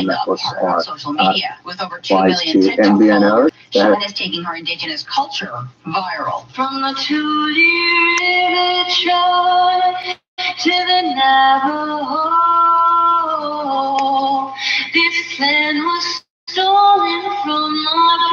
networks are social media with over 2 million TikTok followers. Sean is taking her indigenous culture viral. From the Tootie to the Navajo, this land was stolen from my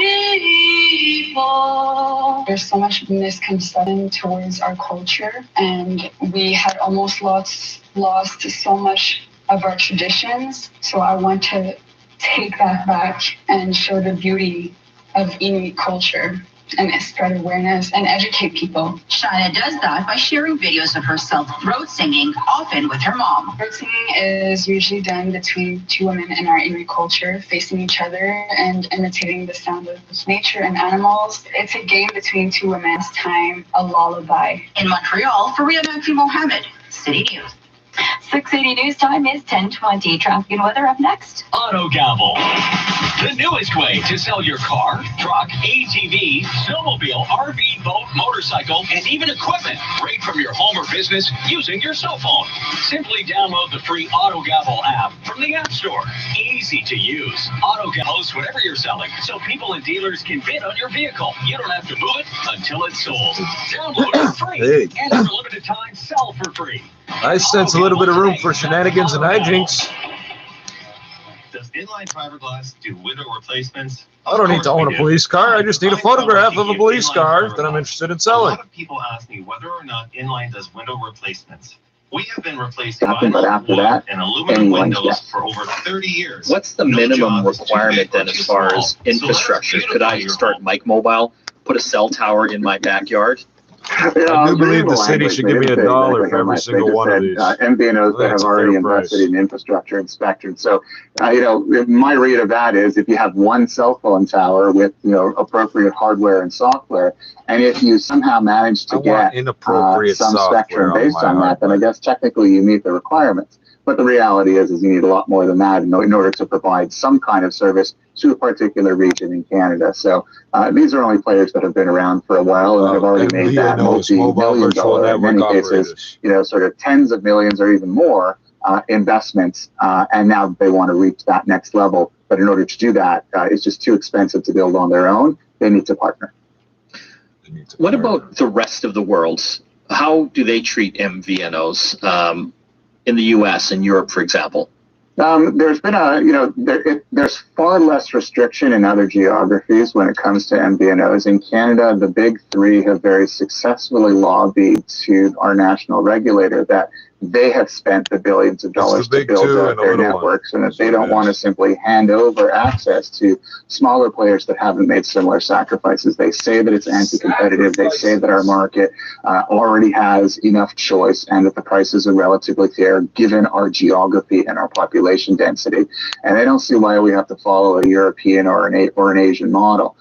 people. There's so much misconception towards our culture, and we had almost lost so much of our traditions. So I want to take that back and show the beauty of Inuit culture and spread awareness and educate people. Shauna does that by sharing videos of herself throat singing, often with her mom. Throat singing is usually done between two women in our Inuit culture, facing each other and imitating the sound of nature and animals. It's a game between two women. This time, a lullaby. In Montreal, Faria Makfi Mohammed, City News. 680 News Time is 10:20. Traffic and weather up next. Auto Gavel, the newest way to sell your car, truck, ATV, snowmobile, RV, boat, motorcycle, and even equipment right from your home or business using your cell phone. Simply download the free Auto Gavel app from the App Store. Easy to use. Auto Gavel hosts whatever you're selling, so people and dealers can bid on your vehicle. You don't have to move it until it's sold. Download it free, and for a limited time, sell for free. I sense a little bit of room for shenanigans and hijinks. Does inline fiberglass do window replacements? I don't need to own a police car. I just need a photograph of a police car that I'm interested in selling. A lot of people ask me whether or not inline does window replacements. We have been replacing but after that, and aluminum windows for over 30 years. What's the minimum requirement then as far as infrastructure? Could I start Mike Mobile, put a cell tower in my backyard? I do believe the city should give me $1 for every single one of these. MVNOs that have already invested in infrastructure and spectrum. So, my read of that is if you have one cell phone tower with, appropriate hardware and software, and if you somehow manage to get some spectrum based on that, then I guess technically you meet the requirements. But the reality is you need a lot more than that in order to provide some kind of service to a particular region in Canada. So these are only players that have been around for a while and have already made that multi-million dollar, in many cases, sort of tens of millions or even more investments. And now they want to reach that next level. But in order to do that, it's just too expensive to build on their own. They need to partner. What about the rest of the world? How do they treat MVNOs? In the U.S. and Europe, for example? There's been there's far less restriction in other geographies when it comes to MVNOs. In Canada, the big three have very successfully lobbied to our national regulator that they have spent the billions of dollars to build out their networks, and that they don't want to simply hand over access to smaller players that haven't made similar sacrifices. They say that it's anti-competitive. They say that our market already has enough choice and that the prices are relatively fair given our geography and our population density. And they don't see why we have to follow a European or an Asian model.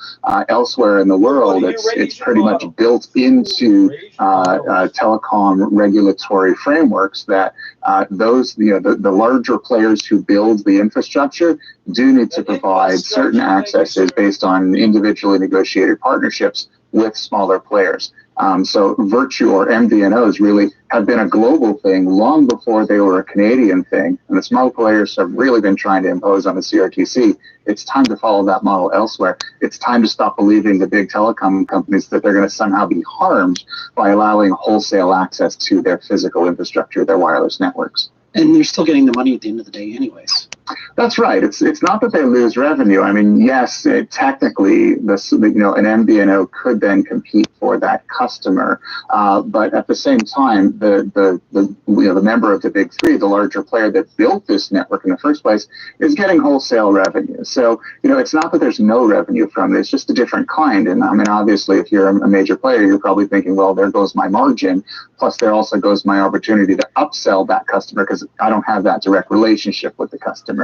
Elsewhere in the world, it's pretty much built into telecom regulatory frameworks that the larger players who build the infrastructure do need to provide certain accesses based on individually negotiated partnerships with smaller players. So virtue or MVNOs really have been a global thing long before they were a Canadian thing. And the small players have really been trying to impose on the CRTC. It's time to follow that model elsewhere. It's time to stop believing the big telecom companies that they're going to somehow be harmed by allowing wholesale access to their physical infrastructure, their wireless networks. And they're still getting the money at the end of the day anyways. That's right. It's not that they lose revenue. I mean, yes, technically, an MVNO could then compete for that customer, but at the same time, the member of the big three, the larger player that built this network in the first place, is getting wholesale revenue. So it's not that there's no revenue from it; it's just a different kind. And I mean, obviously, if you're a major player, you're probably thinking, well, there goes my margin. Plus, there also goes my opportunity to upsell that customer because I don't have that direct relationship with the customer.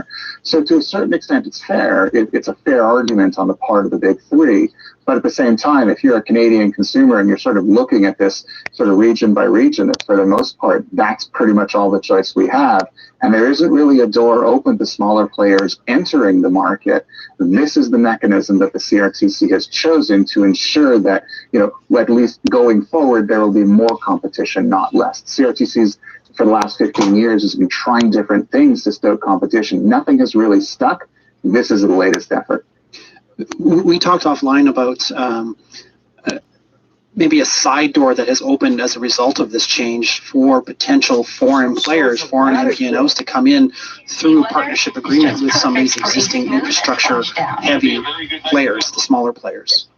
So to a certain extent, it's fair. It's a fair argument on the part of the big three. But at the same time, if you're a Canadian consumer and you're sort of looking at this sort of region by region, that for the most part, that's pretty much all the choice we have. And there isn't really a door open to smaller players entering the market. This is the mechanism that the CRTC has chosen to ensure that, at least going forward, there will be more competition, not less. CRTC's for the last 15 years has been trying different things to stoke competition. Nothing has really stuck. This is the latest effort. We talked offline about maybe a side door that has opened as a result of this change for potential foreign players, foreign MVNOs to come in through partnership agreement with some of these existing infrastructure-heavy players, the smaller players.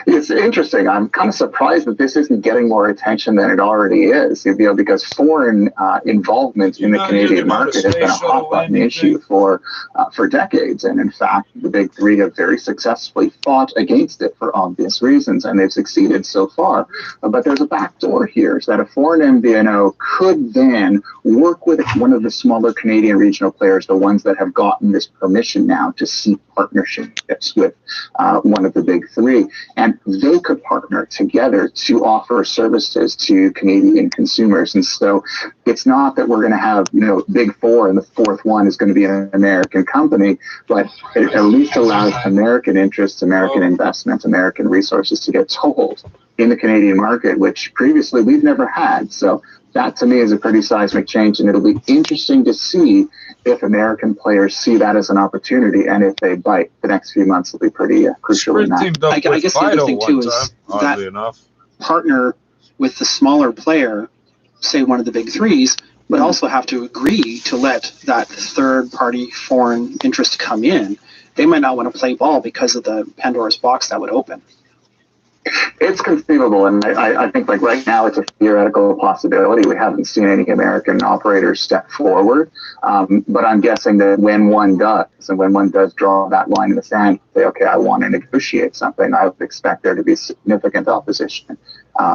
It's interesting. I'm kind of surprised that this isn't getting more attention than it already is, because foreign involvement in the Canadian market has been a hot button issue for decades. And in fact, the big three have very successfully fought against it for obvious reasons, and they've succeeded so far. But there's a back door here, so that a foreign MVNO could then work with one of the smaller Canadian regional players, the ones that have gotten this permission now to seek partnerships with one of the big three. And they could partner together to offer services to Canadian consumers. And so it's not that we're going to have, big four and the fourth one is going to be an American company, but it at least allows American interests, American investments, American resources to get toehold in the Canadian market, which previously we've never had. So that to me is a pretty seismic change, and it'll be interesting to see if American players see that as an opportunity, and if they bite. The next few months will be pretty crucial in that. I guess the other thing too is that partner with the smaller player, say one of the big threes, but also have to agree to let that third-party foreign interest come in. They might not want to play ball because of the Pandora's box that would open. It's conceivable, and I think like right now it's a theoretical possibility. We haven't seen any American operators step forward, but I'm guessing that when one does, and when one does draw that line in the sand, say, okay, I want to negotiate something, I would expect there to be significant opposition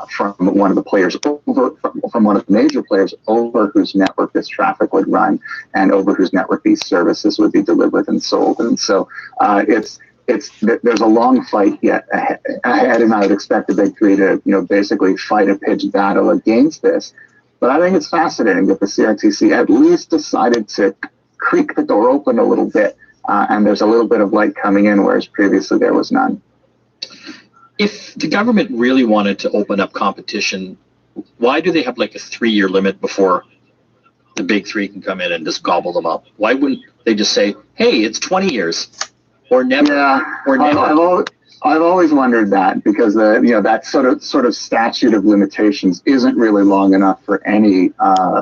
from one of the players over, from one of the major players over whose network this traffic would run and over whose network these services would be delivered and sold. And so there's a long fight yet ahead, and I would expect the big three to, basically fight a pitched battle against this. But I think it's fascinating that the CRTC at least decided to creak the door open a little bit, and there's a little bit of light coming in, whereas previously there was none. If the government really wanted to open up competition, why do they have like a 3-year limit before the big three can come in and just gobble them up? Why wouldn't they just say, hey, it's 20 years? Or never. Yeah, or never. I've always wondered that, because that sort of statute of limitations isn't really long enough for any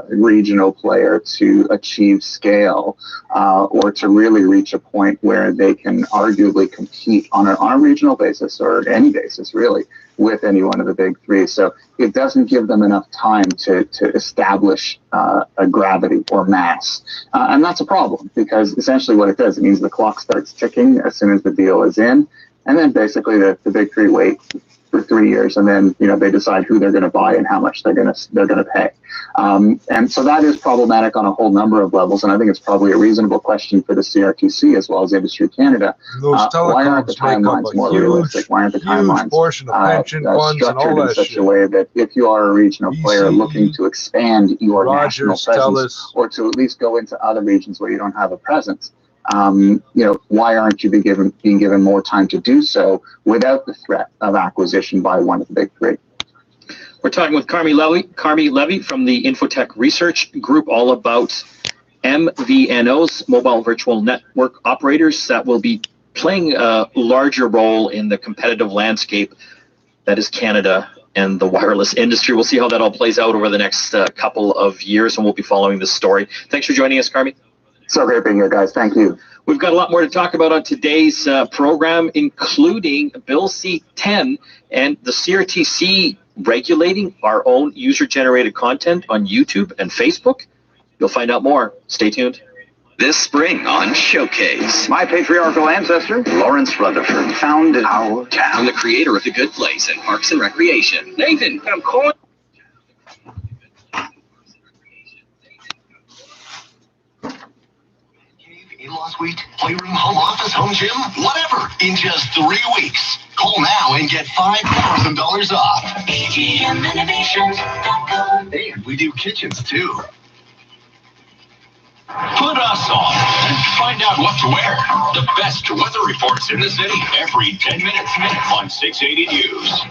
regional player to achieve scale or to really reach a point where they can arguably compete on a regional basis, or any basis really, with any one of the big three. So it doesn't give them enough time to establish a gravity or mass. And that's a problem, because essentially what it does, it means the clock starts ticking as soon as the deal is in. And then basically the big three wait for 3 years, and then they decide who they're going to buy and how much they're going to pay. And so that is problematic on a whole number of levels. And I think it's probably a reasonable question for the CRTC as well as Industry Canada. Why aren't the timelines more realistic? Why aren't the timelines structured in such a way that if you are a regional player looking to expand your national presence, or to at least go into other regions where you don't have a presence, why aren't you being given more time to do so without the threat of acquisition by one of the big three? We're talking with Carmi Levy from the Infotech Research Group, all about MVNOs, mobile virtual network operators, that will be playing a larger role in the competitive landscape that is Canada and the wireless industry. We'll see how that all plays out over the next couple of years, and we'll be following this story. Thanks for joining us, Carmi. So great being here, guys. Thank you. We've got a lot more to talk about on today's program, including Bill C-10 and the CRTC regulating our own user-generated content on YouTube and Facebook. You'll find out more. Stay tuned. This spring on Showcase, my patriarchal ancestor, Lawrence Rutherford, founded our town. And the creator of The Good Place and Parks and Recreation. Nathan, I'm calling. In-law suite, playroom, home office, home gym, whatever, in just 3 weeks. Call now and get $5,000 off. AGMinnovations.com. And we do kitchens too. Put us on and find out what to wear. The best weather reports in the city every 10 minutes on 680 News.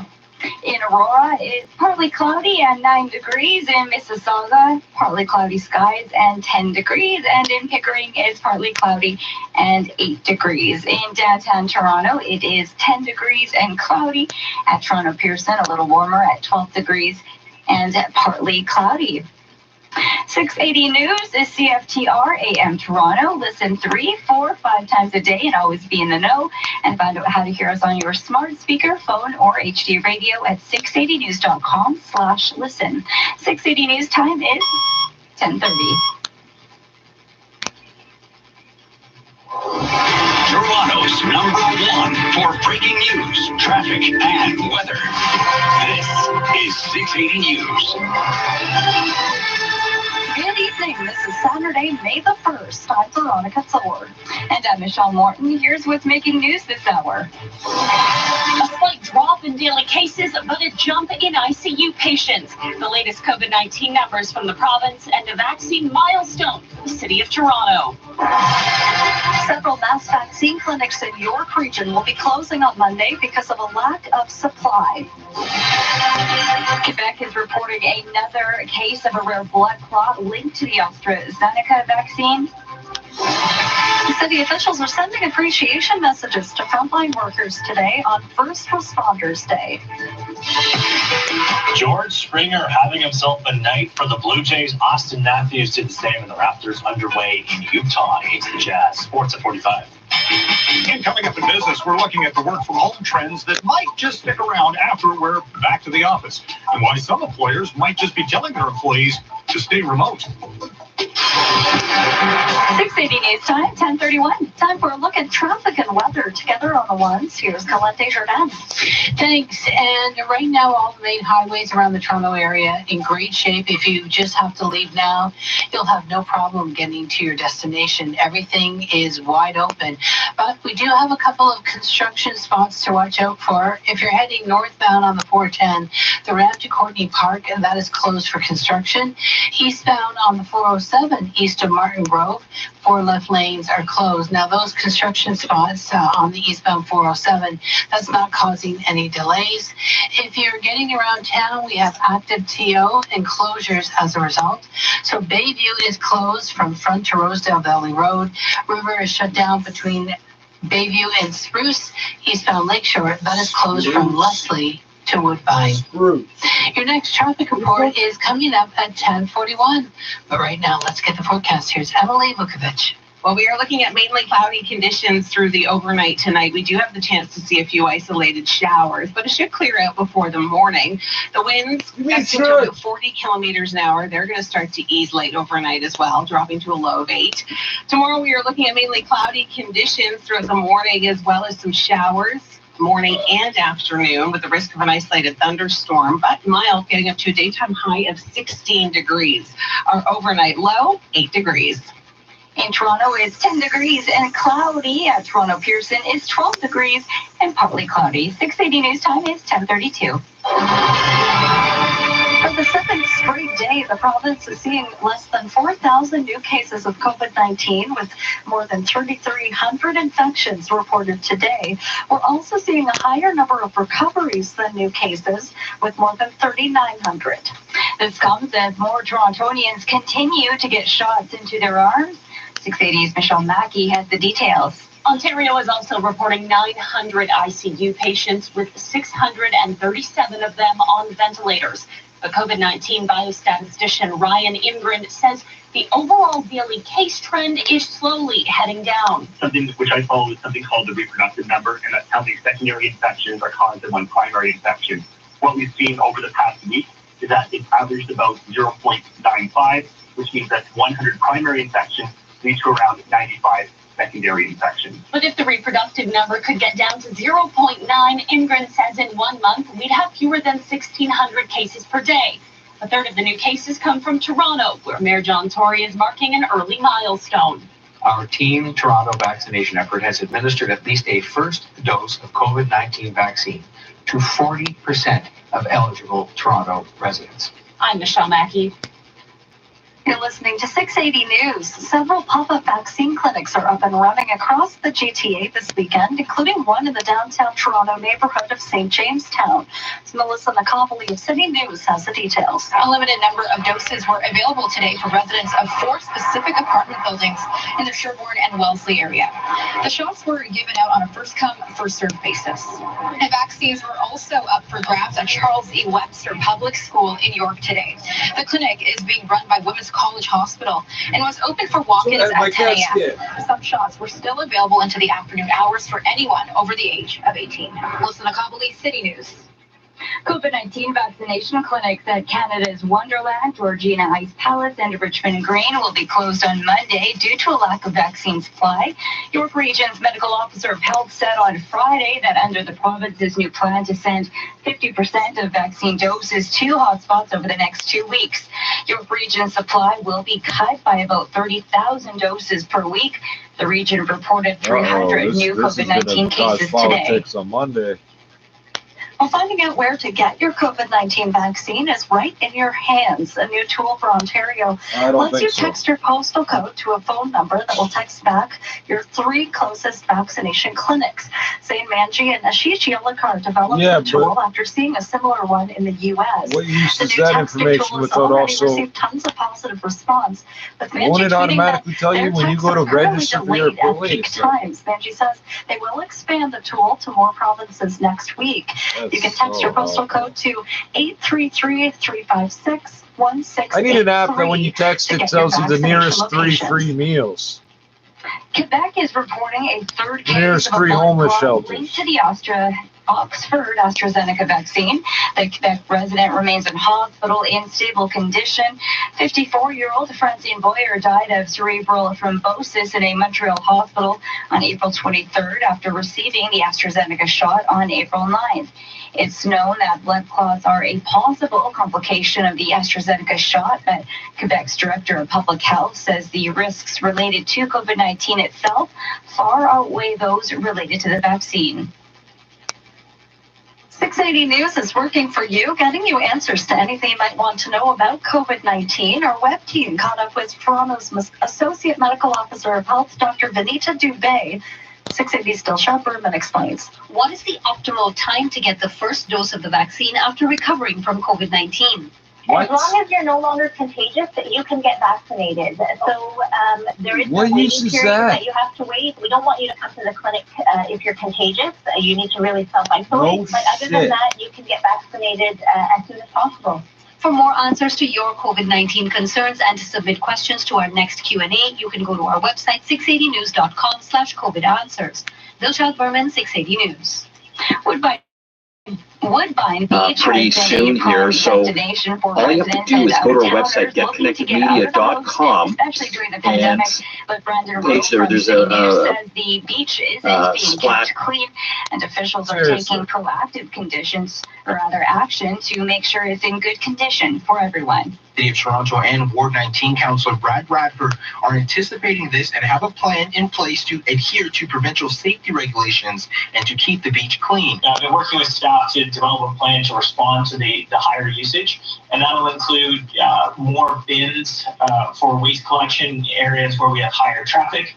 In Aurora, it's partly cloudy and 9 degrees. In Mississauga, partly cloudy skies and 10 degrees. And in Pickering, it's partly cloudy and 8 degrees. In downtown Toronto, it is 10 degrees and cloudy. At Toronto Pearson, a little warmer at 12 degrees and partly cloudy. 680 News is CFTR AM Toronto. Listen 3, 4, 5 times a day and always be in the know. And find out how to hear us on your smart speaker, phone, or HD radio at 680news.com/listen. 680 News time is 10:30. Toronto's #1 for breaking news, traffic, and weather. This is 680 News. Good evening. This is Saturday, May the 1st. I'm Veronica Thor. And I'm Michelle Morton. Here's what's making news this hour. A slight drop in daily cases, but a jump in ICU patients. The latest COVID-19 numbers from the province and a vaccine milestone for the city of Toronto. Several mass vaccine clinics in York region will be closing on Monday because of a lack of supply. Quebec is reporting another case of a rare blood clot linked to the AstraZeneca vaccine. City officials are sending appreciation messages to frontline workers today on First Responders Day. George Springer having himself a night for the Blue Jays. Austin Matthews did the same, and the Raptors underway in Utah against the Jazz. Sports at 45. And coming up in business, we're looking at the work-from-home trends that might just stick around after we're back to the office, and why some employers might just be telling their employees to stay remote. 680 News time, 10:31. Time for a look at traffic and weather together on the ones. Here's Colette Desjardins. Thanks. And right now, all the main highways around the Toronto area in great shape. If you just have to leave now, you'll have no problem getting to your destination. Everything is wide open. But we do have a couple of construction spots to watch out for. If you're heading northbound on the 410, the ramp to Courtney Park, and that is closed for construction. Eastbound on the 407, east of Martin Grove, 4 left lanes are closed. Now, those construction spots on the eastbound 407, that's not causing any delays. If you're getting around town, we have active TO and closures as a result. So Bayview is closed from Front to Rosedale Valley Road. River is shut down between Bayview and Spruce. Eastbound Lakeshore, that is closed from Leslie to Woodbine. Your next traffic report is coming up at 10:41. But right now, let's get the forecast. Here's Emily Vukovic. Well, we are looking at mainly cloudy conditions through the overnight tonight. We do have the chance to see a few isolated showers, but it should clear out before the morning. The winds expected to about 40 kilometers an hour. They're going to start to ease late overnight as well, dropping to a low of 8. Tomorrow, we are looking at mainly cloudy conditions throughout the morning, as well as some showers morning and afternoon, with the risk of an isolated thunderstorm, but mild, getting up to a daytime high of 16 degrees. Our overnight low, 8 degrees. In Toronto, it's 10 degrees and cloudy. At Toronto Pearson, it's 12 degrees and partly cloudy. 680 News time is 10:32. For the 7th straight day, the province is seeing less than 4,000 new cases of COVID-19, with more than 3,300 infections reported today. We're also seeing a higher number of recoveries than new cases, with more than 3,900. This comes as more Torontonians continue to get shots into their arms. 680's Michelle Mackey has the details. Ontario is also reporting 900 ICU patients, with 637 of them on ventilators. The COVID-19 biostatistician Ryan Ingrid says the overall daily case trend is slowly heading down. Something which I follow is something called the reproductive number, and that's how many secondary infections are caused in one primary infection. What we've seen over the past week is that it's averaged about 0.95, which means that 100 primary infections lead to around 95 secondary infections. But if the reproductive number could get down to 0.9, Ingrid says in 1 month, we'd have fewer than 1,600 cases per day. A third of the new cases come from Toronto, where Mayor John Tory is marking an early milestone. Our Team Toronto vaccination effort has administered at least a first dose of COVID-19 vaccine to 40% of eligible Toronto residents. I'm Michelle Mackey. You're listening to 680 News. Several pop-up vaccine clinics are up and running across the GTA this weekend, including one in the downtown Toronto neighborhood of St. Jamestown. So Melissa McCauley of City News has the details. A limited number of doses were available today for residents of 4 specific apartment buildings in the Sherbourne and Wellesley area. The shots were given out on a first-come, first-served basis. And vaccines were also up for grabs at Charles E. Webster Public School in York today. The clinic is being run by Women's College Hospital and was open for walk-ins at 10 a.m. Some shots were still available into the afternoon hours for anyone over the age of 18. Melissa McCauley, City News. COVID-19 vaccination clinics at Canada's Wonderland, Georgina Ice Palace, and Richmond Green will be closed on Monday due to a lack of vaccine supply. York Region's medical officer of health said on Friday that under the province's new plan to send 50% of vaccine doses to hotspots over the next 2 weeks, York Region's supply will be cut by about 30,000 doses per week. The region reported 300 new COVID-19 cases today. On Monday. Well, finding out where to get your COVID-19 vaccine is right in your hands. A new tool for Ontario lets you text your postal code to a phone number that will text back your 3 closest vaccination clinics. St. Manji and Ashish Yellakar developed the tool after seeing a similar one in the U.S. What use is that information without also... received tons of positive response. Won't it automatically tell you when you go to register for your police? Times. Manji says they will expand the tool to more provinces next week. You can text your postal code to 833-356-1683. I need an app that when you text it tells you the nearest 3 free meals. Quebec is reporting a third case Nearest of a 3 homeless blood clot shelters. linked to the Oxford AstraZeneca vaccine. The Quebec resident remains in hospital in stable condition. 54-year-old Francine Boyer died of cerebral thrombosis in a Montreal hospital on April 23rd after receiving the AstraZeneca shot on April 9th. It's known that blood clots are a possible complication of the AstraZeneca shot, but Quebec's Director of Public Health says the risks related to COVID-19 itself far outweigh those related to the vaccine. 680 News is working for you, getting you answers to anything you might want to know about COVID-19. Our web team caught up with Toronto's Associate Medical Officer of Health, Dr. Vanita Dubé. 680's Still Sharperman explains. What is the optimal time to get the first dose of the vaccine after recovering from COVID-19? As long as you're no longer contagious, you can get vaccinated. So there is no What waiting use is period that? that you have to wait. We don't want you to come to the clinic if you're contagious. You need to really self-isolate. No but other than shit. that, you can get vaccinated as soon as possible. For more answers to your COVID-19 concerns and to submit questions to our next Q&A, you can go to our website, 680news.com/COVID answers. Dilshad Berman, 680 News. Woodbine Beach pretty soon here, so all you have to do is go to our website, getconnectedmedia.com, especially during the pandemic. But Brandon Rose from there's City News a says the beach is being splash. kept clean, and officials are taking proactive action to make sure it's in good condition for everyone. City of Toronto and Ward 19 Councillor Brad Bradford are anticipating this and have a plan in place to adhere to provincial safety regulations and to keep the beach clean. I've been working with staff to develop a plan to respond to the higher usage, and that will include more bins for waste collection areas where we have higher traffic.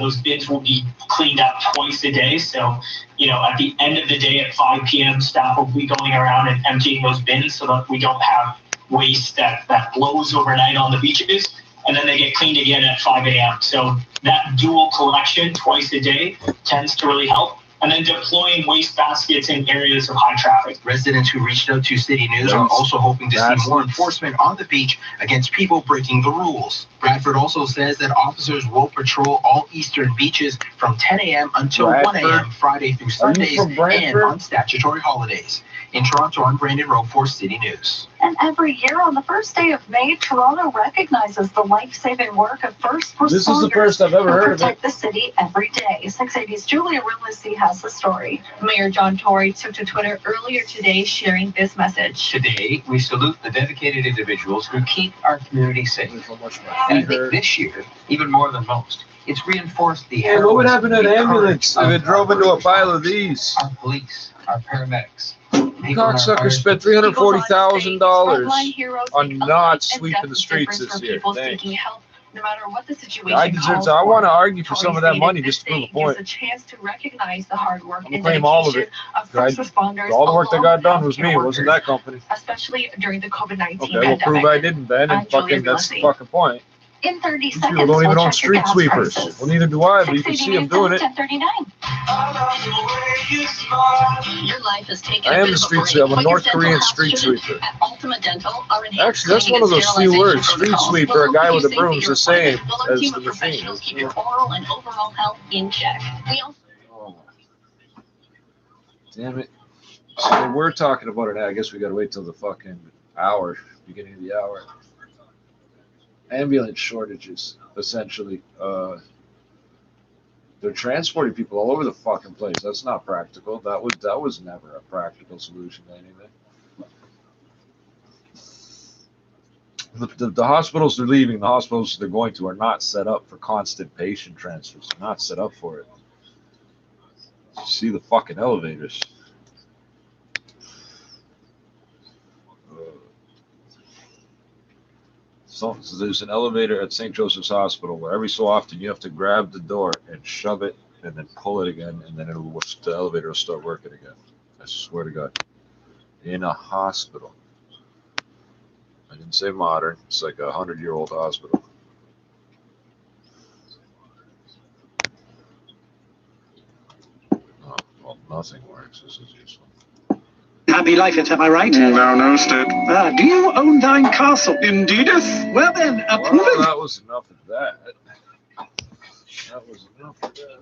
Those bins will be cleaned up twice a day, so at the end of the day at 5 p.m. staff will be going around and emptying those bins so that we don't have waste that blows overnight on the beaches, and then they get cleaned again at 5 a.m. So that dual collection twice a day tends to really help. And then deploying waste baskets in areas of high traffic. Residents who reached out to City News are also hoping to see more enforcement on the beach against people breaking the rules. Bradford also says that officers will patrol all eastern beaches from 10 a.m. until 1 a.m. Friday through Sundays and on statutory holidays. In Toronto, I'm Brandon Rowe for City News. And every year on the first day of May, Toronto recognizes the life-saving work of first responders. This is the first I've ever heard of it. Protect the city every day. 680's Julia Rimley has the story. Mayor John Tory took to Twitter earlier today sharing this message. Today, we salute the dedicated individuals who keep our community safe. And I think this year, even more than most, it's reinforced the Hey, what would happen to an the ambulance courage if of it drove our into a first pile of responders, these? Our police, our paramedics. Cocksucker spent $340,000 on not sweeping the streets this year. No matter what the situation I deserve to. I want to argue for some of that money just to prove a point. A chance to recognize the hard work I'm gonna claim all of it. First responders, all the work that got done was me. It wasn't that company. Especially during the COVID-19 Okay, well, prove I didn't then, and fucking that's the fucking point. In 30 People seconds, don't even own street sweepers. Well, neither do I, but you can see them doing it. 10:39. Your life has taken I am the street sweeper. I'm a North Korean street sweeper. Actually, that's one of those few words. Street sweeper, a guy with a broom's the same as the machine. Keep your oral and overall health in check. Oh. Damn it. So we're talking about it now. I guess we gotta wait till the fucking hour, beginning of the hour. Ambulance shortages, essentially. They're transporting people all over the fucking place. That's not practical. That was never a practical solution to anything. The hospitals they're leaving, the hospitals they're going to are not set up for constant patient transfers. They're not set up for it. You see the fucking elevators. So there's an elevator at St. Joseph's Hospital where every so often you have to grab the door and shove it and then pull it again, and then the elevator will start working again. I swear to God. In a hospital. I didn't say modern. It's like a 100-year-old hospital. Oh, well, nothing works. This is useful. Happy life, am I right? Thou knowest it. Do you own thine castle? Indeedeth. Well then, approve it. Well, that was enough of that. That was enough of that.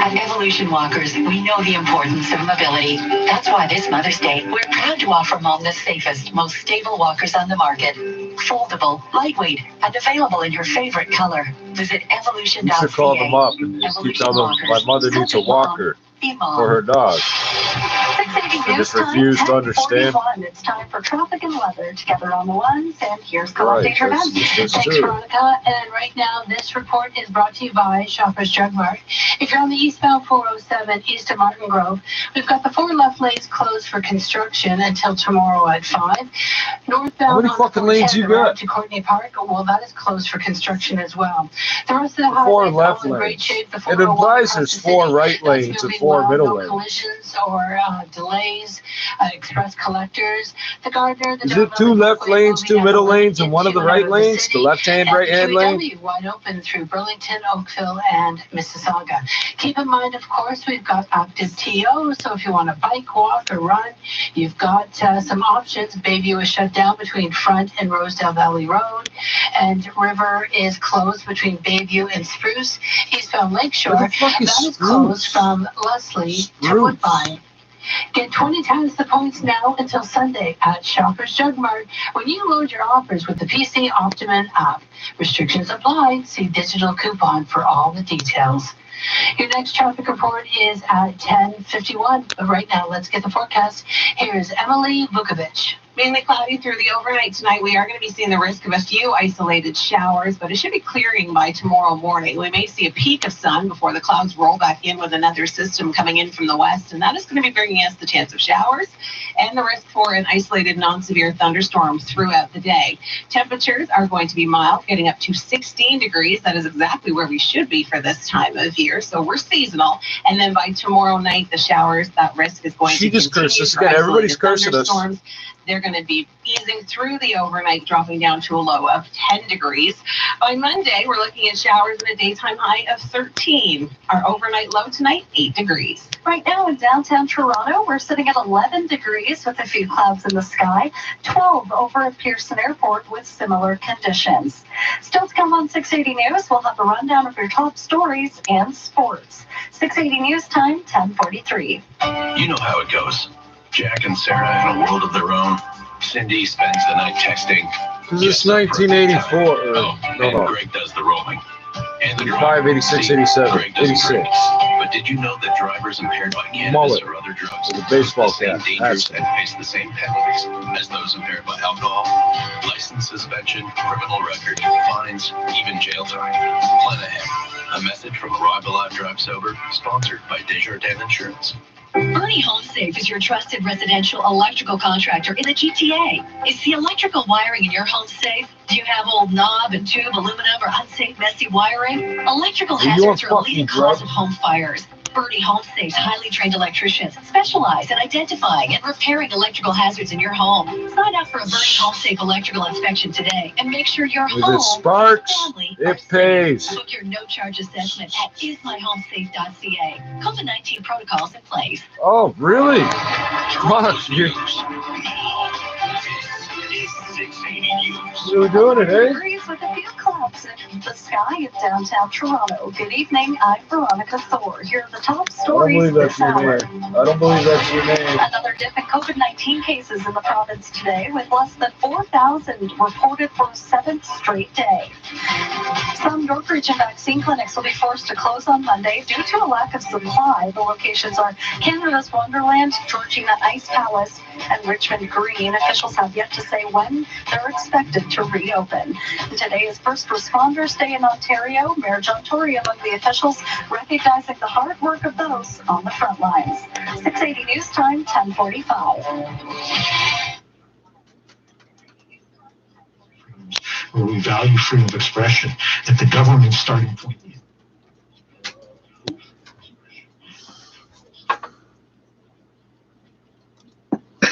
At Evolution Walkers, we know the importance of mobility. That's why this Mother's Day, we're proud to offer Mom the safest, most stable walkers on the market. Foldable, lightweight, and available in your favorite color. Visit evolution.ca. You should call them up and just keep telling them my mother needs a walker for her dog. 680 They news just refuse to understand. It's time for traffic and weather together on the ones, and here's co-update her that's Thanks, true. Veronica. And right now, this report is brought to you by Shoppers Drug Mart. If you're on the eastbound 407 east of Martin Grove, we've got the 4 left lanes closed for construction until tomorrow at 5. Northbound How many on fucking lanes you got? to Courtney Park, well, that is closed for construction as well. The rest of the 4 highways left all in great lanes. shape. The It 401 implies across there's the 4 city, right that's lanes and moving 4 well, middle no lanes. collisions or delays. Express collectors. The Gardner. The Is it 2 left lanes, 2 middle lanes, and 1 of the right lanes? The left-hand, right-hand lane? Wide open through Burlington, Oakville, and Mississauga. Keep in mind, of course, we've got active TO, so if you want to bike, walk, or run, you've got some options. Bayview is shut down between Front and Rosedale Valley Road, and River is closed between Bayview and Spruce. Eastbound Lakeshore, that is closed from Leslie to Woodbine. Get 20 times the points now until Sunday at Shoppers Drug Mart when you load your offers with the PC Optimum app. Restrictions apply. See digital coupon for all the details. Your next traffic report is at 10:51. But right now, let's get the forecast. Here's Emily Vukovic. Mainly cloudy through the overnight tonight. We are going to be seeing the risk of a few isolated showers, but it should be clearing by tomorrow morning. We may see a peak of sun before the clouds roll back in with another system coming in from the west, and that is going to be bringing us the chance of showers and the risk for an isolated non-severe thunderstorm throughout the day. Temperatures are going to be mild, getting up to 16 degrees. That is exactly where we should be for this time of year, so we're seasonal. And then by tomorrow night, the showers, that risk is going to continue. She just cursed us again. Everybody's cursing us. They're going to be easing through the overnight, dropping down to a low of 10 degrees. By Monday, we're looking at showers and a daytime high of 13. Our overnight low tonight, 8 degrees. Right now in downtown Toronto, we're sitting at 11 degrees with a few clouds in the sky, 12 over at Pearson Airport with similar conditions. Still to come on 680 News, we'll have a rundown of your top stories and sports. 680 News time, 10:43. You know how it goes. Jack and Sarah in a world of their own. Cindy spends the night texting. Because it's 1984. And Greg does the rolling. And the 5, 86, 87, 86. But did you know that drivers impaired by cannabis or other drugs with a baseball same cap. dangers and face the same penalties as those impaired by alcohol? License suspension, criminal record, fines, even jail time. Plan ahead. A message from Arrive Alive Drive Sober, sponsored by Desjardins Insurance. Bernie HomeSafe is your trusted residential electrical contractor in the GTA. Is the electrical wiring in your home safe? Do you have old knob and tube aluminum or unsafe messy wiring? Electrical hazards are a leading cause of home fires. Bernie HomeSafe's highly trained electricians specialize in identifying and repairing electrical hazards in your home. Sign up for a Bernie HomeSafe electrical inspection today and make sure your home It sparks, it pays. Book your no-charge assessment at ismyhomesafe.ca. COVID-19 protocols in place. Oh, really? Fuck, you. You're doing it, eh? Degrees with a few clouds in the sky in downtown Toronto. Good evening, I'm Veronica Thor. Here are the top stories this hour. I don't believe that's your name. Another dip in COVID-19 cases in the province today, with less than 4,000 reported for a seventh straight day. Some York Region vaccine clinics will be forced to close on Monday due to a lack of supply. The locations are Canada's Wonderland, Georgina Ice Palace, and Richmond Green. Officials have yet to say when they're expected to reopen. Today is First Responders Day in Ontario. Mayor John Tory among the officials recognizing the hard work of those on the front lines. 680 News Time, 10:45. Where we value freedom of expression, that the government's starting point.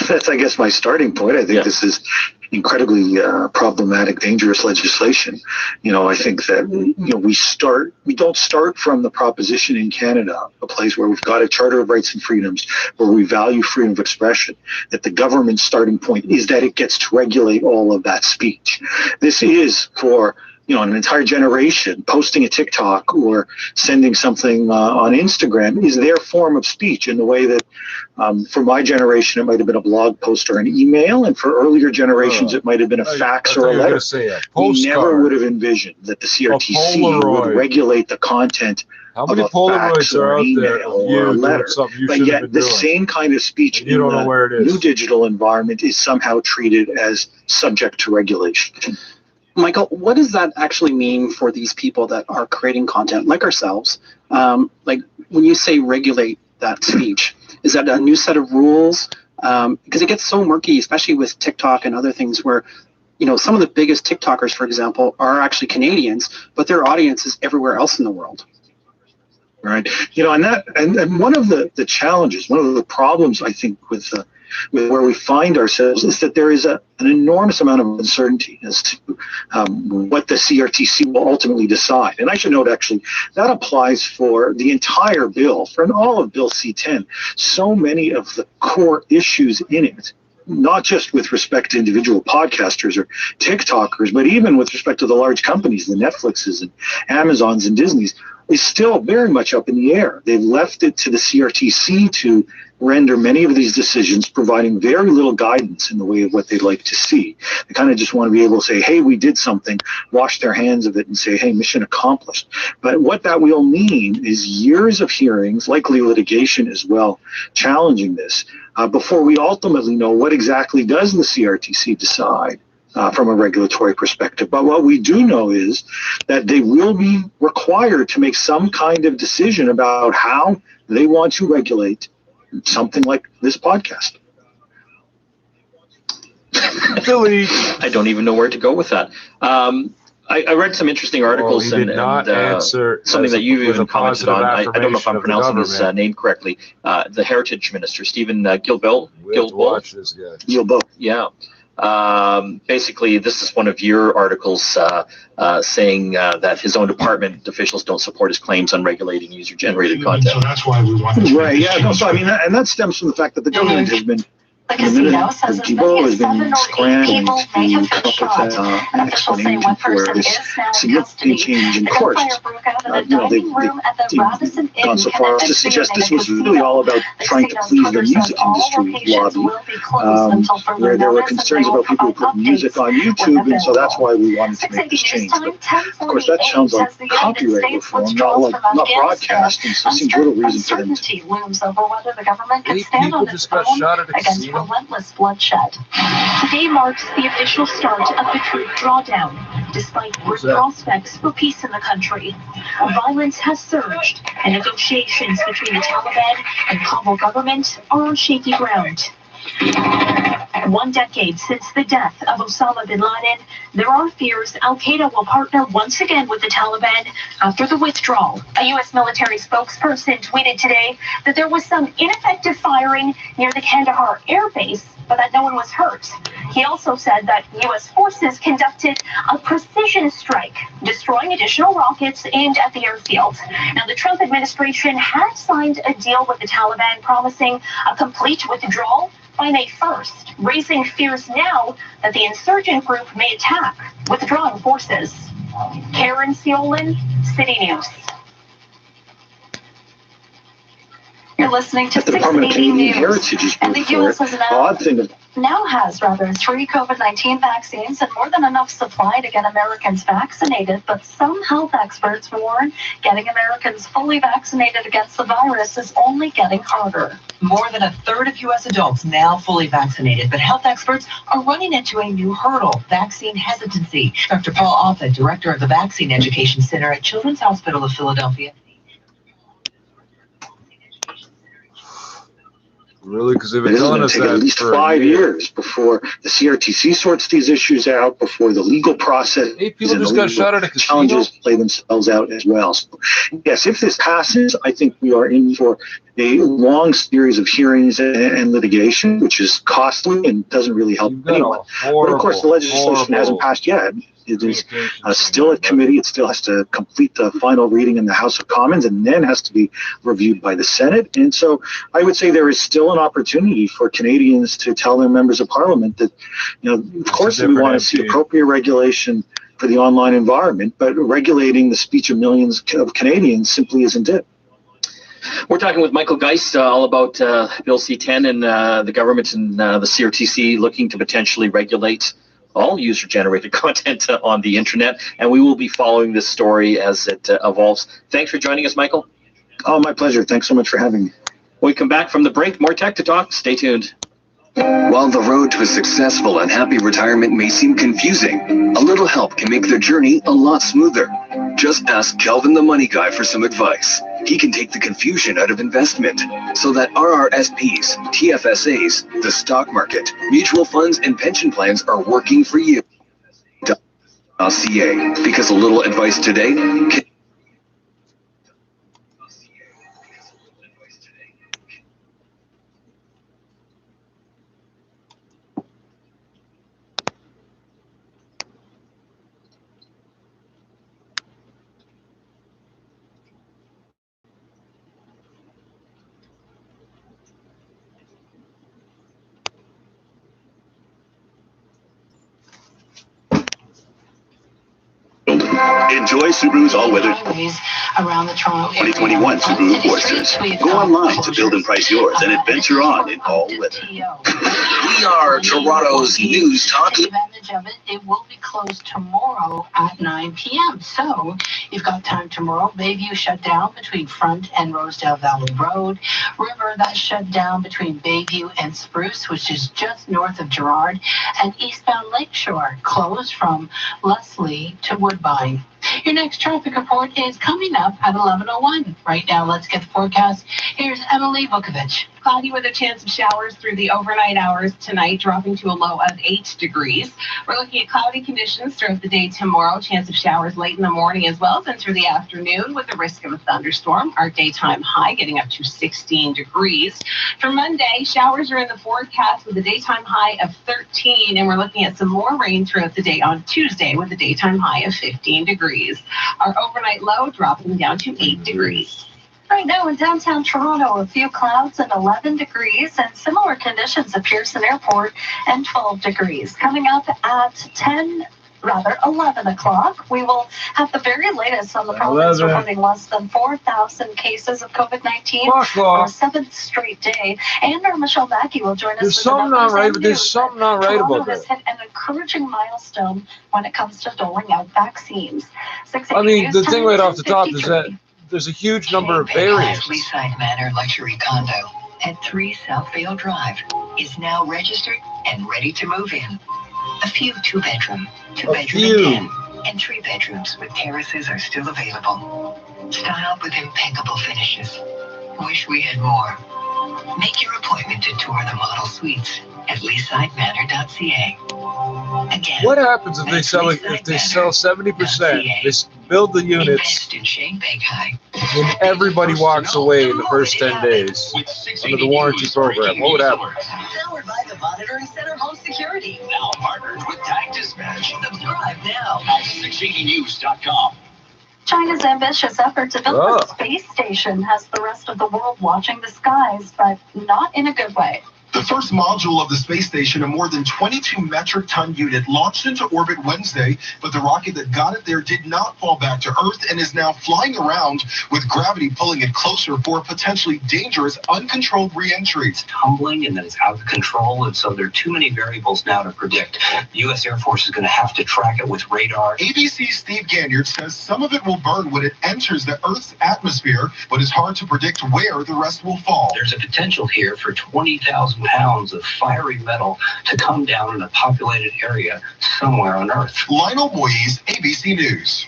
That's, I guess, my starting point. I think this is incredibly problematic, dangerous legislation. I think that we don't start from the proposition in Canada, a place where we've got a Charter of Rights and Freedoms, where we value freedom of expression, that the government's starting point is that it gets to regulate all of that speech. This is for an entire generation. Posting a TikTok or sending something on Instagram is their form of speech, in the way that for my generation it might have been a blog post or an email, and for earlier generations it might have been a fax or a letter. We never would have envisioned that the CRTC would regulate the content How many Polaroids are out there of you doing something you shouldn't have been doing? Same kind of speech you don't know where it is. New digital environment is somehow treated as subject to regulation. Michael, what does that actually mean for these people that are creating content like ourselves? Like when you say regulate that speech, is that a new set of rules? Because it gets so murky, especially with TikTok and other things where, some of the biggest TikTokers, for example, are actually Canadians, but their audience is everywhere else in the world. Right. And one of the challenges, one of the problems, I think, with where we find ourselves is that there is an enormous amount of uncertainty as to what the CRTC will ultimately decide. And I should note, actually, that applies for the entire bill, for all of Bill C-10. So many of the core issues in it, not just with respect to individual podcasters or TikTokers, but even with respect to the large companies, the Netflixes and Amazons and Disneys, is still very much up in the air. They've left it to the CRTC to render many of these decisions, providing very little guidance in the way of what they'd like to see. They kind of just want to be able to say, hey, we did something, wash their hands of it and say, hey, mission accomplished. But what that will mean is years of hearings, likely litigation as well, challenging this before we ultimately know what exactly does the CRTC decide from a regulatory perspective. But what we do know is that they will be required to make some kind of decision about how they want to regulate something like this podcast. I don't even know where to go with that. I read some interesting articles and something that you even commented on. I don't know if I'm pronouncing his name correctly. The Heritage Minister, Stephen Guilbeault. Yeah. Basically, this is one of your articles saying that his own department officials don't support his claims on regulating user-generated content. So that's why we want to. Right. Yeah. No, so I mean, and that stems from the fact that the government has been. The casino says as many as 7 or 8 people may have been shot. Officials say one person is now in custody. The gunfire broke out in a dining room at the Radisson Inn. Gone so far as to suggest this was really all about trying to please the music industry lobby, where there were concerns about people who put music on YouTube, and so that's why we wanted to make this change. But of course, that sounds like copyright reform, not broadcast, and so it seems little reason for them to. Looms over whether the government can stand on its own against relentless bloodshed. Today marks the official start of the troop drawdown, despite grim prospects for peace in the country. Violence has surged, and negotiations between the Taliban and Kabul government are on shaky ground. 1 decade since the death of Osama bin Laden, there are fears Al-Qaeda will partner once again with the Taliban after the withdrawal. A U.S. military spokesperson tweeted today that there was some ineffective firing near the Kandahar air base, but that no one was hurt. He also said that U.S. forces conducted a precision strike, destroying additional rockets aimed at the airfield. Now, the Trump administration had signed a deal with the Taliban promising a complete withdrawal by May 1st, raising fears now that the insurgent group may attack withdrawn forces. Karen Seolin, City News. You're listening to The Department of 60 Canadian News. Heritage is And the for U.S. has odd thing of now has 3 COVID-19 vaccines and more than enough supply to get Americans vaccinated, but some health experts warn getting Americans fully vaccinated against the virus is only getting harder. More than a third of U.S. adults now fully vaccinated, but health experts are running into a new hurdle, vaccine hesitancy. Dr. Paul Offit, director of the Vaccine Education Center at Children's Hospital of Philadelphia. Really? Because they've it been is telling going us to take that at least for 5 years before the CRTC sorts these issues out, before the legal process people and just the got legal shot at a casino? challenges play themselves out as well. So, yes, if this passes, I think we are in for a long series of hearings and litigation, which is costly and doesn't really help anyone. But of course, the legislation hasn't passed yet. It is still at committee. It still has to complete the final reading in the House of Commons and then has to be reviewed by the Senate. And so I would say there is still an opportunity for Canadians to tell their members of Parliament that, of course we want to see appropriate regulation for the online environment, but regulating the speech of millions of Canadians simply isn't it. We're talking with Michael Geist all about Bill C-10 and the government and the CRTC looking to potentially regulate all user-generated content on the internet, and we will be following this story as it evolves. Thanks for joining us, Michael. Oh, my pleasure. Thanks so much for having me. When we come back from the break, more tech to talk. Stay tuned. While the road to a successful and happy retirement may seem confusing, a little help can make their journey a lot smoother. Just ask Kelvin the Money Guy for some advice. He can take the confusion out of investment so that RRSPs, TFSAs, the stock market, mutual funds, and pension plans are working for you. .ca, because a little advice today can enjoy Subaru's all-weather Around the Toronto 2021 Subaru Foresters. Go online to build and price yours and adventure on in all weather. We are Toronto's news talk. Advantage of it, it will be closed tomorrow at 9 p.m. So you've got time tomorrow. Bayview shut down between Front and Rosedale Valley Road. River, that's shut down between Bayview and Spruce, which is just north of Gerrard. And eastbound Lakeshore closed from Leslie to Woodbine. Your next traffic report is coming up at 11:01. Right now, let's get the forecast. Here's Emily Vukovic. Cloudy with a chance of showers through the overnight hours tonight, dropping to a low of 8 degrees. We're looking at cloudy conditions throughout the day tomorrow. Chance of showers late in the morning as well as into the afternoon with the risk of a thunderstorm. Our daytime high getting up to 16 degrees. For Monday, showers are in the forecast with a daytime high of 13, and we're looking at some more rain throughout the day on Tuesday with a daytime high of 15 degrees. Our overnight low dropping down to 8 degrees. Right now in downtown Toronto, a few clouds and 11 degrees, and similar conditions at Pearson Airport and 12 degrees. Coming up at 11 o'clock, we will have the very latest on the province reporting less than 4,000 cases of COVID-19 on a 7th straight day. And our Michelle Mackey will join us There's with something the not right, numbers but there's something not right Toronto about has that. hit an encouraging milestone when it comes to doling out vaccines. I mean, the thing right off the top is that there's a huge number of variants. Leaside Manor luxury condo at 3 Southvale Drive. is now registered and ready to move in. A few two-bedroom den, and 3 bedrooms with terraces are still available. Styled with impeccable finishes. Wish we had more. Make your appointment to tour the model suites at leasidemanor.ca. Again, What happens if they sell 70%? They build the units, and everybody walks away in the first 10 days under the warranty program. What would happen? Powered by the Monitoring Center Home Security. Now partnered with Tag Dispatch. Subscribe now at 680news.com. China's ambitious effort to build a space station has the rest of the world watching the skies, but not in a good way. The first module of the space station, a more than 22 metric ton unit, launched into orbit Wednesday, but the rocket that got it there did not fall back to Earth and is now flying around with gravity pulling it closer for a potentially dangerous, uncontrolled re-entry. It's tumbling and then it's out of control, and so there are too many variables now to predict. The U.S. Air Force is going to have to track it with radar. ABC's Steve Ganyard says some of it will burn when it enters the Earth's atmosphere, but it's hard to predict where the rest will fall. There's a potential here for 20,000 pounds of fiery metal to come down in a populated area somewhere on Earth. Lionel Moise, ABC News.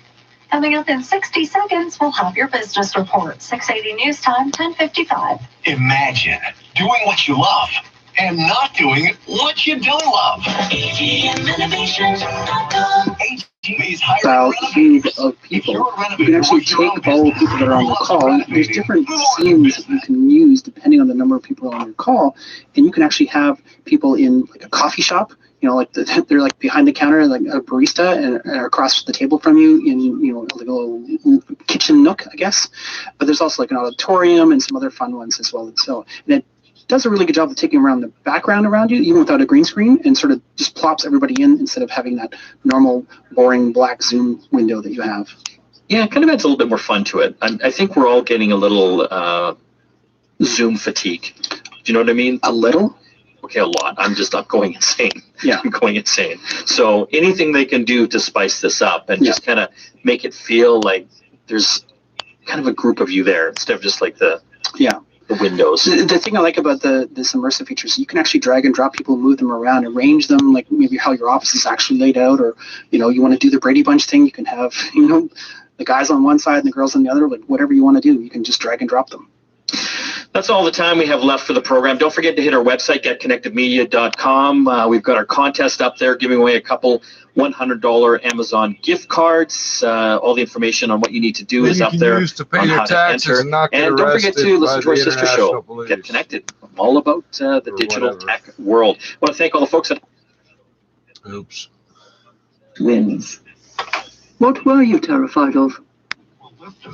Coming up in 60 seconds, we'll have your business report. 680 News Time, 10:55. Imagine doing what you love and not doing what you don't love. Thousands of people. You can actually take all the people that are on the call. There's different scenes that you can use depending on the number of people on your call, and you can actually have people in like a coffee shop. You know, like they're like behind the counter, like a barista, and across the table from you in like a little kitchen nook, I guess. But there's also like an auditorium and some other fun ones as well. So it does a really good job of taking around the background around you, even without a green screen, and sort of just plops everybody in instead of having that normal, boring black Zoom window that you have. Yeah, it kind of adds a little bit more fun to it. I think we're all getting a little Zoom fatigue. Do you know what I mean? A little? Okay, a lot. I'm going insane. Yeah. I'm going insane. So anything they can do to spice this up and just kind of make it feel like there's kind of a group of you there instead of just like the windows. The thing I like about this immersive feature is you can actually drag and drop people, move them around, arrange them like maybe how your office is actually laid out, or you want to do the Brady Bunch thing. You can have the guys on one side and the girls on the other. Like whatever you want to do, you can just drag and drop them. That's all the time we have left for the program. Don't forget to hit our website, getconnectedmedia.com. We've got our contest up there, giving away a couple $100 Amazon gift cards. All the information on what you need to do is up there. Use to pay your taxes and not get and don't forget to listen to our sister show, police. Get Connected, all about the digital tech world. I want to thank all the folks that... Oops. Twins. What were you terrified of?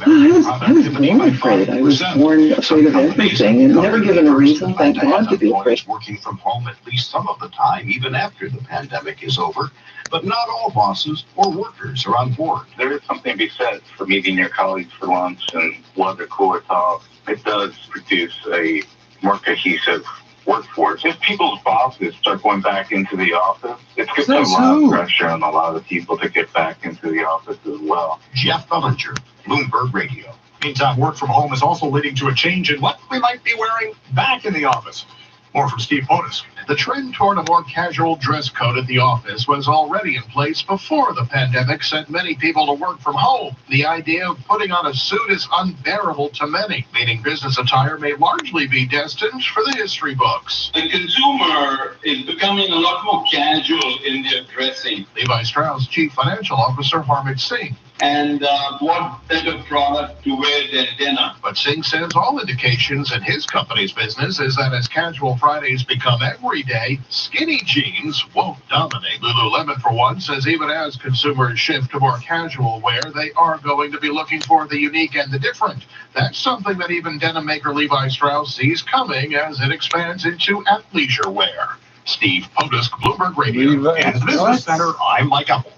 I was born afraid. I was born afraid of everything and never given a reason, thank God, to be afraid. Working from home at least some of the time, even after the pandemic is over. But not all bosses or workers are on board. There is something to be said for meeting your colleagues for lunch and water cooler talk. It does produce a more cohesive workforce. If people's bosses start going back into the office, it's going to put a lot of pressure on a lot of people to get back into the office as well. Jeff Bellinger, Bloomberg Radio. Meantime, work from home is also leading to a change in what we might be wearing back in the office. More from Steve Potus. The trend toward a more casual dress code at the office was already in place before the pandemic sent many people to work from home. The idea of putting on a suit is unbearable to many, meaning business attire may largely be destined for the history books. The consumer is becoming a lot more casual in their dressing. Levi Strauss Chief Financial Officer Harmit Singh. And what better product to wear than dinner. But Singh says all indications in his company's business is that as casual Fridays become every day, skinny jeans won't dominate. Lululemon, for one, says even as consumers shift to more casual wear, they are going to be looking for the unique and the different. That's something that even denim maker Levi Strauss sees coming as it expands into athleisure wear. Steve Potus, Bloomberg Radio. In the Business Center, I'm Mike Apple.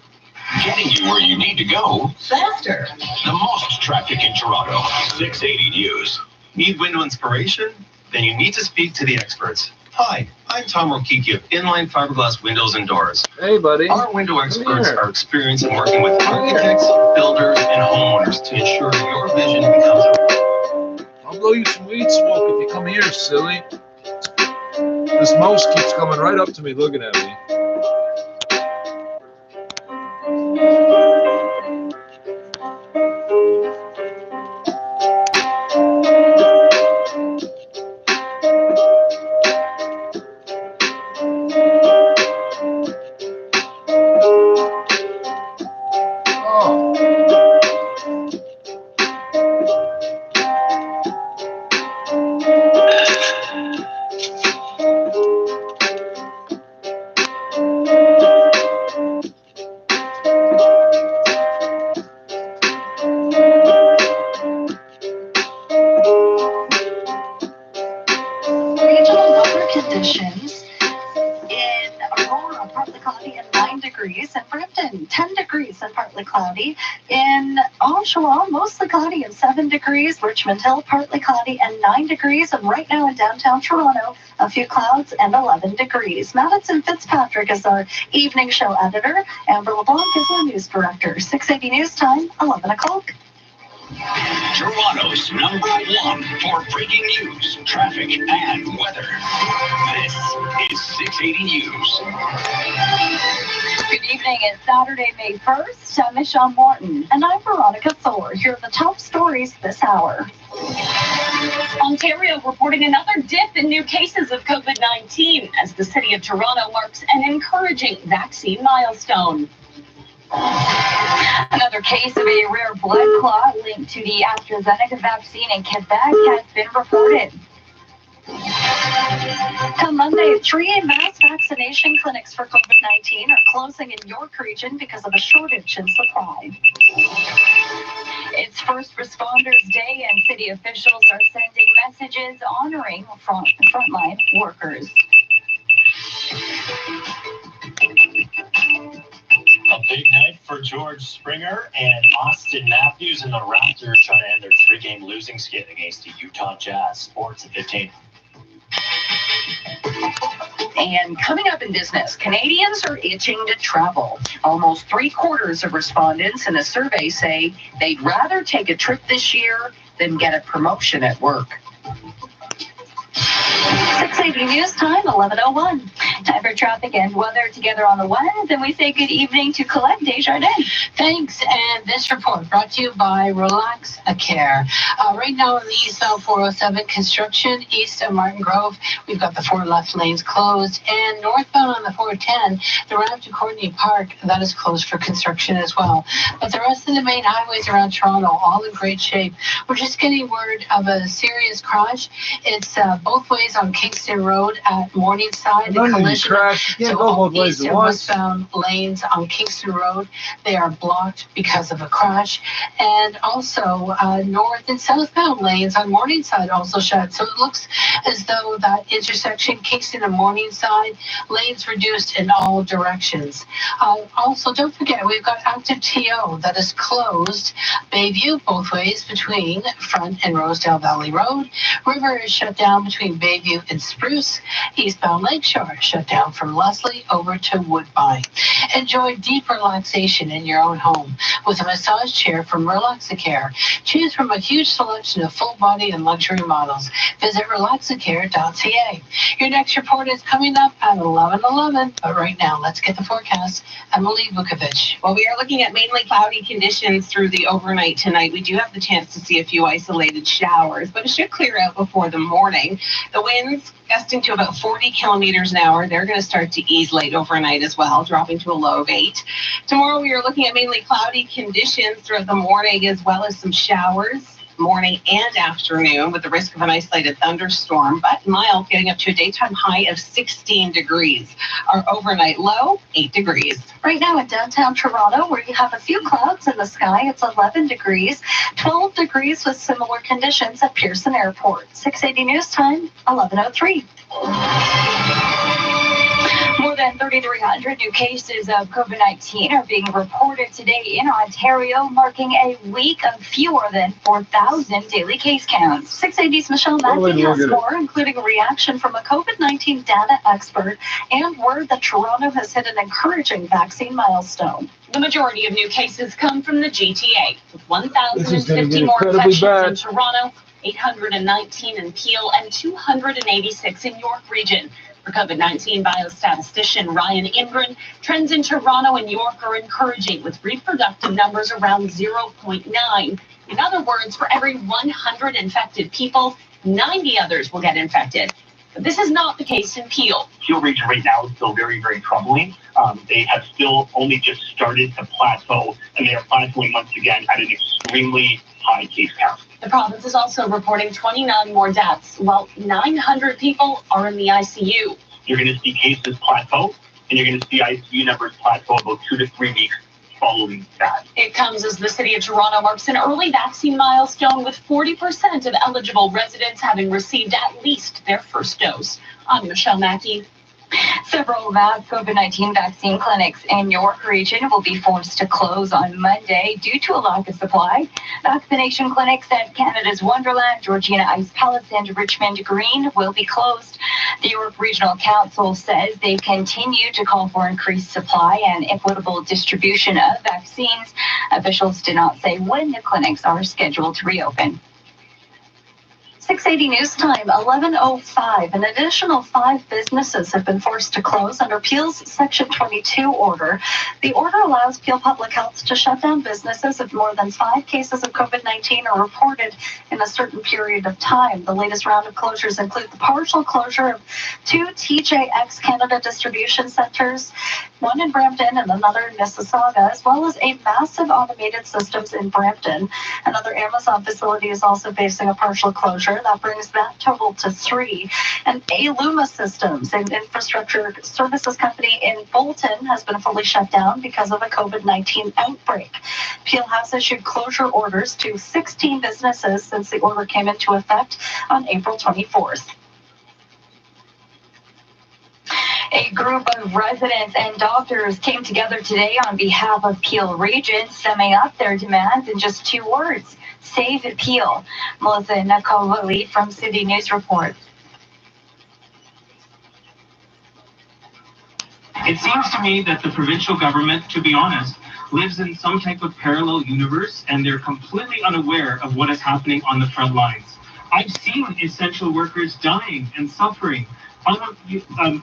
Getting you where you need to go faster. The most traffic in Toronto. 680 News. Need window inspiration? Then you need to speak to the experts. Hi, I'm Tom Rokiki of Inline Fiberglass Windows and Doors. Hey, buddy. Our window experts are experienced in working with architects, builders, and homeowners to ensure your vision becomes a... I'll blow you some weed smoke if you come here, silly. This mouse keeps coming right up to me, looking at me. Conditions in Aurora, partly cloudy and 9 degrees. In Brampton, 10 degrees and partly cloudy. In Oshawa, mostly cloudy and 7 degrees. Richmond Hill, partly cloudy and 9 degrees. And right now in downtown Toronto, a few clouds and 11 degrees. Madison Fitzpatrick is our evening show editor. Amber LeBlanc is our news director. 680 News Time, 11 o'clock. Toronto's #1 for breaking news, traffic, and weather. This is 680 News. Good evening. It's Saturday, May 1st. I'm Michelle Morton. And I'm Veronica Thor. Here are the top stories this hour. Ontario reporting another dip in new cases of COVID-19 as the city of Toronto marks an encouraging vaccine milestone. Another case of a rare blood clot linked to the AstraZeneca vaccine in Quebec has been reported. Come Monday, 3 mass vaccination clinics for COVID-19 are closing in York Region because of a shortage in supply. It's First Responders Day, and city officials are sending messages honoring frontline workers. A big night for George Springer and Austin Matthews and the Raptors trying to end their 3-game losing skid against the Utah Jazz. Sports at 15. And coming up in business, Canadians are itching to travel. Almost 3/4 of respondents in a survey say they'd rather take a trip this year than get a promotion at work. 680 News Time, 11:01. Time for traffic and weather together on the ones, and we say good evening to Colette Desjardins. Thanks, and this report brought to you by Relax Care. Right now on the eastbound 407 construction east of Martin Grove, we've got the 4 left lanes closed, and northbound on the 410, the ramp to Courtney Park, that is closed for construction as well. But the rest of the main highways around Toronto, all in great shape. We're just getting word of a serious crash. It's both ways on Kingston Road at Morningside. The collision, can't go both ways east at and once. westbound lanes on Kingston Road, they are blocked because of a crash. And also north and southbound lanes on Morningside also shut. So it looks as though that intersection, Kingston and Morningside, lanes reduced in all directions. Also, don't forget, we've got active TO that is closed. Bayview, both ways between Front and Rosedale Valley Road. River is shut down between Bayview and Spruce. Eastbound Lakeshore shut down from Leslie over to Woodbine. Enjoy deep relaxation in your own home with a massage chair from Relaxacare. Choose from a huge selection of full body and luxury models. Visit relaxacare.ca. Your next report is coming up at 11:11, but right now let's get the forecast. Emily Vukovic. Well, we are looking at mainly cloudy conditions through the overnight tonight. We do have the chance to see a few isolated showers, but it should clear out before the morning. The winds gusting to about 40 kilometers an hour. They're going to start to ease late overnight as well, dropping to a low of 8. Tomorrow we are looking at mainly cloudy conditions throughout the morning as well as some showers. Morning and afternoon with the risk of an isolated thunderstorm, but mild, getting up to a daytime high of 16 degrees. Our overnight low, 8 degrees. Right now in downtown Toronto, where you have a few clouds in the sky, it's 11 degrees, 12 degrees with similar conditions at Pearson Airport. 680 News Time, 11:03. More than 3,300 new cases of COVID-19 are being reported today in Ontario, marking a week of fewer than 4,000 daily case counts. 680's Michelle Matthew has more, including a reaction from a COVID-19 data expert and word that Toronto has hit an encouraging vaccine milestone. The majority of new cases come from the GTA, with 1,050 more infections in Toronto, 819 in Peel, and 286 in York Region. For COVID-19, biostatistician Ryan Imgren, trends in Toronto and York are encouraging, with reproductive numbers around 0.9. In other words, for every 100 infected people, 90 others will get infected. But this is not the case in Peel. Peel region right now is still very, very troubling. They have still only just started to plateau, and they are plateauing once again at an extremely high case count. The province is also reporting 29 more deaths, while 900 people are in the ICU. You're going to see cases plateau, and you're going to see ICU numbers plateau about 2 to 3 weeks following that. It comes as the City of Toronto marks an early vaccine milestone, with 40% of eligible residents having received at least their first dose. I'm Michelle Mackey. Several COVID-19 vaccine clinics in York region will be forced to close on Monday due to a lack of supply. Vaccination clinics at Canada's Wonderland, Georgina Ice Palace, and Richmond Green will be closed. The York Regional Council says they continue to call for increased supply and equitable distribution of vaccines. Officials did not say when the clinics are scheduled to reopen. 680 News Time, 11:05. An additional 5 businesses have been forced to close under Peel's Section 22 order. The order allows Peel Public Health to shut down businesses if more than 5 cases of COVID-19 are reported in a certain period of time. The latest round of closures include the partial closure of 2 TJX Canada distribution centers, one in Brampton and another in Mississauga, as well as a massive automated systems in Brampton. Another Amazon facility is also facing a partial closure. That brings that total to 3. And Luma Systems, an infrastructure services company in Bolton, has been fully shut down because of a COVID-19 outbreak. Peel has issued closure orders to 16 businesses since the order came into effect on April 24th. A group of residents and doctors came together today on behalf of Peel Region, summing up their demands in just 2 words: Save Peel. Melissa Nakovali from City News reports. It seems to me that the provincial government, to be honest, lives in some type of parallel universe, and they're completely unaware of what is happening on the front lines. I've seen essential workers dying and suffering,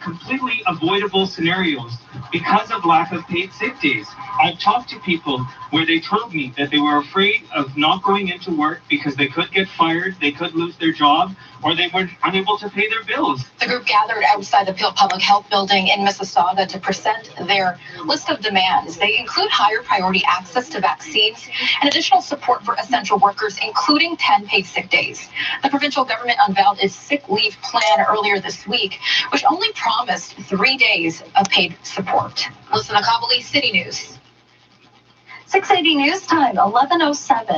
completely avoidable scenarios because of lack of paid sick days. I've talked to people where they told me that they were afraid of not going into work because they could get fired, they could lose their job, or they were unable to pay their bills. The group gathered outside the Peel Public Health Building in Mississauga to present their list of demands. They include higher priority access to vaccines and additional support for essential workers, including 10 paid sick days. The provincial government unveiled its sick leave plan earlier this week, which only promised 3 days of paid support. Listen to Kabuli City News. 680 News Time, 11:07.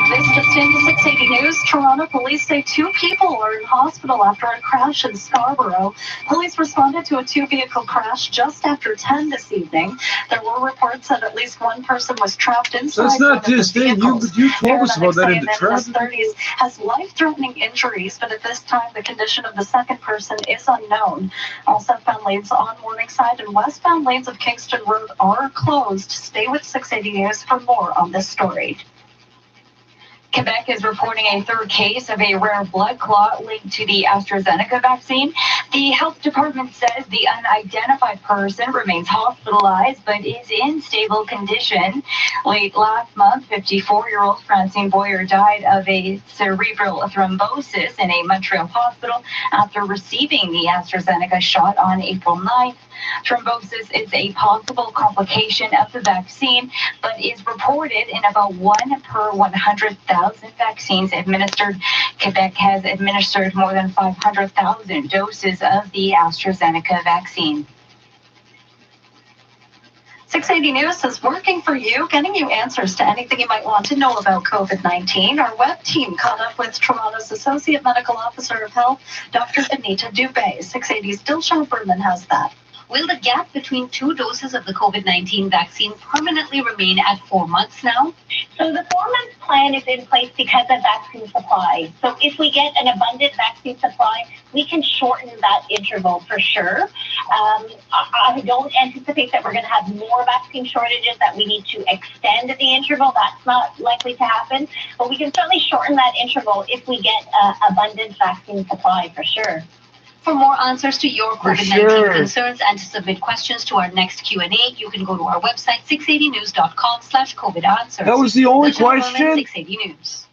This just into 680 News. Toronto police say 2 people are in hospital after a crash in Scarborough. Police responded to a 2-vehicle crash just after 10 this evening. There were reports that at least 1 person was trapped inside. That's not this thing. You told us about that in the traffic. 30s has life-threatening injuries, but at this time the condition of the second person is unknown. All southbound lanes on Morningside and westbound lanes of Kingston Road are closed. Stay with 680 News for more on this story. Quebec is reporting a 3rd case of a rare blood clot linked to the AstraZeneca vaccine. The health department says the unidentified person remains hospitalized but is in stable condition. Late last month, 54-year-old Francine Boyer died of a cerebral thrombosis in a Montreal hospital after receiving the AstraZeneca shot on April 9th. Thrombosis is a possible complication of the vaccine, but is reported in about 1 per 100,000 vaccines administered. Quebec has administered more than 500,000 doses of the AstraZeneca vaccine. 680 News is working for you, getting you answers to anything you might want to know about COVID-19. Our web team caught up with Toronto's Associate Medical Officer of Health, Dr. Anita Dubé. 680's Dilshan Berman has that. Will the gap between 2 doses of the COVID-19 vaccine permanently remain at 4 months now? So the 4-month plan is in place because of vaccine supply. So if we get an abundant vaccine supply, we can shorten that interval for sure. I don't anticipate that we're going to have more vaccine shortages that we need to extend the interval. That's not likely to happen. But we can certainly shorten that interval if we get abundant vaccine supply for sure. For more answers to your COVID-19 concerns and to submit questions to our next Q&A, you can go to our website, 680news.com/COVID-answers. That was the only question? 680 News.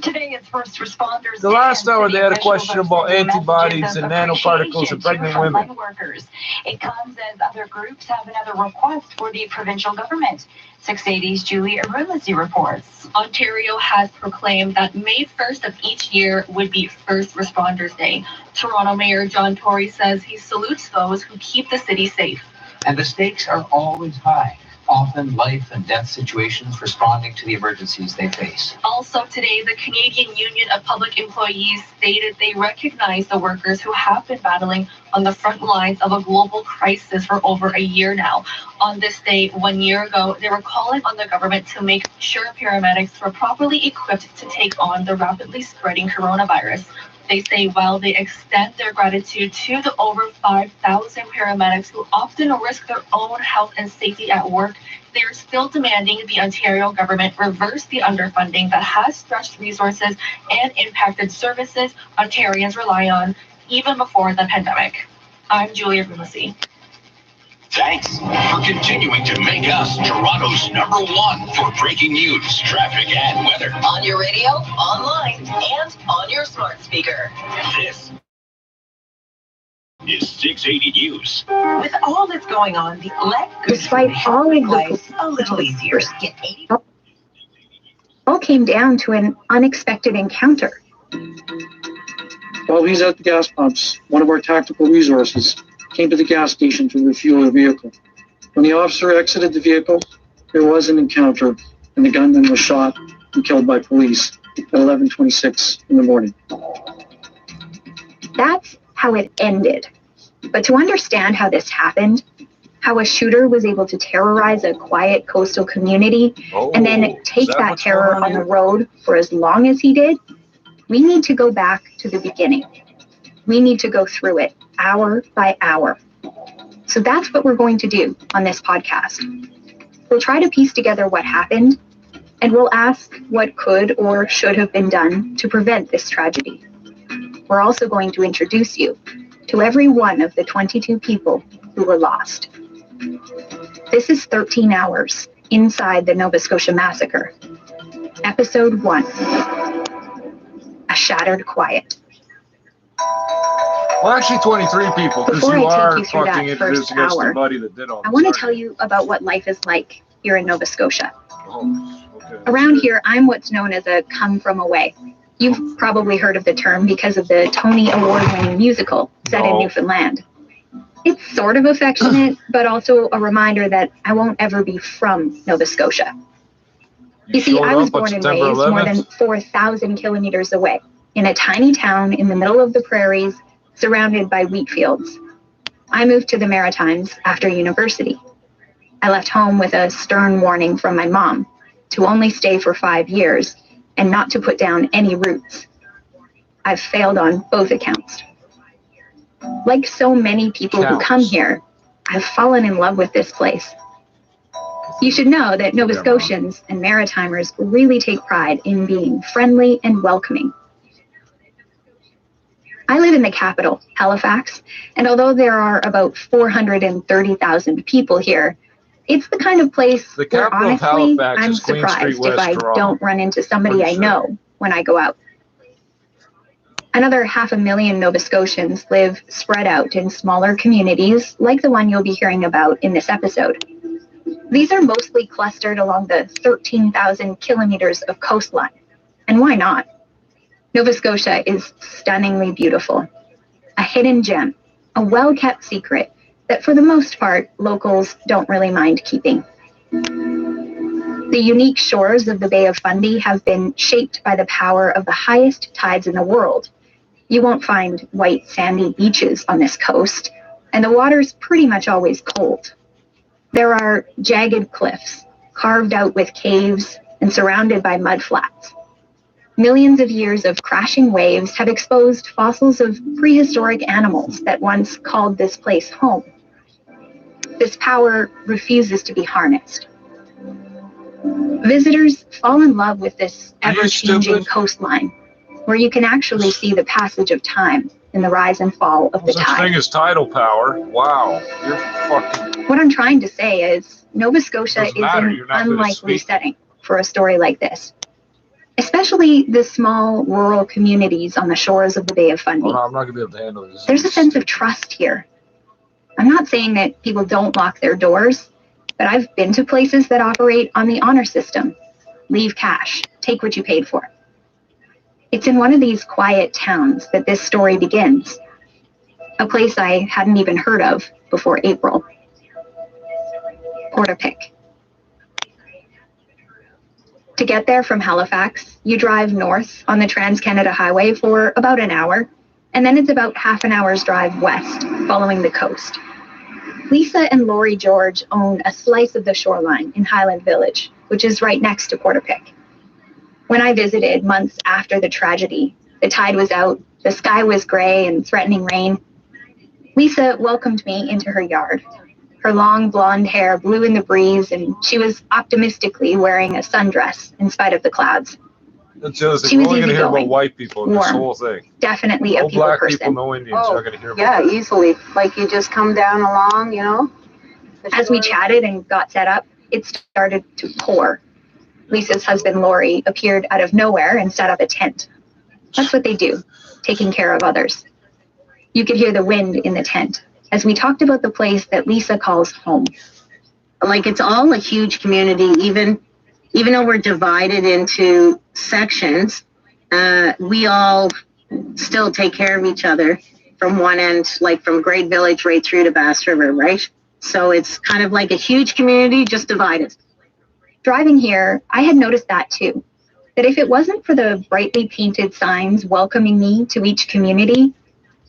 Today is First Responders The Day, last and hour city they had a officials question are about sending antibodies messages and of nanoparticles in appreciation pregnant to women. frontline workers. It comes as other groups have another request for the provincial government. 680's Julie Arulasi reports. Ontario has proclaimed that May 1st of each year would be First Responders Day. Toronto Mayor John Tory says he salutes those who keep the city safe. And the stakes are always high. Often life and death situations responding to the emergencies they face. Also today, the Canadian Union of Public Employees stated they recognize the workers who have been battling on the front lines of a global crisis for over a year now. On this day, 1 year ago, they were calling on the government to make sure paramedics were properly equipped to take on the rapidly spreading coronavirus. They say while they extend their gratitude to the over 5,000 paramedics who often risk their own health and safety at work, they are still demanding the Ontario government reverse the underfunding that has stretched resources and impacted services Ontarians rely on even before the pandemic. I'm Julia Arulasi. Thanks for continuing to make us Toronto's #1 for breaking news, traffic, and weather. On your radio, online, and on your smart speaker. This is 680 News. With all that's going on, the despite all of the a little easier. all came down to an unexpected encounter. While he's at the gas pumps, one of our tactical resources came to the gas station to refuel the vehicle. When the officer exited the vehicle, there was an encounter, and the gunman was shot and killed by police at 11:26 in the morning. That's how it ended. But to understand how this happened, how a shooter was able to terrorize a quiet coastal community and then take that terror on the road for as long as he did, we need to go back to the beginning. We need to go through it hour by hour. So that's what we're going to do on this podcast. We'll try to piece together what happened, and we'll ask what could or should have been done to prevent this tragedy. We're also going to introduce you to every one of the 22 people who were lost. This is 13 hours inside the Nova Scotia Massacre. Episode 1, A Shattered Quiet. Well, actually 23 people, because Before you I are take you through fucking that first introducing us to hour, somebody that did all I this. want to tell you about what life is like here in Nova Scotia. Oh, okay. Around here, I'm what's known as a come from away. You've probably heard of the term because of the Tony Award-winning musical set in Newfoundland. It's sort of affectionate, but also a reminder that I won't ever be from Nova Scotia. You see, I was born and raised more than 4,000 kilometers away, in a tiny town in the middle of the prairies, surrounded by wheat fields. I moved to the Maritimes after university. I left home with a stern warning from my mom to only stay for 5 years and not to put down any roots. I've failed on both accounts. Like so many people who come here, I've fallen in love with this place. You should know that Nova Scotians and Maritimers really take pride in being friendly and welcoming. I live in the capital, Halifax, and although there are about 430,000 people here, it's the kind of place where honestly, I'm surprised if I don't run into somebody I know when I go out. Another 500,000 Nova Scotians live spread out in smaller communities like the one you'll be hearing about in this episode. These are mostly clustered along the 13,000 kilometers of coastline. And why not? Nova Scotia is stunningly beautiful. A hidden gem, a well-kept secret that for the most part, locals don't really mind keeping. The unique shores of the Bay of Fundy have been shaped by the power of the highest tides in the world. You won't find white sandy beaches on this coast, and the water's pretty much always cold. There are jagged cliffs, carved out with caves and surrounded by mudflats. Millions of years of crashing waves have exposed fossils of prehistoric animals that once called this place home. This power refuses to be harnessed. Visitors fall in love with this ever-changing coastline, where you can actually see the passage of time in the rise and fall of the Such tide. thing as tidal power. Wow, you're fucking. What I'm trying to say is Nova Scotia is an unlikely setting for a story like this, especially the small rural communities on the shores of the Bay of Fundy. Oh, no, I'm not going to be able to handle this. There's a sense of trust here. I'm not saying that people don't lock their doors, but I've been to places that operate on the honor system. Leave cash, take what you paid for. It's in one of these quiet towns that this story begins, a place I hadn't even heard of before April. Portapique. To get there from Halifax, you drive north on the Trans-Canada Highway for about an hour, and then it's about half an hour's drive west, following the coast. Lisa and Lori George own a slice of the shoreline in Highland Village, which is right next to Portapique. When I visited months after the tragedy, the tide was out, the sky was gray and threatening rain. Lisa welcomed me into her yard. Her long blonde hair blew in the breeze, and she was optimistically wearing a sundress in spite of the clouds. That's the other thing. She We're was only going to hear easygoing, about white people in this warm, whole thing. Definitely a No people black person. people, no Indians. You're not going to hear about Yeah, that. easily. Like you just come down along, you know. As we chatted and got set up, it started to pour. Lisa's husband, Lori, appeared out of nowhere and set up a tent. That's what they do, taking care of others. You could hear the wind in the tent as we talked about the place that Lisa calls home. Like, it's all a huge community, even though we're divided into sections, we all still take care of each other from one end, like from Great Village right through to Bass River, right? So it's kind of like a huge community, just divided. Driving here, I had noticed that too, that if it wasn't for the brightly painted signs welcoming me to each community,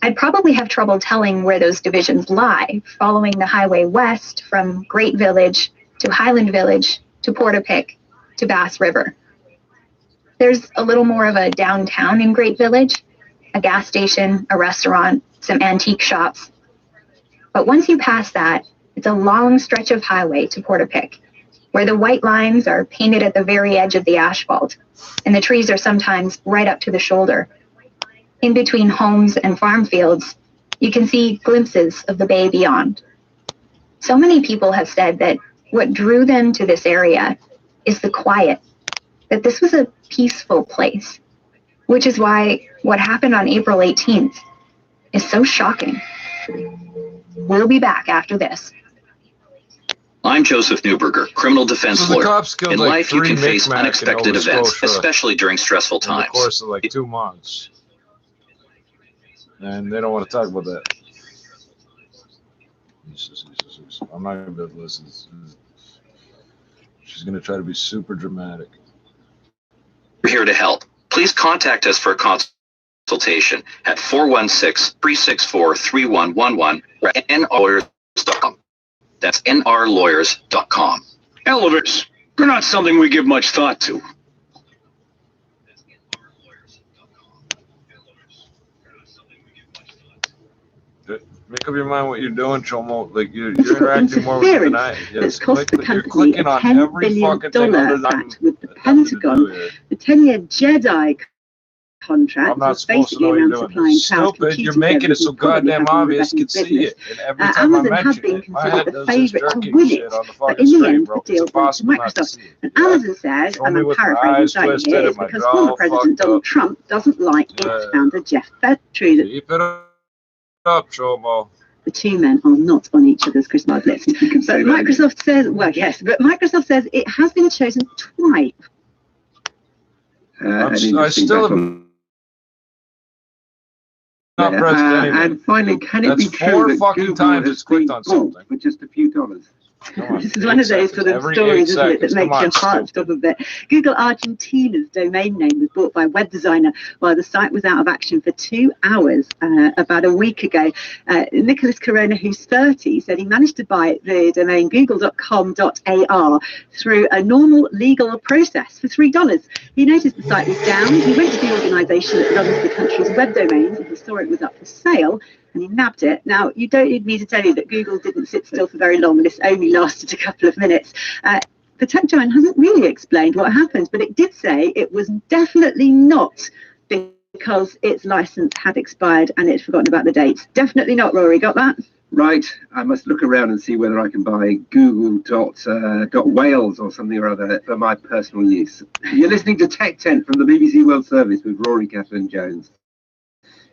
I'd probably have trouble telling where those divisions lie, following the highway west from Great Village to Highland Village to Portapique to Bass River. There's a little more of a downtown in Great Village, a gas station, a restaurant, some antique shops. But once you pass that, it's a long stretch of highway to Portapique, where the white lines are painted at the very edge of the asphalt, and the trees are sometimes right up to the shoulder. In between homes and farm fields, you can see glimpses of the bay beyond. So many people have said that what drew them to this area is the quiet, that this was a peaceful place, which is why what happened on April 18th is so shocking. We'll be back after this. I'm Joseph Newberger, criminal defense lawyer. In like life, you can face Micmac in unexpected Nova events, Scotia especially during stressful in the times. course of like 2 months. And they don't want to talk about that. Jesus. I'm not going to be able to listen. She's going to try to be super dramatic. We're here to help. Please contact us for a consultation at 416-364-3111 or at nrlawyers.com. That's nrlawyers.com. Elevators. They're not something we give much thought to. Make up your mind what you're doing, Chomo. Like you're interacting more with me than I am. Yes, cost the you're company clicking a on $10 every billion fucking thing other than pact with the Pentagon, the 10-year Jedi contract was basically around supplying cloud computing. You're making it so goddamn obvious you can see it. And every time Amazon I have mention been it, my head considered the does this favourite to jerking win shit it, on the but fucking in the screen, end, bro. the It's deal went to impossible not to Microsoft. see it. And Amazon says, Show and me I'm with my paraphrasing eyes slightly twisted here, and my because jaw former all President fucked Donald up. Trump doesn't like its founder Jeff Bezos. Keep it up, Chomo. The two men are not on each other's Christmas list. But Microsoft says, well, yes, but Microsoft says it has been chosen twice. I still have not pressed anything. And finally, can it That's be true 4 that fucking Google times has it's clicked on been bought something. for just a few dollars? This is on, one of 8 those seconds. sort of Every stories, 8 isn't it, that seconds. makes Come your on, heart stop a bit. Google Argentina's domain name was bought by a web designer while the site was out of action for 2 hours about a week ago. Nicholas Corona, who's 30, said he managed to buy the domain google.com.ar through a normal legal process for $3. He noticed the site was down. He went to the organisation that runs the country's web domains and he saw it was up for sale. And he nabbed it. Now, you don't need me to tell you that Google didn't sit still for very long. This only lasted a couple of minutes. The tech giant hasn't really explained what happened, but it did say it was definitely not because its license had expired and it's forgotten about the dates. Definitely not, Rory. Got that? Right. I must look around and see whether I can buy Google.Wales or something or other for my personal use. You're listening to Tech Tent from the BBC World Service with Rory Catherine Jones.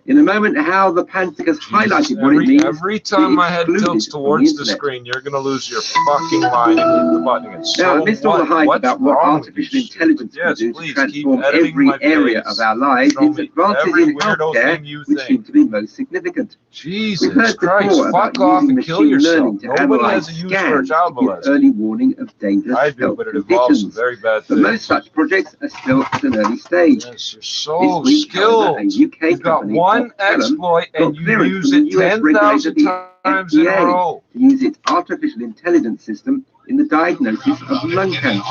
In a moment, how the Panther has highlighted what it means. Every time my head tilts towards the screen, you're going to lose your fucking mind and hit the button again. So now, amidst all the hype about what artificial intelligence can do to transform every area of our lives, its advances in healthcare, which seem to be most significant. Jesus Christ, fuck off and kill yourself. Nobody has a use for a child molester. Early warning of dangerous I do, but it involves some very bad things. But most such projects are still at an early stage. Yes, you're so skilled. You've got one exploit and you use it 10,000 times in a row. To use its artificial intelligence system in the diagnosis of lung cancer.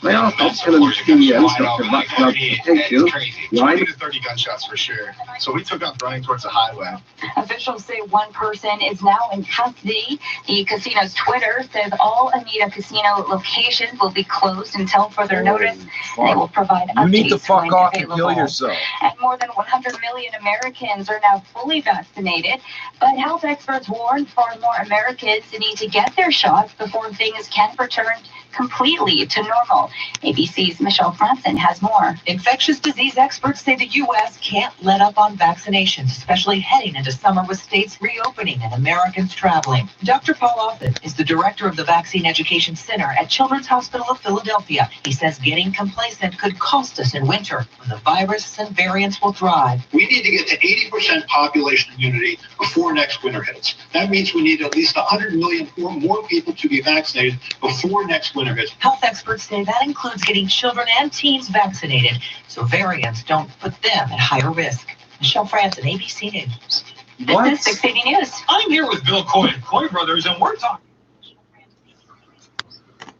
I asked Optilum's CEO, Dr. Václav Potential, why 20 to 30 gunshots for sure. So we took off running towards the highway. Officials say one person is now in custody. The casino's Twitter says all Anita Casino locations will be closed until further notice. They will provide updates. You need to fuck off and kill yourself. And more than 100 million Americans are now fully vaccinated, but health experts warn far more Americans need to get their shots before things can return completely to normal. ABC's Michelle Franson has more. Infectious disease experts say the U.S. can't let up on vaccinations, especially heading into summer with states reopening and Americans traveling. Dr. Paul Offit is the director of the Vaccine Education Center at Children's Hospital of Philadelphia. He says getting complacent could cost us in winter when the virus and variants will thrive. We need to get to 80% population immunity before next winter hits. That means we need at least 100 million or more people to be vaccinated before next winter hits. Health experts say that includes getting children and teens vaccinated so variants don't put them at higher risk. Michelle Franson, ABC News. This is 680 News. I'm here with Bill Coy and Coy Brothers, and we're talking.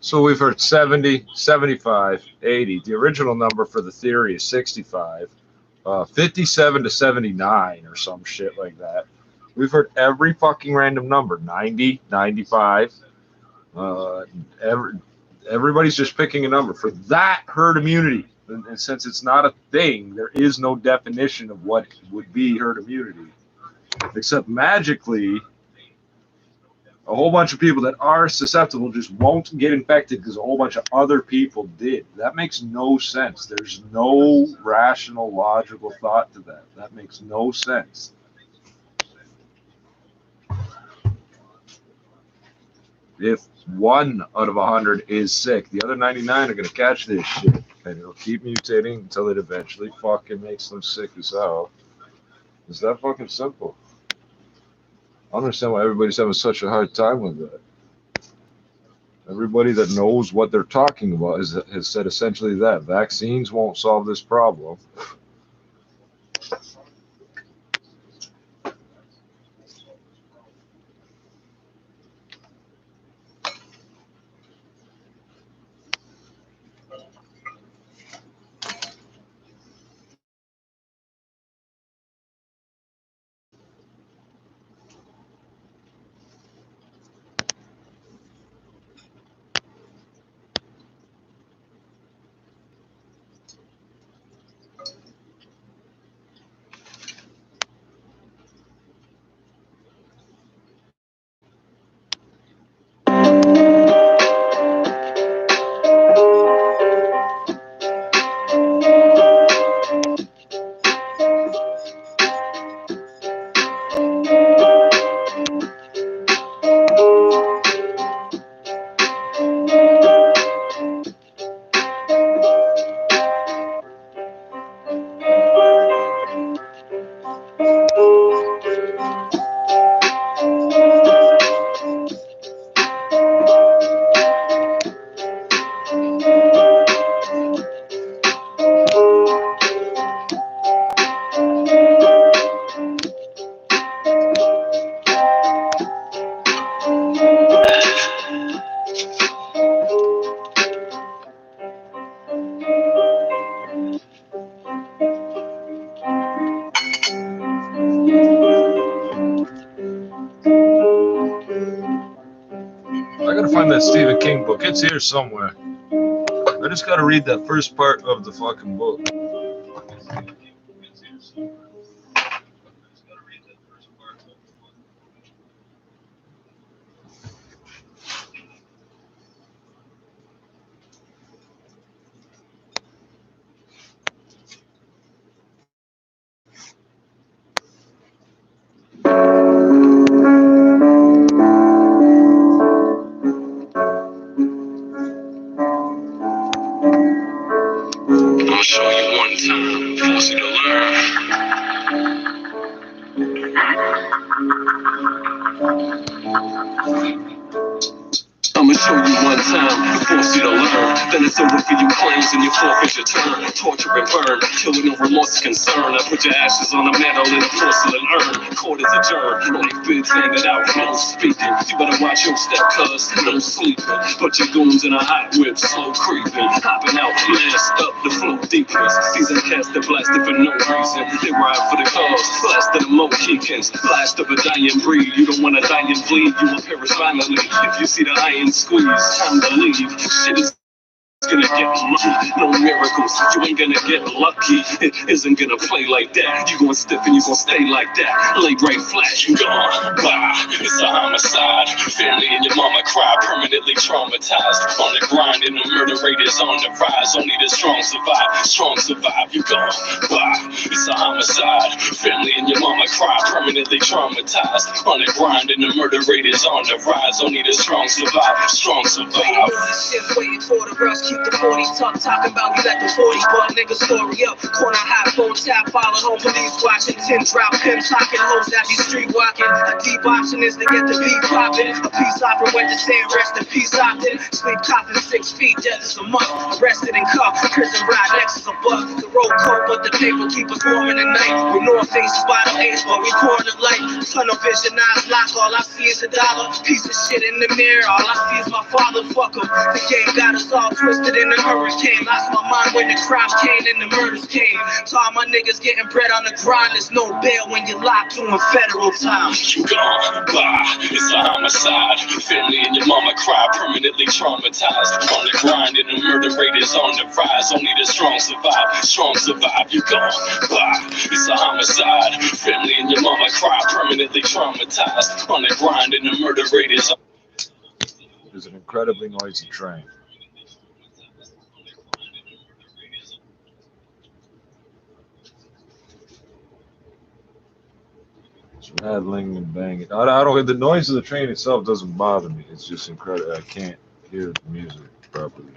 So we've heard 70, 75, 80. The original number for the theory is 65. 57 to 79 or some shit like that. We've heard every fucking random number. 90, 95. Everybody's just picking a number for that herd immunity. And since it's not a thing, there is no definition of what would be herd immunity. Except magically, a whole bunch of people that are susceptible just won't get infected because a whole bunch of other people did. That makes no sense. There's no rational, logical thought to that. That makes no sense. If 1 out of 100 is sick, the other 99 are going to catch this shit. And it'll keep mutating until it eventually fucking makes them sick as hell. It's that fucking simple. I don't understand why everybody's having such a hard time with that. Everybody that knows what they're talking about has said essentially that. Vaccines won't solve this problem. Stephen King book. It's here somewhere. I just got to read that first part of the fucking book. I'ma show you one time, force you to learn. Then it's over for you claims and you forfeit your turn. Torture and burn, kill with no remorse or concern. I put your ashes on a mantle in a porcelain urn. Court is adjourned, life bids handed out, no speaking. You better watch your step, cuz no sleeping. But your goons in a hot whip, slow creeping. Hopping out, last up, the flow deepens. Season cast and blasted for no reason. They ride for the cause, blasted the Mohicans. Blast of a dying breed, you don't wanna die and bleed. You will perish violently if you see the iron squeeze. Time to leave. Shit is gonna get lucky. No miracles. You ain't gonna get lucky. It isn't gonna play like that. You gonna stiff and you gonna stay like that. Lay right flat, you gone. Bye. It's a homicide. Family and your mama cry, permanently traumatized. On the grind and the murder rate is on the rise. Only the strong survive. Strong survive. You gone. Bye. It's a homicide. Family and your mama cry, permanently traumatized. On the grind and the murder rate is on the rise. Only the strong survive. Strong survive. Waiting for the rush. Keep the 40s talking about you let the 40 butt nigga story up. Corner hot phone tap, followed home police watching. 10 drop pimps hocking hoes that be street walking. A deep option is to get the beat popping. A peace offering went to say rest in peace often. Sleep coffin 6 feet, death is a month. Arrested and cuffed, prison ride next is a buck. The road cold, but the paper keep us warm in the night. With North Face, bottle A's, but we pouring the light. Tunnel vision, eyes lock, all I see is a dollar. Piece of shit in the mirror, all I see is my father. Fuck him. The game got us all twisted in the hurricane. Lost my mind when the crimes came and the murders came. To all my niggas getting bread on the grind. There's no bail when you're locked doing federal time. You gone. Bye. It's a homicide. Family and your mama cry, permanently traumatized. On the grind and the murder rate is on the rise. Only the strong survive. Strong survive. You gone. Bye. It's a homicide. Family and your mama cry, permanently traumatized. On the grind and the murder rate is on. There's an incredibly noisy train. It's rattling and banging. I don't. The noise of the train itself doesn't bother me. It's just incredible. I can't hear the music properly.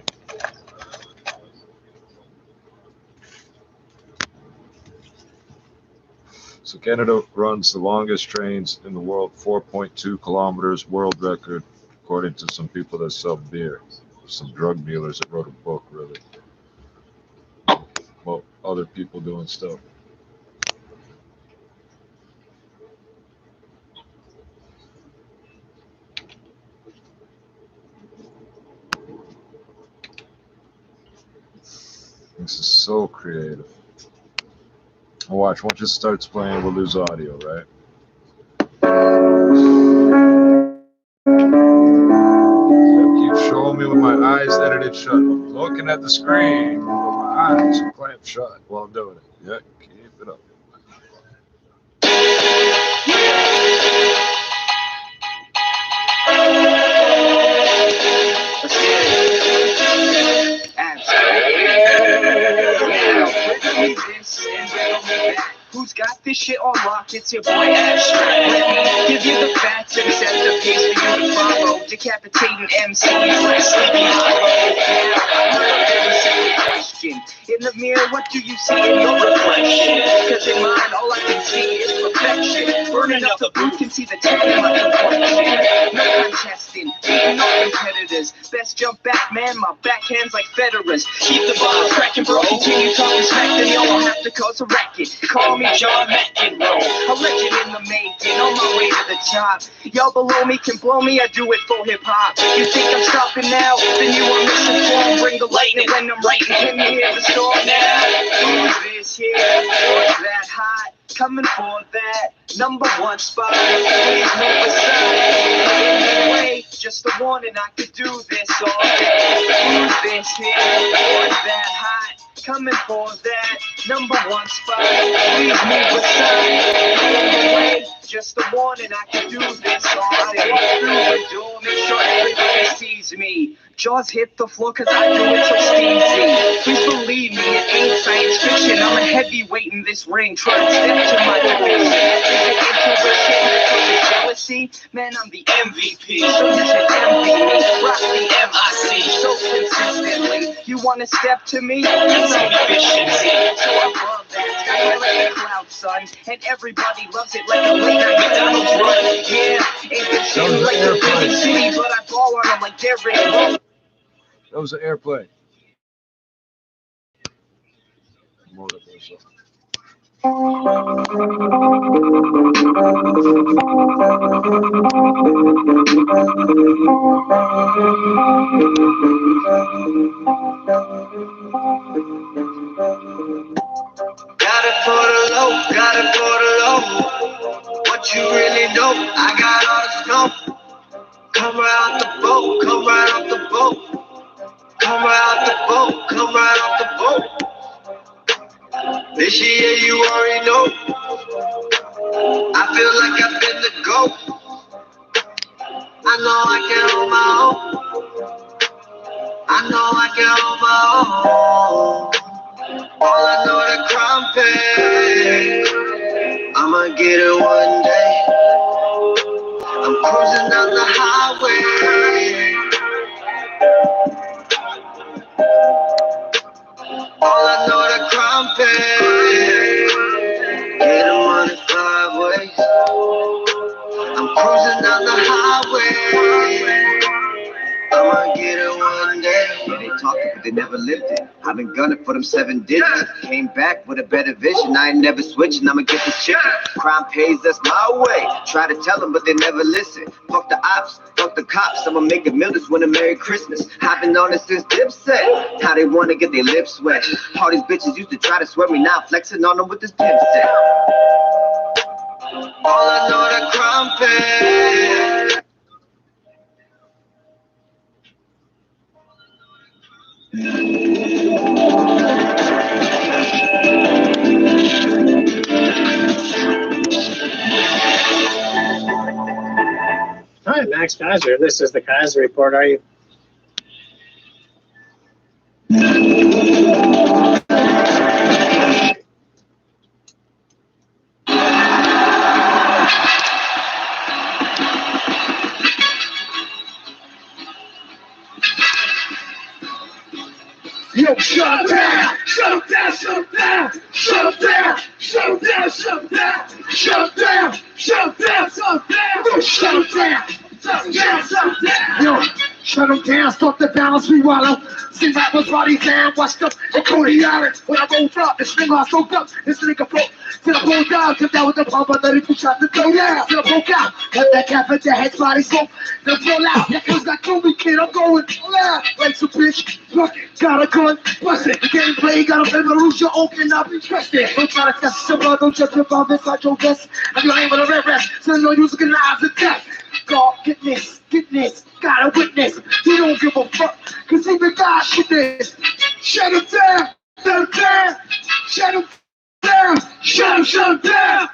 So Canada runs the longest trains in the world, 4.2 kilometers, world record, according to some people that sell beer. Some drug dealers that wrote a book, really. Well, other people doing stuff. This is so creative. Watch, once it starts playing, we'll lose audio, right? Keep showing me with my eyes edited shut. I'm looking at the screen with my eyes clamped shut while I'm doing it. Yeah, keep it up. Who's got this shit on lock? It's your boy Ash. Let me give you the facts and set the pace for you to follow. Decapitating MCs like Sleepy Hollow. In the mirror, what do you see in your reflection? Cause in mine, all I can see is perfection. Burning up the booth, can see the tan in my complexion. No contesting, beating all competitors. Best jump back, man, my backhand's like Federers. Keep the ball cracking, bro. Continue talking smack, then y'all have to cause a racket. Call me John McEnroe, a legend in the making, on my way to the top. Y'all below me can blow me, I do it for hip-hop. You think I'm stopping now? Then you are misinformed. Bring the lightning when I'm writing. Can you hear the storm now? Who's this here? What's that hot? Coming for that #1 spot. Please move aside. Anyway, just a warning, I could do this all day. Who's this here? What's that hot? Coming for that #1 spot. Please move aside. Anyway, just a warning, I can do this all day. Walk through the door, make sure everybody sees me. Jaws hit the floor cause I do it so steezy. Please believe me, it ain't science fiction. I'm a heavyweight in this ring, trying to step to my division. Is it intuition because of jealousy? Man, I'm the MVP, so you should envy me. Rock the MIC so consistently. You wanna step to me? That's efficiency. So I That's like the cloud, son, and everybody loves it like a late night McDonald's run. Yeah, ain't the shit like the big city, but I ball on them like Derrick Rose. That was an airplane. Motor also. Got it for the low, got it for the low. What you really know, I got all the snow. Come right off the boat, come right off the boat. Come right off the boat, come right off the boat. This year you already know. I feel like I've been the GOAT. I know I can hold my own. I know I can hold my own. All I know that crime pay. I'ma get it one day. I'm cruising down the highway. All I know that crime pay. Get them on it 5 ways. I'm cruising down the highway. I'ma get it one day. Yeah, they talk it, but they never lived it. I've been gunning for them 7 digits. Came back with a better vision. I ain't never switching. I'ma get this chicken. Crime pays, that's my way. Try to tell them, but they never listen. Fuck the ops, fuck the cops. I'ma make a meal this winter. Merry Christmas. I've been on it since Dipset. How they wanna get their lips wet. All these bitches used to try to swear me. Now I'm flexing on them with this pimp set. All I know that crime pays. Hi, Max Kaiser. This is the Kaiser Report. Are you? Yo, shut him down! Shut him down! Shut him down! Shut him down! Shut him down! Shut him down! Shut him down! Shut him down! Shut him down! Yo, shut him down! Shut him down! Shut him down! Yo, shut him down! Stop the balance, we wallow. See rappers body down, washed up and Cody Allen. When I rolled up, this thing I soaked up. This nigga broke. Till I pulled down, tipped out with the pump, and then he shot the throw down. Till I broke out. Cut that cap at the head, body smoke. Then pull out. That girl's got Kobe, kid. I'm going loud. Like some bitch. Fuck it. Got a gun. Bust it. The gameplay got a paper loose. You open up and trust it. Don't try to test your blood. Don't judge your bomb inside your vest. I'm your aim with a red rest. So you know you're using the eyes of death. God, get this. Got a witness. You don't give a fuck. Cause even God shit this. Shut him down. Shut him down. Shut him down. Shut him down.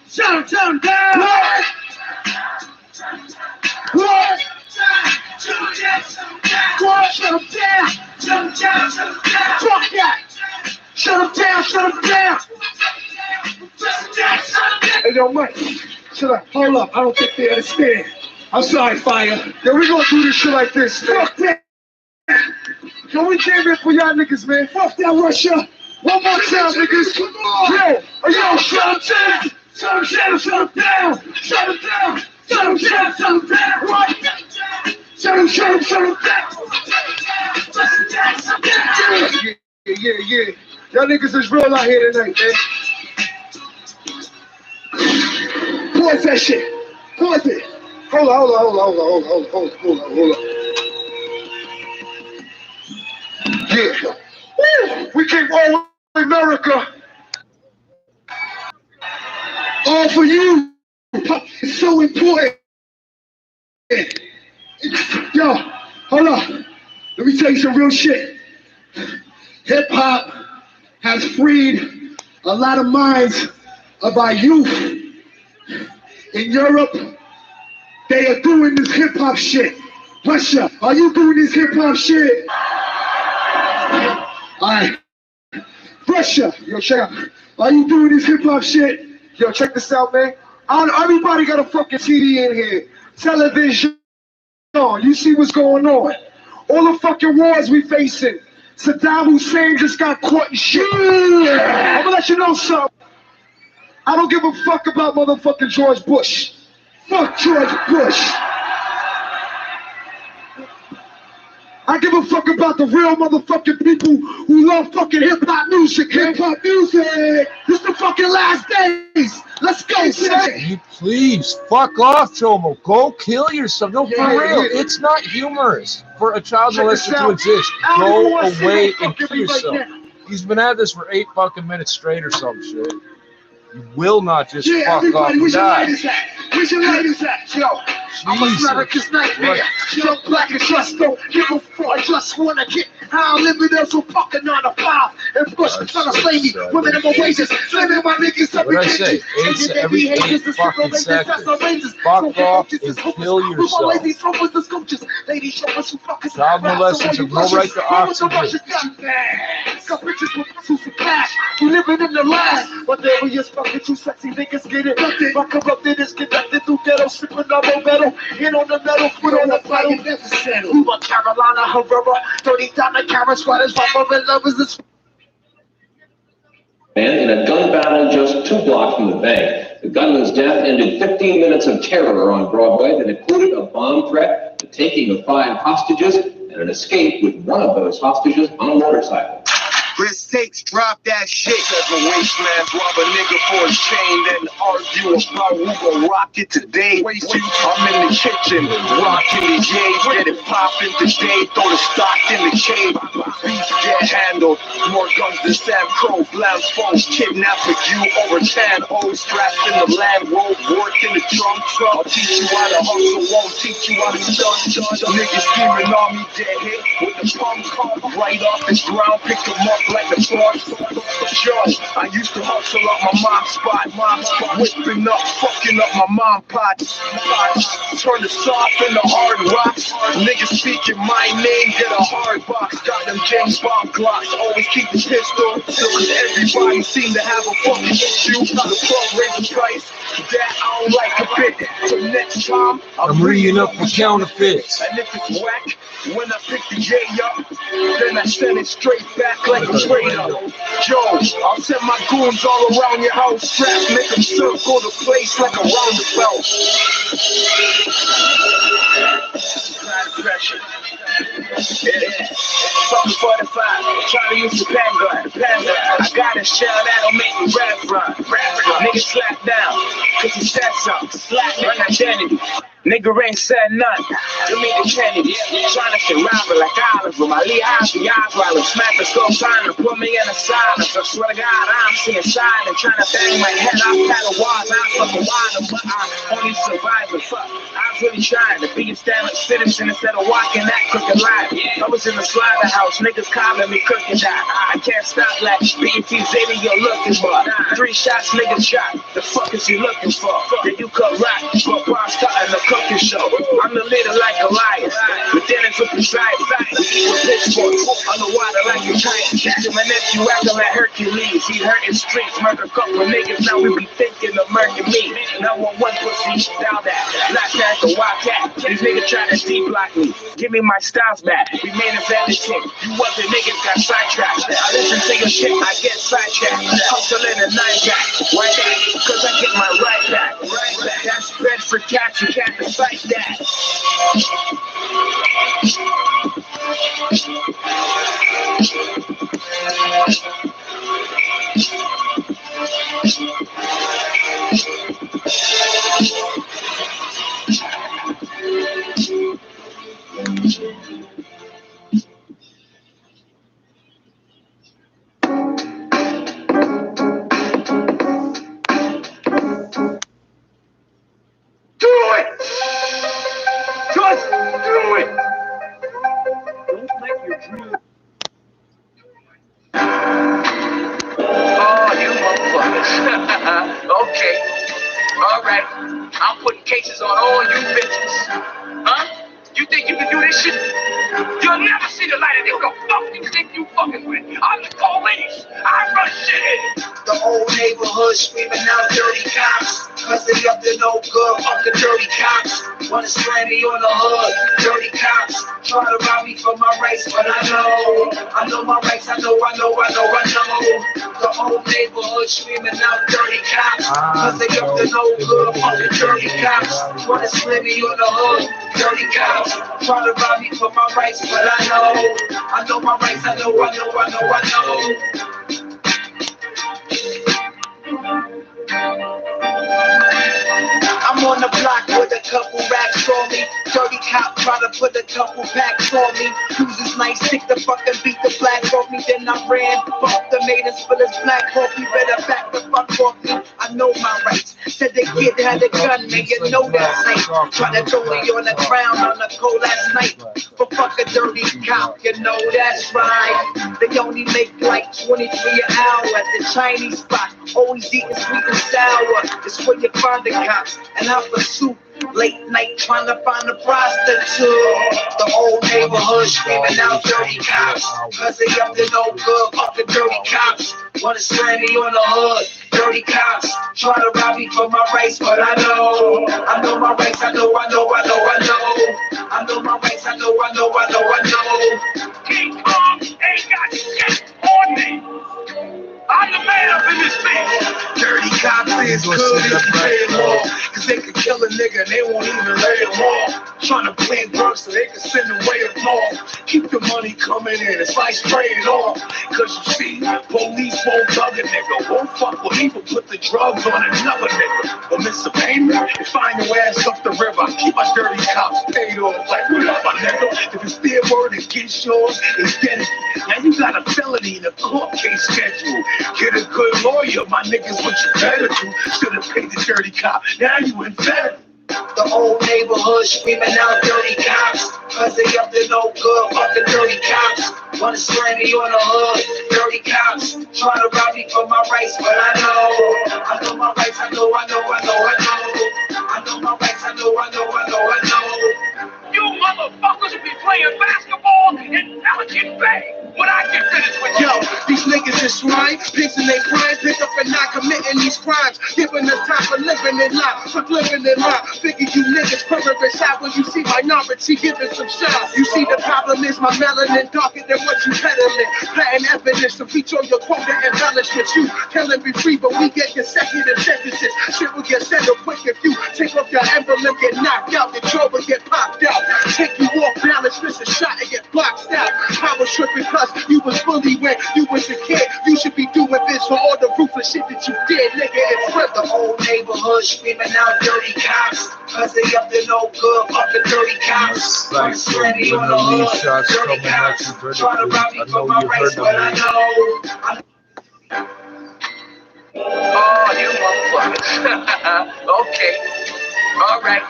Shut him down. What? What? Shut him down. What? Shut him down. Shut him down. Shut him down. Fuck that. Shut him down. Shut him down. Hey, yo, Mike. Hold up. I don't think they understand. I'm sorry, Fire. Yo, we gonna do this shit like this, man. Fuck that. Yo, we came here for y'all niggas, man. Fuck that, Russia. One more time, niggas. Come on. Yo, shut him down. Shut him down. Shut him down. Shut him down. Shut him down. What? Shut him down. Yeah. Y'all niggas is real out here tonight, man. Pause that shit. Pause it. Hold on. Yeah. We came all America. All for you. It's so important. Yo, hold on. Let me tell you some real shit. Hip hop has freed a lot of minds of our youth. In Europe, they are doing this hip hop shit. Russia, are you doing this hip hop shit? Alright. Russia, yo, check out. Are you doing this hip hop shit? Yo, check this out, man. Everybody got a fucking TV in here. Television. You see what's going on. All the fucking wars we facing. Saddam Hussein just got caught in shit. I'm gonna let you know something. I don't give a fuck about motherfucking George Bush. Fuck George Bush. I give a fuck about the real motherfucking people who love fucking hip-hop music. Hip-hop music. This the fucking last days. Let's go, You please, fuck off, Chomo. Go kill yourself. No, for real. It's not humorous for a child molester to exist. Go away and kill yourself. He's been at this for 8 fucking minutes straight or some shit. You will not just fuck off and die. Where's your ladies at, yo? I'm America's nightmare. Young, black, and just don't give a fuck. I just wanna get how I'm living there, so fucking 9 to 5. And push trying to slay me. Women in my wages. Slaving my niggas every What I say? AIDS every 8 fucking seconds. Fuck off and kill yourself. Child molesters have no right to oxygen. Got bitches with muscles for cash. You living in the land. But there we is fucking two sexy niggas get it. My corrupted is conducted through ghetto. Sipping on no metal. In on the metal. Foot on the metal. Never settle. We want Carolina Herrera. 30 down the carrots. Riders. My mother lovers is. Man in a gun battle just 2 blocks from the bank. The gunman's death ended 15 minutes of terror on Broadway that included a bomb threat, the taking of 5 hostages, and an escape with one of those hostages on a motorcycle. Chris takes, drop that shit. As a wasteman, rob a nigga for his chain, then argue about who gon' rock it today. I'm in the kitchen, rocking the J, get it poppin' today, throw the stock in the chain. Beef get handled, more guns than Sam Crow, blams phones, kidnap for you over 10 hoes, strapped in the Land Rover, work in the trunk truck. I'll teach you how to hustle, won't teach you how to stun. Niggas screaming on me, dead hit with the pump car right off the ground, pick them up like the front. Judge, I used to hustle up my mom's spot, whipping up, fucking up my mom pot. Turn the soft into hard rocks. Niggas speaking my name, get a hard box. Got them James Bond Glocks, always keep the pistol. Everybody seem to have a fucking issue. The fuck raise the price, that I don't like a bit. So next time, I'm reading up for counterfeits. And if it's whack, when I pick the J up, then I send it straight back like a trader. Joe, I'll send my goons all around your house. Strap, make them circle the place like a roundabout. Pressure. Yeah. Fucking 45, trying to use the pen gun. I got a shell that'll make me rap run. Nigga slap down, cause he said something. Slap run identity. Nigga ain't said nothing. You mean the Kennedy. Trying to survive it like Oliver. My Lee Ivy eyes while I'm smacking slow sign and put me in a silence. I swear to God, I'm seeing sign and trying to bang my head off paddle walls. I'm fucking wild, but I'm only surviving. Fuck, I was really trying to be a stand-up citizen instead of walking that crooked line. I was in the slaughterhouse, niggas calling me crooked eye. I can't stop like BT Zeta, you're looking for. 3 shots, niggas shot. The fuck is you looking for? Then you cut rock, but boss starting the cooking show. I'm the leader like Elias, lieutenant took the side, with pitchforks, underwater like a giant. Catching my nephew acting like Hercules. He hurt in streets, murder a couple niggas. Now we be thinking of murdering me. Now one pussy down that, not that the wildcat. These niggas trying to D-block me. Give me my styles back. We made a valid shit. You wasn't niggas got sidetracked. I listen to your shit, I get sidetracked. Hustling a 9-jack. Why that? Cause I get my right back. That's bred for cats, you can't fight that. Do it! Just do it! Don't let your dream. Oh, you motherfuckers. Okay. All right. I'm putting cases on all you bitches. Huh? You think you can do this shit? You'll never see the light of day. Who the fuck you think you fucking with? I'm the police. I run shit. The whole neighborhood screaming out dirty cops. cause they up to no good. Fuck the dirty cops, wanna slam me on the hood. Dirty cops, try to rob me for my rights, but I know my rights, I know. The whole neighborhood screaming out dirty cops, cause they up to no good. Fuck the dirty cops, wanna slam me on the hood. Dirty cops, try to rob me for my rights, but I know my rights, I know. I'm on the block with a couple racks on me. Dirty cop try to put a couple packs on me. Cruises nice, stick the fucking beat the black off me. Then I ran, fuck the maidens for this black coffee. Better back the fuck off me. I know my rights. Said the kid had a gun, man, you know that's ain't. Try to throw me on the ground on a cold last night. For fuck a dirty cop, you know that's right. They only make like 23 an hour at the Chinese spot. Always eating sweet and sour. It's where you find the cops. And I pursue late night trying to find a prostitute. The whole neighborhood screaming out dirty cops, cause they up to no good. Fucking dirty cops, wanna slam me on the hood. Dirty cops, try to rob me for my rights, but I know my rights, I know my rights, I know. King Kong ain't got shit on me. I'm the man up in this bitch. Dirty cops is good if you pay them all, cause they could kill a nigga and they won't even lay them off. Trying to plant drugs so they can send away a ball. Keep the money coming in, it's like spraying off. Cause you see, police won't thug a nigga, won't fuck with me, but put the drugs on another nigga. But Mr. Payment, and find your ass up the river. Keep my dirty cops paid off, like what up, my nigga? If it's their word against yours, it's dead. Now you got a felony in a court case schedule. Get a good lawyer, my niggas, what you better do. Should've paid the dirty cop, now you in federal. The whole neighborhood screaming out dirty cops, cause they up to no good. Fucking dirty cops, wanna slam me on the hood. Dirty cops, try to rob me for my rights, but I know my rights, I know my rights, I know. You motherfuckers be playing basketball in Pelican Bay. When I get finished with you. Yo, these niggas is swine, pigs in their prime, pick up and not committing these crimes. Giving us time for living in life, for living in life. Figure you niggas purring inside when you see minority giving some shots. You see the problem is my melanin darker than what you peddling. Planting evidence to reach on your quota embellishments. You killing be free, but we get consecutive sentences. Shit will get settled quick if you take off your emblem, get knocked out, the jaw will get popped out. Take you off balance, miss a shot and get blocked out. Power tripping cause you was bullied when you was a kid. You should be doing this for all the ruthless shit that you did, nigga. It's for the whole neighborhood screaming out dirty cops, cause they up to no good. Fucking dirty cops, like slam me on the hood. Dirty cops, try to rob me for my rights, but I know. Oh, you motherfuckers. Okay. All right.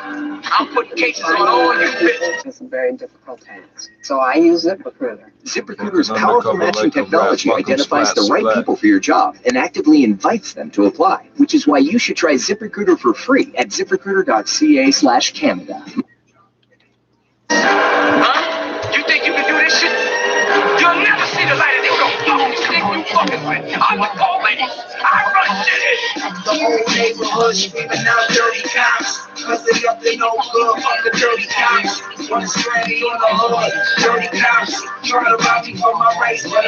I'm putting cases on all you bitches. It's a very difficult task. So I use ZipRecruiter. ZipRecruiter's powerful matching technology identifies the right people for your job and actively invites them to apply, which is why you should try ZipRecruiter for free at ziprecruiter.ca/Canada. Huh? You think you can do this shit? You'll never see the light of this. You fucking with. I'm the police. I run shit. The whole neighborhood screaming out dirty cops, cause they up to no good. Fucking dirty cops, wanna slam me on the hood. Dirty cops, try to rob me for my rights, but I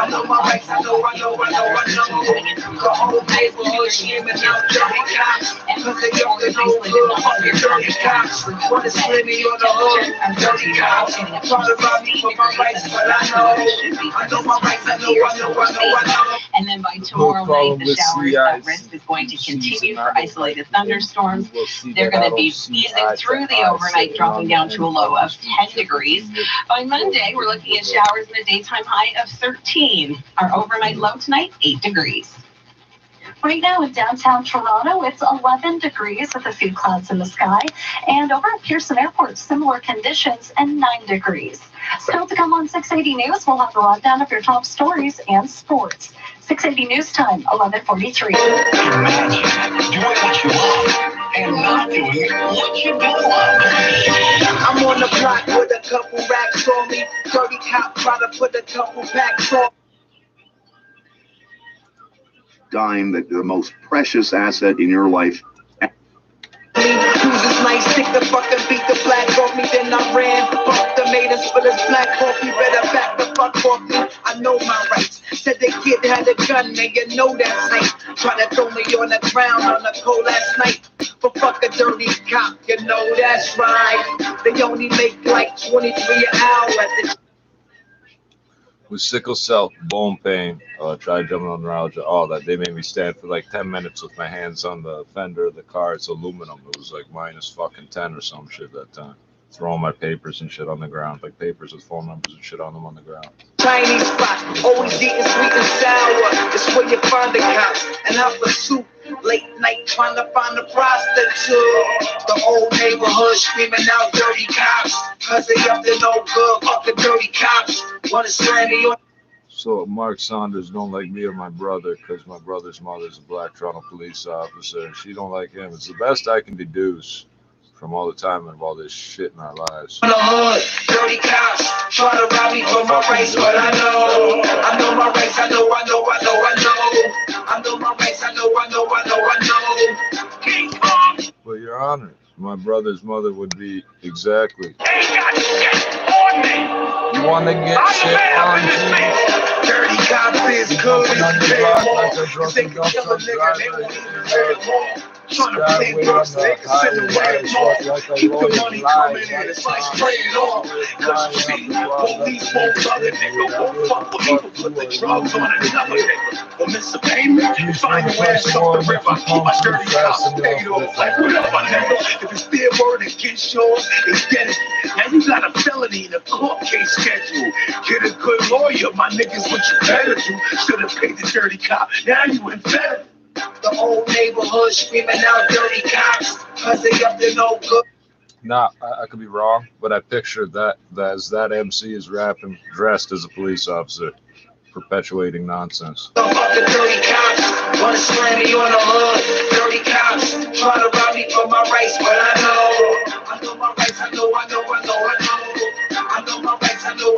know my rights, I know. The whole neighborhood screaming out dirty cops, cause they up to no good. Fucking dirty cops, wanna slam me on the hood. Dirty cops, try to rob me for my rights, but I know my rights, I know. And then by tomorrow night, the showers that risk is going to continue for isolated thunderstorms. They're going to be easing through the overnight, dropping down to a low of 10 degrees. By Monday, we're looking at showers and a daytime high of 13. Our overnight low tonight, 8 degrees. Right now in downtown Toronto, it's 11 degrees with a few clouds in the sky. And over at Pearson Airport, similar conditions and 9 degrees. Still to come on 680 News, we'll have a rundown of your top stories and sports. 680 News Time, 11:43. Imagine doing what you love and not doing what you don't love. I'm on the block with a couple racks on me. Dirty cop try to put a couple packs on. dime, the most precious asset in your life. Who's this nice stick the fucking beat the black off me, then I ran. Fuck the maidens for this black coffee, better back the fuck off me. I know my rights. Said the kid had a gun, man, you know that's right. Try to throw me on the ground on the cold last night. For fuck a dirty cop, you know that's right. They only make like 23 an hour at the With sickle cell, bone pain, tried jumping on neuralgia, all that. They made me stand for like 10 minutes with my hands on the fender of the car. It's aluminum. It was like minus fucking 10 or some shit that time. Throwing my papers and shit on the ground, like papers with phone numbers and shit on them on the ground. Chinese spot, always eating sweet and sour. It's where you find the cops. And I pursue late night trying to find a prostitute. The old neighborhood screaming out dirty cops. Cause they up to no good, fucking dirty cops. Wanna slam me on. So Mark Saunders don't like me or my brother because my brother's mother's a black Toronto police officer. She don't like him. It's the best I can deduce from all the time of all this shit in our lives. On the hood, dirty cops try to rob me for my rights, but I know my rights. I know my rights. I know. King Kong. Well, Your Honor, my brother's mother would be exactly. Ain't got shit on me. You want to get shit on me? Dirty cops is good. They can kill a nigga. They won't even hurt him more. Trying to play drugs, niggas send the way more. Keep the money coming in, it's like straight it off. Cause you see, police won't love a nigga, won't fuck with me, but put the drugs on another nigga. Well, Mr. Payment, find your ass off the river, keep my dirty cops paid off. Like, whatever, nigga. If it's their word against yours, it's get it. Now you got a felony in a court case schedule. Get a good lawyer, my niggas, what you better do. Should've paid the dirty cop, now you in federal. The old neighborhood screaming out dirty cops, cause they up to no good. Nah, I could be wrong, but I pictured that as that MC is rapping, dressed as a police officer, perpetuating nonsense. The fucking dirty cops wanna slam me on the hood. Dirty cops try to rob me for my rights, but I know my rights. I know my rights. I know.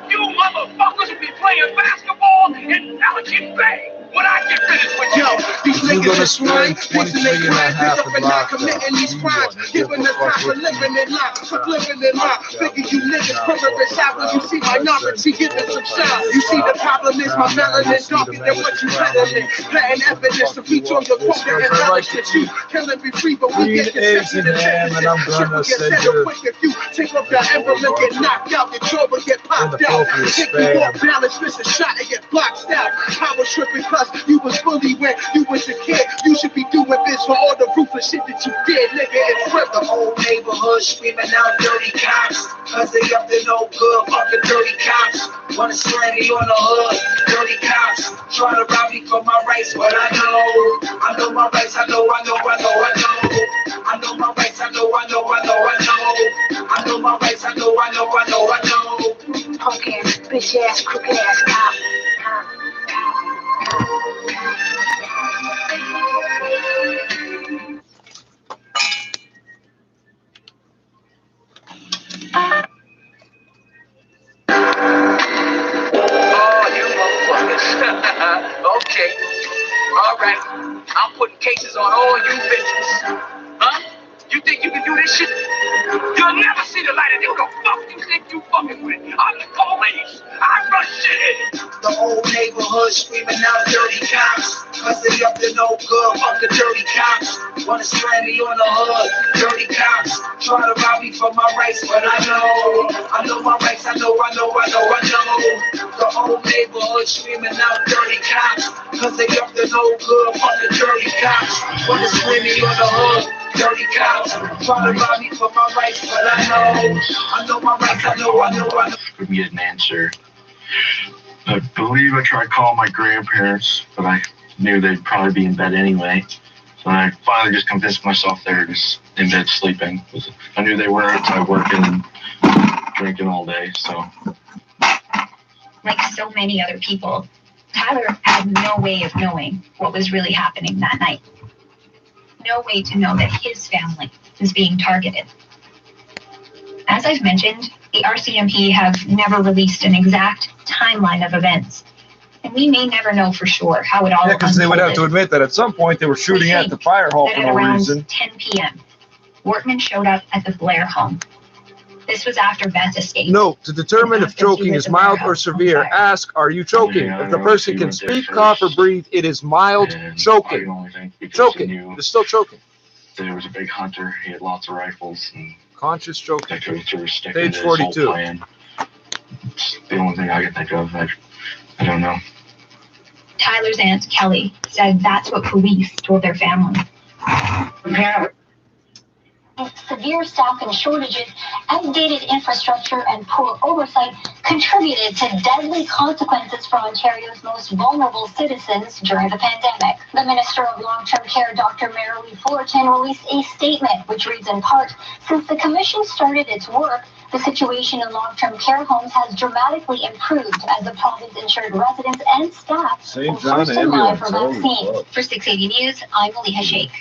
You motherfuckers be playing basketball in Pelican Bay. When I get finished with yo, these niggas are swine, fixing their crimes, pick up and not committing these crimes, giving the time for living in life, living in life. Figure you niggas murderous out when you see minority giving some shine. You see the problem is my melanin darker than what you peddling. Planting evidence to feature on your quote and intelligence. You killing be free, but we get conception and genesis. Shit will get settled quick if you take off your emblem and get knocked out. Your jaw will get popped out. Take you off balance, miss a shot and get blocked out. Power tripping cause you was bullied when you was a kid. You should be doing this for all the ruthless shit that you did, nigga. It's Trippz. The whole neighborhood screaming out dirty cops, cause they up to no good. Fucking dirty cops wanna slam me on the hood. Dirty cops try to rob me for my rights, but I know my rights. I know my rights. I know my rights. Punk ass, bitch ass, crooked ass cop. Okay. All right. I'm putting cases on all you bitches. Huh? You think you can do this shit? You'll never see the light of day. Who the fuck you think you fucking with? I'm the police. I run shit in. The whole neighborhood screaming out dirty cops, cause they up to no good. Fucking dirty cops wanna slam me on the hood. Dirty cops try to rob me for my rights, but I know my rights. I know. The whole neighborhood screaming out dirty cops, cause they up to no good. Fucking dirty cops wanna slam me on the hood. Dirty cops try to rob me for my rights, but I know my rights. I know. Couldn't get an answer. I believe I tried calling my grandparents, but I knew they'd probably be in bed anyway. So I finally just convinced myself they were just in bed sleeping. I knew they were outside working and drinking all day, so. Like so many other people, Tyler had no way of knowing what was really happening that night. No way to know that his family was being targeted. As I've mentioned, the RCMP have never released an exact timeline of events. And we may never know for sure how it all Yeah, because they would have to unfolded. admit that at some point they were shooting at the fire hall That for at no around reason. 10 p.m., Wortman showed up at the Blair home. This was after Beth escaped. Note, to determine if choking is mild or severe, ask, are you choking? If the person can speak, cough, or breathe, it is mild choking. Choking. It's still choking. There was a big hunter. He had lots of rifles. And conscious choking. Page 42. It's the only thing I can think of. I don't know. Tyler's aunt, Kelly, said that's what police told their family. Severe staffing shortages, outdated infrastructure, and poor oversight contributed to deadly consequences for Ontario's most vulnerable citizens during the pandemic. The Minister of Long-Term Care, Dr. Marilee Fullerton, released a statement which reads in part, since the Commission started its work, the situation in long-term care homes has dramatically improved as the province ensured residents and staff were first in line for vaccines. For 680 News, I'm Aliha Sheikh.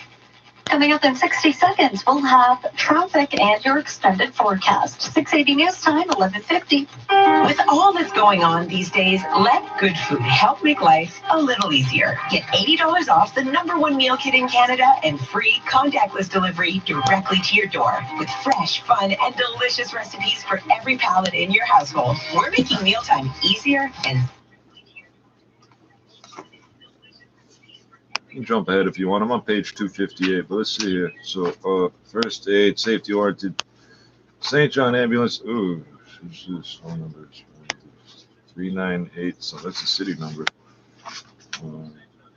Coming up in 60 seconds, we'll have traffic and your extended forecast. 680 News Time, 11:50. With all that's going on these days, let good food help make life a little easier. Get $80 off the #1 meal kit in Canada and free contactless delivery directly to your door. With fresh, fun, and delicious recipes for every palate in your household. We're making mealtime easier and You can jump ahead if you want. I'm on page 258, but let's see here. So, first aid, safety oriented, St. John ambulance. Ooh, this phone number is 398. So that's a city number.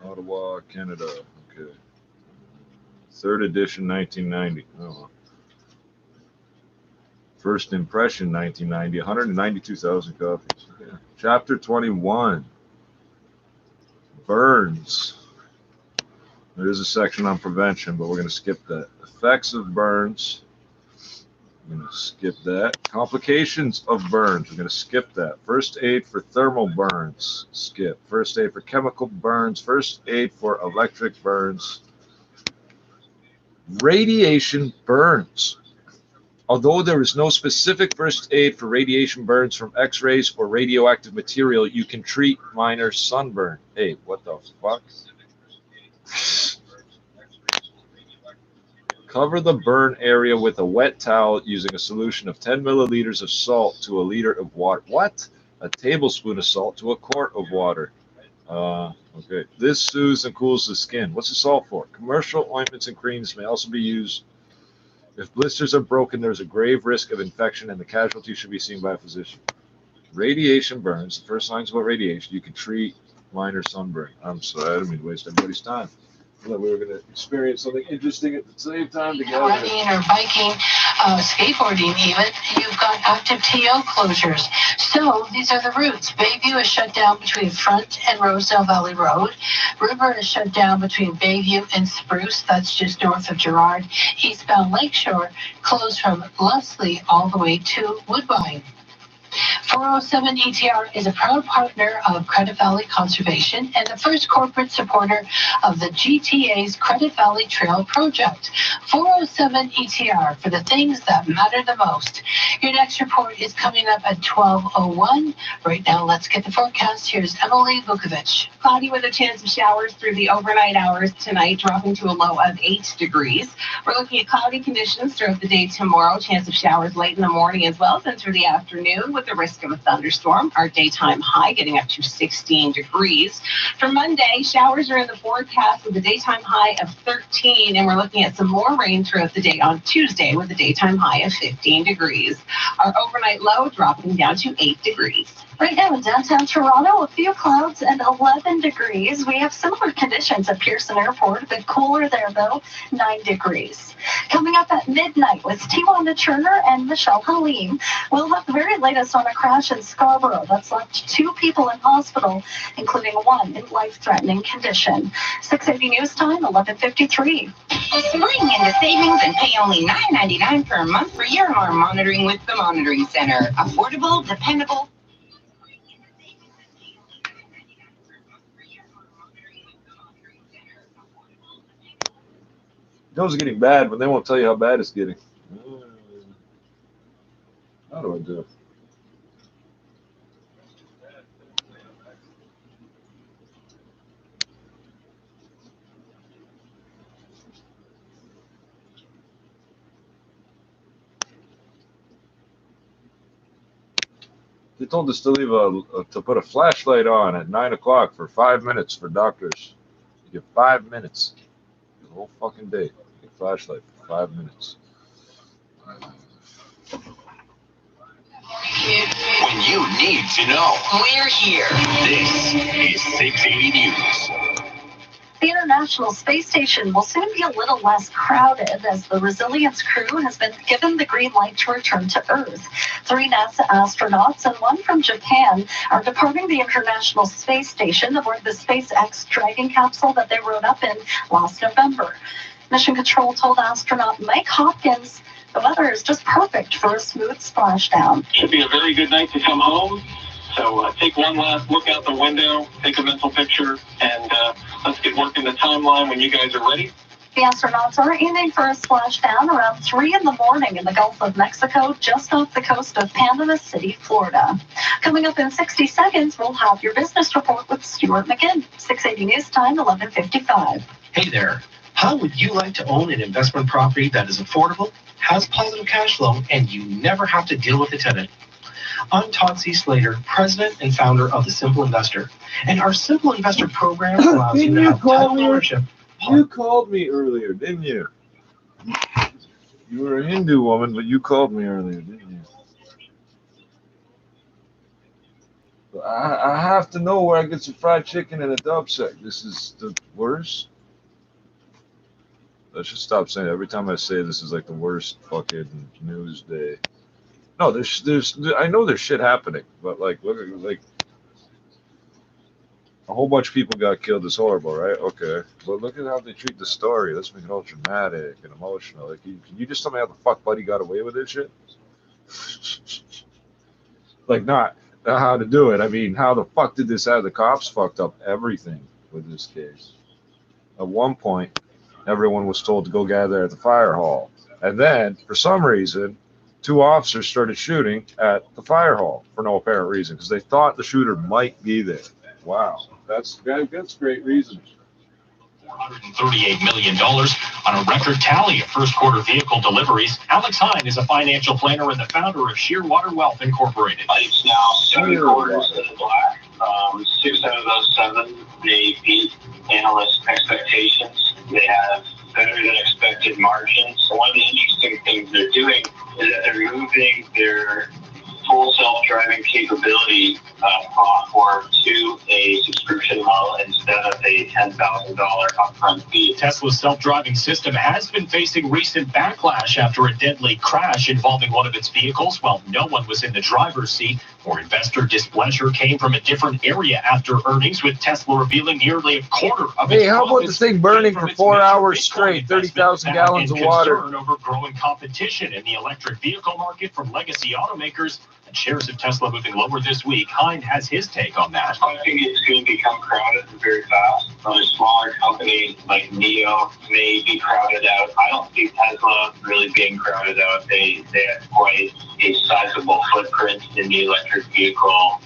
Ottawa, Canada. Okay. 3rd edition, 1990. Oh. First impression, 1990. 192,000 copies. Okay. Chapter 21. Burns. There is a section on prevention, but we're going to skip that. Effects of burns. I'm going to skip that. Complications of burns. We're going to skip that. First aid for thermal burns. Skip. First aid for chemical burns. First aid for electric burns. Radiation burns. Although there is no specific first aid for radiation burns from X-rays or radioactive material, you can treat minor sunburn. Hey, what the fuck? Cover the burn area with a wet towel using a solution of 10 milliliters of salt to a liter of water. What? A tablespoon of salt to a quart of water. Okay. This soothes and cools the skin. What's the salt for? Commercial ointments and creams may also be used. If blisters are broken, there's a grave risk of infection and the casualty should be seen by a physician. Radiation burns. The first signs about radiation. You can treat minor sunburn. I'm sorry, I didn't mean to waste everybody's time. I thought we were going to experience something interesting at the same time together. running or biking, skateboarding even, you've got active TO closures. So these are the routes. Bayview is shut down between Front and Rosedale Valley Road. River is shut down between Bayview and Spruce. That's just north of Gerrard. Eastbound Lakeshore closed from Leslie all the way to Woodbine. 407 ETR is a proud partner of Credit Valley Conservation and the first corporate supporter of the GTA's Credit Valley Trail project. 407 ETR for the things that matter the most. Your next report is coming up at 12:01. Right now, let's get the forecast. Here's Emily Vukovic. Cloudy with a chance of showers through the overnight hours tonight, dropping to a low of 8 degrees. We're looking at cloudy conditions throughout the day tomorrow. Chance of showers late in the morning as well as through the afternoon with the risk of a thunderstorm. Our daytime high getting up to 16 degrees. For Monday, showers are in the forecast with a daytime high of 13, and we're looking at some more rain throughout the day on Tuesday with a daytime high of 15 degrees. Our overnight low dropping down to 8 degrees. Right now in downtown Toronto, a few clouds and 11 degrees. We have similar conditions at Pearson Airport, a bit cooler there though, 9 degrees. Coming up at midnight with Tiwana Turner and Michelle Halim. We'll have the very latest on a crash in Scarborough that's left 2 people in hospital, including 1 in life-threatening condition. 680 News Time, 11:53. Spring into savings and pay only $9.99 per month for your alarm monitoring with the Monitoring Center. Affordable, dependable. It knows it's getting bad, but they won't tell you how bad it's getting. How do I do it? They told us to leave to put a flashlight on at 9 o'clock for 5 minutes for doctors. You get 5 minutes. The whole fucking day. You get a flashlight for 5 minutes. When you need to know. We're here. This is 680 News. The International Space Station will soon be a little less crowded as the Resilience crew has been given the green light to return to Earth. 3 NASA astronauts and 1 from Japan are departing the International Space Station aboard the SpaceX Dragon capsule that they rode up in last November. Mission Control told astronaut Mike Hopkins the weather is just perfect for a smooth splashdown. Should be a very good night to come home. So take one last look out the window, take a mental picture, and let's get working the timeline when you guys are ready. The astronauts are aiming for a splashdown around 3 in the morning in the Gulf of Mexico, just off the coast of Panama City, Florida. Coming up in 60 seconds, we'll have your business report with Stuart McGinn. 680 News Time, 11:55. Hey there. How would you like to own an investment property that is affordable, has positive cash flow, and you never have to deal with a tenant? I'm Todd C. Slater, president and founder of The Simple Investor. And our Simple Investor program allows you to have title ownership. You called me earlier, didn't you? You were a Hindu woman, but you called me earlier, didn't you? I have to know where I get some fried chicken and a dubsec. This is the worst. I should stop saying it. Every time I say this is like the worst fucking news day. No, there's I know there's shit happening, but like look at like a whole bunch of people got killed is horrible, right? Okay, but look at how they treat the story. Let's make it all dramatic and emotional. Like, can you just tell me how the fuck Buddy got away with this shit? Like, not how to do it. I mean, how the fuck did this happen? The cops fucked up everything with this case. At one point, everyone was told to go gather at the fire hall, and then for some reason, 2 officers started shooting at the fire hall for no apparent reason because they thought the shooter might be there. Wow, that's great reason. $138 million on a record tally of first quarter vehicle deliveries. Alex Hine is a financial planner and the founder of Shearwater Wealth Incorporated. It's now 7 quarters in the black. 6 out of those 7, they beat analyst expectations. They have better than expected margins. So one of the interesting things they're doing is that they're moving their full self-driving capability platform to a subscription model instead of a $10,000 upfront fee. Tesla's self-driving system has been facing recent backlash after a deadly crash involving one of its vehicles while no one was in the driver's seat. More investor displeasure came from a different area after earnings, with Tesla revealing nearly a quarter of its Hey, how about this thing burning for 4 hours straight, 30,000 gallons of water? Concern over growing competition in the electric vehicle market from legacy automakers, and shares of Tesla moving lower this week. Hind has his take on that. I think it's going to become crowded very fast. A smaller company like NIO may be crowded out. I don't see Tesla really being crowded out. They have quite a sizable footprint in the electric vehicle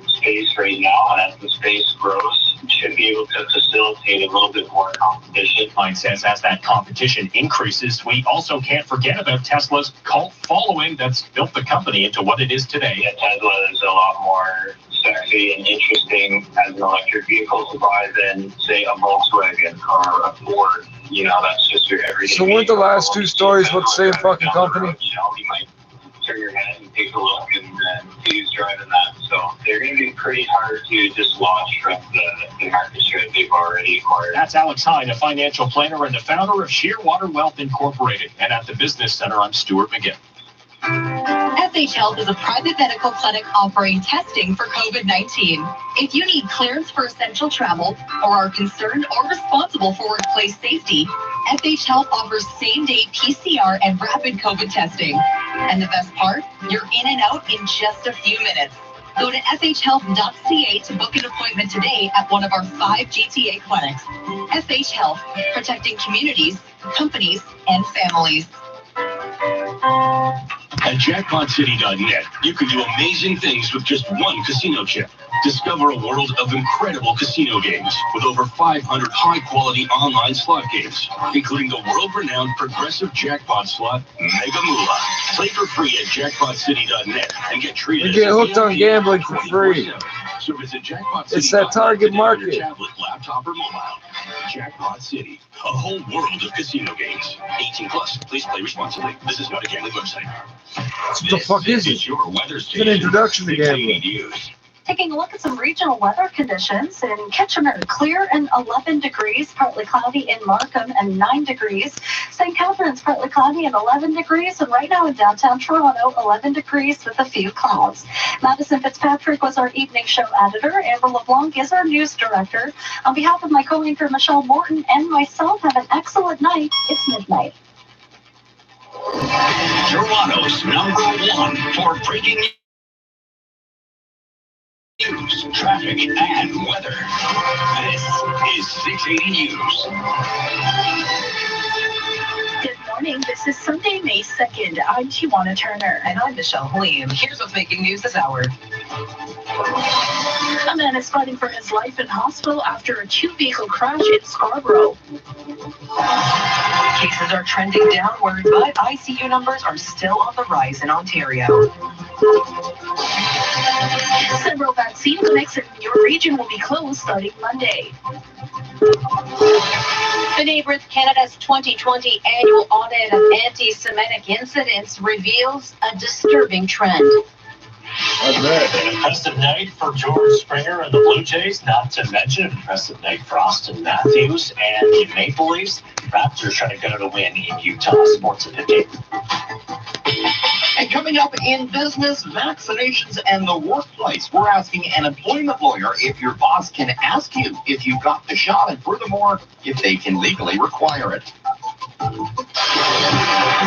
space right now, and as the space grows, should be able to facilitate a little bit more competition. Hind says as that competition increases, we also can't forget about Tesla's cult following that's built the company into what it is today. Yeah, Tesla is a lot more sexy and interesting as an electric vehicle supply than, say, a Volkswagen or a Ford. You know, that's just your everyday. So weren't the last 2 stories with the same fucking company? You know, you might turn your head and take a look and see who's driving that. So they're going to be pretty hard to dislodge from the market share they've already acquired. That's Alex Hine, a financial planner and the founder of Shearwater Wealth Incorporated. And at the Business Center, I'm Stuart McGinn. SH Health is a private medical clinic offering testing for COVID-19. If you need clearance for essential travel or are concerned or responsible for workplace safety, SH Health offers same-day PCR and rapid COVID testing. And the best part, you're in and out in just a few minutes. Go to shhealth.ca to book an appointment today at one of our 5 GTA clinics. SH Health, protecting communities, companies, and families. At jackpotcity.net, you can do amazing things with just one casino chip. Discover a world of incredible casino games with over 500 high-quality online slot games, including the world-renowned progressive jackpot slot Mega Moolah. Play for free at jackpotcity.net and get treated. You get hooked on gambling for free. So visit jackpotcity.net. It's that target market. On your tablet, laptop, or mobile. Jackpot City, a whole world of casino games. 18 plus. Please play responsibly. This is not a gambling website. What the fuck is it? Your weather It's an introduction to gambling. Taking a look at some regional weather conditions in Kitchener, clear and 11 degrees, partly cloudy in Markham and 9 degrees. St. Catharines, partly cloudy and 11 degrees. And right now in downtown Toronto, 11 degrees with a few clouds. Madison Fitzpatrick was our evening show editor. Amber LeBlanc is our news director. On behalf of my co-anchor Michelle Morton and myself, have an excellent night. It's midnight. Toronto's #1 for breaking news, traffic, and weather. This is 680 News. Good morning. This is Sunday, May 2nd. I'm Tiwana Turner. And I'm Michelle William. Here's what's making news this hour. A man is fighting for his life in hospital after a two-vehicle crash in Scarborough. Cases are trending downward, but ICU numbers are still on the rise in Ontario. Several vaccine clinics in your region will be closed starting Monday. The Neighbours Canada's 2020 annual audit of anti-Semitic incidents reveals a disturbing trend. An impressive night for George Springer and the Blue Jays, not to mention an impressive night for Austin Matthews and the Maple Leafs. Raptors trying to get out a win in Utah. Sports at 50. And coming up in business, vaccinations and the workplace, we're asking an employment lawyer if your boss can ask you if you got the shot, and furthermore, if they can legally require it.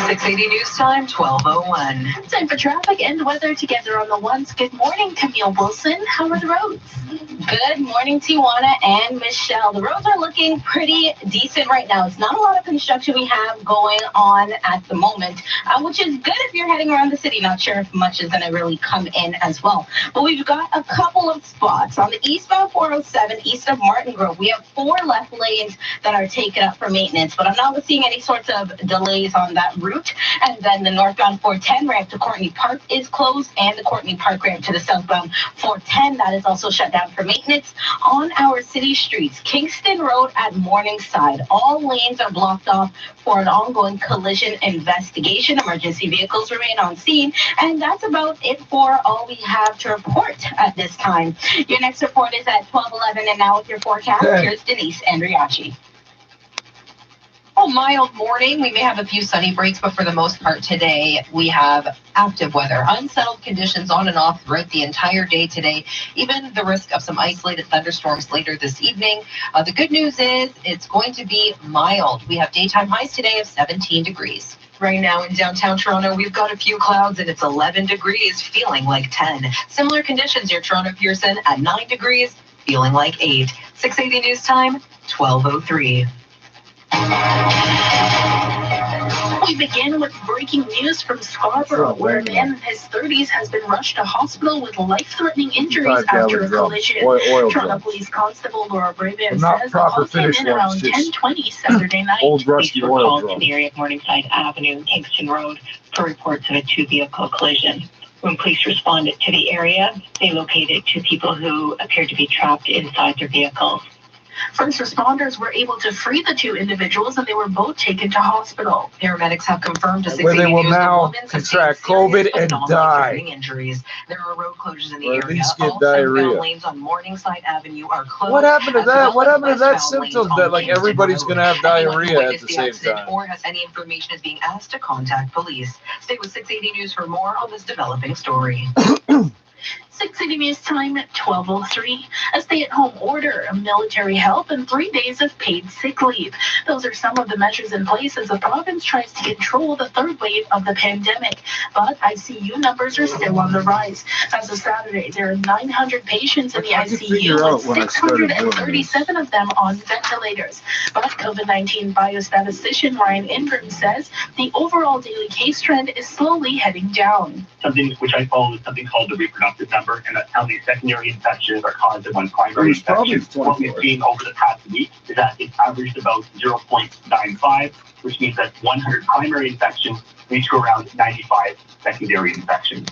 680 News Time, 12:01. Time for traffic and weather together on the ones. Good morning, Camille Wilson. How are the roads? Good morning, Tiwana and Michelle. The roads are looking pretty decent right now. It's not a lot of construction we have going on at the moment, which is good if you're heading around the city. Not sure if much is going to really come in as well. But we've got a couple of spots. On the eastbound 407, east of Martin Grove, we have 4 left lanes that are taken up for maintenance, but I'm not seeing any sorts of delays on that route. And then the northbound 410 ramp to Courtney Park is closed, and the Courtney Park ramp to the southbound 410, that is also shut down for maintenance. On our city streets, Kingston Road at Morningside, all lanes are blocked off for an ongoing collision investigation. Emergency vehicles remain on scene, and that's about it for all we have to report at this time. Your next report is at 12:11, and now with your forecast, here's Denise Andriachi. Oh, mild morning. We may have a few sunny breaks, but for the most part today, we have active weather. Unsettled conditions on and off throughout the entire day today. Even the risk of some isolated thunderstorms later this evening. The good news is it's going to be mild. We have daytime highs today of 17 degrees. Right now in downtown Toronto, we've got a few clouds and it's 11 degrees, feeling like 10. Similar conditions near Toronto Pearson at 9 degrees, feeling like 8. 680 News Time, 12:03. We begin with breaking news from Scarborough, where a man in his 30s has been rushed to hospital with life-threatening injuries after a collision. Toronto Police Constable Laura Braban says the call came in around 10:20 Saturday night. Old rusty oil called drum. to the area of Morningside Avenue, Kingston Road, for reports of a two-vehicle collision. When police responded to the area, they located 2 people who appeared to be trapped inside their vehicles. First responders were able to free the 2 individuals, and they were both taken to hospital. Paramedics have confirmed to 680 Where they will News now contract COVID and die. Injuries. There are road closures in the Or at area. least get All diarrhea. southbound lanes on Morningside Avenue are closed. What happened to as that? well What as happened to that westbound lanes symptom on that like Kingston everybody's Road. gonna have Anyone who diarrhea at witnessed the same accident time? or has any information is being asked to contact police. Stay with 680 News for more on this developing story. 680 News Time at 12:03. A stay-at-home order, military help, and 3 days of paid sick leave. Those are some of the measures in place as the province tries to control the 3rd wave of the pandemic. But ICU numbers are still on the rise. As of Saturday, there are 900 patients in the ICU, with 637 of them on ventilators. But COVID-19 biostatistician Ryan Ingram says the overall daily case trend is slowly heading down. Something which I follow is something called the reproductive number. cover, and that's how these secondary infections are caused in one primary infection. What we've seen over the past week is that it's averaged about 0.95, which means that 100 primary infections lead to around 95 secondary infections.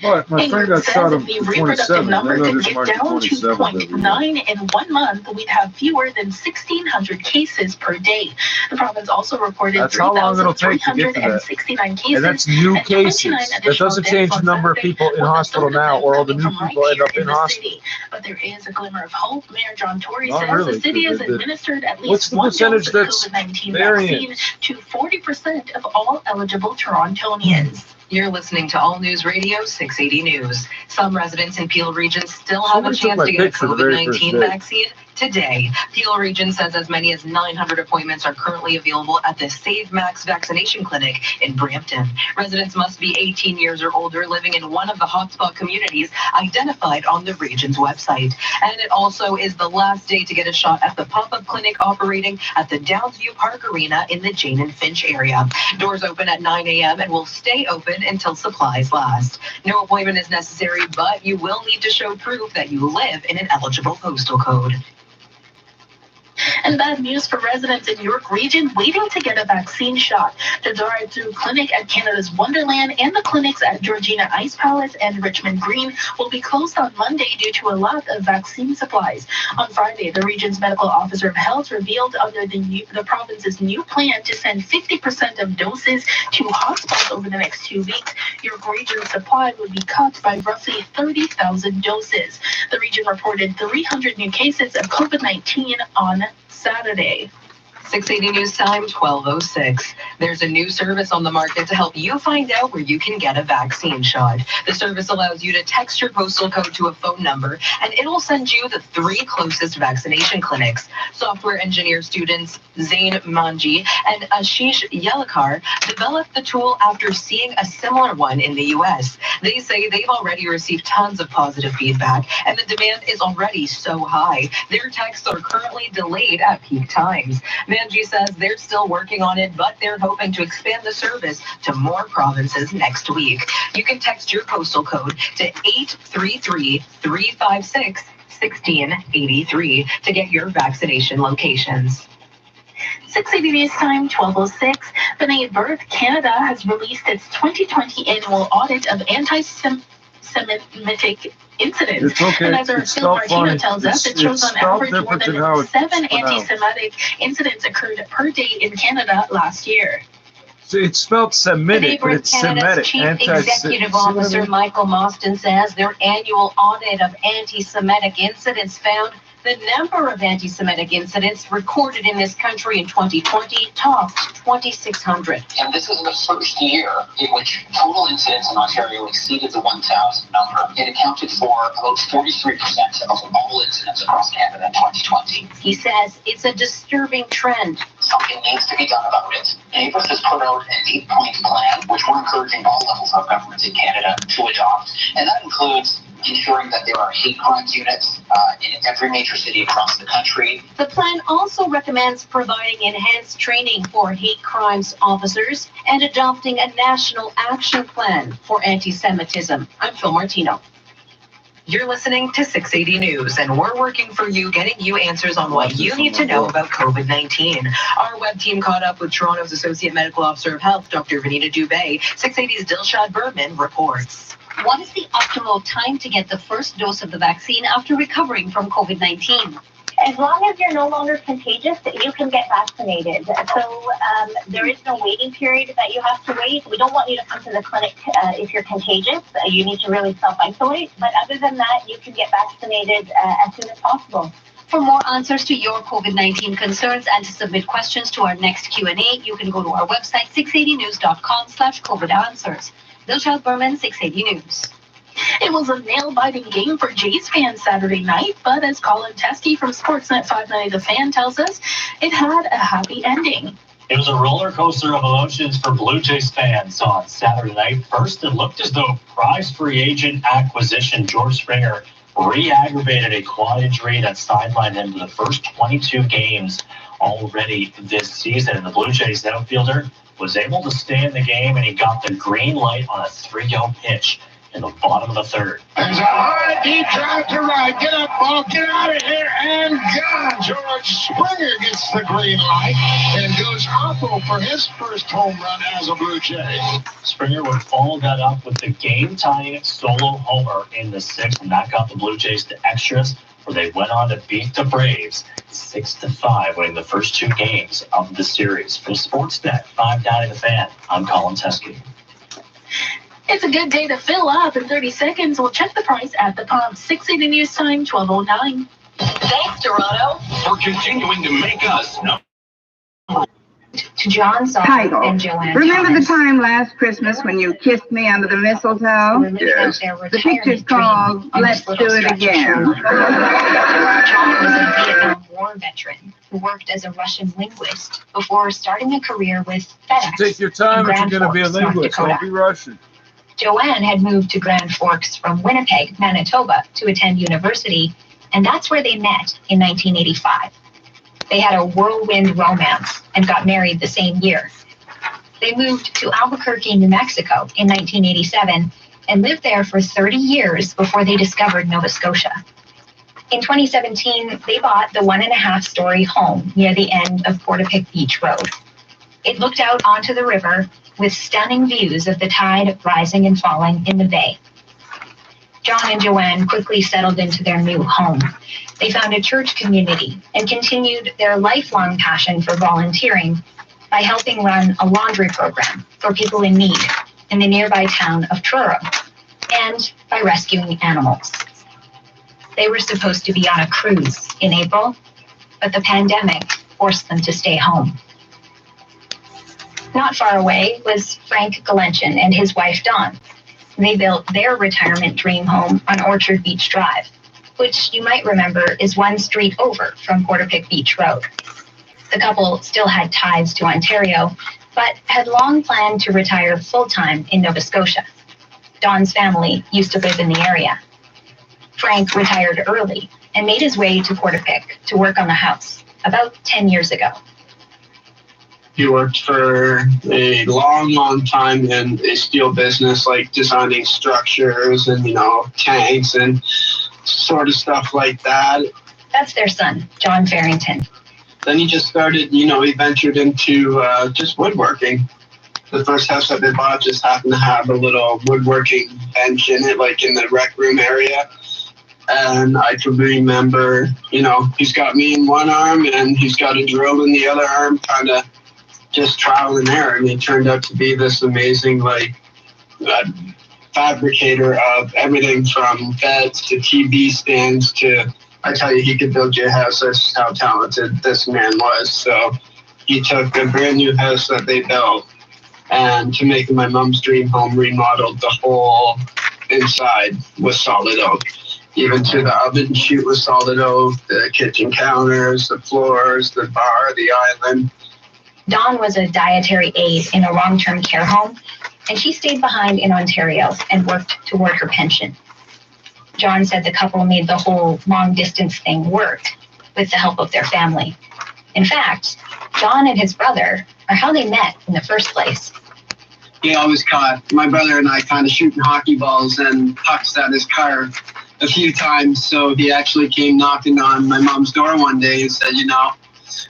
But my friend got shot of the reproductive 27. number They're could just get marking down to 27 0.9 in 1 month. We'd have fewer than 1,600 cases per day. The province also reported That's how long it'll take to get to that. 3,369 cases. And that's new and cases. 29 That additional doesn't deaths change the on number of Saturday, people in with a hospital third of now, them or all the coming new from people right end up here in the hospital. city. But there is a glimmer of hope. Mayor John Tory Not says really, the city has 'cause the- administered at what's least the 1 dose percentage of that's COVID-19 variant? vaccine to 40% of all eligible Torontonians. You're listening to All News Radio 680 News. Some residents in Peel Region still have a Somebody took chance my to get a picture the very first COVID-19 day. vaccine today. Peel Region says as many as 900 appointments are currently available at the Save Max vaccination clinic in Brampton. Residents must be 18 years or older, living in one of the hotspot communities identified on the region's website. And it also is the last day to get a shot at the pop-up clinic operating at the Downsview Park Arena in the Jane and Finch area. Doors open at 9 a.m. and will stay open until supplies last. No appointment is necessary, but you will need to show proof that you live in an eligible postal code. And bad news for residents in York Region waiting to get a vaccine shot. The drive-through clinic at Canada's Wonderland and the clinics at Georgina Ice Palace and Richmond Green will be closed on Monday due to a lack of vaccine supplies. On Friday, the region's medical officer of health revealed under the province's new plan to send 50% of doses to hotspots over the next 2 weeks. York Region's supply would be cut by roughly 30,000 doses. The region reported 300 new cases of COVID-19 on Saturday. 680 News Time, 12:06. There's a new service on the market to help you find out where you can get a vaccine shot. The service allows you to text your postal code to a phone number, and it'll send you the 3 closest vaccination clinics. Software engineer students Zain Manji and Ashish Yelakar developed the tool after seeing a similar one in the U.S. They say they've already received tons of positive feedback, and the demand is already so high. Their texts are currently delayed at peak times. Manji says they're still working on it, but they're hoping to expand the service to more provinces next week. You can text your postal code to 833-356-1683 to get your vaccination locations. 680 News Time, 12:06. B'nai B'rith Canada has released its 2020 annual audit of anti-Semitic incidents. It's okay. And as our It's Phil spelled Martino funny. tells us, it shows on spelled average more different than than how it's 7 pronounced. anti-Semitic incidents occurred per day in Canada last year. So it's spelled Semitic, but it's Semitic. Chief Executive Officer Michael Mostyn says their annual audit of anti-Semitic incidents found the number of anti-Semitic incidents recorded in this country in 2020 topped 2,600. And this is the first year in which total incidents in Ontario exceeded the 1,000 number. It accounted for about 43% of all incidents across Canada in 2020. He says it's a disturbing trend. Something needs to be done about it. Neighbours has put out an 8-point plan, which we're encouraging all levels of government in Canada to adopt. And that includes ensuring that there are hate crimes units in every major city across the country. The plan also recommends providing enhanced training for hate crimes officers and adopting a national action plan for anti-Semitism. I'm Phil Martino. You're listening to 680 News, and we're working for you, getting you answers on what you need to know about COVID-19. Our web team caught up with Toronto's Associate Medical Officer of Health, Dr. Vanita Dubé. 680's Dilshad Berman reports. What is the optimal time to get the first dose of the vaccine after recovering from COVID-19? As long as you're no longer contagious, you can get vaccinated. So there is no waiting period that you have to wait. We don't want you to come to the clinic if you're contagious. You need to really self-isolate. But other than that, you can get vaccinated as soon as possible. For more answers to your COVID-19 concerns and to submit questions to our next Q&A, you can go to our website, 680news.com/COVID-answers. Dilshad Berman, 680 News. It was a nail-biting game for Jays fans Saturday night, but as Colin Teskey from Sportsnet 590 The Fan tells us, it had a happy ending. It was a roller coaster of emotions for Blue Jays fans on Saturday night. First, it looked as though prize free agent acquisition George Springer re-aggravated a quad injury that sidelined him for the first 22 games already this season. And the Blue Jays outfielder was able to stay in the game, and he got the green light on a 3-0 pitch in the bottom of the third. There's a high deep drive to right. Get up, ball, get out of here, and gone. George Springer gets the green light and goes Oppo for his first home run as a Blue Jay. Springer would follow that up with the game-tying solo homer in the sixth, and that got the Blue Jays to extras, where they went on to beat the Braves 6-5, winning the first two games of the series. For Sportsnet 590 The Fan, I'm Colin Teskey. It's a good day to fill up in 30 seconds. We'll check the price at the pump. 680 News Time, 12:09. Thanks, Toronto. For continuing to make us know. To John Saul and Joanne. Remember the time last Christmas when you kissed me under the mistletoe? Yes. The picture's called Let's Do It Again. John was a Vietnam War veteran who worked as a Russian linguist before starting a career with FedEx. Take your time if you're going to be a linguist. Don't be Russian. Joanne had moved to Grand Forks from Winnipeg, Manitoba, to attend university, and that's where they met in 1985. They had a whirlwind romance and got married the same year. They moved to Albuquerque, New Mexico in 1987 and lived there for 30 years before they discovered Nova Scotia. In 2017, they bought the 1.5-story home near the end of Portapique Beach Road. It looked out onto the river with stunning views of the tide rising and falling in the bay. John and Joanne quickly settled into their new home. They found a church community and continued their lifelong passion for volunteering by helping run a laundry program for people in need in the nearby town of Truro, and by rescuing animals. They were supposed to be on a cruise in April, but the pandemic forced them to stay home. Not far away was Frank Galenchin and his wife Dawn. They built their retirement dream home on Orchard Beach Drive, which you might remember is one street over from Portapique Beach Road. The couple still had ties to Ontario, but had long planned to retire full-time in Nova Scotia. Dawn's family used to live in the area. Frank retired early and made his way to Portapique to work on the house about 10 years ago. He worked for a long time in a steel business, like designing structures and, tanks and sort of stuff like that. That's their son, John Farrington. Then he just started, he ventured into just woodworking. The first house that they bought just happened to have a little woodworking bench in it, like in the rec room area. And I can remember, he's got me in one arm and he's got a drill in the other arm, kind of just trial and error. And he turned out to be this amazing, fabricator of everything from beds to TV stands to, I tell you, he could build you a house. That's how talented this man was. So he took a brand new house that they built and to make my mom's dream home, remodeled the whole inside with solid oak. Even to the oven chute was solid oak, the kitchen counters, the floors, the bar, the island. Dawn was a dietary aide in a long-term care home, and she stayed behind in Ontario and worked toward her pension. John said the couple made the whole long-distance thing work with the help of their family. In fact, John and his brother are how they met in the first place. He always caught my brother and I kind of shooting hockey balls and pucks at his car a few times. So he actually came knocking on my mom's door one day and said,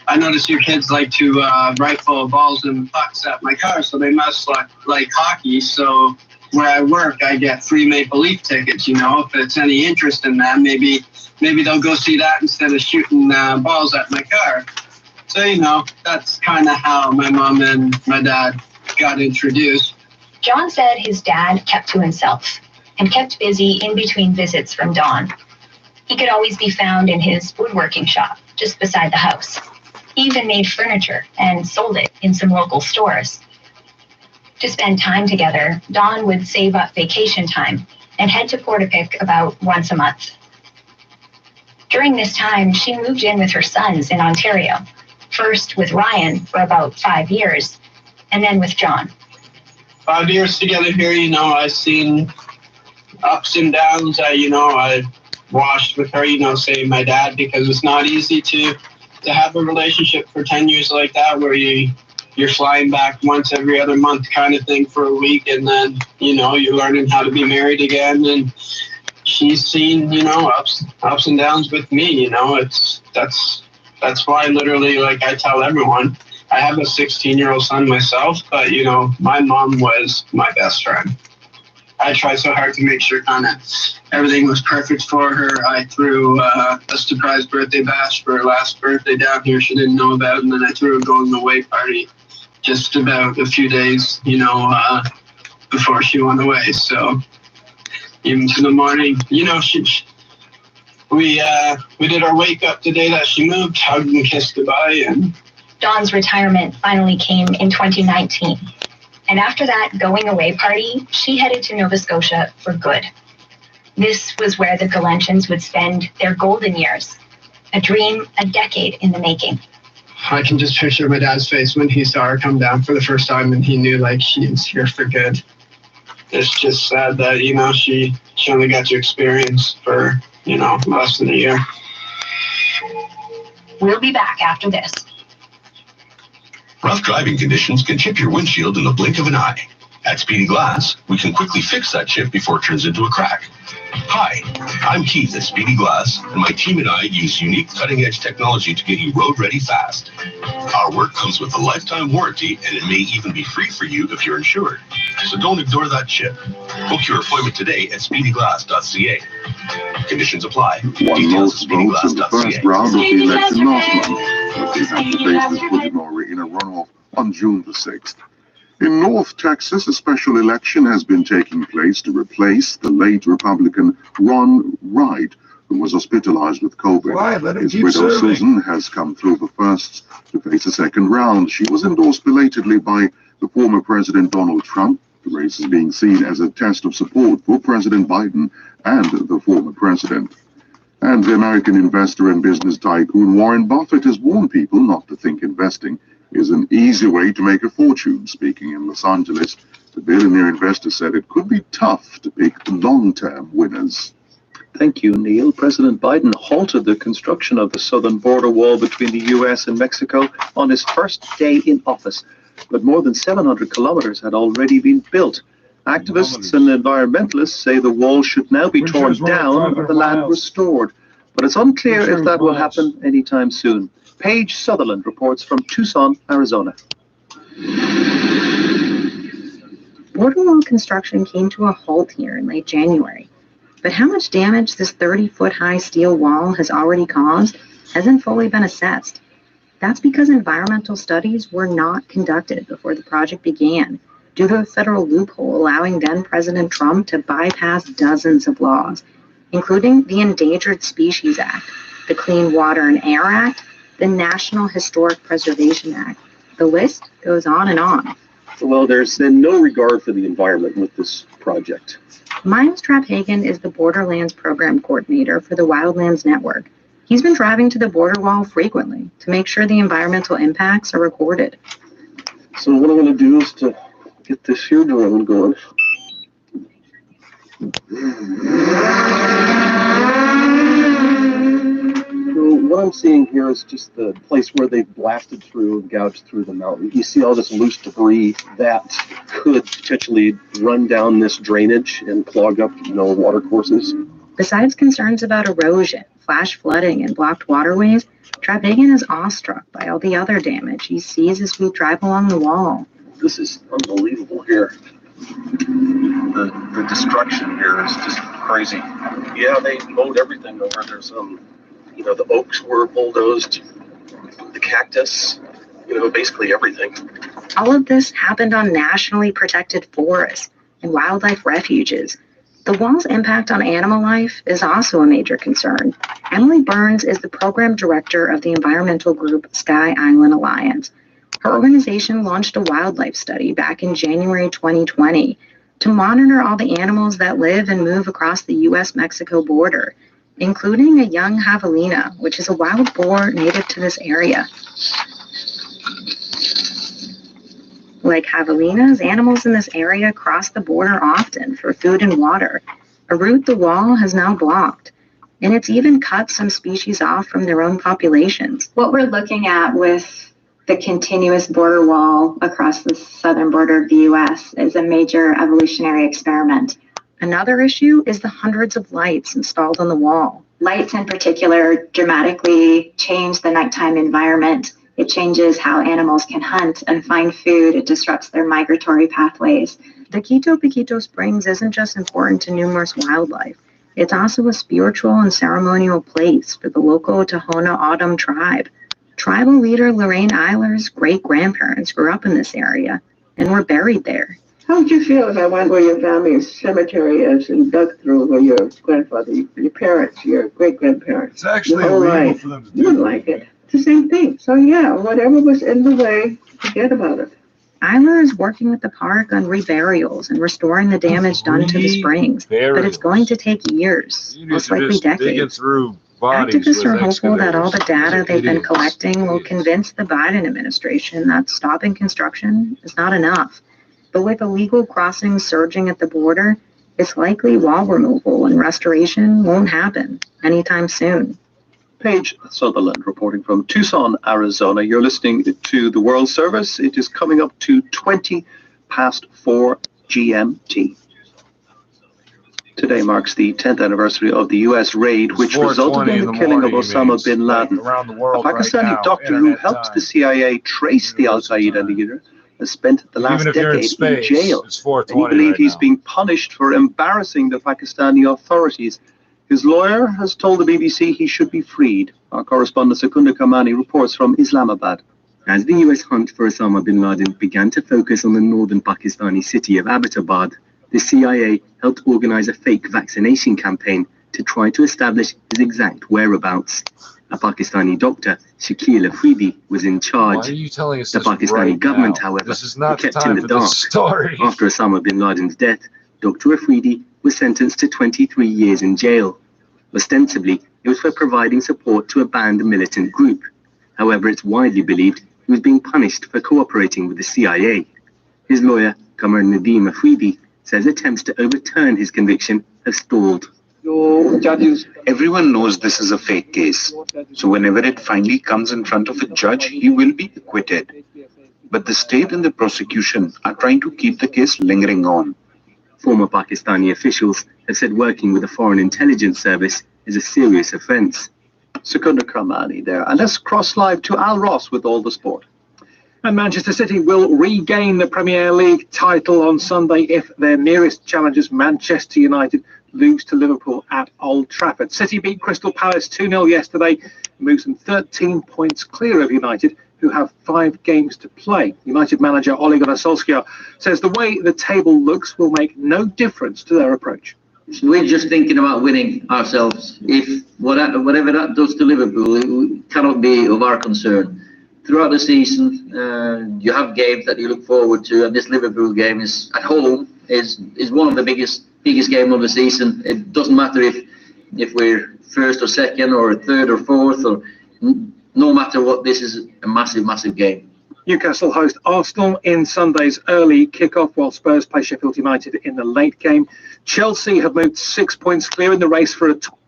I noticed your kids like to rifle balls and pucks at my car, so they must like hockey. So where I work, I get free Maple Leaf tickets, if it's any interest in them, maybe they'll go see that instead of shooting balls at my car. So, that's kind of how my mom and my dad got introduced. John said his dad kept to himself and kept busy in between visits from Dawn. He could always be found in his woodworking shop just beside the house. He even made furniture and sold it in some local stores. To spend time together, Dawn would save up vacation time and head to Portapique about once a month. During this time, she moved in with her sons in Ontario, first with Ryan for about 5 years, and then with John. 5 years together here, I've seen ups and downs. I washed with her, saying my dad, because it's not easy to have a relationship for 10 years like that where you you're flying back once every other month kind of thing for a week, and then, you know, you're learning how to be married again. And she's seen, you know, ups and downs with me, you know. That's why literally, like, I tell everyone, I have a 16-year-old son myself, but, you know, my mom was my best friend. I tried so hard to make sure kind of everything was perfect for her. I threw a surprise birthday bash for her last birthday down here she didn't know about, and then I threw a going away party just about a few days, you know, before she went away. So even to the morning, you know, we did our wake up the day that she moved, hugged and kissed goodbye. And Dawn's retirement finally came in 2019. And after that going away party, she headed to Nova Scotia for good. This was where the Galenchans would spend their golden years, a dream a decade in the making. I can just picture my dad's face when he saw her come down for the first time, and he knew, like, she was here for good. It's just sad that, you know, she only got to experience for, you know, less than a year. We'll be back after this. Rough driving conditions can chip your windshield in the blink of an eye. At Speedy Glass, we can quickly fix that chip before it turns into a crack. Hi, I'm Keith at Speedy Glass, and my team and I use unique cutting-edge technology to get you road-ready fast. Our work comes with a lifetime warranty, and it may even be free for you if you're insured. So don't ignore that chip. Book your appointment today at speedyglass.ca. Conditions apply. One lost vote in the first round of the election last month, but they have to face the Fujimori in a runoff on June the 6th. In North Texas, a special election has been taking place to replace the late Republican Ron Wright, who was hospitalized with COVID. His widow, Susan, has come through the first to face a second round. She was endorsed belatedly by the former President Donald Trump. The race is being seen as a test of support for President Biden and the former president. And the American investor and business tycoon Warren Buffett has warned people not to think investing is an easy way to make a fortune. Speaking in Los Angeles, the billionaire investor said it could be tough to pick long-term winners. Thank you, Neil. President Biden halted the construction of the southern border wall between the U.S. and Mexico on his first day in office, but more than 700 kilometers had already been built. Activists and environmentalists say the wall should now be torn down and the land restored, but it's unclear if that will happen anytime soon. Paige Sutherland reports from Tucson, Arizona. Border wall construction came to a halt here in late January. But how much damage this 30-foot-high steel wall has already caused hasn't fully been assessed. That's because environmental studies were not conducted before the project began, due to a federal loophole allowing then-President Trump to bypass dozens of laws, including the Endangered Species Act, the Clean Water and Air Act, the National Historic Preservation Act. The list goes on and on. Well, there's no regard for the environment with this project. Miles Trapp-Hagen is the Borderlands Program Coordinator for the Wildlands Network. He's been driving to the border wall frequently to make sure the environmental impacts are recorded. So what I'm going to do is to get this here drone going. So what I'm seeing here is just the place where they've blasted through and gouged through the mountain. You see all this loose debris that could potentially run down this drainage and clog up, water courses. Besides concerns about erosion, flash flooding, and blocked waterways, Trapp-Hagen is awestruck by all the other damage he sees as we drive along the wall. This is unbelievable here. The destruction here is just crazy. Yeah, they mowed everything over. There's the oaks were bulldozed, the cactus, basically everything. All of this happened on nationally protected forests and wildlife refuges. The wall's impact on animal life is also a major concern. Emily Burns is the program director of the environmental group Sky Island Alliance. Her organization launched a wildlife study back in January 2020 to monitor all the animals that live and move across the U.S.-Mexico border, including a young javelina, which is a wild boar native to this area. Like javelinas, animals in this area cross the border often for food and water, a route the wall has now blocked. And it's even cut some species off from their own populations. What we're looking at with The continuous border wall across the southern border of the U.S. is a major evolutionary experiment. Another issue is the hundreds of lights installed on the wall. Lights in particular dramatically change the nighttime environment. It changes how animals can hunt and find food. It disrupts their migratory pathways. The Quito Piquito Springs isn't just important to numerous wildlife. It's also a spiritual and ceremonial place for the local Tohono O'odham tribe. Tribal leader Lorraine Eiler's great-grandparents grew up in this area and were buried there. How would you feel if I went where your family's cemetery is and dug through where your grandfather, your parents, your great-grandparents? It's actually your whole illegal life? for them to do. You wouldn't like it. It's the same thing. So yeah, whatever was in the way, forget about it. Eiler is working with the park on reburials and restoring the damage done to the springs, but it's going to take years, most likely decades. Activists are hopeful that all the data they've been collecting will convince the Biden administration that stopping construction is not enough. But with illegal crossings surging at the border, it's likely wall removal and restoration won't happen anytime soon. Paige Sutherland reporting from Tucson, Arizona. You're listening to the World Service. It is coming up to 4 GMT. Today marks the 10th anniversary of the U.S. raid, which resulted in the killing of Osama bin Laden. A Pakistani doctor who helped the CIA trace the al-Qaeda leader has spent the last decade in jail. And he believes he's being punished for embarrassing the Pakistani authorities. His lawyer has told the BBC he should be freed. Our correspondent Secunda Kamani reports from Islamabad. As the U.S. hunt for Osama bin Laden began to focus on the northern Pakistani city of Abbottabad, the CIA helped organize a fake vaccination campaign to try to establish his exact whereabouts. A Pakistani doctor, Shakil Afridi, was in charge. Why are you telling us the Pakistani government, however, kept in the dark. After Osama bin Laden's death, Dr. Afridi was sentenced to 23 years in jail. Ostensibly, it was for providing support to a banned militant group. However, it's widely believed he was being punished for cooperating with the CIA. His lawyer, Qamar Nadeem Afridi, says attempts to overturn his conviction have stalled. Everyone knows this is a fake case, so whenever it finally comes in front of a judge, he will be acquitted. But the state and the prosecution are trying to keep the case lingering on. Former Pakistani officials have said working with the Foreign Intelligence Service is a serious offence. Secunda Kramani there. And let's cross live to Al Ross with all the sport. And Manchester City will regain the Premier League title on Sunday if their nearest challengers, Manchester United, lose to Liverpool at Old Trafford. City beat Crystal Palace 2-0 yesterday, moves them 13 points clear of United, who have 5 games to play. United manager Ole Gunnar Solskjaer says the way the table looks will make no difference to their approach. We're just thinking about winning ourselves. If whatever that does to Liverpool, it cannot be of our concern. Throughout the season, you have games that you look forward to, and this Liverpool game is at home is one of the biggest game of the season. It doesn't matter if we're first or second or third or fourth, or no matter what, this is a massive game. Newcastle host Arsenal in Sunday's early kick-off, while Spurs play Sheffield United in the late game. Chelsea have moved 6 points clear in the race for a top.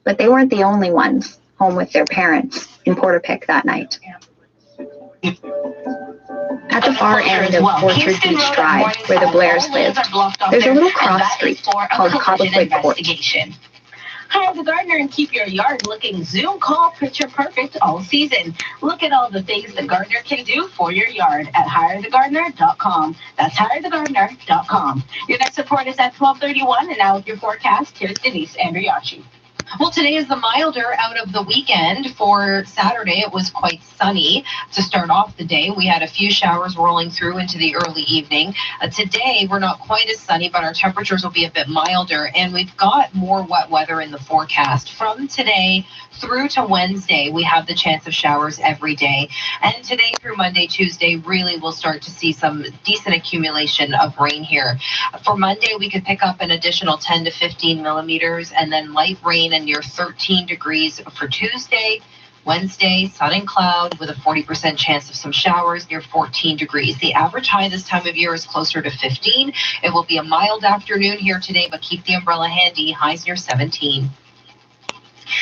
But they weren't the only ones home with their parents in Portapique that night. At the far end of Orchard Beach Drive, where the Blairs live, there's a little cross street called Cobblepit Court. Hire the gardener and keep your yard looking Zoom call picture perfect all season. Look at all the things the gardener can do for your yard at hirethegardener.com. That's hirethegardener.com. Your next report is at 12:31, and now with your forecast, here's Denise Andriachi. Well, today is the milder out of the weekend. For Saturday, it was quite sunny to start off the day. We had a few showers rolling through into the early evening. Today, we're not quite as sunny, but our temperatures will be a bit milder, and we've got more wet weather in the forecast. From today through to Wednesday, we have the chance of showers every day. And today through Monday, Tuesday, really we'll start to see some decent accumulation of rain here. For Monday, we could pick up an additional 10 to 15 millimeters, and then light rain and near 13 degrees for Tuesday. Wednesday, sun and cloud with a 40% chance of some showers near 14 degrees. The average high this time of year is closer to 15. It will be a mild afternoon here today, but keep the umbrella handy. Highs near 17.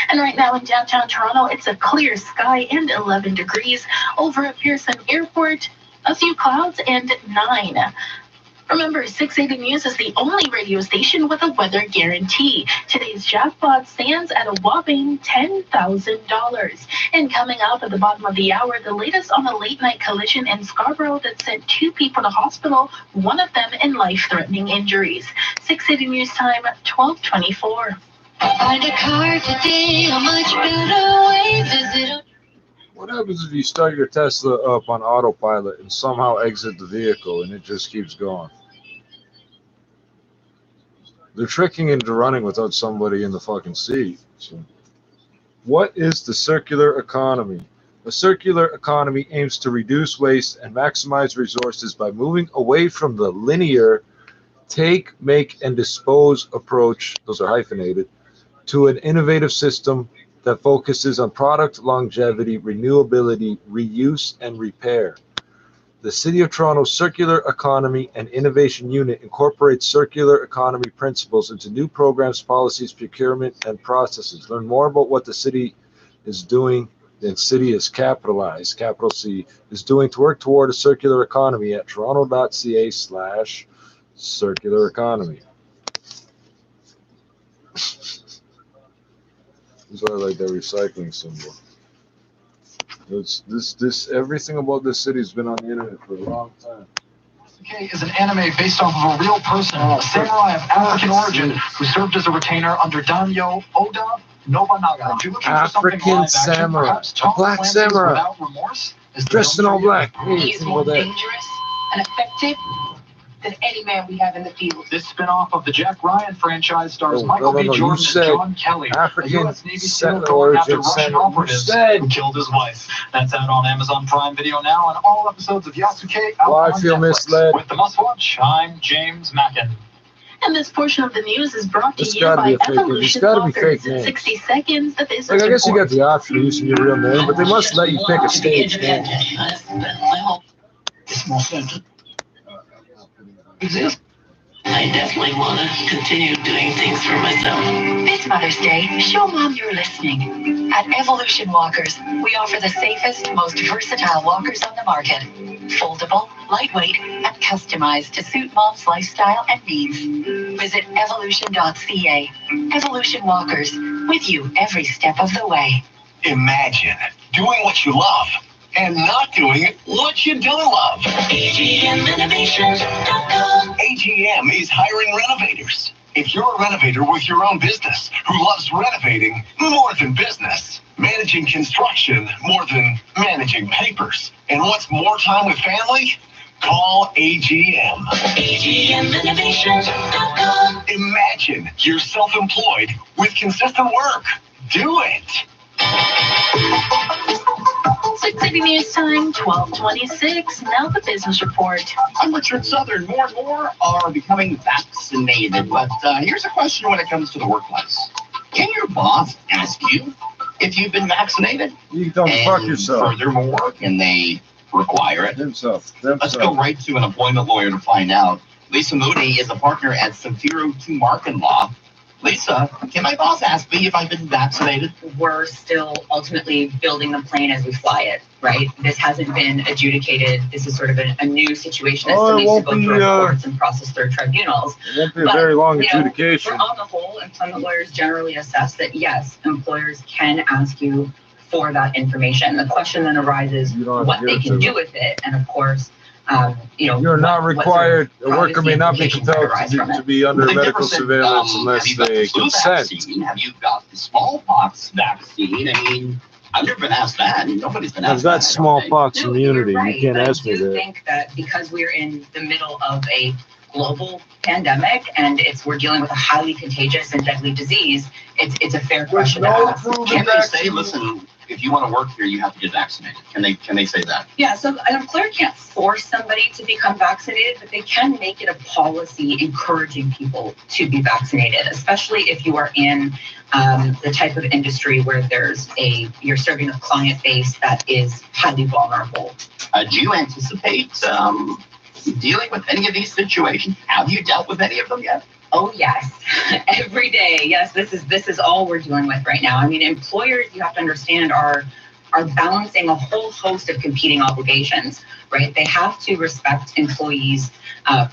And right now in downtown Toronto, it's a clear sky and 11 degrees. Over at Pearson Airport, a few clouds and 9. Remember, 680 News is the only radio station with a weather guarantee. Today's jackpot stands at a whopping $10,000. And coming up at the bottom of the hour, the latest on a late-night collision in Scarborough that sent 2 people to hospital, one of them in life-threatening injuries. 680 News time, 12:24. Find a car today, a much better way. Visit. What happens if you start your Tesla up on autopilot and somehow exit the vehicle and it just keeps going? They're tricking into running without somebody in the fucking seat. So, what is the circular economy? A circular economy aims to reduce waste and maximize resources by moving away from the linear take, make, and dispose approach, those are hyphenated, to an innovative system that focuses on product longevity, renewability, reuse, and repair. The City of Toronto's Circular Economy and Innovation Unit incorporates circular economy principles into new programs, policies, procurement, and processes. Learn more about what the city is doing, and city is capitalized, capital C, is doing to work toward a circular economy at toronto.ca/circular economy. That's why I like that recycling symbol. It's this everything about this city's been on the internet for a long time. SICKLY is an anime based off of a real person, a samurai of African origin who served as a retainer under Daimyo Oda Nobunaga. If you're looking for something African live action, samurai, perhaps a Tom black Clancy's samurai, Without Remorse is the dressed in film all for you. black. He's more dangerous and effective than any man we have in the field. This spin-off of the Jack Ryan franchise stars Oh, Michael B. you Jordan said and John Kelly, a African U.S. Navy SEAL going origin after Russian samurai. operatives You who killed his wife. That's out on Amazon Prime Video now, and all episodes of Yasuke out Well, I on feel Netflix. misled. With the must-watch, I'm James Mackin. And this portion of the news is brought to It's you gotta by be a fake name. It's Evolution gotta be Walkers. fake In name. 60 seconds, the business Like, I guess you report. got the option of using your real name, but they must let you pick a stage name. I definitely want to continue doing things for myself. This Mother's Day, show Mom you're listening. At Evolution Walkers, we offer the safest, most versatile walkers on the market. Foldable, lightweight, and customized to suit Mom's lifestyle and needs. Visit evolution.ca. Evolution Walkers, with you every step of the way. Imagine doing what you love and not doing what you don't love. AGMinnovations.com. AGM is hiring renovators. If you're a renovator with your own business who loves renovating more than business, managing construction more than managing papers, and wants more time with family, call AGM. AGMinnovations.com. Imagine you're self-employed with consistent work. Do it. 680 News time, 12:26. Now the business report. I'm Richard Southern. More and more are becoming vaccinated. But here's a question when it comes to the workplace. Can your boss ask you if you've been vaccinated? You don't fuck yourself. Furthermore, can they require it? Themselves. Let's go right to an employment lawyer to find out. Lisa Moody is a partner at Severo 2 Market Law. Lisa, can my boss ask me if I've been vaccinated? We're still ultimately building the plane as we fly it, right? This hasn't been adjudicated. This is sort of a new situation that still needs to go through courts and process through tribunals. It won't be a very long adjudication. On the whole, employment lawyers generally assess that, yes, employers can ask you for that information. The question then arises what they can do with it. And of course, you're not required, a worker may not be compelled to be under medical surveillance unless they consent. Have you got the smallpox vaccine? I mean, I've never been asked that. Nobody's been asked I've got smallpox immunity. Right, you can't ask me I do that. think that because we're in the middle of a global pandemic and we're dealing with a highly contagious and deadly disease, it's a fair question to ask. Can they say, listen, if you want to work here, you have to get vaccinated? Can they say that? Yeah, so an employer can't force somebody to become vaccinated, but they can make it a policy encouraging people to be vaccinated, especially if you are in the type of industry where you're serving a client base that is highly vulnerable. Do you anticipate dealing with any of these situations? Have you dealt with any of them yet? Oh yes, every day. Yes, this is all we're dealing with right now. I mean, employers, you have to understand, are balancing a whole host of competing obligations, right? They have to respect employees'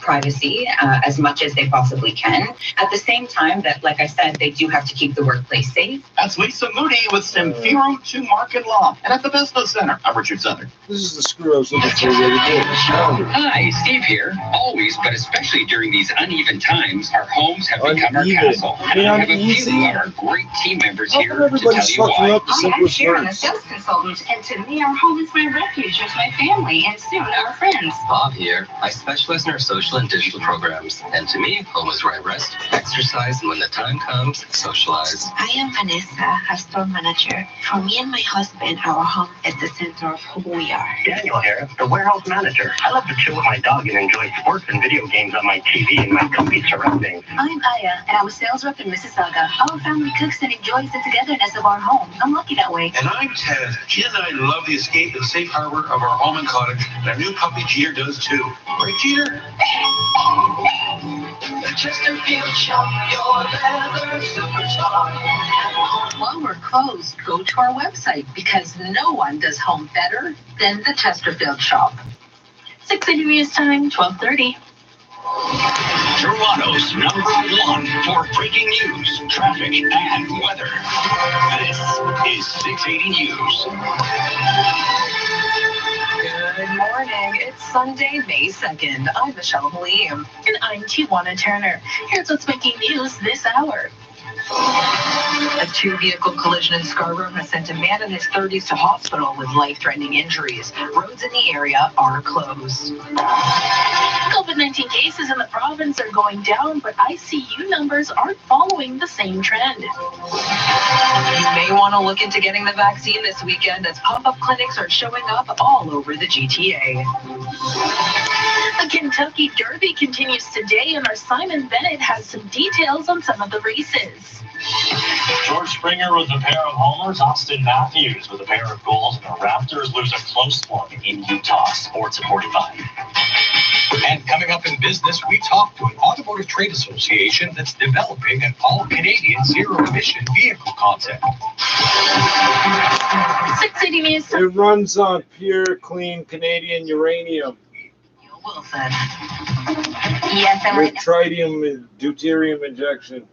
privacy as much as they possibly can. At the same time, that, like I said, they do have to keep the workplace safe. That's Lisa Moody with Semfiro to Market Law. And at the Business Center, I'm Richard Southern. This is the screw I was looking for. Hi, Steve here. Always, but especially during these uneven times, our homes have become our castle. And I have a few of our great team members here to tell you why. Hi, I'm Sharon, a sales consultant, and to me, our home is my refuge with my family and soon our friends. Bob here. I specialize in our social and digital programs. And to me, home is where I rest, exercise, and when the time comes, socialize. I am Vanessa, a store manager. For me and my husband, our home is the center of who we are. Daniel here, the warehouse manager. I love to chill with my dog and enjoy sports and video games on my TV in my comfy surroundings. I'm Aya, and I'm a sales rep in Mississauga. Our family cooks and enjoys the togetherness of our home. I'm lucky that way. And I'm Ted. Gia and I love the escape and safe harbor of our home and cottage. And our new puppy Jeter does too. Right, Jeter? Chesterfield Shop, your leather superstar. While we're closed, go to our website because no one does home better than the Chesterfield Shop. 6:80 News Time, 12:30. Toronto's #1 for breaking news, traffic, and weather. This is 680 News. Good morning. It's Sunday, May 2nd. I'm Michelle Halim. And I'm Tijuana Turner. Here's what's making news this hour. A two-vehicle collision in Scarborough has sent a man in his 30s to hospital with life-threatening injuries. Roads in the area are closed. COVID-19 cases in the province are going down, but ICU numbers aren't following the same trend. You may want to look into getting the vaccine this weekend as pop-up clinics are showing up all over the GTA. The Kentucky Derby continues today, and our Simon Bennett has some details on some of the races. George Springer with a pair of homers, Austin Matthews with a pair of goals, and the Raptors lose a close one in Utah. Sports at 45. And coming up in business, we talk to an automotive trade association that's developing an all-Canadian zero-emission vehicle concept. 680 News. It runs on pure, clean Canadian uranium. Wilson. Yes, and with tritium and deuterium injection.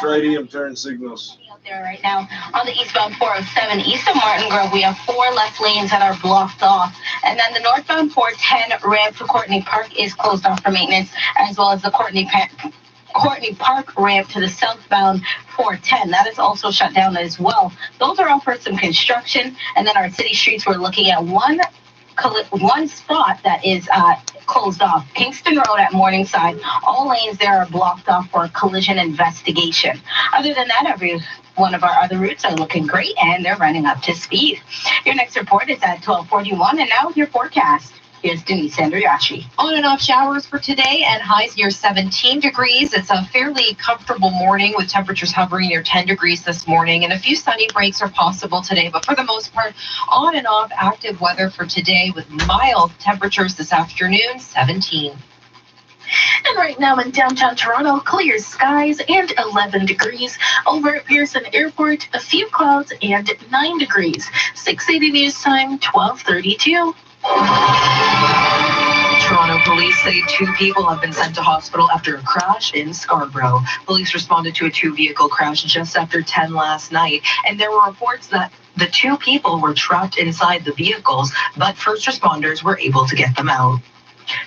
Tritium turn signals. There right now on the eastbound 407 east of Martin Grove, we have 4 left lanes that are blocked off, and then the northbound 410 ramp to Courtney Park is closed off for maintenance, as well as the Courtney Park ramp to the southbound 410. That is also shut down as well. Those are all for some construction, and then our city streets, we're looking at one spot that is closed off. Kingston Road at Morningside. All lanes there are blocked off for a collision investigation. Other than that, every one of our other routes are looking great and they're running up to speed. Your next report is at 12:41, and now with your forecast. Here's Denise Andriachi. On and off showers for today and highs near 17 degrees. It's a fairly comfortable morning with temperatures hovering near 10 degrees this morning, and a few sunny breaks are possible today. But for the most part, on and off active weather for today with mild temperatures this afternoon, 17. And right now in downtown Toronto, clear skies and 11 degrees. Over at Pearson Airport, a few clouds and 9 degrees. 680 News Time, 12:32. Toronto police say 2 people have been sent to hospital after a crash in Scarborough. Police responded to a 2-vehicle crash just after 10 last night, and there were reports that the 2 people were trapped inside the vehicles, but first responders were able to get them out.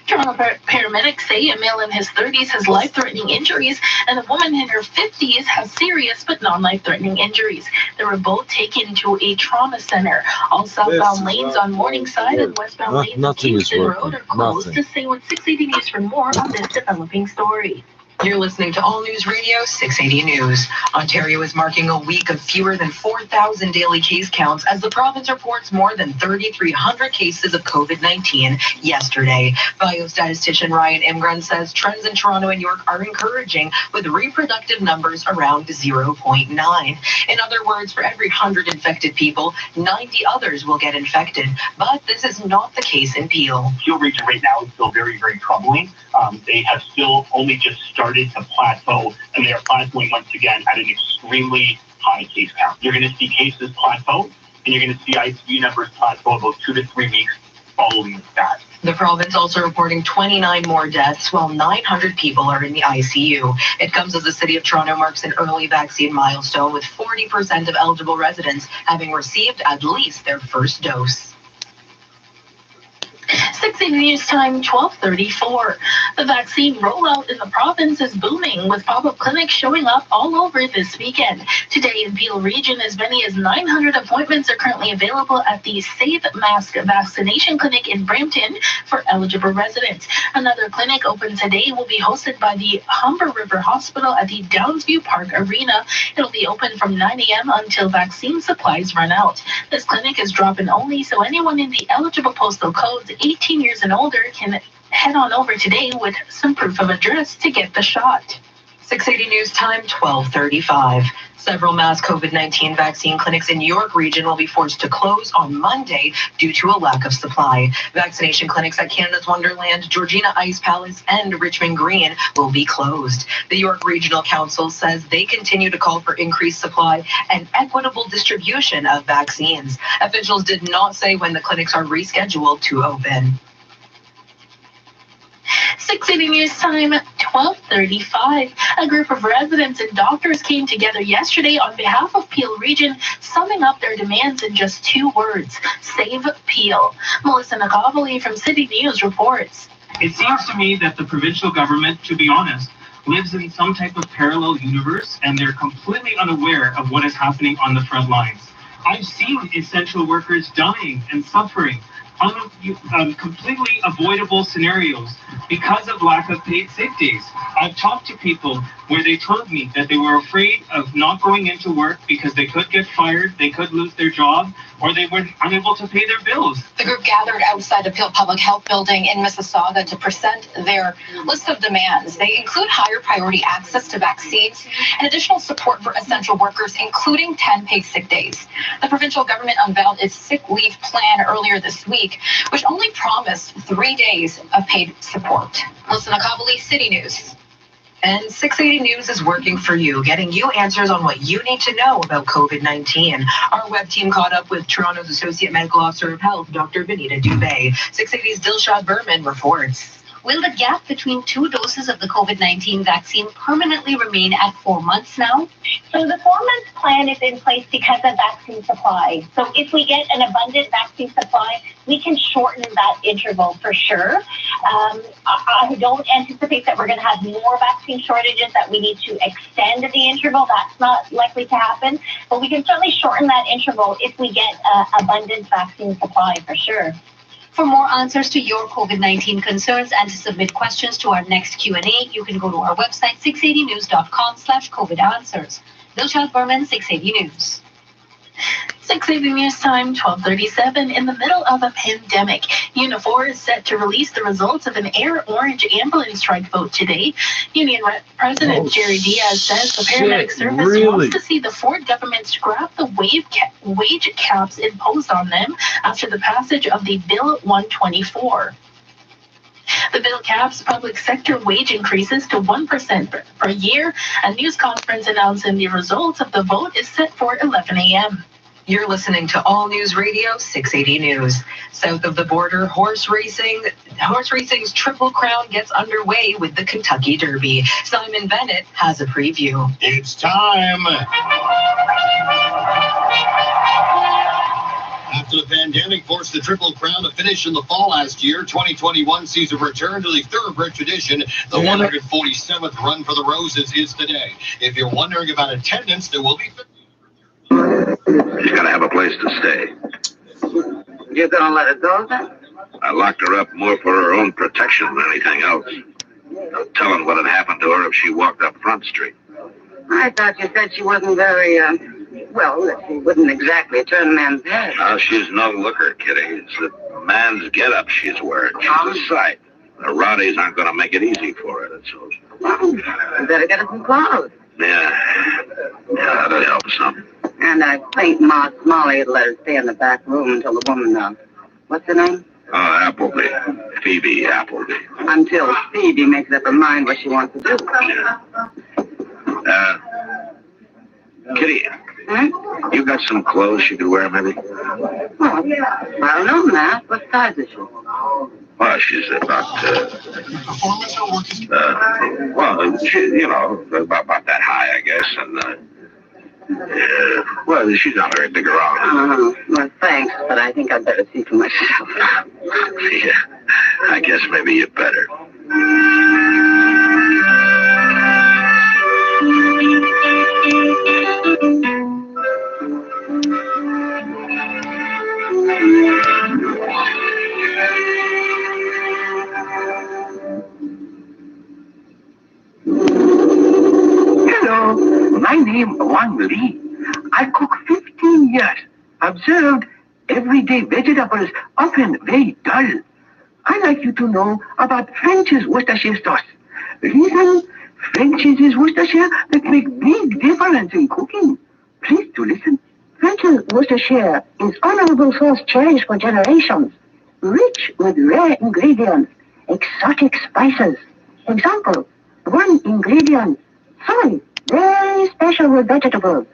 Toronto paramedics say a male in his 30s has life-threatening injuries, and a woman in her 50s has serious but non-life-threatening injuries. They were both taken to a trauma center. All southbound lanes on Morningside and westbound lanes on Kingston Road are closed. To say what 680 News for more on this developing story. You're listening to All News Radio 680 News. Ontario is marking a week of fewer than 4,000 daily case counts as the province reports more than 3,300 cases of COVID-19 yesterday. Biostatistician Ryan Imgren says trends in Toronto and York are encouraging, with reproductive numbers around 0.9. In other words, for every 100 infected people, 90 others will get infected. But this is not the case in Peel. Peel region right now is still very, very troubling. They have still only just started to plateau, and they are plateauing once again at an extremely high case count. You're going to see cases plateau, and you're going to see ICU numbers plateau about 2 to 3 weeks following that. The province also reporting 29 more deaths, while 900 people are in the ICU. It comes as the city of Toronto marks an early vaccine milestone, with 40% of eligible residents having received at least their first dose. 6 News Time, 12:34. The vaccine rollout in the province is booming, with pop-up clinics showing up all over this weekend. Today in Peel Region, as many as 900 appointments are currently available at the Save Mask Vaccination Clinic in Brampton for eligible residents. Another clinic open today will be hosted by the Humber River Hospital at the Downsview Park Arena. It'll be open from 9 a.m. until vaccine supplies run out. This clinic is drop-in only, so anyone in the eligible postal codes 18 years and older can head on over today with some proof of address to get the shot. 680 News Time, 12:35. Several mass COVID-19 vaccine clinics in York Region will be forced to close on Monday due to a lack of supply. Vaccination clinics at Canada's Wonderland, Georgina Ice Palace, and Richmond Green will be closed. The York Regional Council says they continue to call for increased supply and equitable distribution of vaccines. Officials did not say when the clinics are rescheduled to open. 680 News Time, 12:35. A group of residents and doctors came together yesterday on behalf of Peel Region, summing up their demands in just 2 words: Save Peel. Melissa McAvely from City News reports. It seems to me that the provincial government, to be honest, lives in some type of parallel universe, and they're completely unaware of what is happening on the front lines. I've seen essential workers dying and suffering, completely avoidable scenarios because of lack of paid sick days. I've talked to people where they told me that they were afraid of not going into work because they could get fired, they could lose their job, or they were unable to pay their bills. The group gathered outside the Peel Public Health Building in Mississauga to present their list of demands. They include higher priority access to vaccines and additional support for essential workers, including 10 paid sick days. The provincial government unveiled its sick leave plan earlier this week, which only promised 3 days of paid support. Melissa McAvely, City News. And 680 News is working for you, getting you answers on what you need to know about COVID-19. Our web team caught up with Toronto's Associate Medical Officer of Health, Dr. Benita Dubé. 680's Dilshad Berman reports. Will the gap between 2 doses of the COVID-19 vaccine permanently remain at 4 months now? So the 4-month plan is in place because of vaccine supply. So if we get an abundant vaccine supply, we can shorten that interval for sure. I don't anticipate that we're going to have more vaccine shortages, that we need to extend the interval. That's not likely to happen. But we can certainly shorten that interval if we get abundant vaccine supply for sure. For more answers to your COVID-19 concerns and to submit questions to our next Q&A, you can go to our website, 680news.com/COVID answers. Dilshad Berman, 680 News. 680 News Time, 12:37. In the middle of a pandemic, Unifor is set to release the results of an Air Orange ambulance strike vote today. Union President Jerry Diaz says the paramedic service wants to see the Ford government scrap the wage caps imposed on them after the passage of the Bill 124. The bill caps public sector wage increases to 1% per year. A news conference announcing the results of the vote is set for 11 a.m. You're listening to All News Radio 680 News. South of the border, horse racing's Triple Crown gets underway with the Kentucky Derby. Simon Bennett has a preview. It's time. After the pandemic forced the Triple Crown to finish in the fall last year, 2021 sees a return to the thoroughbred tradition. The 147th Run for the Roses is today. If you're wondering about attendance, there will be... She's got to have a place to stay. You're going to let her go then? I locked her up more for her own protection than anything else. No telling what had happened to her if she walked up Front Street. I thought you said she wasn't very, well, she wouldn't exactly turn a man's head. Now, she's no looker, Kitty. It's the man's get-up she's wearing. She's a sight. The rowdies aren't going to make it easy for her, that's all. Well, you better get her some clothes. Yeah, that'll help some. And I think Ma Smalley had let her stay in the back room until the woman, what's her name? Oh, Appleby. Phoebe Appleby. Until Phoebe makes up her mind what she wants to do. Kitty, you got some clothes she could wear, maybe? Well, I don't know, Matt. What size is she? Well, she's about, well, she, you know, about that high, I guess, and, well, she's not very big around. Well, thanks, but I think I'd better see for myself. Yeah, I guess maybe you better. Hello, my name Wang Li. I cook 15 years. Observed everyday vegetables often very dull. I like you to know about French's Worcestershire sauce. Reason French's is Worcestershire that make big difference in cooking. Please to listen. French's Worcestershire is honorable sauce cherished for generations, rich with rare ingredients, exotic spices. Example, one ingredient, soy, very special with vegetables.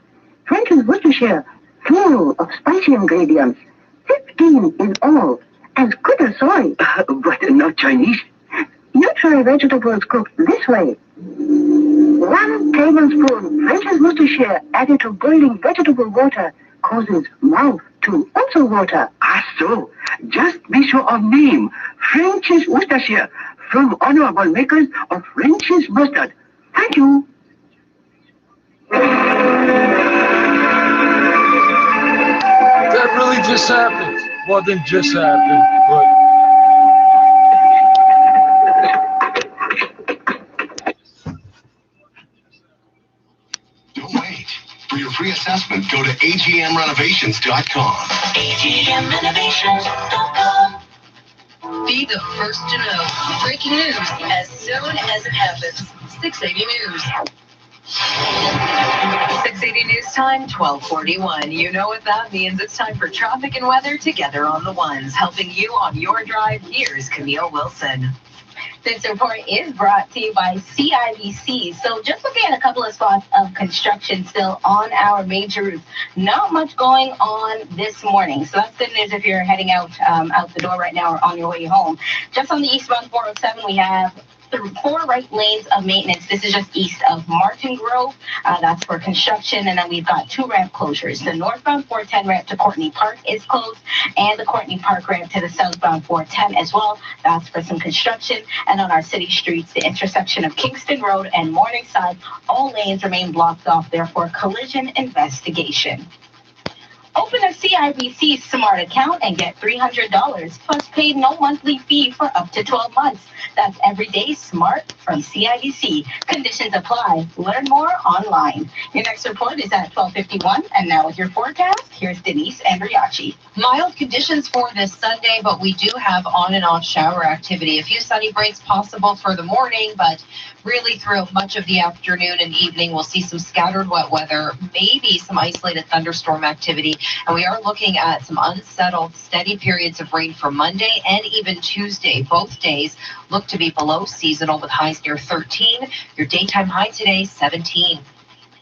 French's Worcestershire, full of spicy ingredients, 15 in all, as good as soy. But not Chinese. You try vegetables cooked this way. 1 tablespoon French's Worcestershire added to boiling vegetable water causes mouth to also water. Ah, so. Just be sure of name. French's Worcestershire, from honorable makers of French's mustard. Thank you. That really just happened. Well, didn't just happen, but. Don't wait. For your free assessment, go to agmrenovations.com. agmrenovations.com. Be the first to know. Breaking news as soon as it happens. 680 News. 680 News Time, 12:41. You know what that means. It's time for traffic and weather together on the ones. Helping you on your drive, here's Camille Wilson. This report is brought to you by CIBC. So just looking at a couple of spots of construction still on our major routes. Not much going on this morning. So that's good news if you're heading out the door right now or on your way home. Just on the eastbound 407, we have 4 right lanes of maintenance. This is just east of Martin Grove. That's for construction. And then we've got 2 ramp closures. The northbound 410 ramp to Courtney Park is closed, and the Courtney Park ramp to the southbound 410 as well. That's for some construction. And on our city streets, the intersection of Kingston Road and Morningside, all lanes remain blocked off there for collision investigation. Open a CIBC Smart account and get $300 plus pay no monthly fee for up to 12 months. That's Everyday Smart from CIBC. Conditions apply. Learn more online. Your next report is at 12:51. And now with your forecast, here's Denise Andriachi. Mild conditions for this Sunday, but we do have on and off shower activity. A few sunny breaks possible for the morning, but really throughout much of the afternoon and evening, we'll see some scattered wet weather, maybe some isolated thunderstorm activity. And we are looking at some unsettled, steady periods of rain for Monday and even Tuesday. Both days look to be below seasonal with highs near 13. Your daytime high today, 17.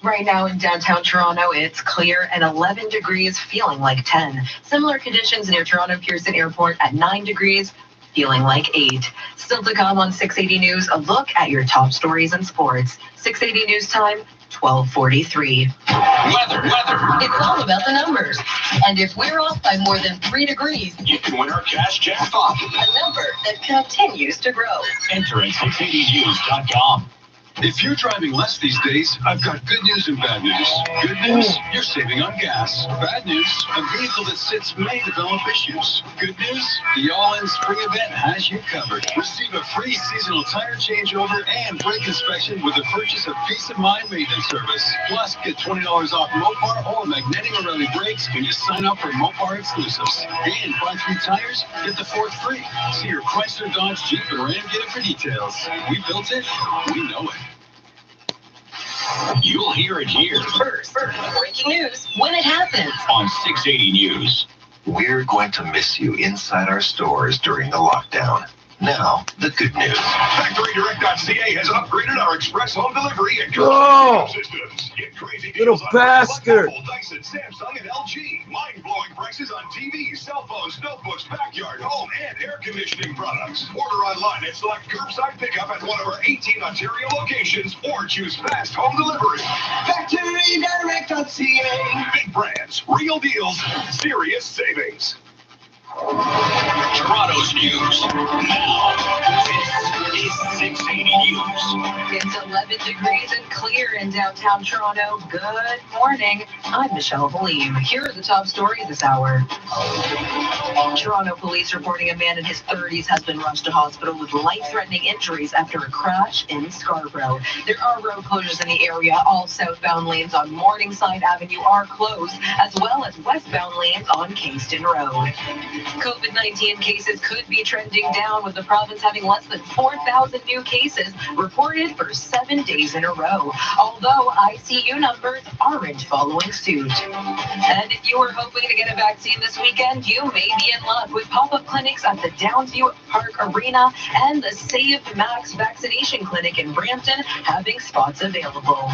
Right now in downtown Toronto, it's clear and 11 degrees, feeling like 10. Similar conditions near Toronto Pearson Airport at 9 degrees, feeling like 8. Still to come on 680 News, a look at your top stories in sports. 680 News Time, 12:43. Weather. It's all about the numbers. And if we're off by more than 3 degrees, You can win our cash jackpot. a number that continues to grow. Enter at 680news.com. If you're driving less these days, I've got good news and bad news. Good news, you're saving on gas. Bad news, a vehicle that sits may develop issues. Good news, the all-in spring event has you covered. Receive a free seasonal tire changeover and brake inspection with the purchase of Peace of Mind maintenance service. Plus, get $20 off Mopar or Magnetic O'Reilly brakes when you sign up for Mopar exclusives. And buy 3 tires, get the 4th free. See your Chrysler, Dodge, Jeep, and Ram dealer for details. We built it, we know it. You'll hear it here First, breaking news when it happens. on 680 News. We're going to miss you inside our stores during the lockdown. Now, the good news. FactoryDirect.ca has upgraded our express home delivery and Whoa! systems. Get crazy Little deals on bastard! Apple, Dyson, Samsung, and LG. Mind-blowing prices on TVs, cell phones, notebooks, backyard, home, and air conditioning products. Order online and select curbside pickup at one of our 18 Ontario locations or choose fast home delivery. FactoryDirect.ca. Big brands, real deals, serious savings. Toronto's news. Now, this is 680 News. It's 11 degrees and clear in downtown Toronto. Good morning. I'm Michelle Halim. Here are the top stories this hour. Toronto police reporting a man in his 30s has been rushed to hospital with life-threatening injuries after a crash in Scarborough. There are road closures in the area. All southbound lanes on Morningside Avenue are closed, as well as westbound lanes on Kingston Road. COVID-19 cases could be trending down, with the province having less than 4,000 new cases reported for 7 days in a row, although ICU numbers aren't following suit. And if you were hoping to get a vaccine this weekend, you may be in luck, with pop-up clinics at the Downsview Park Arena and the Save Max Vaccination Clinic in Brampton having spots available.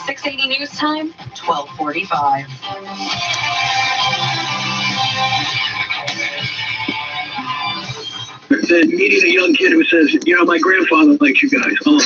680 News Time, 12:45. Meeting a young kid who says, my grandfather likes you guys. Oh.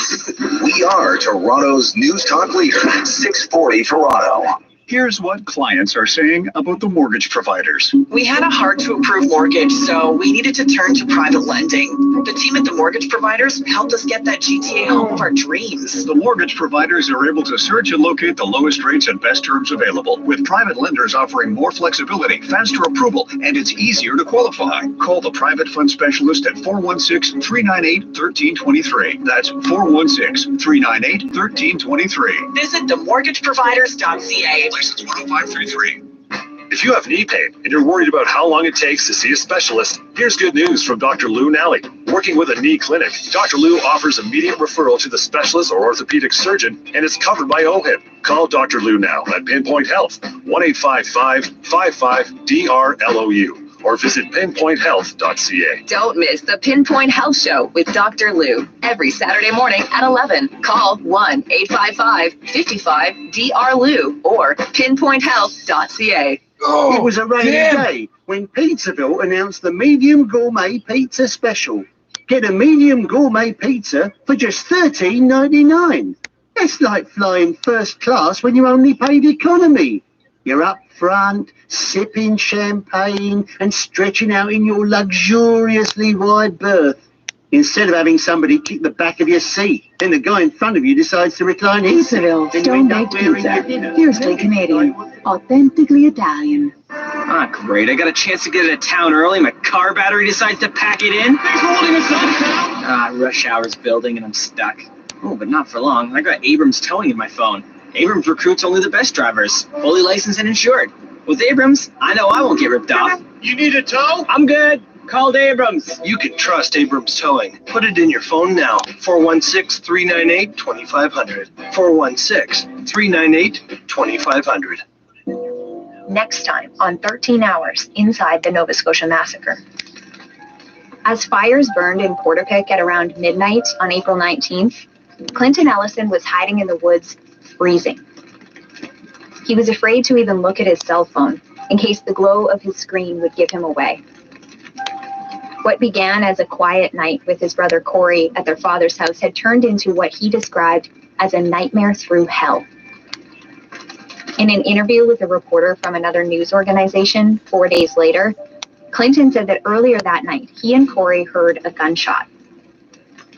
We are Toronto's news talk leader, 640 Toronto. Here's what clients are saying about the mortgage providers. We had a hard-to-approve mortgage, so we needed to turn to private lending. The team at the mortgage providers helped us get that GTA home of our dreams. The mortgage providers are able to search and locate the lowest rates and best terms available, with private lenders offering more flexibility, faster approval, and it's easier to qualify. Call the private fund specialist at 416-398-1323. That's 416-398-1323. Visit themortgageproviders.ca. License 10533. If you have knee pain and you're worried about how long it takes to see a specialist, here's good news from Dr. Lou Nally. Working with a knee clinic, Dr. Lou offers immediate referral to the specialist or orthopedic surgeon, and it's covered by OHIP. Call Dr. Lou now at Pinpoint Health, 1-855-55-DRLOU. Or visit pinpointhealth.ca. Don't miss the Pinpoint Health Show with Dr. Lou every Saturday morning at 11. Call 1-855-55-DR-LOU or pinpointhealth.ca. It was a rainy day when Pizzaville announced the medium gourmet pizza special. Get a medium gourmet pizza for just $13.99. That's like flying first class when you only paid economy. You're up front, sipping champagne and stretching out in your luxuriously wide berth, instead of having somebody kick the back of your seat. Then the guy in front of you decides to recline his seat. Stone-baked pizza, fiercely Canadian, authentically Italian. Ah, great. I got a chance to get out of town early. My car battery decides to pack it in. Thanks for holding us up. Rush hour's building and I'm stuck. Oh, but not for long. I got Abrams towing in my phone. Abrams recruits only the best drivers, fully licensed and insured. With Abrams, I know I won't get ripped off. You need a tow? I'm good. Called Abrams. You can trust Abrams Towing. Put it in your phone now. 416-398-2500. 416-398-2500. Next time on 13 Hours Inside the Nova Scotia Massacre. As fires burned in Portapique at around midnight on April 19th, Clinton Ellison was hiding in the woods, freezing. He was afraid to even look at his cell phone in case the glow of his screen would give him away. What began as a quiet night with his brother Corey at their father's house had turned into what he described as a nightmare through hell. In an interview with a reporter from another news organization 4 days later, Clinton said that earlier that night, he and Corey heard a gunshot.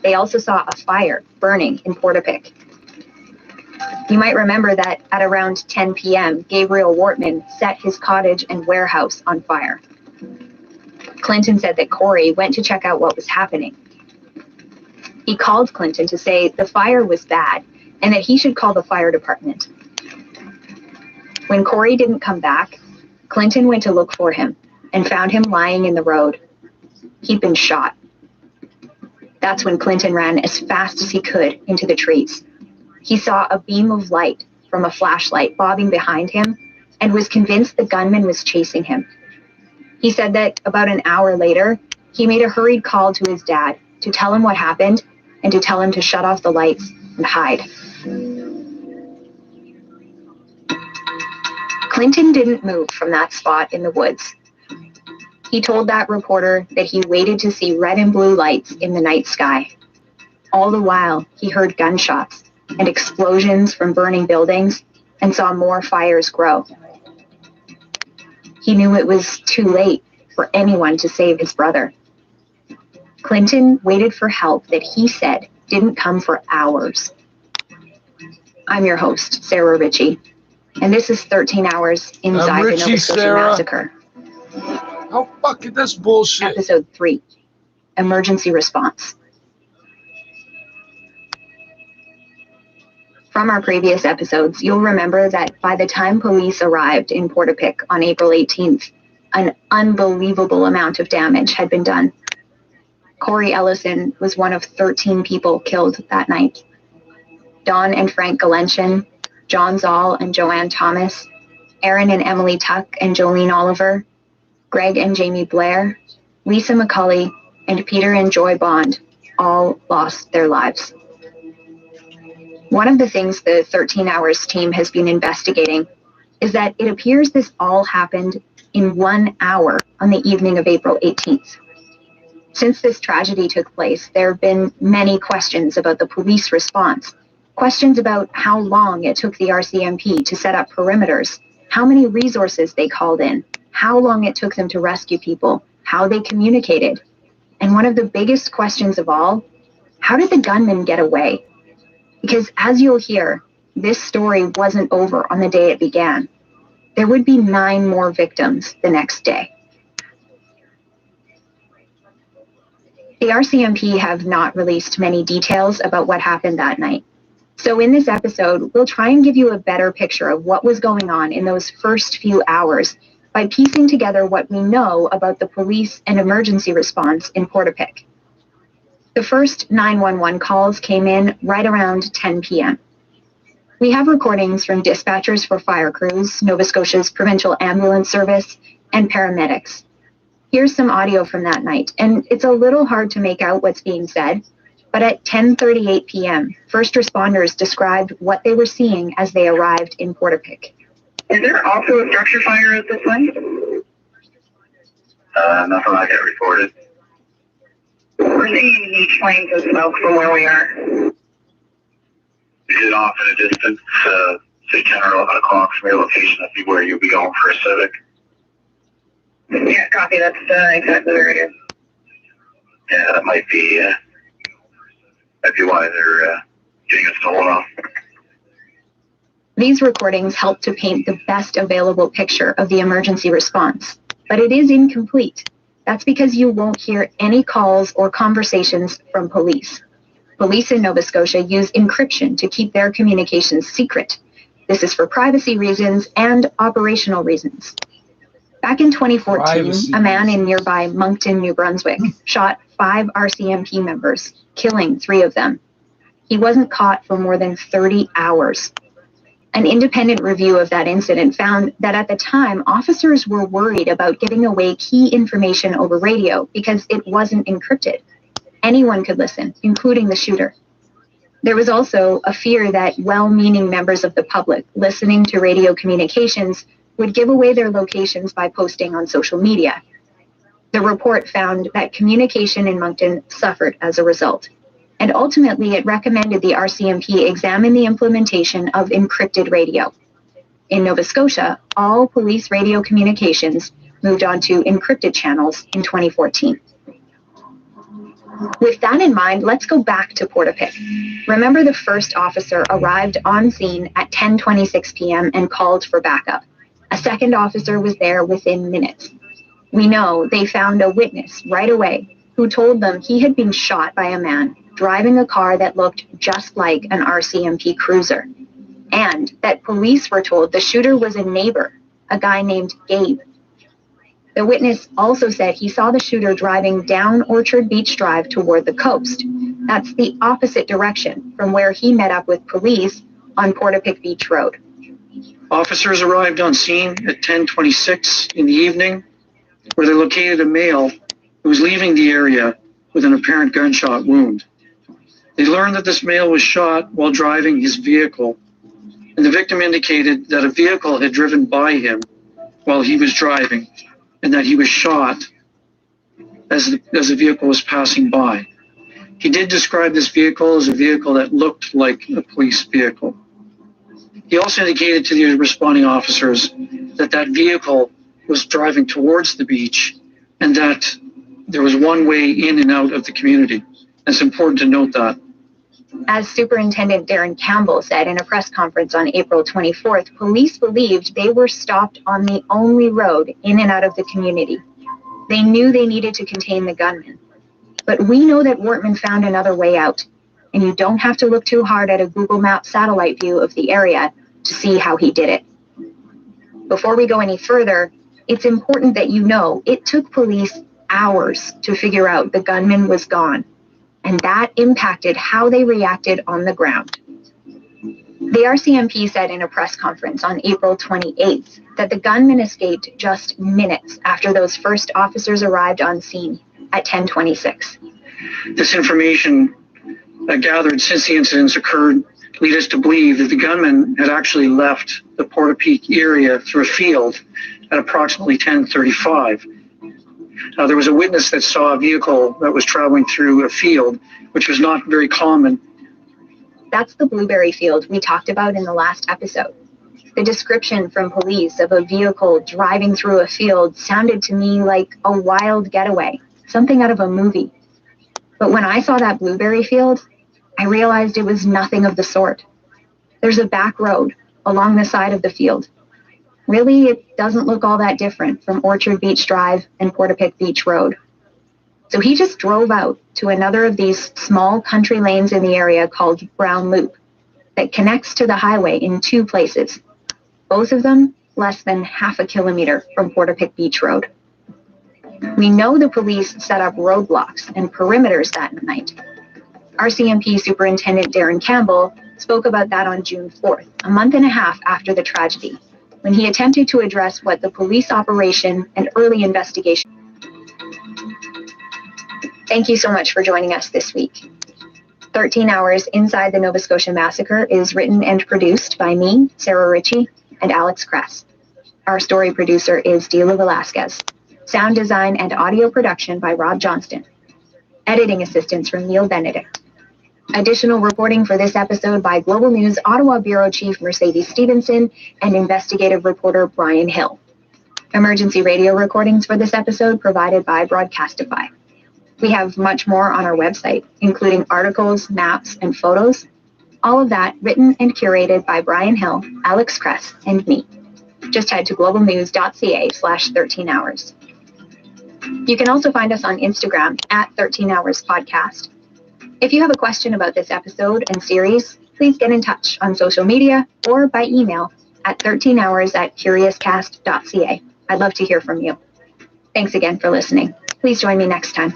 They also saw a fire burning in Portapique. You might remember that at around 10 p.m., Gabriel Wortman set his cottage and warehouse on fire. Clinton said that Corey went to check out what was happening. He called Clinton to say the fire was bad and that he should call the fire department. When Corey didn't come back, Clinton went to look for him and found him lying in the road. He'd been shot. That's when Clinton ran as fast as he could into the trees. He saw a beam of light from a flashlight bobbing behind him and was convinced the gunman was chasing him. He said that about an hour later, He made a hurried call to his dad to tell him what happened and to tell him to shut off the lights and hide. Clinton didn't move from that spot in the woods. He told that reporter that he waited to see red and blue lights in the night sky. All the while, he heard gunshots and explosions from burning buildings and saw more fires grow. He knew it was too late for anyone to save his brother. Clinton waited for help that he said didn't come for hours. I'm your host, Sarah Ritchie, and this is 13 Hours Inside the Nova Scotia Massacre. Oh, fuck it, that's bullshit. Episode 3, Emergency Response. From our previous episodes, you'll remember that by the time police arrived in Portapique on April 18th, an unbelievable amount of damage had been done. Corey Ellison was one of 13 people killed that night. Don and Frank Galentian, John Zoll and Joanne Thomas, Aaron and Emily Tuck and Jolene Oliver, Greg and Jamie Blair, Lisa McCulley, and Peter and Joy Bond all lost their lives. One of the things the 13 Hours team has been investigating is that it appears this all happened in 1 hour on the evening of April 18th. Since this tragedy took place, there have been many questions about the police response, questions about how long it took the RCMP to set up perimeters, how many resources they called in, how long it took them to rescue people, how they communicated. And one of the biggest questions of all, how did the gunman get away? Because as you'll hear, this story wasn't over on the day it began. There would be 9 more victims the next day. The RCMP have not released many details about what happened that night. So in this episode, we'll try and give you a better picture of what was going on in those first few hours by piecing together what we know about the police and emergency response in Portapique. The first 911 calls came in right around 10 p.m. We have recordings from dispatchers for fire crews, Nova Scotia's provincial ambulance service, and paramedics. Here's some audio from that night, and it's a little hard to make out what's being said, but at 10:38 p.m., first responders described what they were seeing as they arrived in Portapique. Is there also a structure fire at this site? Nothing I get reported. We're seeing huge flames of smoke from where we are. We did off in a distance, say 10 or 11 o'clock from your location. That'd be where you'll be going for a civic. Yeah, copy. That's exactly where it is. Yeah, that might be why they're getting us stolen off. These recordings help to paint the best available picture of the emergency response, but it is incomplete. That's because you won't hear any calls or conversations from police. Police in Nova Scotia use encryption to keep their communications secret. This is for privacy reasons and operational reasons. Back in 2014, a man in nearby Moncton, New Brunswick, shot 5 RCMP members, killing 3 of them. He wasn't caught for more than 30 hours. An independent review of that incident found that at the time, officers were worried about giving away key information over radio because it wasn't encrypted. Anyone could listen, including the shooter. There was also a fear that well-meaning members of the public listening to radio communications would give away their locations by posting on social media. The report found that communication in Moncton suffered as a result. And ultimately, it recommended the RCMP examine the implementation of encrypted radio. In Nova Scotia, all police radio communications moved on to encrypted channels in 2014. With that in mind, let's go back to Portapique. Remember, the first officer arrived on scene at 10:26 p.m. and called for backup. A second officer was there within minutes. We know they found a witness right away who told them he had been shot by a man driving a car that looked just like an RCMP cruiser, and that police were told the shooter was a neighbor, a guy named Gabe. The witness also said he saw the shooter driving down Orchard Beach Drive toward the coast. That's the opposite direction from where he met up with police on Portapique Beach Road. Officers arrived on scene at 10:26 in the evening, where they located a male who was leaving the area with an apparent gunshot wound. They learned that this male was shot while driving his vehicle, and the victim indicated that a vehicle had driven by him while he was driving, and that he was shot as the vehicle was passing by. He did describe this vehicle as a vehicle that looked like a police vehicle. He also indicated to the responding officers that that vehicle was driving towards the beach and that there was one way in and out of the community. It's important to note that. As Superintendent Darren Campbell said in a press conference on April 24th, police believed they were stopped on the only road in and out of the community. They knew they needed to contain the gunman. But we know that Wortman found another way out, and you don't have to look too hard at a Google Maps satellite view of the area to see how he did it. Before we go any further, it's important that you know it took police hours to figure out the gunman was gone, and that impacted how they reacted on the ground. The RCMP said in a press conference on April 28th that the gunman escaped just minutes after those first officers arrived on scene at 10:26. This information gathered since the incidents occurred lead us to believe that the gunman had actually left the Portapique area through a field at approximately 10:35. There was a witness that saw a vehicle that was traveling through a field, which was not very common. That's the blueberry field we talked about in the last episode. The description from police of a vehicle driving through a field sounded to me like a wild getaway, something out of a movie. But when I saw that blueberry field, I realized it was nothing of the sort. There's a back road along the side of the field. Really, it doesn't look all that different from Orchard Beach Drive and Portapique Beach Road. So he just drove out to another of these small country lanes in the area called Brown Loop that connects to the highway in two places, both of them less than half a kilometer from Portapique Beach Road. We know the police set up roadblocks and perimeters that night. RCMP Superintendent Darren Campbell spoke about that on June 4th, a month and a half after the tragedy, when he attempted to address what the police operation and early investigation. Thank you so much for joining us this week. 13 Hours Inside the Nova Scotia Massacre is written and produced by me, Sarah Ritchie, and Alex Kress. Our story producer is Dila Velasquez. Sound design and audio production by Rob Johnston. Editing assistance from Neil Benedict. Additional reporting for this episode by Global News Ottawa Bureau Chief Mercedes Stevenson and investigative reporter Brian Hill. Emergency radio recordings for this episode provided by Broadcastify. We have much more on our website, including articles, maps, and photos. All of that written and curated by Brian Hill, Alex Kress, and me. Just head to globalnews.ca/13hours. You can also find us on Instagram at 13 Hours Podcast. If you have a question about this episode and series, please get in touch on social media or by email at 13hours@curiouscast.ca. I'd love to hear from you. Thanks again for listening. Please join me next time.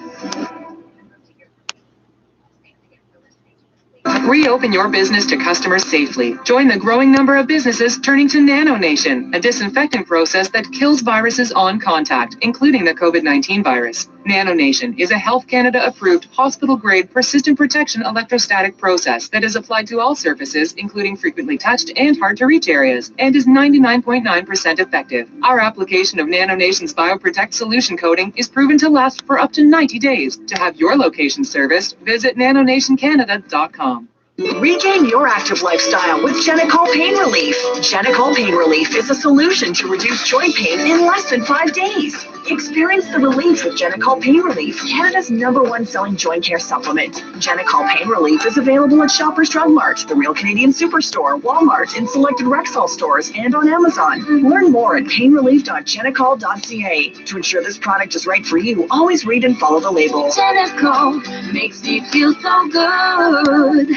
Reopen your business to customers safely. Join the growing number of businesses turning to NanoNation, a disinfectant process that kills viruses on contact, including the COVID-19 virus. NanoNation is a Health Canada-approved, hospital-grade, persistent protection electrostatic process that is applied to all surfaces, including frequently touched and hard-to-reach areas, and is 99.9% effective. Our application of NanoNation's BioProtect solution coating is proven to last for up to 90 days. To have your location serviced, visit nanonationcanada.com. Regain your active lifestyle with Genicol Pain Relief. Genicol Pain Relief is a solution to reduce joint pain in less than 5 days. Experience the relief with Genicol Pain Relief, Canada's #1 selling joint care supplement. Genicol Pain Relief is available at Shoppers Drug Mart, the Real Canadian Superstore, Walmart, in selected Rexall stores, and on Amazon. Learn more at painrelief.genicol.ca. To ensure this product is right for you, always read and follow the label. Genicol makes me feel so good.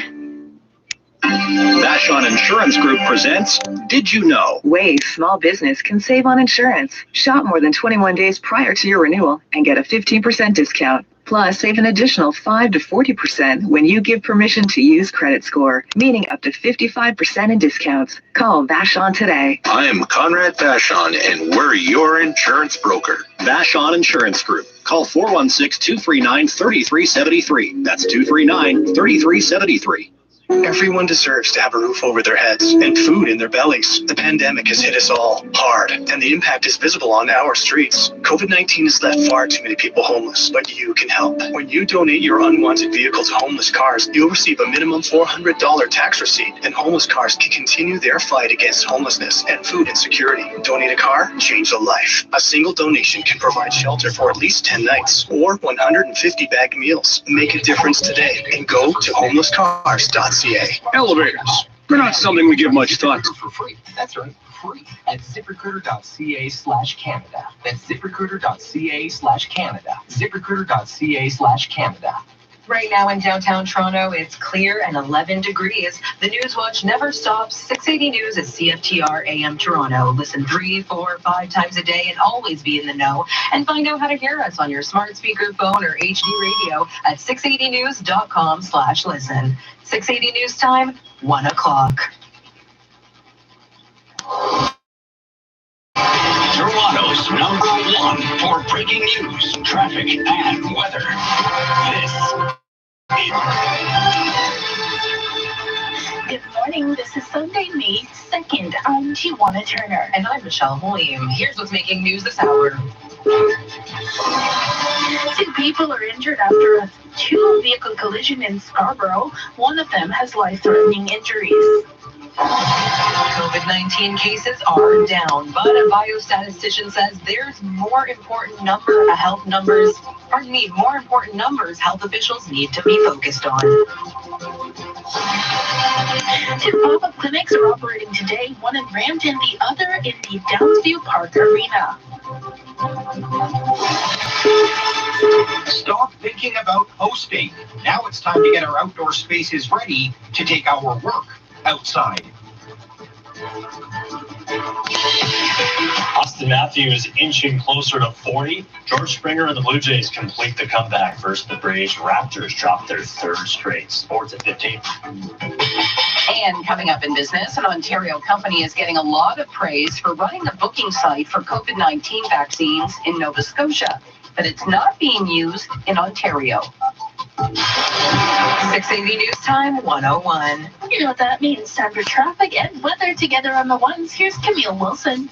Vashon Insurance Group presents Did You Know? Ways small business can save on insurance. Shop more than 21 days prior to your renewal and get a 15% discount. Plus, save an additional 5 to 40% when you give permission to use credit score, meaning up to 55% in discounts. Call Vashon today. I'm Conrad Vashon, and we're your insurance broker. Vashon Insurance Group. Call 416-239-3373. That's 239-3373. Everyone deserves to have a roof over their heads and food in their bellies. The pandemic has hit us all hard, and the impact is visible on our streets. COVID-19 has left far too many people homeless, but you can help. When you donate your unwanted vehicle to homeless cars, you'll receive a minimum $400 tax receipt, and homeless cars can continue their fight against homelessness and food insecurity. Donate a car, change a life. A single donation can provide shelter for at least 10 nights or 150 bagged meals. Make a difference today and go to homelesscars.ca. Elevators. They're not something we give much thought to. For free. That's right, free at ZipRecruiter.ca/Canada. That's ZipRecruiter.ca/Canada. ZipRecruiter.ca/Canada. Right now in downtown Toronto, it's clear and 11 degrees. The News Watch never stops. 680 News at CFTR AM Toronto. Listen 3, 4, 5 times a day and always be in the know. And find out how to hear us on your smart speaker phone or HD radio at 680news.com/listen. 680 News time, 1 o'clock. Toronto's #1 for breaking news, traffic, and weather. This is... Good morning. This is Sunday, May 2nd. I'm Tiwana Turner. And I'm Michelle William. Here's what's making news this hour. 2 people are injured after a 2-vehicle collision in Scarborough. One of them has life-threatening injuries. COVID-19 cases are down, but a biostatistician says there's more important numbers health officials need to be focused on. 2 pop-up clinics are operating today, one in Brampton, the other in the Downsview Park Arena. Stop thinking about hosting. Now it's time to get our outdoor spaces ready to take our work outside. Austin Matthews inching closer to 40. George Springer and the Blue Jays complete the comeback versus the Braves. Raptors drop their 3rd straight. Sports at 15. And coming up in business, an Ontario company is getting a lot of praise for running the booking site for COVID-19 vaccines in Nova Scotia, but it's not being used in Ontario. 680 News Time, 101. You know what that means. Time for traffic and weather together on the ones. Here's Camille Wilson.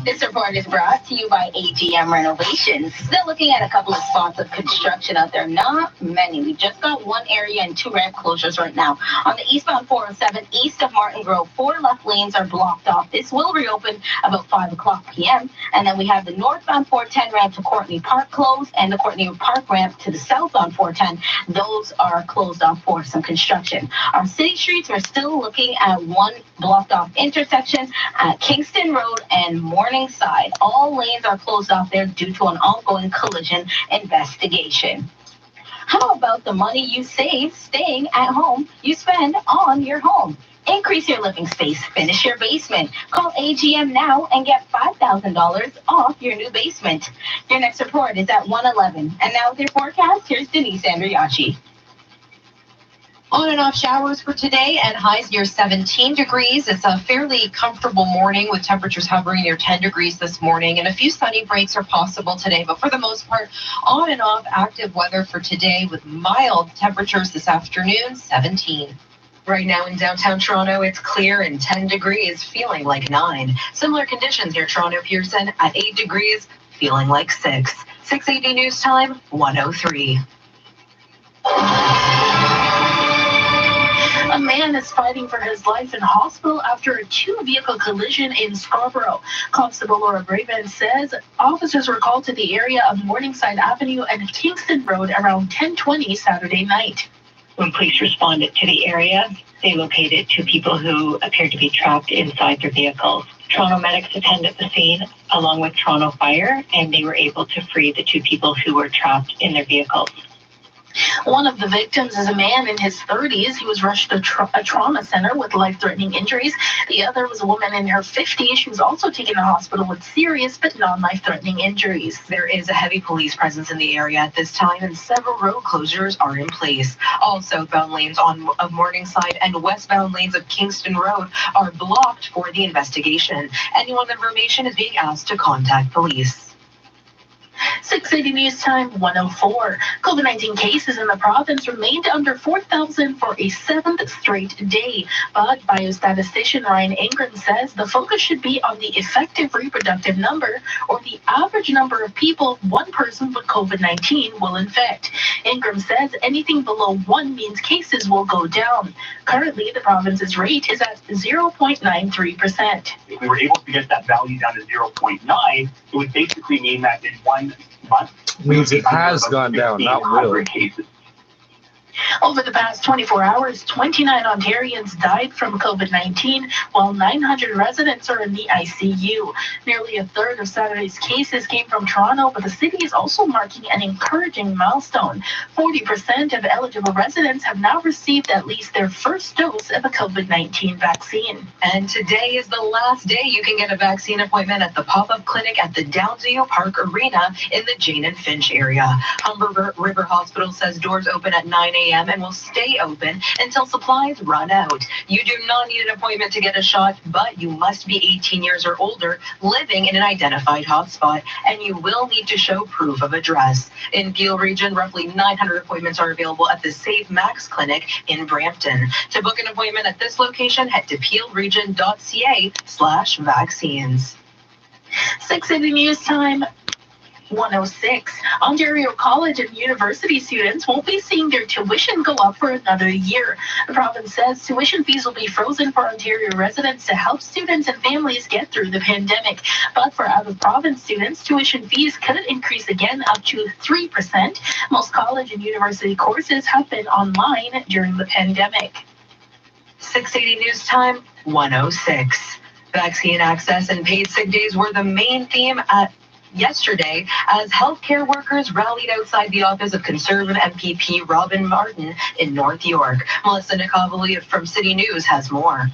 This report is brought to you by AGM Renovations. Still looking at a couple of spots of construction out there. Not many. We just got 1 area and 2 ramp closures right now. On the eastbound 407, east of Martin Grove, 4 left lanes are blocked off. This will reopen about 5 o'clock p.m. And then we have the northbound 410 ramp to Courtney Park closed and the Courtney Park ramp to the southbound 410. Those are closed off for some construction. Our city streets, we're still looking at 1 blocked off intersection at Kingston Road and Morningside. All lanes are closed off there due to an ongoing collision investigation. How about the money you save staying at home you spend on your home? Increase your living space, finish your basement. Call AGM now and get $5,000 off your new basement. Your next report is at 1:11. And now with your forecast, here's Denise Andriachi. On and off showers for today and highs near 17 degrees. It's a fairly comfortable morning with temperatures hovering near 10 degrees this morning, and a few sunny breaks are possible today, but for the most part, on and off active weather for today with mild temperatures this afternoon, 17. Right now in downtown Toronto, it's clear and 10 degrees, feeling like 9. Similar conditions near Toronto Pearson at 8 degrees, feeling like 6. 680 News Time, 103. A man is fighting for his life in hospital after a 2-vehicle collision in Scarborough. Constable Laura Braven says officers were called to the area of Morningside Avenue and Kingston Road around 10:20 Saturday night. When police responded to the area, they located 2 people who appeared to be trapped inside their vehicles. Toronto medics attended the scene along with Toronto Fire, and they were able to free the 2 people who were trapped in their vehicles. One of the victims is a man in his 30s. He was rushed to a trauma center with life-threatening injuries. The other was a woman in her 50s. She was also taken to hospital with serious but non-life-threatening injuries. There is a heavy police presence in the area at this time, and several road closures are in place. All southbound lanes of Morningside and westbound lanes of Kingston Road are blocked for the investigation. Anyone with information is being asked to contact police. 680 News Time 104. COVID-19 cases in the province remained under 4,000 for a 7th straight day. But biostatistician Ryan Ingram says the focus should be on the effective reproductive number, or the average number of people one person with COVID-19 will infect. Ingram says anything below 1 means cases will go down. Currently, the province's rate is at 0.93%. If we were able to get that value down to 0.9, it would basically mean that in 1 month, Means it has gone down, not will. Cases. Over the past 24 hours, 29 Ontarians died from COVID-19, while 900 residents are in the ICU. Nearly a third of Saturday's cases came from Toronto, but the city is also marking an encouraging milestone. 40% of eligible residents have now received at least their first dose of a COVID-19 vaccine. And today is the last day you can get a vaccine appointment at the pop-up clinic at the Downsview Park Arena in the Jane and Finch area. Humber River Hospital says doors open at 9 a.m. and will stay open until supplies run out. You do not need an appointment to get a shot, but you must be 18 years or older, living in an identified hotspot, and you will need to show proof of address. In Peel Region, roughly 900 appointments are available at the Save Max Clinic in Brampton. To book an appointment at this location, head to peelregion.ca/vaccines. 680 News Time 106. Ontario college and university students won't be seeing their tuition go up for another year. The province says tuition fees will be frozen for Ontario residents to help students and families get through the pandemic. But for out-of-province students, tuition fees could increase again up to 3%. Most college and university courses have been online during the pandemic. 680 News Time 106. Vaccine access and paid sick days were the main theme at yesterday as healthcare workers rallied outside the office of Conservative MPP Robin Martin in North York. Melissa Nicavoli from City News has more.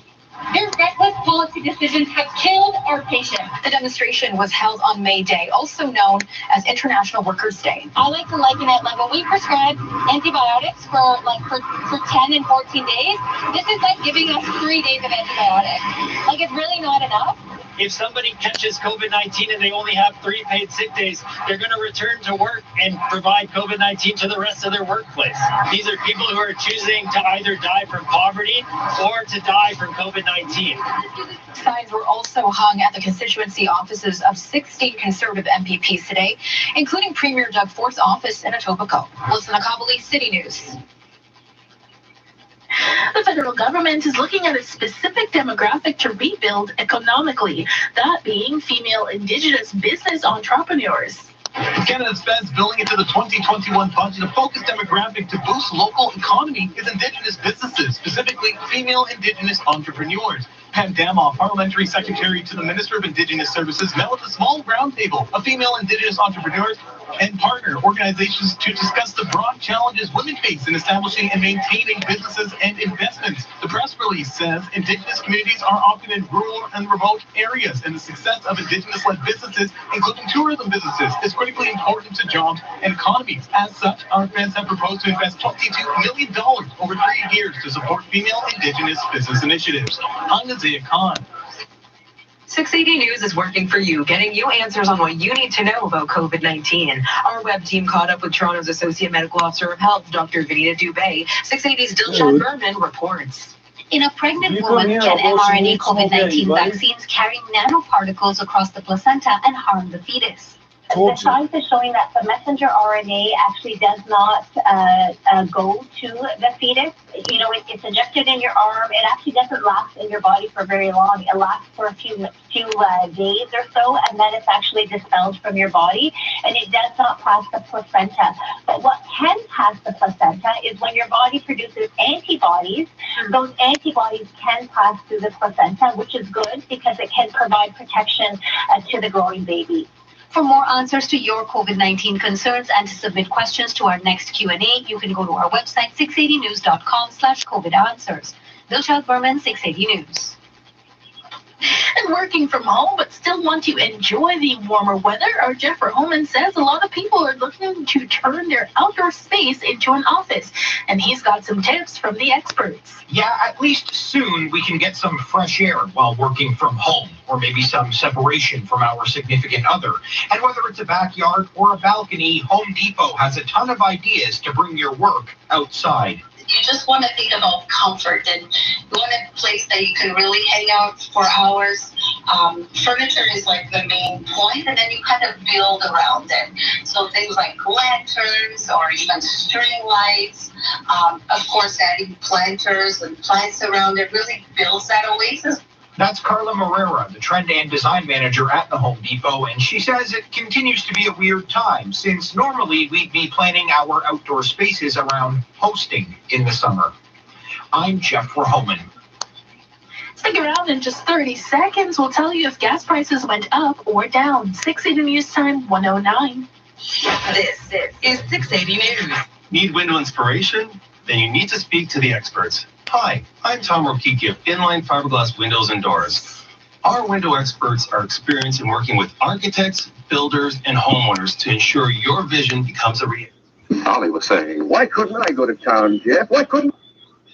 Their reckless policy decisions have killed our patients. The demonstration was held on May Day, also known as International Workers' Day. I like to liken it like when we prescribe antibiotics for 10 and 14 days, this is like giving us 3 days of antibiotics. Like, it's really not enough. If somebody catches COVID-19 and they only have 3 paid sick days, they're going to return to work and provide COVID-19 to the rest of their workplace. These are people who are choosing to either die from poverty or to die from COVID-19. Signs were also hung at the constituency offices of 16 Conservative MPPs today, including Premier Doug Fort's office in Etobicoke. Melissa Nicavoli, City News. The federal government is looking at a specific demographic to rebuild economically, that being female Indigenous business entrepreneurs. Canada spends billing into the 2021 budget. A focused demographic to boost local economy is Indigenous businesses, specifically female Indigenous entrepreneurs. Pam Damoff, Parliamentary Secretary to the Minister of Indigenous Services, met with a small roundtable of female Indigenous entrepreneurs and partner organizations to discuss the broad challenges women face in establishing and maintaining businesses and investments. The press release says Indigenous communities are often in rural and remote areas, and the success of Indigenous-led businesses, including tourism businesses, is critically important to jobs and economies. As such, our friends have proposed to invest $22 million over 3 years to support female Indigenous business initiatives. I'm Isaiah Khan. 680 News is working for you, getting you answers on what you need to know about COVID-19. Our web team caught up with Toronto's Associate Medical Officer of Health, Dr. Vinita Dubé. 680's Dilshad Berman reports. In a pregnant woman, can mRNA COVID-19 vaccines carry nanoparticles across the placenta and harm the fetus? The science is showing that the messenger RNA actually does not go to the fetus. You know, it's injected in your arm. It actually doesn't last in your body for very long. It lasts for a few days or so, and then it's actually dispelled from your body, and it does not pass the placenta. But what can pass the placenta is when your body produces antibodies. Those antibodies can pass through the placenta, which is good because it can provide protection to the growing baby. For more answers to your COVID-19 concerns and to submit questions to our next Q&A, you can go to our website, 680news.com/COVID answers. Dilshad Berman, 680 News. And working from home but still want to enjoy the warmer weather, our Jeff Verhoeven says a lot of people are looking to turn their outdoor space into an office, and he's got some tips from the experts. Yeah, at least soon we can get some fresh air while working from home, or maybe some separation from our significant other. And whether it's a backyard or a balcony, Home Depot has a ton of ideas to bring your work outside. You just want to think about comfort, and you want a place that you can really hang out for hours. Furniture is like the main point, and then you kind of build around it. So things like lanterns or even string lights, of course adding planters and plants around it really builds that oasis. That's Carla Morera, the trend and design manager at the Home Depot, and she says it continues to be a weird time, since normally we'd be planning our outdoor spaces around hosting in the summer. I'm Jeff Verhoeven. Stick around in just 30 seconds. We'll tell you if gas prices went up or down. 680 News Time 109. This is 680 News. Need window inspiration? Then you need to speak to the experts. Hi, I'm Tom Rokiki of Inline Fiberglass Windows and Doors. Our window experts are experienced in working with architects, builders, and homeowners to ensure your vision becomes a reality. Holly was saying, why couldn't I go to town, Jeff? Why couldn't?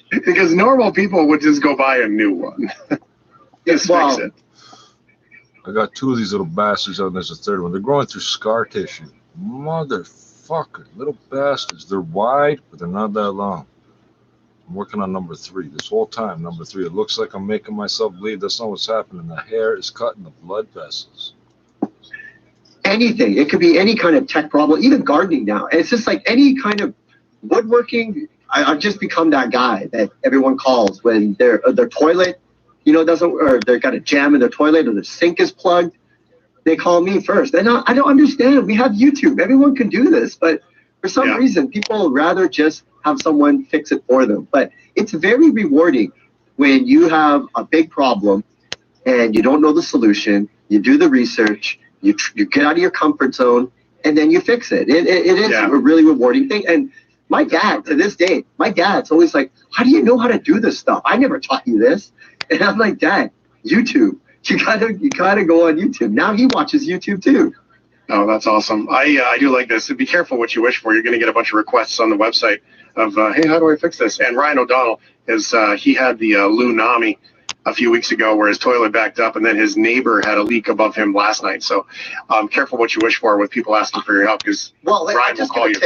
Because normal people would just go buy a new one. Just fix it. I got two of these little bastards on. There's a third one. They're growing through scar tissue. Motherfucker, little bastards. They're wide, but they're not that long. I'm working on number 3. This whole time, number 3. It looks like I'm making myself bleed. That's not what's happening. The hair is cutting the blood vessels. Anything. It could be any kind of tech problem, even gardening now. And it's just like any kind of woodworking. I've just become that guy that everyone calls when their toilet, doesn't, or they've got a jam in their toilet, or their sink is plugged. They call me first. And I don't understand. We have YouTube. Everyone can do this, but for some reason, people would rather just have someone fix it for them. But it's very rewarding when you have a big problem and you don't know the solution. You do the research. You get out of your comfort zone, and then you fix it. It is a really rewarding thing. And my dad, to this day, dad's always like, how do you know how to do this stuff? I never taught you this. And I'm like, Dad, YouTube. You gotta go on YouTube. Now he watches YouTube too. Oh, that's awesome. I do like this. Be careful what you wish for. You're going to get a bunch of requests on the website of, hey, how do I fix this? And Ryan O'Donnell, he had the Lunami a few weeks ago where his toilet backed up, and then his neighbor had a leak above him last night. So careful what you wish for with people asking for your help, because Ryan will call you.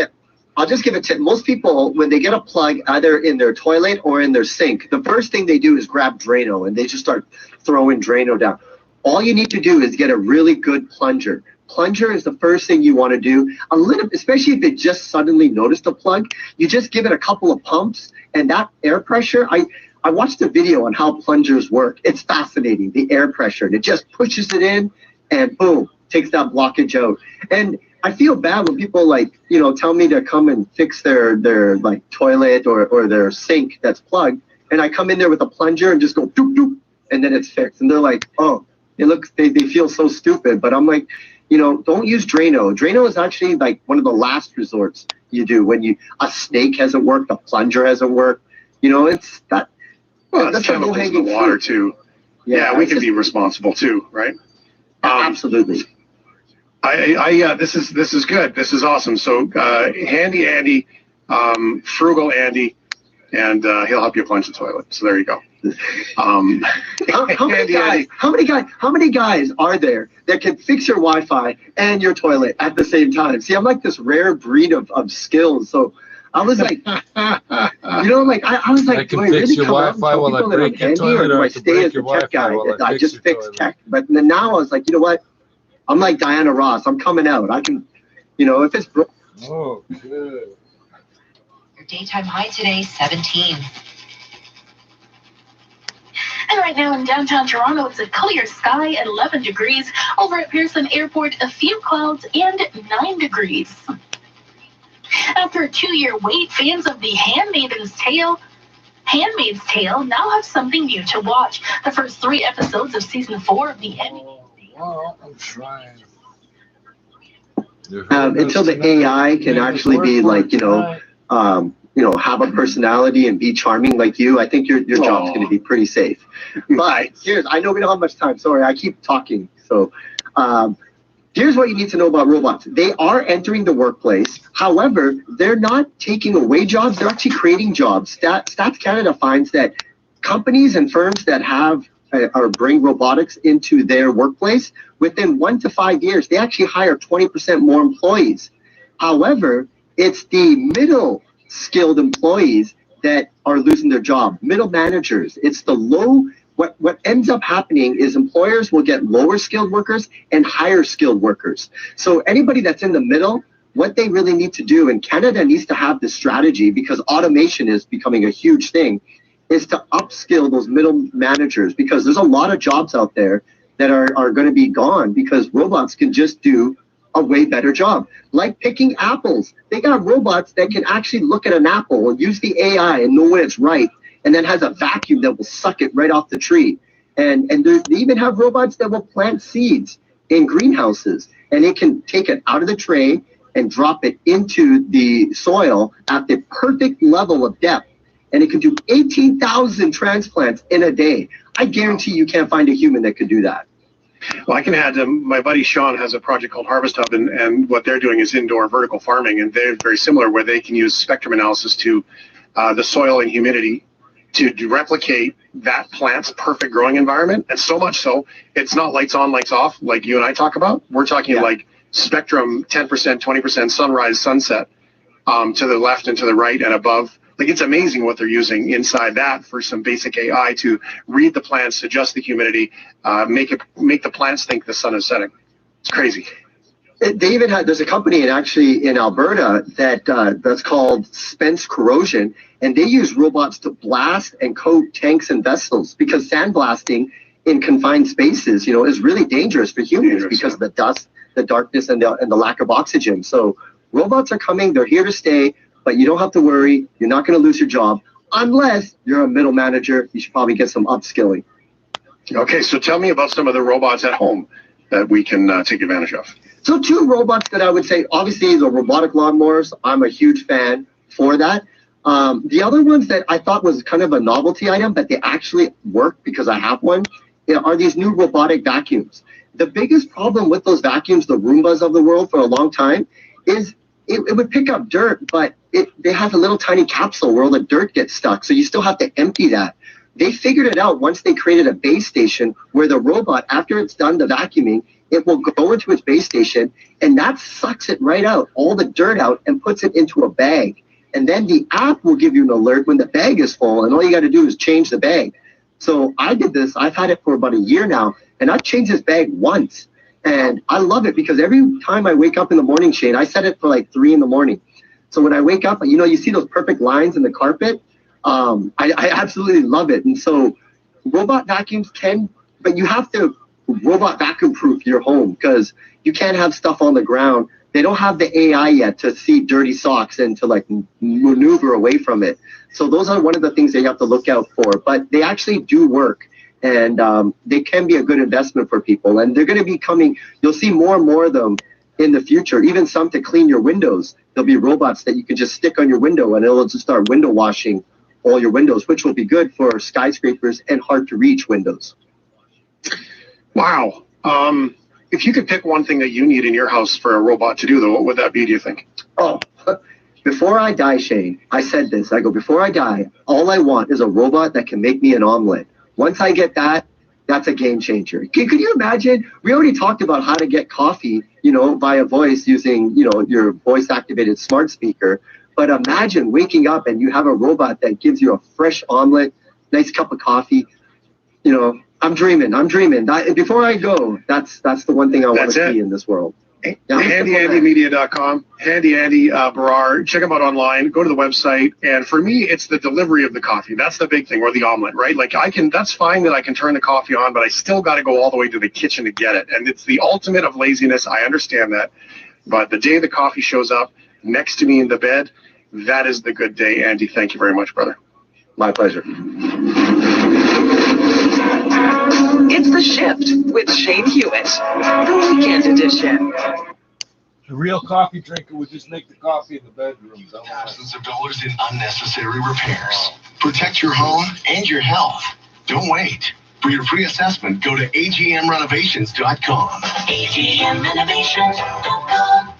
I'll just give a tip. Most people, when they get a plug either in their toilet or in their sink, the first thing they do is grab Drano, and they just start throwing Drano down. All you need to do is get a really good plunger. Plunger is the first thing you want to do. A little, especially if they just suddenly noticed a plug, you just give it a couple of pumps, and that air pressure, I watched a video on how plungers work. It's fascinating, the air pressure. And it just pushes it in, and boom, takes that blockage out. And I feel bad when people tell me to come and fix their like toilet or their sink that's plugged, and I come in there with a plunger and just go doop doop, and then it's fixed. And they're like, oh, they feel so stupid. But I'm like, don't use Drano. Drano is actually like one of the last resorts you do when a snake hasn't worked, a plunger hasn't worked. It's that. Well, that's chemicals in the water too. Yeah, we can be responsible too, right? Absolutely. This is good. This is awesome. So handy Andy, frugal Andy, and he'll help you plunge the toilet. So there you go. How many guys are there that can fix your Wi-Fi and your toilet at the same time? See, I'm like this rare breed of skills. So I was like, I was like, I can fix your Wi-Fi while I break your toilet, or I can break your Wi-Fi while I just fix tech. But then now I was like, you know what? I'm like Diana Ross. I'm coming out. I can, if it's broke. Oh, good. Your daytime high today, 17. And right now in downtown Toronto, it's a clear sky at 11 degrees. Over at Pearson Airport, a few clouds and 9 degrees. After a 2-year wait, fans of The Handmaid's Tale now have something new to watch. The first 3 episodes of season 4 of the Emmy. I'm trying. Until the AI can actually be like, have a personality and be charming like you, I think your job's going to be pretty safe. But I know we don't have much time. Sorry, I keep talking. So here's what you need to know about robots. They are entering the workplace. However, they're not taking away jobs. They're actually creating jobs. Stats Canada finds that companies and firms that have or bring robotics into their workplace, within 1 to 5 years, they actually hire 20% more employees. However, it's the middle skilled employees that are losing their job, middle managers. It's the low, what ends up happening is employers will get lower skilled workers and higher skilled workers. So anybody that's in the middle, what they really need to do, and Canada needs to have this strategy because automation is becoming a huge thing, is to upskill those middle managers, because there's a lot of jobs out there that are going to be gone because robots can just do a way better job. Like picking apples. They got robots that can actually look at an apple and use the AI and know when it's ripe, and then has a vacuum that will suck it right off the tree. And they even have robots that will plant seeds in greenhouses, and it can take it out of the tray and drop it into the soil at the perfect level of depth. And it can do 18,000 transplants in a day. I guarantee you can't find a human that could do that. Well, I can add, my buddy Sean has a project called Harvest Hub, and what they're doing is indoor vertical farming, and they're very similar, where they can use spectrum analysis to the soil and humidity to replicate that plant's perfect growing environment. And so much so, it's not lights on, lights off, like you and I talk about. We're talking like spectrum, 10%, 20%, sunrise, sunset, to the left and to the right and above. Like, it's amazing what they're using inside that for some basic AI to read the plants, adjust the humidity, make the plants think the sun is setting. It's crazy. They even there's a company in Alberta that's called Spence Corrosion, and they use robots to blast and coat tanks and vessels, because sandblasting in confined spaces, is really dangerous for humans because of the dust, the darkness, and the lack of oxygen. So robots are coming. They're here to stay. But you don't have to worry. You're not going to lose your job unless you're a middle manager. You should probably get some upskilling. Okay, so tell me about some of the robots at home that we can take advantage of. So 2 robots that I would say, obviously, the robotic lawnmowers. I'm a huge fan for that. The other ones that I thought was kind of a novelty item, but they actually work because I have one, are these new robotic vacuums. The biggest problem with those vacuums, the Roombas of the world for a long time, is it would pick up dirt, but they have a little tiny capsule where all the dirt gets stuck. So you still have to empty that. They figured it out once they created a base station where the robot, after it's done the vacuuming, it will go into its base station, and that sucks it right out, all the dirt out, and puts it into a bag. And then the app will give you an alert when the bag is full, and all you got to do is change the bag. So I did this. I've had it for about a year now, and I've changed this bag once. And I love it because every time I wake up in the morning, Shane, I set it for like 3 in the morning. So when I wake up, you see those perfect lines in the carpet. I absolutely love it. And so robot vacuums but you have to robot vacuum proof your home, because you can't have stuff on the ground. They don't have the AI yet to see dirty socks and to like maneuver away from it. So those are one of the things that you have to look out for, but they actually do work. And they can be a good investment for people. And they're going to be coming. You'll see more and more of them in the future, even some to clean your windows. There'll be robots that you can just stick on your window, and it'll just start window washing all your windows, which will be good for skyscrapers and hard to reach windows. Wow. If you could pick one thing that you need in your house for a robot to do, though, what would that be, do you think? Oh, before I die, Shane, I said this. I go, before I die, all I want is a robot that can make me an omelet. Once I get that, that's a game changer. Could you imagine? We already talked about how to get coffee, via voice using, your voice activated smart speaker. But imagine waking up and you have a robot that gives you a fresh omelet, nice cup of coffee. I'm dreaming. Before I go, that's the one thing I want to see in this world. HandyAndyMedia.com, Handy Andy Barrar. Check them out online. Go to the website. And for me, it's the delivery of the coffee. That's the big thing, or the omelet, right? Like that's fine that I can turn the coffee on, but I still got to go all the way to the kitchen to get it. And it's the ultimate of laziness. I understand that. But the day the coffee shows up next to me in the bed, that is the good day. Andy, thank you very much, brother. My pleasure. It's The Shift with Shane Hewitt, the weekend edition. The real coffee drinker would just make the coffee in the bedroom. Thousands of dollars in unnecessary repairs. Protect your home and your health. Don't wait. For your free assessment, go to agmrenovations.com. agmrenovations.com.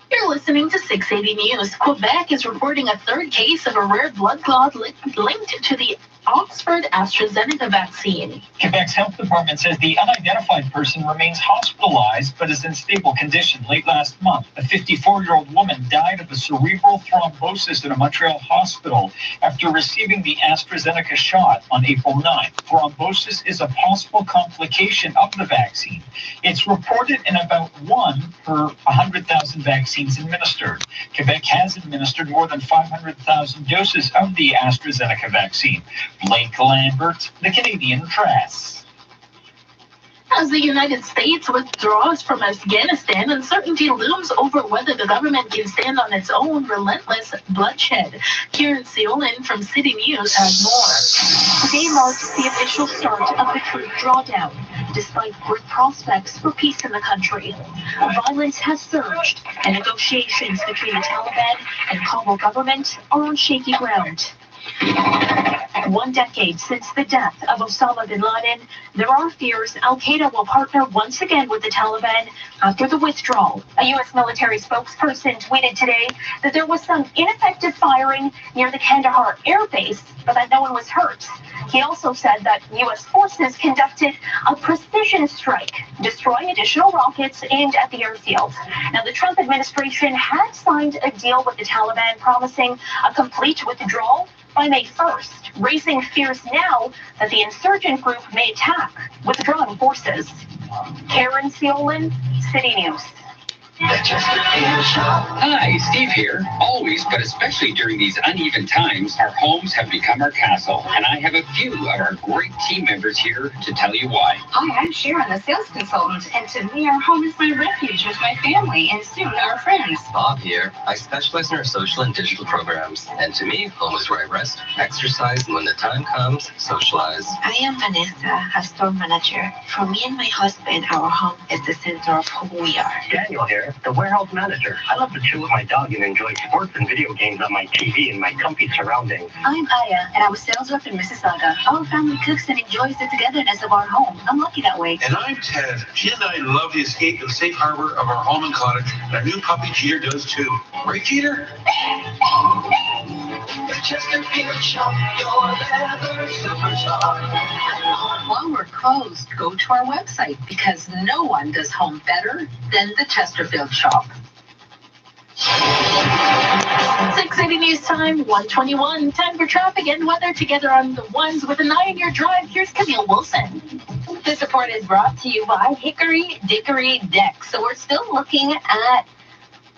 You're listening to 680 News. Quebec is reporting a third case of a rare blood clot linked to the Oxford AstraZeneca vaccine. Quebec's health department says the unidentified person remains hospitalized but is in stable condition. Late last month, a 54-year-old woman died of a cerebral thrombosis in a Montreal hospital after receiving the AstraZeneca shot on April 9th. Thrombosis is a possible complication of the vaccine. It's reported in about 1 per 100,000 vaccines administered. Quebec has administered more than 500,000 doses of the AstraZeneca vaccine. Blake Lambert, the Canadian Press. As the United States withdraws from Afghanistan, uncertainty looms over whether the government can stand on its own relentless bloodshed. Karen Seolin from City News has more. Today marks the official start of the troop drawdown, despite grim prospects for peace in the country. Violence has surged, and negotiations between the Taliban and Kabul government are on shaky ground. 1 decade since the death of Osama bin Laden, there are fears Al-Qaeda will partner once again with the Taliban after the withdrawal. A U.S. military spokesperson tweeted today that there was some ineffective firing near the Kandahar Air Base, but that no one was hurt. He also said that U.S. forces conducted a precision strike, destroying additional rockets aimed at the airfield. Now, the Trump administration had signed a deal with the Taliban promising a complete withdrawal by May 1st, raising fears now that the insurgent group may attack withdrawn forces. Karen Seolin, City News. Hi, Steve here. Always, but especially during these uneven times, our homes have become our castle, and I have a few of our great team members here to tell you why. Hi, I'm Sharon, the sales consultant, and to me, our home is my refuge with my family and soon our friends. Bob here. I specialize in our social and digital programs, and to me, home is where I rest, exercise, and when the time comes, socialize. I am Vanessa, a store manager. For me and my husband, our home is the center of who we are. Daniel here, the warehouse manager. I love to chill with my dog and enjoy sports and video games on my TV in my comfy surroundings. I'm Aya, and I'm a sales rep in Mississauga. Our family cooks and enjoys the togetherness of our home. I'm lucky that way. And I'm Ted. She and I love the escape and safe harbor of our home and cottage. Our new puppy Jeter does too. Right, Jeter? While we're closed, go to our website because no one does home better than the Chesterfield shop. 680 News Time, 1:21. Time for traffic and weather together on the ones with a 9-year drive. Here's Camille Wilson. This report is brought to you by Hickory Dickory Decks. So we're still looking at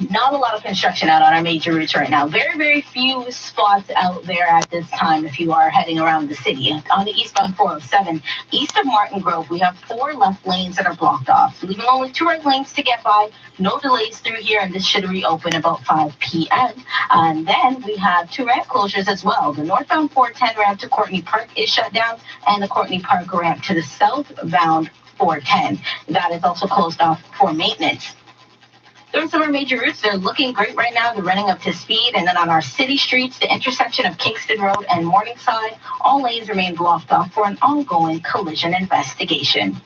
not a lot of construction out on our major routes right now. Very, very few spots out there at this time if you are heading around the city. On the eastbound 407, east of Martin Grove, we have 4 left lanes that are blocked off, leaving only 2 right lanes to get by. No delays through here, and this should reopen about 5 p.m. And then we have 2 ramp closures as well. The northbound 410 ramp to Courtney Park is shut down, and the Courtney Park ramp to the southbound 410. That is also closed off for maintenance. The rest of our major routes, they're looking great right now. They're running up to speed. And then on our city streets, the intersection of Kingston Road and Morningside, all lanes remain blocked off for an ongoing collision investigation.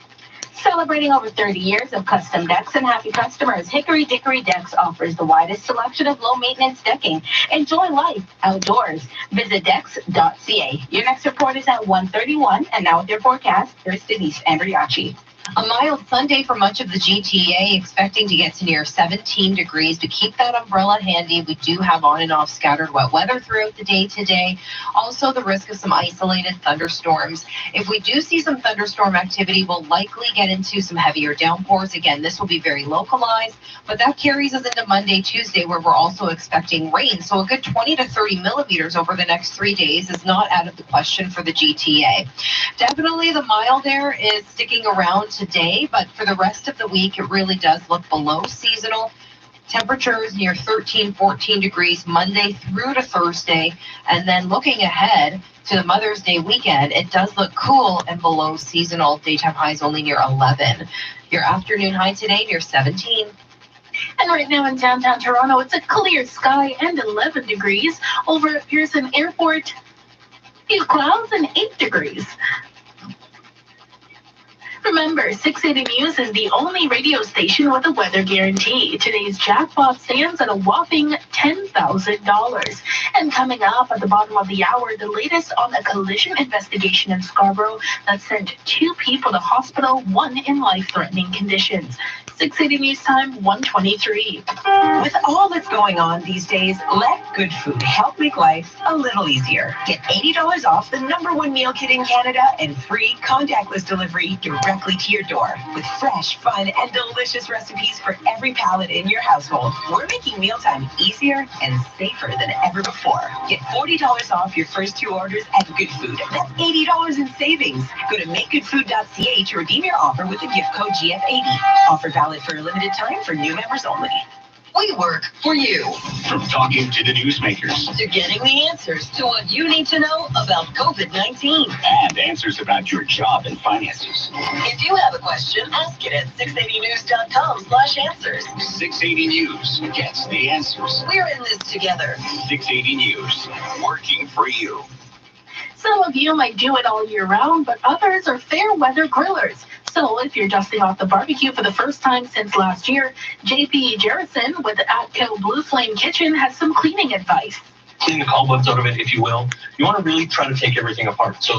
Celebrating over 30 years of custom decks and happy customers, Hickory Dickory Decks offers the widest selection of low-maintenance decking. Enjoy life outdoors. Visit decks.ca. Your next report is at 1:31, and now with your forecast, here's Denise Andriachi. A mild Sunday for much of the GTA, expecting to get to near 17 degrees. To keep that umbrella handy, we do have on and off scattered wet weather throughout the day today. Also, the risk of some isolated thunderstorms. If we do see some thunderstorm activity, we'll likely get into some heavier downpours. Again, this will be very localized, but that carries us into Monday, Tuesday, where we're also expecting rain. So a good 20 to 30 millimeters over the next 3 days is not out of the question for the GTA. Definitely the mild air is sticking around today, but for the rest of the week, it really does look below seasonal. Temperatures near 13, 14 degrees Monday through to Thursday. And then looking ahead to the Mother's Day weekend, it does look cool and below seasonal. Daytime highs only near 11. Your afternoon high today near 17. And right now in downtown Toronto, it's a clear sky and 11 degrees. Over at Pearson Airport, few clouds and 8 degrees. Remember, 680 News is the only radio station with a weather guarantee. Today's jackpot stands at a whopping $10,000. And coming up at the bottom of the hour, the latest on a collision investigation in Scarborough that sent 2 people to hospital, 1 in life-threatening conditions. 680 News Time, 1:23. With all that's going on these days, let good food help make life a little easier. Get $80 off the #1 meal kit in Canada and free contactless delivery directly to your door. With fresh, fun, and delicious recipes for every palate in your household, we're making mealtime easier and safer than ever before. Get $40 off your first 2 orders at Good Food. That's $80 in savings. Go to makegoodfood.ca to redeem your offer with the gift code GF80. Offer valid for a limited time for new members only. We work for you. From talking to the newsmakers To getting the answers to what you need to know about COVID-19. and answers about your job and finances. If you have a question, ask it at 680news.com/answers. 680 News gets the answers. We're in this together. 680 News, working for you. Some of you might do it all year round, but others are fair weather grillers. So if you're dusting off the barbecue for the first time since last year, JP Jerrison with Atco Blue Flame Kitchen has some cleaning advice. Clean the cobwebs out of it, if you will. You want to really try to take everything apart. So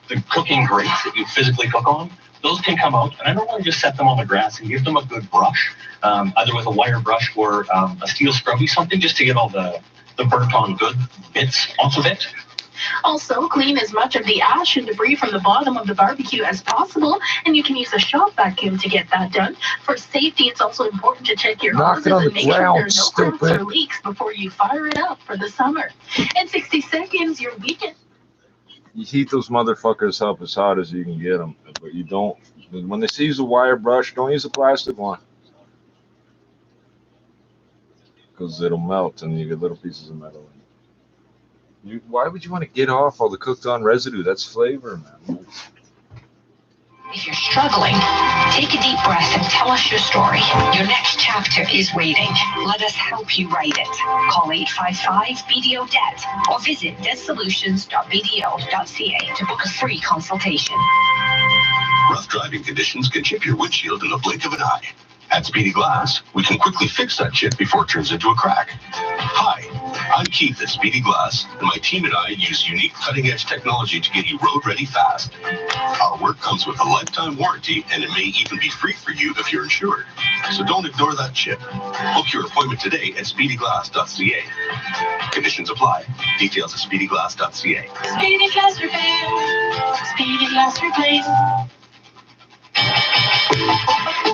the cooking grates that you physically cook on, those can come out. And I normally just set them on the grass and give them a good brush, either with a wire brush or a steel scrubby, something just to get all the burnt on good bits off of it. Also, clean as much of the ash and debris from the bottom of the barbecue as possible, and you can use a shop vacuum to get that done. For safety, it's also important to check your hoses and make sure there are no cracks or leaks before you fire it up for the summer. In 60 seconds, your weekend. You heat those motherfuckers up as hot as you can get them, but you don't. When they say use a wire brush, don't use a plastic one, because it'll melt and you get little pieces of metal in it. Why would you want to get off all the cooked on residue? That's flavor, man. If you're struggling, take a deep breath and tell us your story. Your next chapter is waiting. Let us help you write it. Call 855-BDO-DEBT or visit debtsolutions.bdo.ca to book a free consultation. Rough driving conditions can chip your windshield in the blink of an eye. At Speedy Glass, we can quickly fix that chip before it turns into a crack. Hi, I'm Keith at Speedy Glass, and my team and I use unique cutting-edge technology to get you road-ready fast. Our work comes with a lifetime warranty, and it may even be free for you if you're insured. So don't ignore that chip. Book your appointment today at speedyglass.ca. Conditions apply. Details at speedyglass.ca. Speedy Glass Repair. Speedy Glass Replace.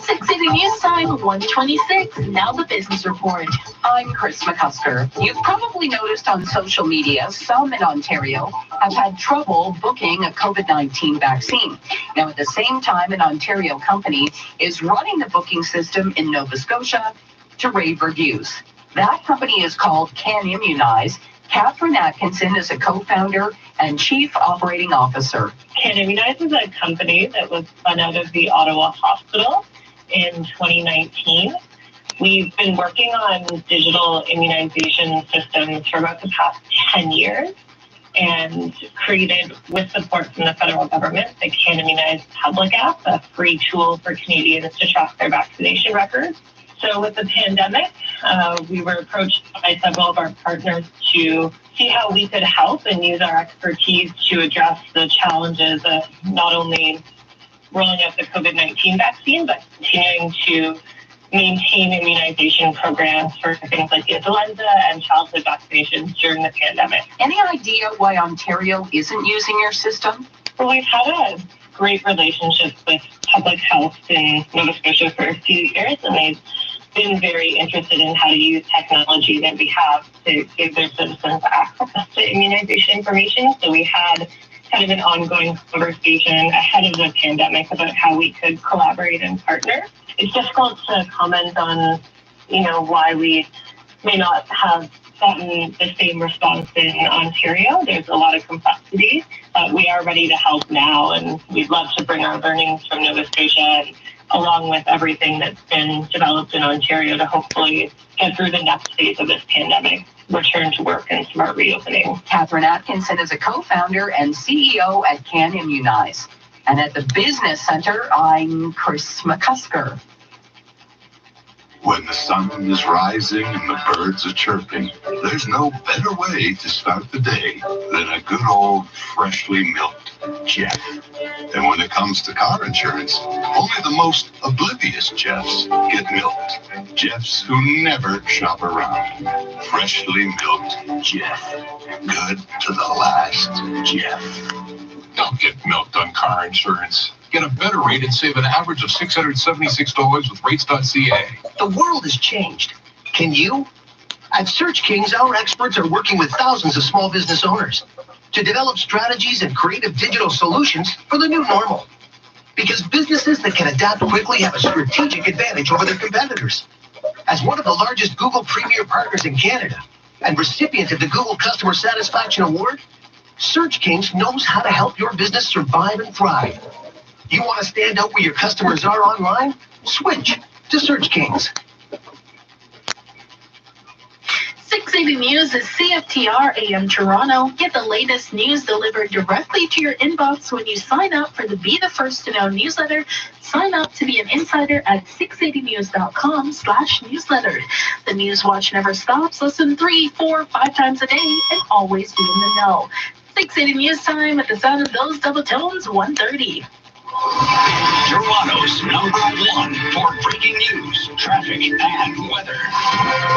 680 News Time, 1:26. Now the business report. I'm Chris McCusker. You've probably noticed on social media, some in Ontario have had trouble booking a COVID-19 vaccine. Now, at the same time, an Ontario company is running the booking system in Nova Scotia to rave reviews. That company is called Can Immunize. Catherine Atkinson is a co-founder and chief operating officer. Can Immunize is a company that was spun out of the Ottawa Hospital in 2019. We've been working on digital immunization systems for about the past 10 years and created, with support from the federal government, the Can Immunize public app, a free tool for Canadians to track their vaccination records. So with the pandemic, we were approached by several of our partners to see how we could help and use our expertise to address the challenges of not only rolling out the COVID-19 vaccine, but continuing to maintain immunization programs for things like influenza and childhood vaccinations during the pandemic. Any idea why Ontario isn't using your system? Well, we've had a great relationship with public health in Nova Scotia for a few years, and they've been very interested in how to use technology that we have to give their citizens access to immunization information. So we had kind of an ongoing conversation ahead of the pandemic about how we could collaborate and partner. It's difficult to comment on, why we may not have gotten the same response in Ontario. There's a lot of complexity, but we are ready to help now, and we'd love to bring our learnings from Nova Scotia and along with everything that's been developed in Ontario to hopefully get through the next phase of this pandemic, return to work and smart reopening. Catherine Atkinson is a co-founder and CEO at Can Immunize. And at the Business Center, I'm Chris McCusker. When the sun is rising and the birds are chirping, there's no better way to start the day than a good old freshly milked Jeff. And when it comes to car insurance, only the most oblivious Jeffs get milked. Jeffs who never shop around. Freshly milked Jeff. Good to the last, Jeff. Don't get milked on car insurance. Get a better rate and save an average of $676 with rates.ca. The world has changed. Can you? At Search Kings, our experts are working with thousands of small business owners to develop strategies and creative digital solutions for the new normal. Because businesses that can adapt quickly have a strategic advantage over their competitors. As one of the largest Google Premier partners in Canada and recipient of the Google Customer Satisfaction Award, Search Kings knows how to help your business survive and thrive. You want to stand out where your customers are online? Switch to Search Kings. 680 News is CFTR AM Toronto. Get the latest news delivered directly to your inbox when you sign up for the Be the First to Know newsletter. Sign up to be an insider at 680news.com/newsletter. The News Watch never stops. Listen 3, 4, 5 times a day and always be in the know. 680 News Time at the sound of those double tones, 1:30. Toronto's #1 for breaking news, traffic, and weather.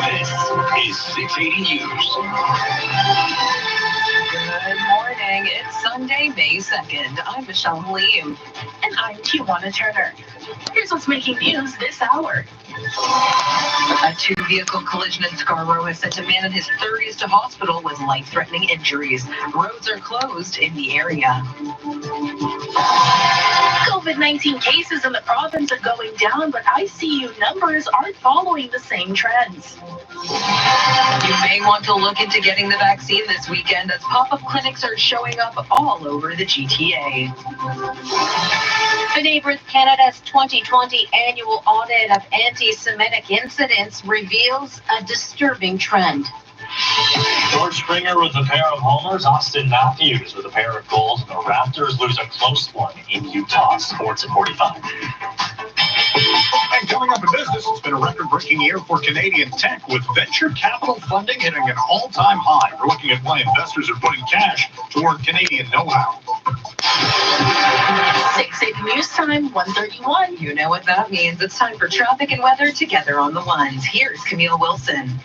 This is 680 News. Good morning. It's Sunday, May 2nd. I'm Michelle Liam. And I'm Tijuana Turner. Here's what's making news this hour. A two-vehicle collision in Scarborough has sent a man in his 30s to hospital with life-threatening injuries. Roads are closed in the area. COVID-19 cases in the province are going down, but ICU numbers aren't following the same trends. You may want to look into getting the vaccine this weekend as pop-up clinics are showing up all over the GTA. The Neighbours Canada's 2020 annual audit of anti-Semitic incidents reveals a disturbing trend. George Springer with a pair of homers, Austin Matthews with a pair of goals, and the Raptors lose a close one in Utah. Sports at 45. And coming up in business, it's been a record-breaking year for Canadian tech, with venture capital funding hitting an all-time high. We're looking at why investors are putting cash toward Canadian know-how. 680 News Time, 1:31. You know what that means. It's time for traffic and weather together on the ones. Here's Camille Wilson.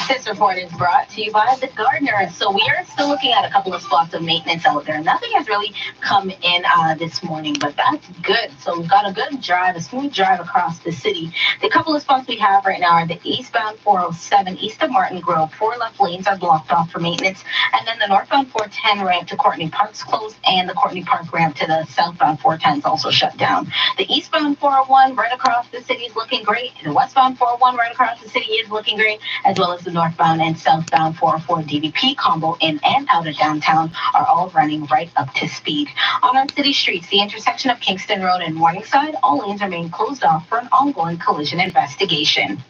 This report is brought to you by the Gardener. So we are still looking at a couple of spots of maintenance out there. Nothing has really come in this morning, but that's good. So we've got a good drive, a smooth drive across the city. The couple of spots we have right now are the eastbound 407 east of Martin Grove. 4 left lanes are blocked off for maintenance. And then the northbound 410 ramp to Courtney Park's closed, and the Courtney Park ramp to the southbound 410 is also shut down. The eastbound 401 right across the city is looking great. The westbound 401 right across the city is looking great, as well as the northbound and southbound 404 DVP combo in and out of downtown are all running right up to speed. On our city streets, the intersection of Kingston Road and Morningside, all lanes remain closed off for an ongoing collision investigation.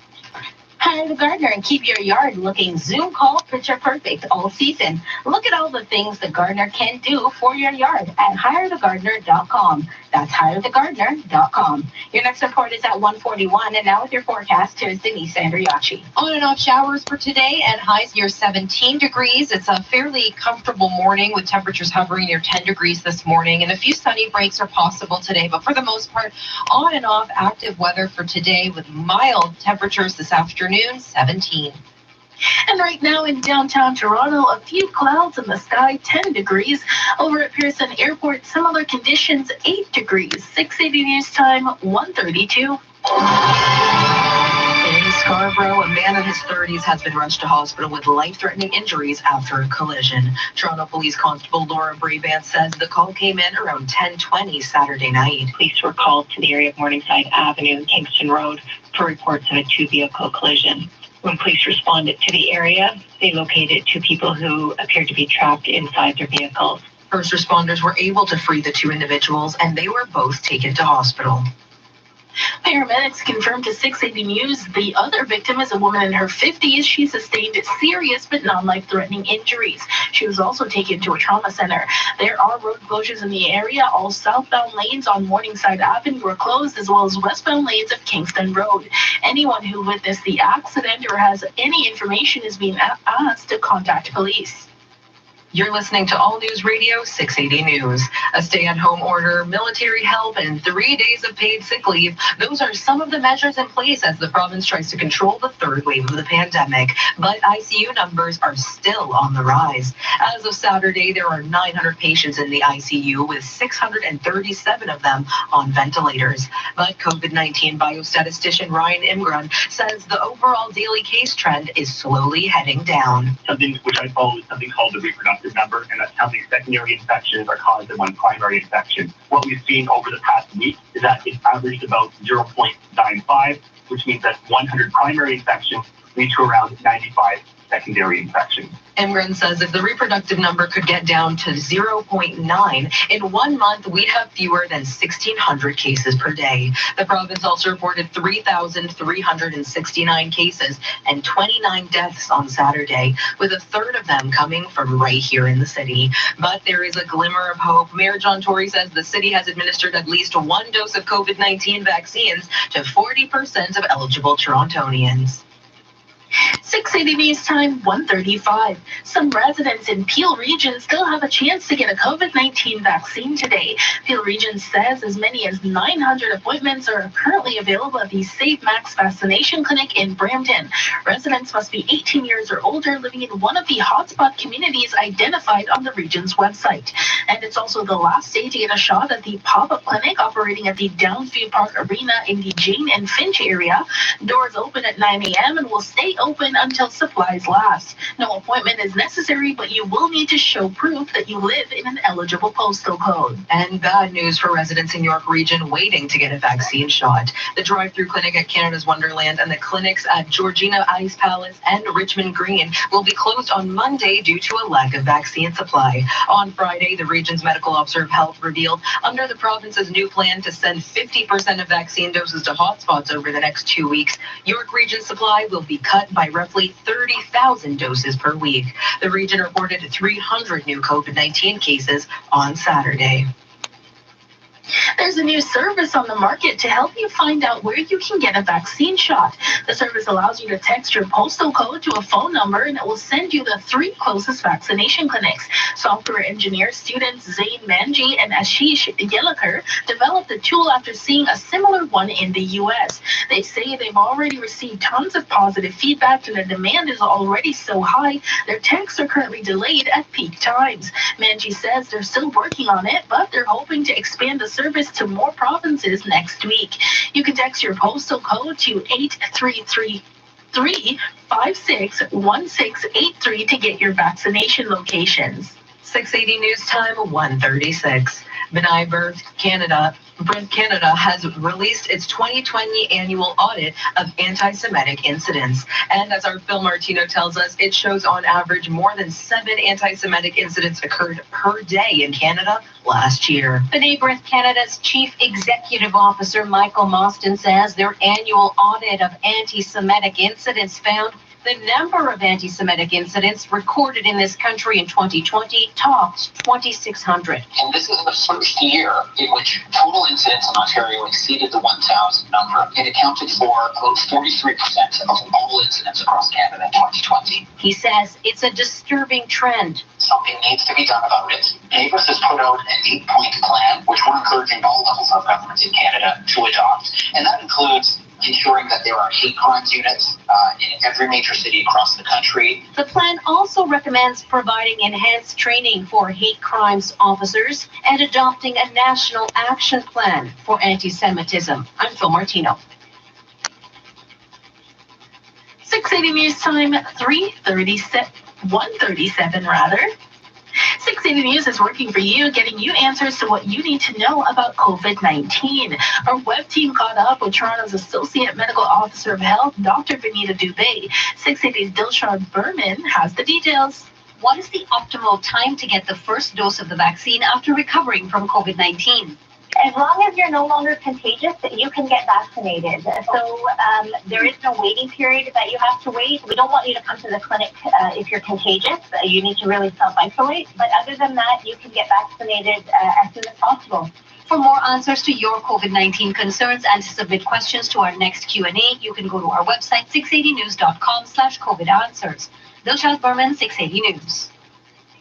Hire the Gardener and keep your yard looking Zoom call picture perfect all season. Look at all the things the Gardener can do for your yard at hirethegardener.com. That's hirethegardener.com. Your next report is at 1:41, and now with your forecast, here's Denise Andriachi. On and off showers for today and highs near 17 degrees. It's a fairly comfortable morning with temperatures hovering near 10 degrees this morning, and a few sunny breaks are possible today, but for the most part, on and off active weather for today with mild temperatures this afternoon, 17. And right now in downtown Toronto, a few clouds in the sky, 10 degrees. Over at Pearson Airport, similar conditions, 8 degrees. 680 News Time, 1:32. In Scarborough, a man in his 30s has been rushed to hospital with life-threatening injuries after a collision. Toronto Police Constable Laura Brabant says the call came in around 10:20 Saturday night. Police were called to the area of Morningside Avenue and Kingston Road for reports of a two-vehicle collision. When police responded to the area, they located 2 people who appeared to be trapped inside their vehicles. First responders were able to free the 2 individuals, and they were both taken to hospital. Paramedics confirmed to 680 News the other victim is a woman in her 50s. She sustained serious but non-life-threatening injuries. She was also taken to a trauma center. There are road closures in the area. All southbound lanes on Morningside Avenue were closed, as well as westbound lanes of Kingston Road. Anyone who witnessed the accident or has any information is being asked to contact police. You're listening to All News Radio 680 News. A stay-at-home order, military help, and 3 days of paid sick leave. Those are some of the measures in place as the province tries to control the 3rd wave of the pandemic. But ICU numbers are still on the rise. As of Saturday, there are 900 patients in the ICU, with 637 of them on ventilators. But COVID-19 biostatistician Ryan Imgren says the overall daily case trend is slowly heading down. Something which I follow is something called the reproductive number, and that's how many secondary infections are caused in one primary infection. What we've seen over the past week is that it's averaged about 0.95, which means that 100 primary infections lead to around 95 secondary infections. Imgren says if the reproductive number could get down to 0.9, in 1 month, we'd have fewer than 1,600 cases per day. The province also reported 3,369 cases and 29 deaths on Saturday, with a third of them coming from right here in the city. But there is a glimmer of hope. Mayor John Tory says the city has administered at least 1 dose of COVID-19 vaccines to 40% of eligible Torontonians. 680 News Time, 1:35. Some residents in Peel Region still have a chance to get a COVID-19 vaccine today. Peel Region says as many as 900 appointments are currently available at the Save Max vaccination clinic in Brampton. Residents must be 18 years or older, living in one of the hotspot communities identified on the region's website. And it's also the last day to get a shot at the pop-up clinic operating at the Downsview Park Arena in the Jane and Finch area. Doors open at 9 a.m. and will stay open until supplies last. No appointment is necessary, but you will need to show proof that you live in an eligible postal code. And bad news for residents in York Region waiting to get a vaccine shot. The drive-through clinic at Canada's Wonderland and the clinics at Georgina Ice Palace and Richmond Green will be closed on Monday due to a lack of vaccine supply. On Friday, the region's medical officer of health revealed under the province's new plan to send 50% of vaccine doses to hotspots over the next 2 weeks, York Region's supply will be cut by roughly 30,000 doses per week. The region reported 300 new COVID-19 cases on Saturday. There's a new service on the market to help you find out where you can get a vaccine shot. The service allows you to text your postal code to a phone number, and it will send you the 3 closest vaccination clinics. Software engineer students Zain Manji and Ashish Yelakar developed the tool after seeing a similar one in the U.S. They say they've already received tons of positive feedback, and the demand is already so high, their texts are currently delayed at peak times. Manji says they're still working on it, but they're hoping to expand the service to more provinces next week. You can text your postal code to 8333561683 to get your vaccination locations. 680 News Time, 1:36. Benai Birth Canada has released its 2020 annual audit of anti-Semitic incidents. And as our Phil Martino tells us, it shows on average more than 7 anti-Semitic incidents occurred per day in Canada last year. Benai Birth Canada's Chief Executive Officer Michael Mostyn says their annual audit of anti-Semitic incidents found the number of anti-Semitic incidents recorded in this country in 2020 topped 2,600. And this is the first year in which total incidents in Ontario exceeded the 1,000 number. It accounted for about 43% of all incidents across Canada in 2020. He says it's a disturbing trend. Something needs to be done about it. Benai Birth has put out an 8-point plan, which we're encouraging all levels of government in Canada to adopt. And that includes ensuring that there are hate crimes units in every major city across the country. The plan also recommends providing enhanced training for hate crimes officers and adopting a national action plan for anti-Semitism. I'm Phil Martino. 680 News Time, 1:37 rather. 680 680 News is working for you, getting you answers to what you need to know about COVID-19. Our web team caught up with Toronto's Associate Medical Officer of Health, Dr. Benita Dubé. 680's Dilshad Berman has the details. What is the optimal time to get the first dose of the vaccine after recovering from COVID-19? As long as you're no longer contagious, you can get vaccinated. So there is no waiting period that you have to wait. We don't want you to come to the clinic if you're contagious. You need to really self-isolate. But other than that, you can get vaccinated as soon as possible. For more answers to your COVID-19 concerns and to submit questions to our next Q&A, you can go to our website, 680news.com/COVID-answers. Dilshad Berman, 680 News.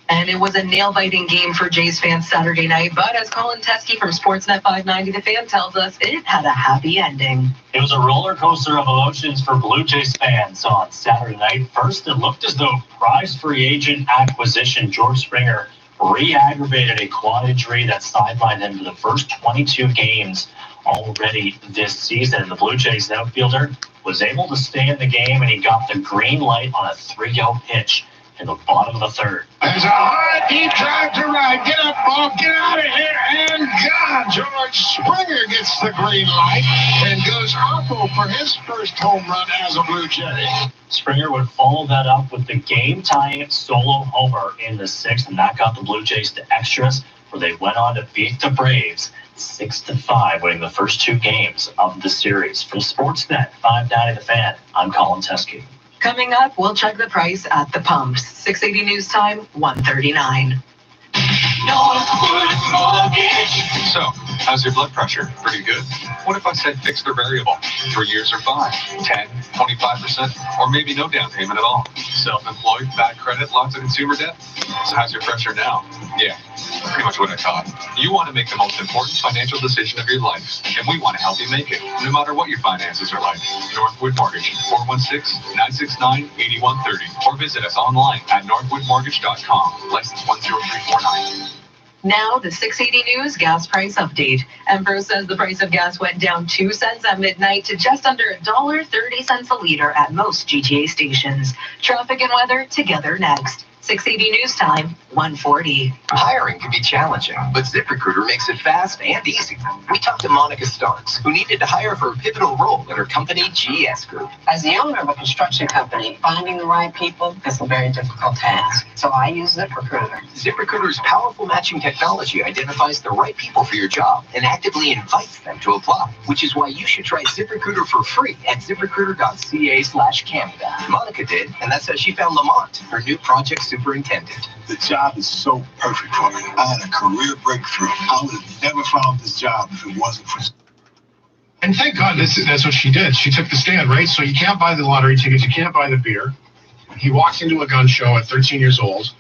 And it was a nail-biting game for Jays fans Saturday night, but as Colin Teskey from Sportsnet 590 The Fan tells us, it had a happy ending. It was a roller coaster of emotions for Blue Jays fans on Saturday night. First, it looked as though prize free agent acquisition George Springer re-aggravated a quad injury that sidelined him for the first 22 games already this season. The Blue Jays outfielder was able to stay in the game, and he got the green light on a 3-0 pitch in the bottom of the third. There's a hard, deep drive to right. Get up, ball, get out of here, and gone. George Springer gets the green light and goes Oppo for his first home run as a Blue Jay. Springer would follow that up with the game-tying solo homer in the 6th, and that got the Blue Jays to extras, where they went on to beat the Braves 6-5, winning the first 2 games of the series. From Sportsnet 590 The Fan, I'm Colin Teskey. Coming up, we'll check the price at the pumps. 680 News Time, 1:39. So, how's your blood pressure? Pretty good. What if I said fixed or variable? 3 years or 5, 10, 25%, or maybe no down payment at all? Self-employed, bad credit, lots of consumer debt? So how's your pressure now? Yeah, pretty much what I thought. You want to make the most important financial decision of your life, and we want to help you make it, no matter what your finances are like. Northwood Mortgage, 416-969-8130, or visit us online at northwoodmortgage.com. License 10349. Now, the 680 News gas price update. Emperor says the price of gas went down 2 cents at midnight to just under $1.30 a liter at most GTA stations. Traffic and weather together next. 680 News Time, 1:40. Hiring can be challenging, but ZipRecruiter makes it fast and easy. We talked to Monica Starks, who needed to hire for a pivotal role at her company, GS Group. As the owner of a construction company, finding the right people is a very difficult task. So I use ZipRecruiter. ZipRecruiter's powerful matching technology identifies the right people for your job and actively invites them to apply, which is why you should try ZipRecruiter for free at ZipRecruiter.ca/Canada. Monica did, and that's how she found Lamont, her new project superintendent. The job is so perfect for me. I had a career breakthrough. I would have never found this job if it wasn't for... And thank God that's what she did. She took the stand, right? So you can't buy the lottery tickets, you can't buy the beer. He walks into a gun show at 13 years old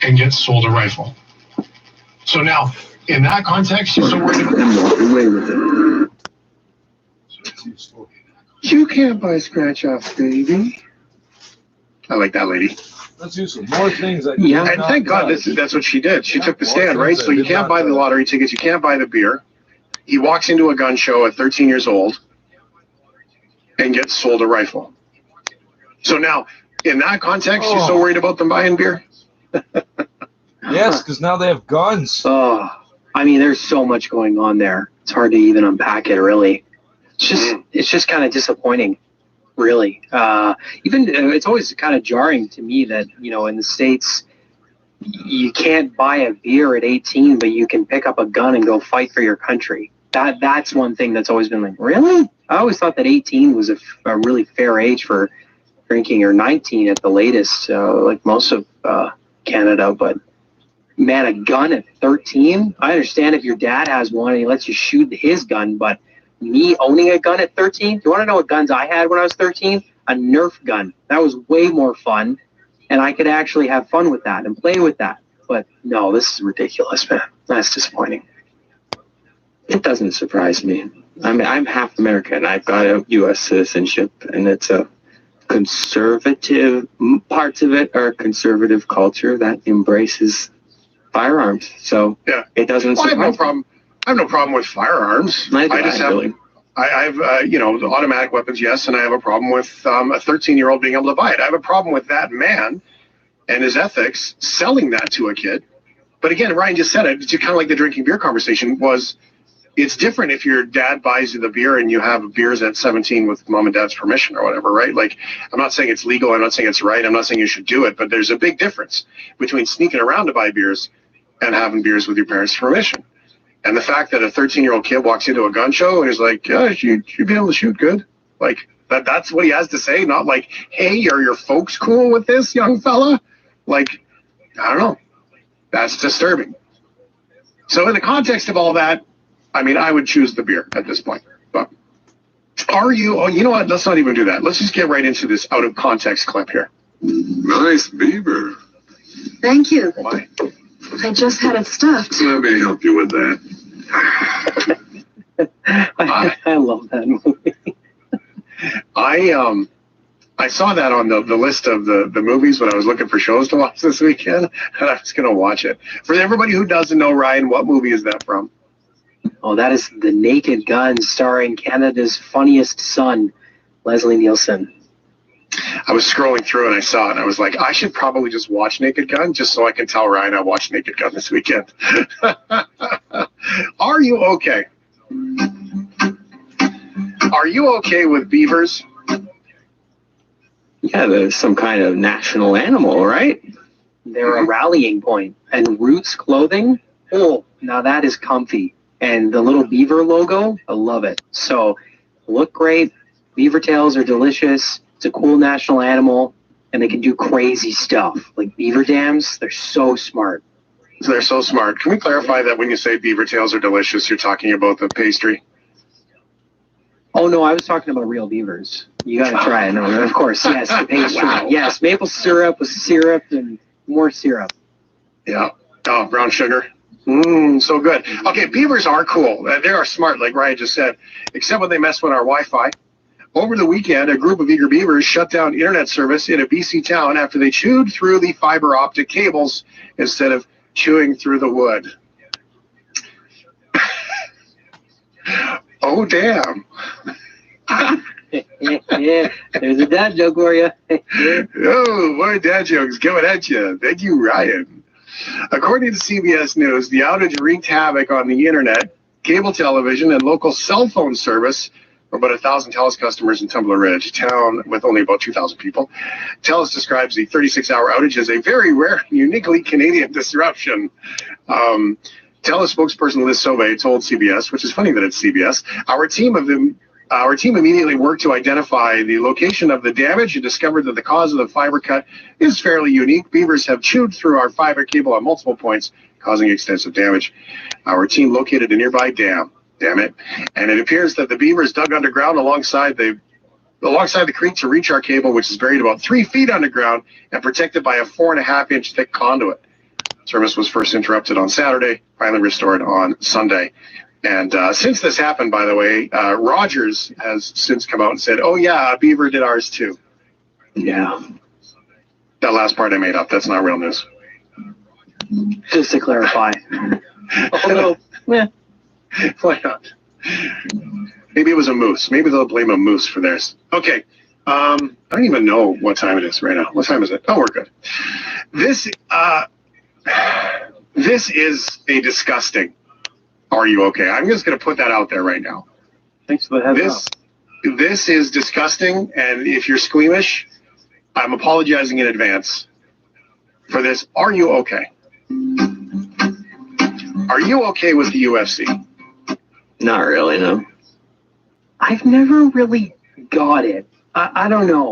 and gets sold a rifle. So now, in that context, she's so worried about that. You can't buy scratch off, baby. I like that lady. Let's do some more things. That Yeah, and thank God that's what she did. She took the stand, right? So you can't buy the lottery tickets, you can't buy the beer. He walks into a gun show at 13 years old and gets sold a rifle. So now, in that context, you're so worried about them buying beer? Yes, because now they have guns. Oh, I mean, there's so much going on there. It's hard to even unpack it, really. It's just kind of disappointing. Really, even it's always kind of jarring to me that, you know, in the States, you can't buy a beer at 18, but you can pick up a gun and go fight for your country. That's one thing that's always been like, really? I always thought that 18 was a really fair age for drinking, or 19 at the latest, like most of Canada. But man, a gun at 13? I understand if your dad has one and he lets you shoot his gun, but me owning a gun at 13? Do you want to know what guns I had when I was 13? A Nerf gun. That was way more fun, and I could actually have fun with that and play with that. But no, this is ridiculous, man. That's disappointing. It doesn't surprise me. I mean, I'm half American. I've got a U.S. citizenship, and it's a conservative, parts of it are a conservative culture that embraces firearms. So yeah, it doesn't surprise me. I have no problem with firearms. I have, you know, the automatic weapons, yes, and I have a problem with a 13-year-old being able to buy it. I have a problem with that man and his ethics selling that to a kid. But again, Ryan just said it. It's kind of like the drinking beer conversation was. It's different if your dad buys you the beer and you have beers at 17 with mom and dad's permission or whatever, right? Like, I'm not saying it's legal. I'm not saying it's right. I'm not saying you should do it. But there's a big difference between sneaking around to buy beers and having beers with your parents' permission. And the fact that a 13-year-old kid walks into a gun show and is like, yeah, you'd be able to shoot good. Like, that's what he has to say. Not like, hey, are your folks cool with this, young fella? Like, I don't know. That's disturbing. So in the context of all that, I mean, I would choose the beer at this point. But are you? Oh, you know what? Let's not even do that. Let's just get right into this out of context clip here. Nice beaver. Thank you. Why? I just had it stuffed. Let me help you with that. I love that movie. I saw that on the list of the movies when I was looking for shows to watch this weekend, and I was going to watch it. For everybody who doesn't know, Ryan, what movie is that from? Oh, that is The Naked Gun, starring Canada's funniest son, Leslie Nielsen. I was scrolling through and I saw it, and I was like, I should probably just watch Naked Gun just so I can tell Ryan I watched Naked Gun this weekend. Are you okay? Are you okay with beavers? Yeah, there's some kind of national animal, right? They're a rallying point. And Roots clothing, oh, now that is comfy. And the little beaver logo, I love it. So, look great. Beaver tails are delicious. It's a cool national animal. And they can do crazy stuff. Like beaver dams, they're so smart. So they're so smart. Can we clarify that when you say beaver tails are delicious, you're talking about the pastry? Oh, no, I was talking about real beavers. You got to try it. No, of course, yes, the pastry. Wow. Yes, maple syrup with syrup and more syrup. Yeah. Oh, brown sugar. So good. Okay, beavers are cool. They are smart, like Ryan just said, except when they mess with our Wi-Fi. Over the weekend, a group of eager beavers shut down internet service in a BC town after they chewed through the fiber optic cables instead of chewing through the wood. Oh, damn. Yeah, there's a dad joke for you. Oh, more dad jokes coming at you. Thank you, Ryan. According to CBS News, the outage wreaked havoc on the internet, cable television, and local cell phone service for about 1,000 TELUS customers in Tumbler Ridge, a town with only about 2,000 people. TELUS describes the 36-hour outage as a very rare and uniquely Canadian disruption. TELUS spokesperson Liz Sauvé told CBS, which is funny that it's CBS, our team immediately worked to identify the location of the damage and discovered that the cause of the fiber cut is fairly unique. Beavers have chewed through our fiber cable at multiple points, causing extensive damage. Our team located a nearby dam, damn it, and it appears that the beavers dug underground alongside the creek to reach our cable, which is buried about 3 feet underground and protected by a 4.5-inch thick conduit. Service was first interrupted on Saturday, finally restored on Sunday. And since this happened, by the way, Rogers has since come out and said, oh, yeah, Beaver did ours too. Yeah. That last part I made up. That's not real news. Just to clarify. Oh, no. Yeah. Why not? Maybe it was a moose. Maybe they'll blame a moose for theirs. Okay. I don't even know what time it is right now. What time is it? Oh, we're good. This is a disgusting. Are you okay? I'm just going to put that out there right now. Thanks for the heads up. This is disgusting, and if you're squeamish, I'm apologizing in advance for this. Are you okay? Are you okay with the UFC? Not really, no. I've never really got it. I don't know.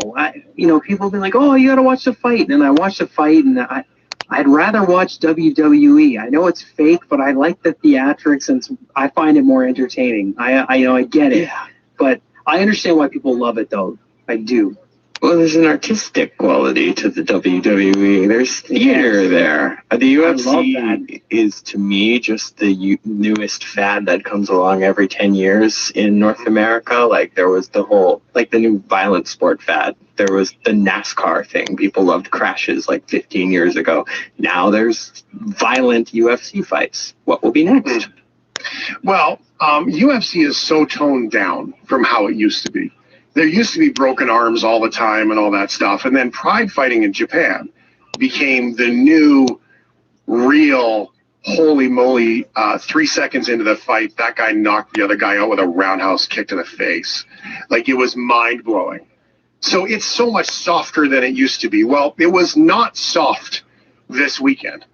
People have been like, oh, you got to watch the fight. And I watched the fight, and I'd rather watch WWE. I know it's fake, but I like the theatrics, and I find it more entertaining. I get it. Yeah. But I understand why people love it, though. I do. Well, there's an artistic quality to the WWE. There's theater there. The UFC is, to me, just the newest fad that comes along every 10 years in North America. Like, there was the new violent sport fad. There was the NASCAR thing. People loved crashes like 15 years ago. Now there's violent UFC fights. What will be next? Well, UFC is so toned down from how it used to be. There used to be broken arms all the time and all that stuff. And then pride fighting in Japan became the new real holy moly. 3 seconds into the fight, that guy knocked the other guy out with a roundhouse kick to the face. Like, it was mind blowing. So it's so much softer than it used to be. Well, it was not soft this weekend.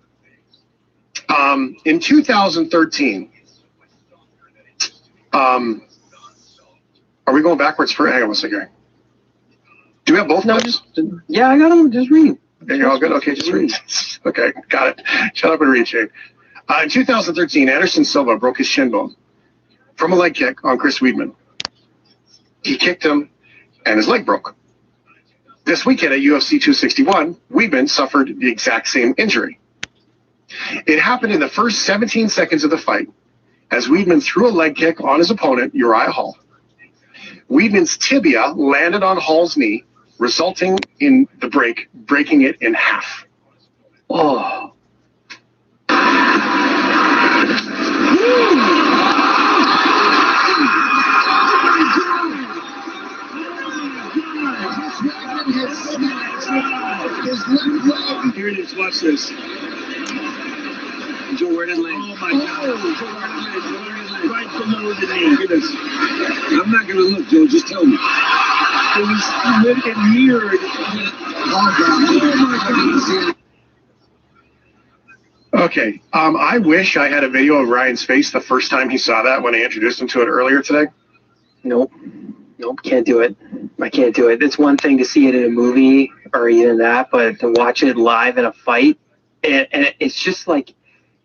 In 2013, are we going backwards for? Hang on a second. Do we have both? No, yeah, I got them. Just read. You're all good? Okay, just read. Okay, got it. Shut up and read, Shane. In 2013, Anderson Silva broke his shin bone from a leg kick on Chris Weidman. He kicked him, and his leg broke. This weekend at UFC 261, Weidman suffered the exact same injury. It happened in the first 17 seconds of the fight as Weidman threw a leg kick on his opponent, Uriah Hall. Weidman's tibia landed on Hall's knee, resulting in the breaking it in half. Oh. Here it is, watch this. Joe, where did it land? Oh my God. Right below the knee. Look at this. I'm not going to look, Joe, just tell me. It mirrored. Oh my God. Okay, I wish I had a video of Ryan's face the first time he saw that when I introduced him to it earlier today. Nope, can't do it. I can't do it. It's one thing to see it in a movie or even that, but to watch it live in a fight, and it's just like,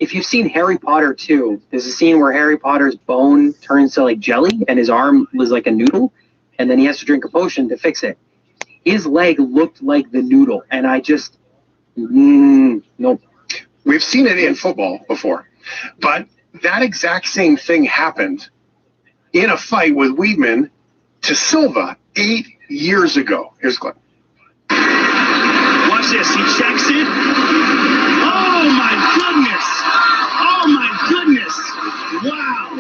if you've seen Harry Potter 2, there's a scene where Harry Potter's bone turns to like jelly and his arm was like a noodle, and then he has to drink a potion to fix it. His leg looked like the noodle, and I just, nope. We've seen it in football before, but that exact same thing happened in a fight with Weidman to Silva 8 years ago. Here's a clip. Watch this. He checks it. Oh my goodness. Oh my goodness. Wow.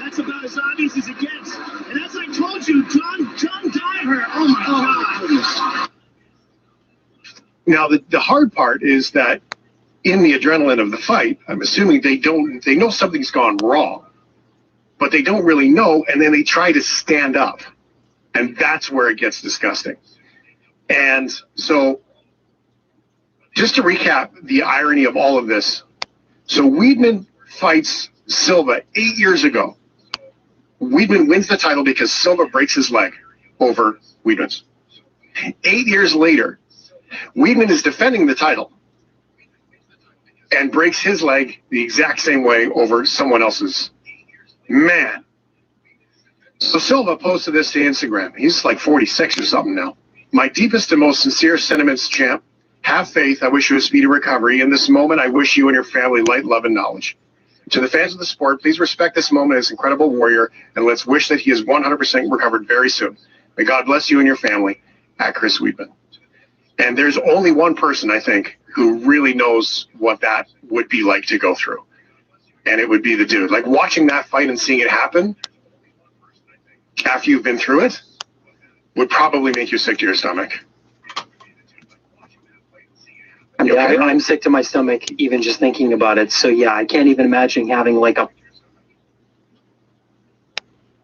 That's about as obvious as it gets. And as I told you, John Diver. Oh my God. Now the hard part is that in the adrenaline of the fight, I'm assuming they know something's gone wrong, but they don't really know, and then they try to stand up. And that's where it gets disgusting. And so, just to recap the irony of all of this, so Weidman fights Silva 8 years ago. Weidman wins the title because Silva breaks his leg over Weidman's. 8 years later, Weidman is defending the title and breaks his leg the exact same way over someone else's. Man. So Silva posted this to Instagram. He's like 46 or something now. My deepest and most sincere sentiments, champ. Have faith. I wish you a speedy recovery. In this moment, I wish you and your family light, love, and knowledge. To the fans of the sport, please respect this moment as incredible warrior, and let's wish that he is 100% recovered very soon. May God bless you and your family. At Chris Weidman. And there's only one person, I think, who really knows what that would be like to go through. And it would be the dude. Like, watching that fight and seeing it happen after you've been through it would probably make you sick to your stomach. Yeah, okay? I'm sick to my stomach even just thinking about it. So yeah, I can't even imagine having like a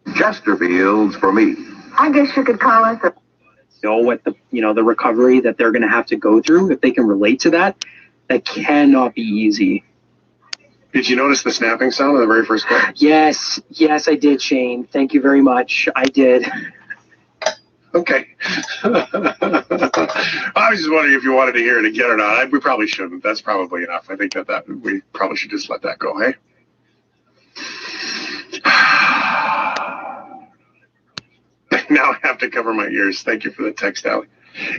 Chesterfields for me. I guess you could call us a what the recovery that they're going to have to go through. If they can relate to that, that cannot be easy. Did you notice the snapping sound of the very first clip? Yes, I did, Shane. Thank you very much. I did. Okay. I was just wondering if you wanted to hear it again or not. We probably shouldn't. That's probably enough. I think that we probably should just let that go, hey? Now I have to cover my ears. Thank you for the text, Allie.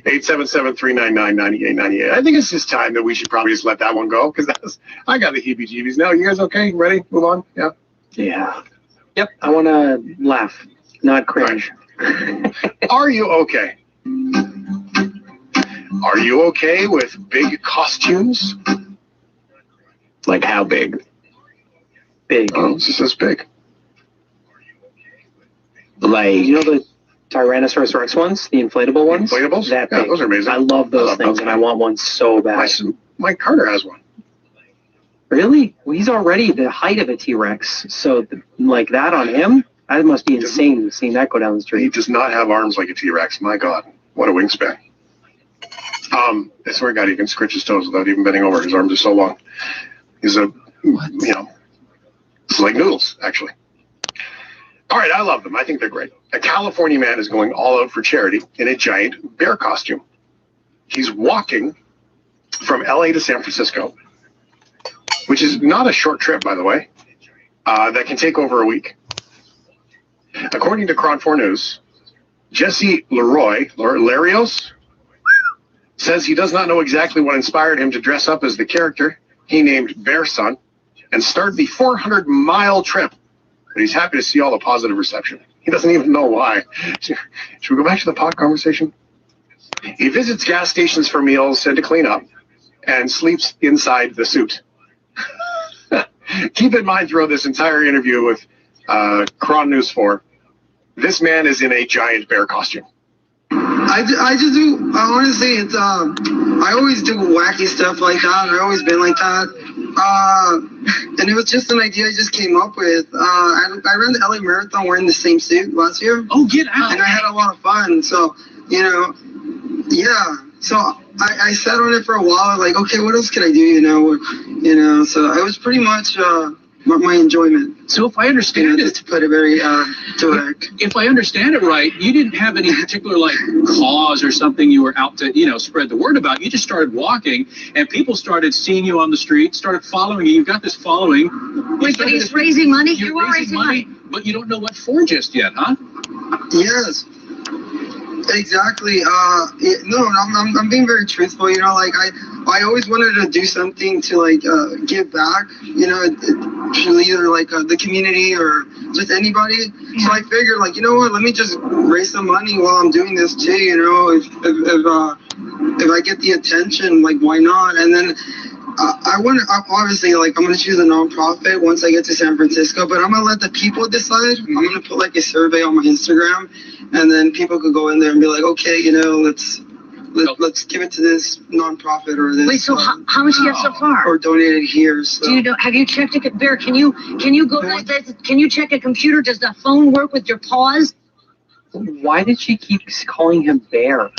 877-399-9898. I think it's just time that we should probably just let that one go, because I got the heebie-jeebies. Now, you guys okay? Ready? Move on? Yeah? Yeah. Yep. I want to laugh, not cringe. Right. Are you okay? Are you okay with big costumes? Like how big? Big. Oh, this is big. Like, the Tyrannosaurus Rex ones, the inflatable ones. Inflatables? That Yeah, big. those are amazing. I love those things, and I want one so bad. Mike Carter has one. Really? Well, he's already the height of a T-Rex, so like that on him, that must be insane seeing that go down the street. He does not have arms like a T-Rex. My God, what a wingspan. I swear to God, he can scratch his toes without even bending over. His arms are so long. He's it's like noodles, actually. All right, I love them. I think they're great. A California man is going all out for charity in a giant bear costume. He's walking from LA to San Francisco, which is not a short trip, by the way, that can take over a week. According to Cron 4 News, Jesse Larios says he does not know exactly what inspired him to dress up as the character he named Bear Son and start the 400-mile trip. But he's happy to see all the positive reception. He doesn't even know why. Should we go back to the pot conversation? He visits gas stations for meals, said to clean up, and sleeps inside the suit. Keep in mind throughout this entire interview with Cron News 4, this man is in a giant bear costume. I just do, honestly, it's, I always do wacky stuff like that. I've always been like that. And it was just an idea I just came up with. I ran the LA Marathon wearing the same suit last year. Oh, get out. And I had a lot of fun. So, you know, yeah. So I sat on it for a while, like, okay, what else can I do, so it was pretty much my enjoyment. So if I understand it, to put it very direct. If I understand it right, you didn't have any particular like cause or something you were out to, spread the word about. You just started walking, and people started seeing you on the street, started following you. You've got this following. Wait, but he's raising money? You were raising money. But you don't know what for just yet, huh? Yes. Exactly. No, I'm being very truthful. Like I always wanted to do something to like give back. To either like the community or just anybody. So I figured like, you know what? Let me just raise some money while I'm doing this too. If I get the attention, like why not? And then obviously like I'm gonna choose a nonprofit once I get to San Francisco. But I'm gonna let the people decide. I'm gonna put like a survey on my Instagram. And then people could go in there and be like, okay, let's give it to this nonprofit or this. Wait, so how much do you have so far? Or donate it here. So. Do you know? Have you checked it, Bear? Can you go like this? Can you check a computer? Does the phone work with your paws? Why did she keep calling him Bear?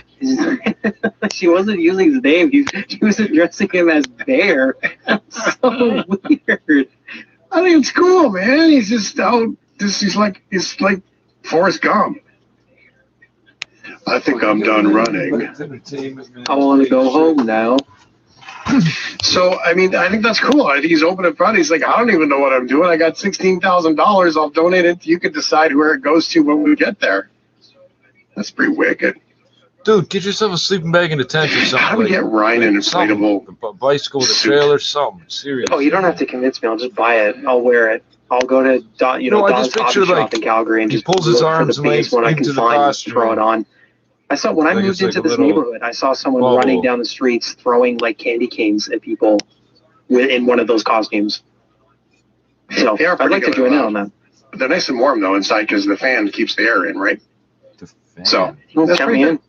She wasn't using his name. She was addressing him as Bear. That's so weird. I think it's cool, man. He's just out. He's like Forrest Gump. I think I'm done running. I want to go home now. So, I mean, I think that's cool. I think he's open and front. He's like, I don't even know what I'm doing. I got $16,000. I'll donate it. You can decide where it goes to when we get there. That's pretty wicked. Dude, get yourself a sleeping bag and a tent or something. How do we get Ryan an inflatable a bicycle with a trailer, something. Seriously. Oh, you don't have to convince me. I'll just buy it. I'll wear it. I'll go to Don's Hobby Shop in Calgary and just pulls his arms for the biggest one I can find and throw it on. I saw when I moved into this neighborhood, I saw someone running down the streets throwing like candy canes at people in one of those costumes. So I'd like to join in on that. They're nice and warm though inside because the fan keeps the air in, right? So that's pretty good.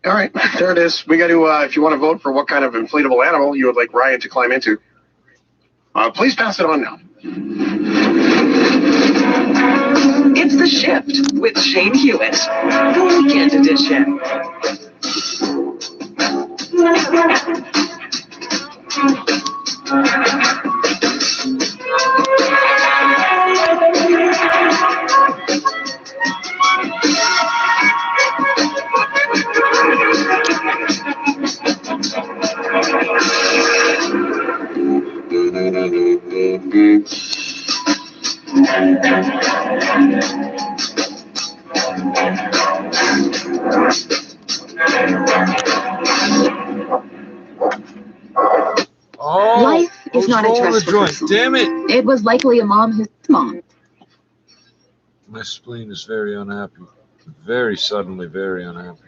All right, there it is. We got to, if you want to vote for what kind of inflatable animal you would like Ryan to climb into, please pass it on now. It's The Shift with Shane Hewitt, the weekend edition. Oh, Life is not a stressful joint. Damn it! It was likely his mom. My spleen is very unhappy. Very suddenly, very unhappy.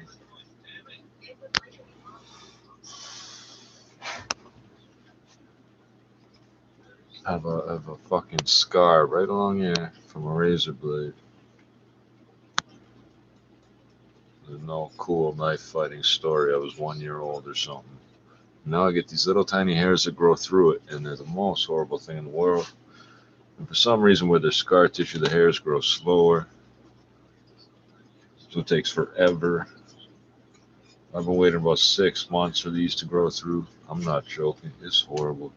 I have a fucking scar right along here from a razor blade. no cool knife fighting story. I was 1 year old or something. Now I get these little tiny hairs that grow through it, and they're the most horrible thing in the world. And for some reason, where there's scar tissue, the hairs grow slower. So it takes forever. I've been waiting about 6 months for these to grow through. I'm not joking. It's horrible.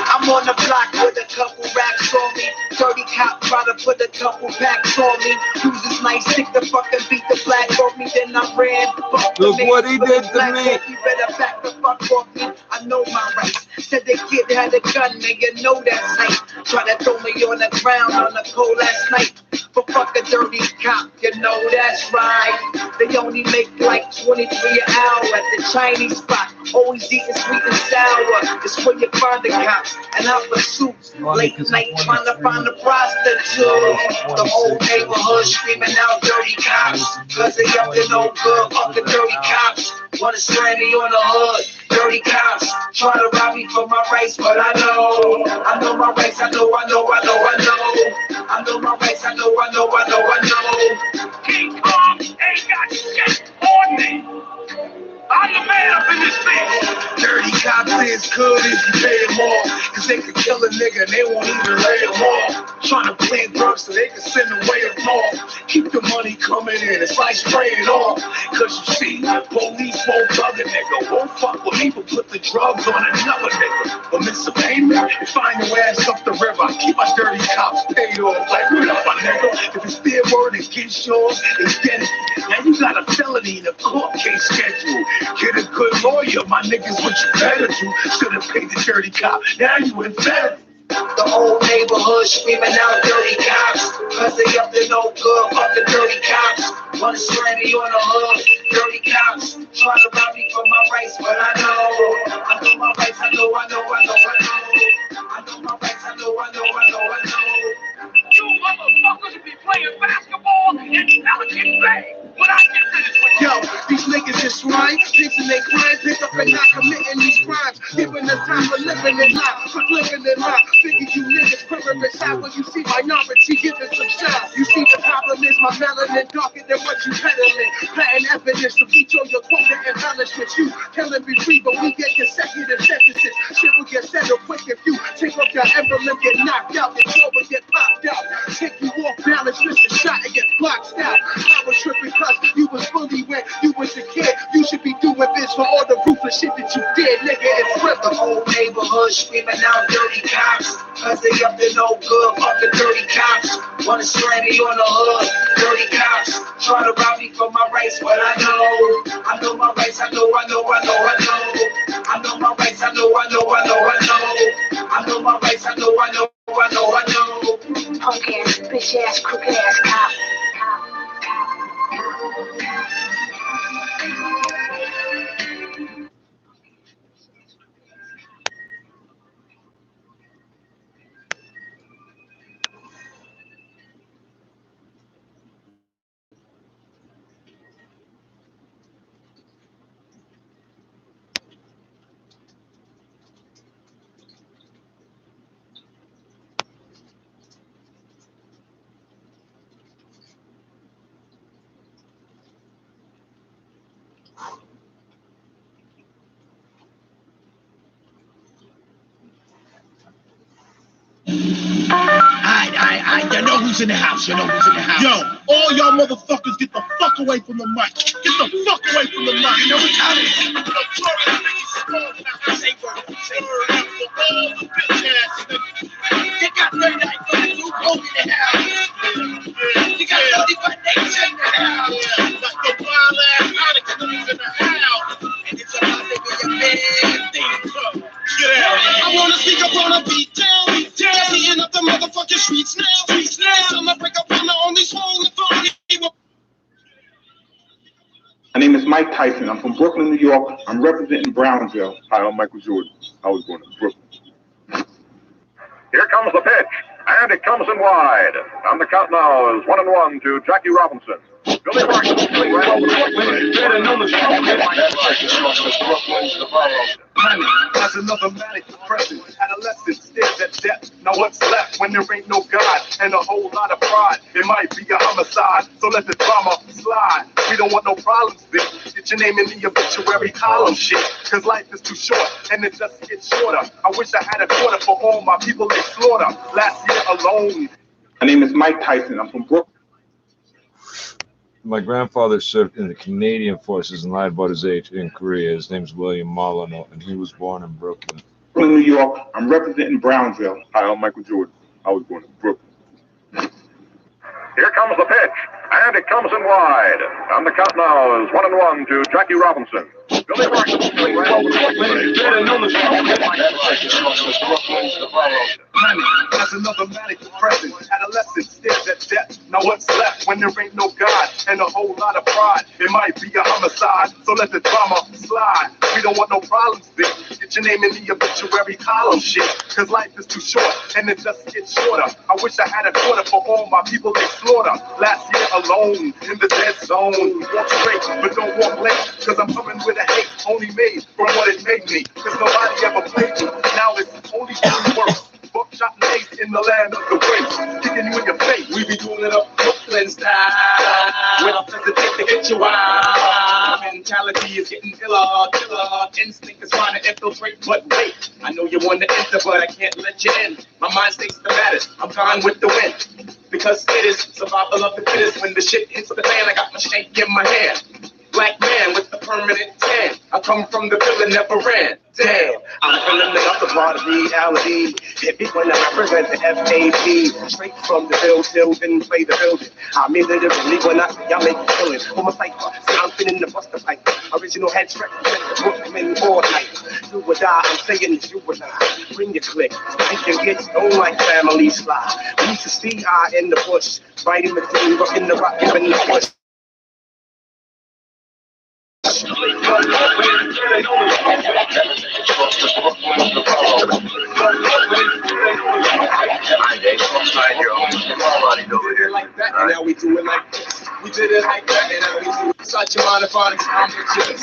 I'm on the block with a couple racks on me. Dirty cop try to put a couple packs on me. Use his nice stick to fucking beat the black off me. Then I ran. Look what he did to me. You better back the fuck off me. I know my rights. Said the kid had a gun, man. You know that's right. Try to throw me on the ground on a cold last night. But fuck a dirty cop, you know that's right. They only make like 23 an hour at the Chinese spot. Always eating sweet and sour. It's where you find the cops. And I pursue late night trying to find a prostitute. The whole neighborhood screaming out dirty cops. Cause they up to no good, fuck the dirty cops. Wanna slam me on the hood, dirty cops. Try to rob me for my rights, but I know my rights, I know my rights, I know. King Kong ain't got shit on me. I'm the man up in this bitch. Dirty cops is good if you pay them all. Cause they can kill a nigga and they won't even lay them off. Trying to plant drugs so they can send away them all. Keep the money coming in, it's like spraying off. Cause you see, police won't bug a nigga. Won't fuck with me but put the drugs on another nigga. But miss a payment, find your ass up the river. Keep my dirty cops paid off. Like, what up, my nigga? If it's their word against yours, it's get it. Now you got a felony in a court case schedule. Get a good lawyer, my niggas, what you better do. Should've paid the dirty cop, now you in federal. The whole neighborhood screaming out dirty cops. Cause they up to no good, fuck the dirty cops. Wanna slam me on the hood, dirty cops. Try to rob me for my rights, but I know my rights, I know my rights, I know. You motherfuckers be playing basketball in Pelican Bay. When I get finished with Yo, these niggas is swine, fixing their crime, pick up and not committing these crimes. Giving the time of living in life, for living in life. Figure you niggas purpose out when you see minority giving some shine. You see the problem is my melanin darker than what you peddling. Planting evidence to feature your quote and embellishments. You killing be free, but we get consecutive sentences. Shit will get settled quick if you take off your emblem, get knocked out, the door will get popped out. Take you off balance, miss a shot and get blocked out. I was tripping cause you was fully when you was a kid. You should be doing this for all the ruthless shit that you did, nigga. It's real. The whole neighborhood screaming out dirty cops. Cause they up to no good, fuck the dirty cops. Wanna slam me on the hood, dirty cops. Try to rob me for my rights, but I know my rights, I know my rights, I know my rights, I know. Punk ass, bitch ass, crooked ass cop. You know who's in the house. Yo, all y'all motherfuckers get the fuck away from the mic. Get the fuck away from the mic. You know what time it is? They got 39 guns who hold in the house. You got 35 niggas in the house. Like the wild ass Onyx in the house. And it's about to be a bad thing. Get out. I wanna speak up on a beat down. Seeing up the motherfucking streets now. I'ma break up on these holes and phone. My name is Mike Tyson. I'm from Brooklyn, New York. I'm representing Brownsville. Hi, I'm Michael Jordan. I was going to Brooklyn. Here comes the pitch, and it comes in wide. On the count now is 1-1 to Jackie Robinson. Billy Martin ran over the plate. Better know the Money, that's another manic depression. Adolescent stares at death. Now what's left when there ain't no God and a whole lot of pride? It might be a homicide, so let the drama slide. We don't want no problems, bitch. Get your name in the obituary column, shit. Cause life is too short, and it just gets shorter. I wish I had a quarter for all my people they slaughter. Last year alone. My name is Mike Tyson. I'm from Brooklyn. My grandfather served in the Canadian Forces and lied about his age in Korea. His name's William Molyneux, and he was born in Brooklyn. Brooklyn, New York. I'm representing Brownsville. Hi, I'm Michael Jordan. I was born in Brooklyn. Here comes the pitch, and it comes in wide. On the count now is 1-1 to Jackie Robinson. Billy Martin ran over the plate. Better know the Money, that's another manic depression. Adolescent stares at death. Now what's left when there ain't no God and a whole lot of pride? It might be a homicide, so let the drama slide. We don't want no problems, bitch. Get your name in the obituary column, shit. Cause life is too short, and it just gets shorter. I wish I had a quarter for all my people they slaughter. Last year alone, in the dead zone. Walk straight, but don't walk late. Cause I'm coming with a hate only made from what it made me. Cause nobody ever played me. Now it's only getting worse. Buckshot and ace in the land of the race. Kicking you in your face. We be doing it up Brooklyn style. With a president to get you out. Mentality is getting killer. Instinct is trying to infiltrate, but wait. I know you want to enter, but I can't let you in. My mind stays the matters. I'm gone with the wind. Because it is survival of the fittest. When the shit hits the fan, I got my shank in my hand. Black man with the permanent tan. I come from the villa, never ran. Damn, I'm feeling another part of reality. Hit me when I represent the FAP. Straight from the Bill didn't play the building. I mean literally when I say y'all make it killing. For my cipher, see I'm finna the buster pipe. Original head strap, the Brooklyn all night. You or die, I'm saying it's you or die. Bring your click, think you get stoned like family slide. We used to see I in the bush, biting the thing, rocking the rock, giving the push. Like that, and now we do it like this. We did it like that, and now we do it. Such a monophonic sound pictures.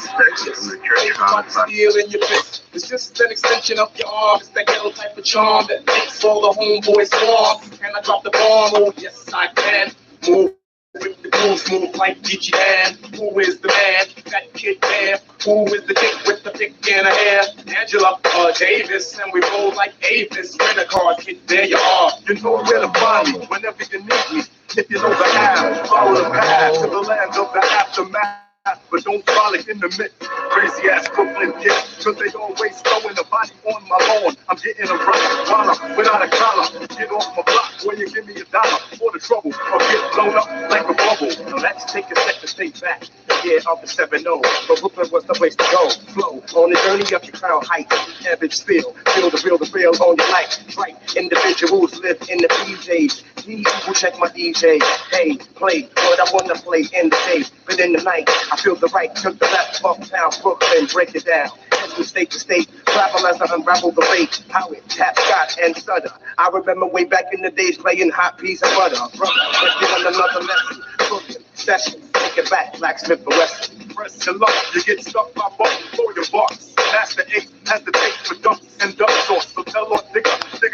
Steel in your fist. It's just an extension of your arm. It's that ghetto type of charm that makes all the homeboys swarm. Can I drop the bomb? Oh, yes, I can. Move. With the moves, move like Gigi Dan. Who is the man? That kid there. Who is the dick with the thick in her hair? Angela Davis, and we roll like Avis. Rent a car, kid, there you are. You know where to find me whenever you need me. If you know the how, follow the path to the land of the aftermath. But don't frolic in the midst. Crazy ass Brooklyn kids, cause they always throwing a body on my lawn. I'm getting a rock without a collar. Get off my block when you give me $1 for the trouble, or get blown up like a bubble. Now let's take a second to think back. The year of the 7-0, but Brooklyn was the place to go. Flow on the journey up your crown heights. Average spill, feel the real on your life. Right, individuals live in the PJs. These people check my DJ. Hey, play what I wanna play in the day, but in the night I feel the right, took the left, uptown Brooklyn, break it down. As from state to state, travel as I unravel the rate. How it tap, Scott, and Sutter. I remember way back in the days playing hot peas and butter. Brother, let's give another lesson. Brooklyn sessions, take it back, Blacksmith and Wesson. Press your luck, you get stuck by buttons for your bucks. Master Ace has the taste for dumps and dump sauce. So tell Lord dig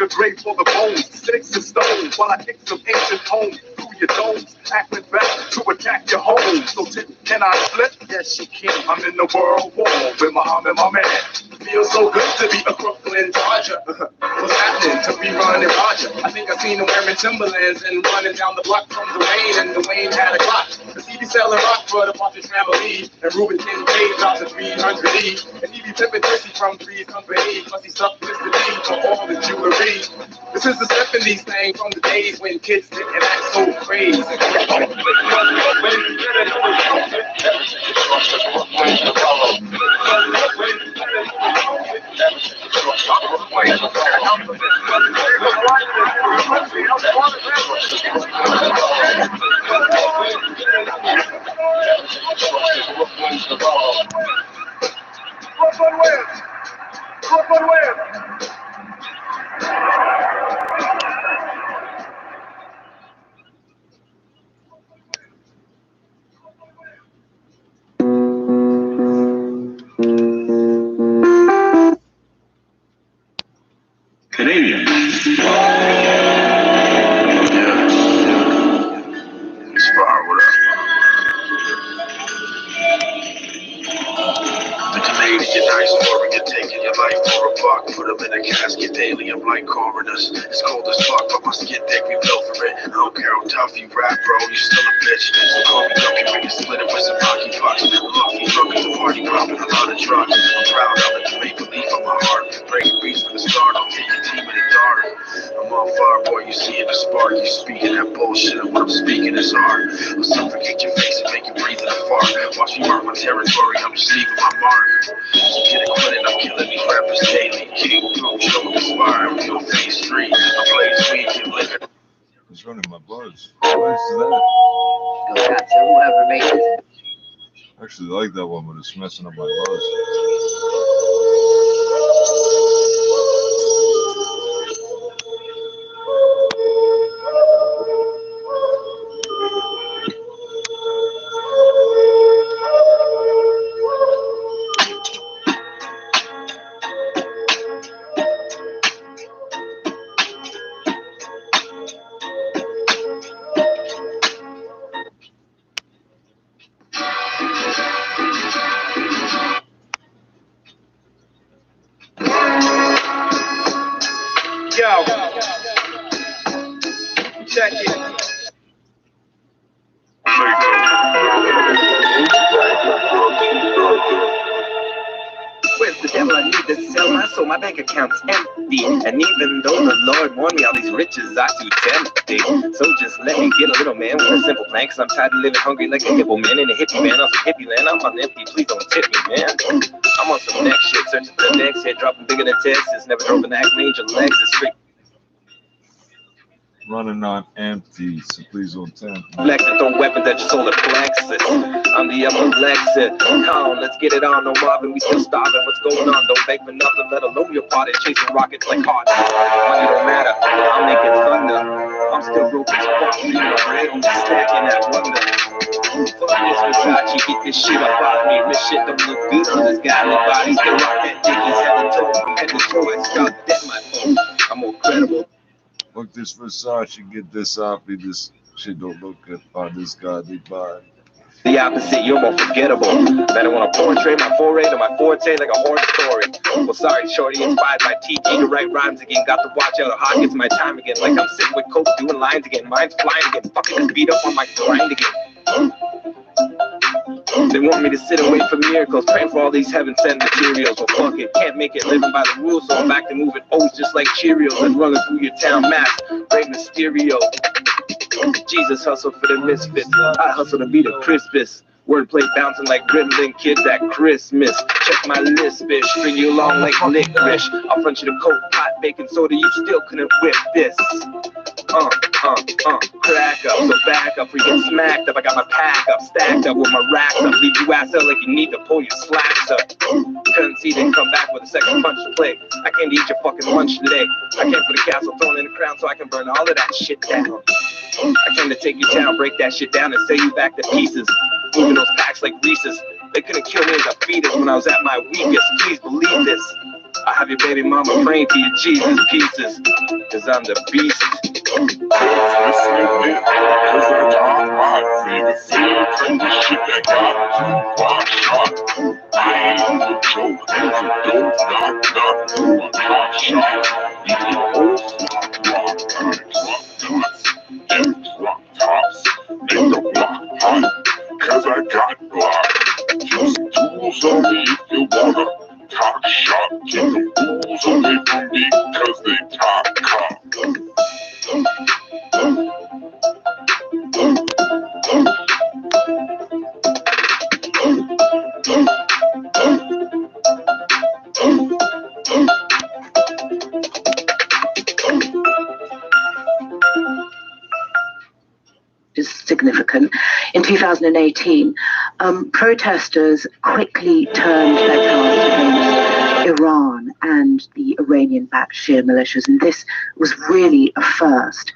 a grave for the bones. Sticks and stones while I kick some ancient homes through your domes. Acting back to attack your home. So can I split? Yes, you can. I'm in the world war with my arm and my man. Feels so good to be a Brooklyn Dodger. What's happening to be running Roger? I think I seen him wearing Timberlands and running down the block from Dwayne, and Dwayne had a clock. Cause he be selling rock for the Partridge Family, and Ruben Kincaid drops a 300E, and he be pimping Chrissy from Three's Company, plus he stuffed Mr. D for all the jewelry. This is the 70s thing from the days when kids didn't act so crazy. Brooklyn wins. daily. I'm like coroners. It's cold as fuck, but my skin thick, we built for it. I don't care how tough you rap, bro, you still a bitch. So call me Ducky Ring and split it with some hockey pucks. I'm lucky drunk at the party, popping a lot of drugs. I'm proud of it, the maple leaf on my heart. Breaking beats from the start, I'll take your team in the dark. I'm on fire, boy, you see it, the spark. You speaking that bullshit, and what I'm speaking is art. I'll suffocate your face and make you breathe in the fart. Watch me mark my territory, I'm just leaving my mark. So get acquitted, I'm killing these rappers daily. King, Blue, show me inspire, I'm your face free. I blaze weed, you live it. It's running my buzz. What is that? Whoever made it. Actually, I like that one, but it's messing up my buzz. Yo, check it. Where's the devil? I need to sell my soul. My bank account's empty. And even though the Lord warned me all these riches are too tempting. So just let me get a little man with a simple plan. Cause I'm tired of living hungry like a hippo man in a hippie man on some hippie land. I'm on empty, please don't tip me, man. I'm on some next shit, searching for the next hit, dropping bigger than Texas. Never drove an act range or legs, it's straight. Running on empty, so please don't tempt me. Flex and throw weapons at your solar plexus. I'm the upper Lexus. Come on, let's get it on. No Marvin, we still starving. What's going on? Don't beg for nothing, let alone your party. Chasing rockets like hot. Money don't matter. I'm making thunder. I'm still broke as fuck. You know, red on stacking that wonder. Fuck this Versace, get this shit up out of me. This shit don't look good on this guy. Look body still rock that dick. He's head to toe. I start dead my phone. I'm more credible. Fuck this Versace, get this off me. This shit don't look good on this godly body. The opposite, you're more forgettable. Better want to portray my foray to my forte like a horror story. Well, sorry, shorty, inspired by TG to write rhymes again. Got to watch out, hot gets my time again. Like I'm sitting with coke doing lines again. Mine's flying again. Fucking beat up on my grind again. They want me to sit and wait for miracles, praying for all these heaven-sent materials. Well, fuck it, can't make it living by the rules, so I'm back to moving O's just like Cheerios and running through your town mass, breaking the stereo. Jesus hustled for the misfits, I hustle to be the crispest. Wordplay bouncing like gremlin kids at Christmas. Check my list, bitch, string you along like licorice. I'll front you the coke, pot, baking soda, you still couldn't whip this. Crack up, so back up, or you get smacked up. I got my pack up, stacked up with my racks up. Leave you ass out like you need to pull your slacks up. Couldn't see, then come back with a second punch to play. I came to eat your fucking lunch today. I came for the castle throne in the crown so I can burn all of that shit down. I came to take you down, break that shit down, and say you back to pieces. Moving those packs like Reese's. They couldn't kill me as a fetus when I was at my weakest. Please believe this. I have your baby mama praying to your Jesus pieces. Cause I'm the beast. Cause I got block. Just tools on me if you wanna talk shop. Keep the fools away from me cause they talk cock. Is significant. In 2018, protesters quickly turned their cards against Iran and the Iranian-backed Shia militias, and this was really a first.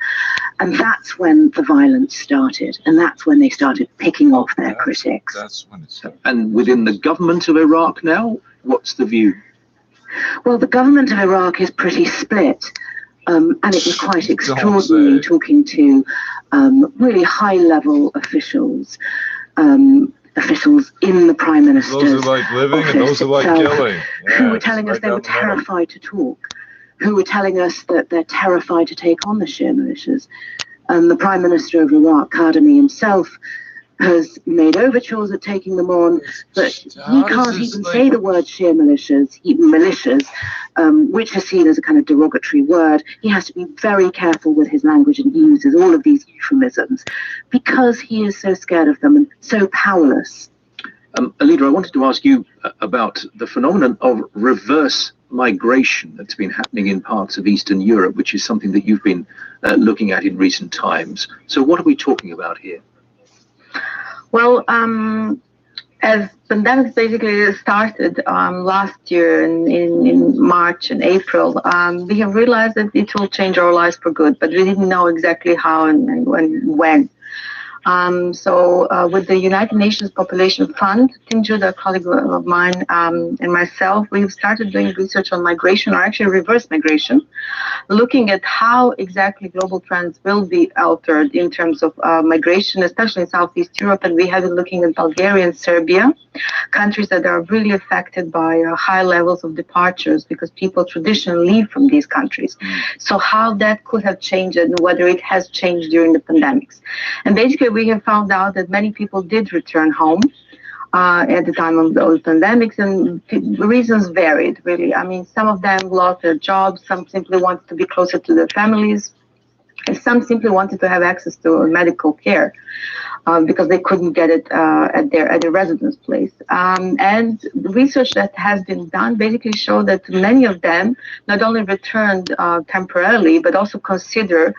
And that's when the violence started, and that's when they started picking off their critics. That's when it started. And within the government of Iraq now, what's the view? Well, the government of Iraq is pretty split. And it was quite extraordinary talking to really high-level officials, officials in the Prime Minister's Those who like living and those who like killing. who were telling us they were terrified to talk who were telling us that they're terrified to take on the Shia militias. And the Prime Minister of Iraq, Kadhimi himself, has made overtures at taking them on, but he can't even say the word Shia militias, which is seen as a kind of derogatory word. He has to be very careful with his language, and he uses all of these euphemisms because he is so scared of them and so powerless. Alida, I wanted to ask you about the phenomenon of reverse migration that's been happening in parts of Eastern Europe, which is something that you've been looking at in recent times. So what are we talking about here? Well, as pandemics basically started last year in March and April, we have realized that it will change our lives for good, but we didn't know exactly how and when. So with the United Nations Population Fund, Tinjud, a colleague of mine, and myself, we've started doing research on migration, or actually reverse migration, looking at how exactly global trends will be altered in terms of migration, especially in Southeast Europe. And we have been looking at Bulgaria and Serbia, countries that are really affected by high levels of departures because people traditionally leave from these countries. So how that could have changed and whether it has changed during the pandemics. And basically, we have found out that many people did return home at the time of the pandemics, and the reasons varied, really. I mean, some of them lost their jobs, some simply wanted to be closer to their families, and some simply wanted to have access to medical care because they couldn't get it at their residence place. And the research that has been done basically showed that many of them not only returned temporarily, but also consider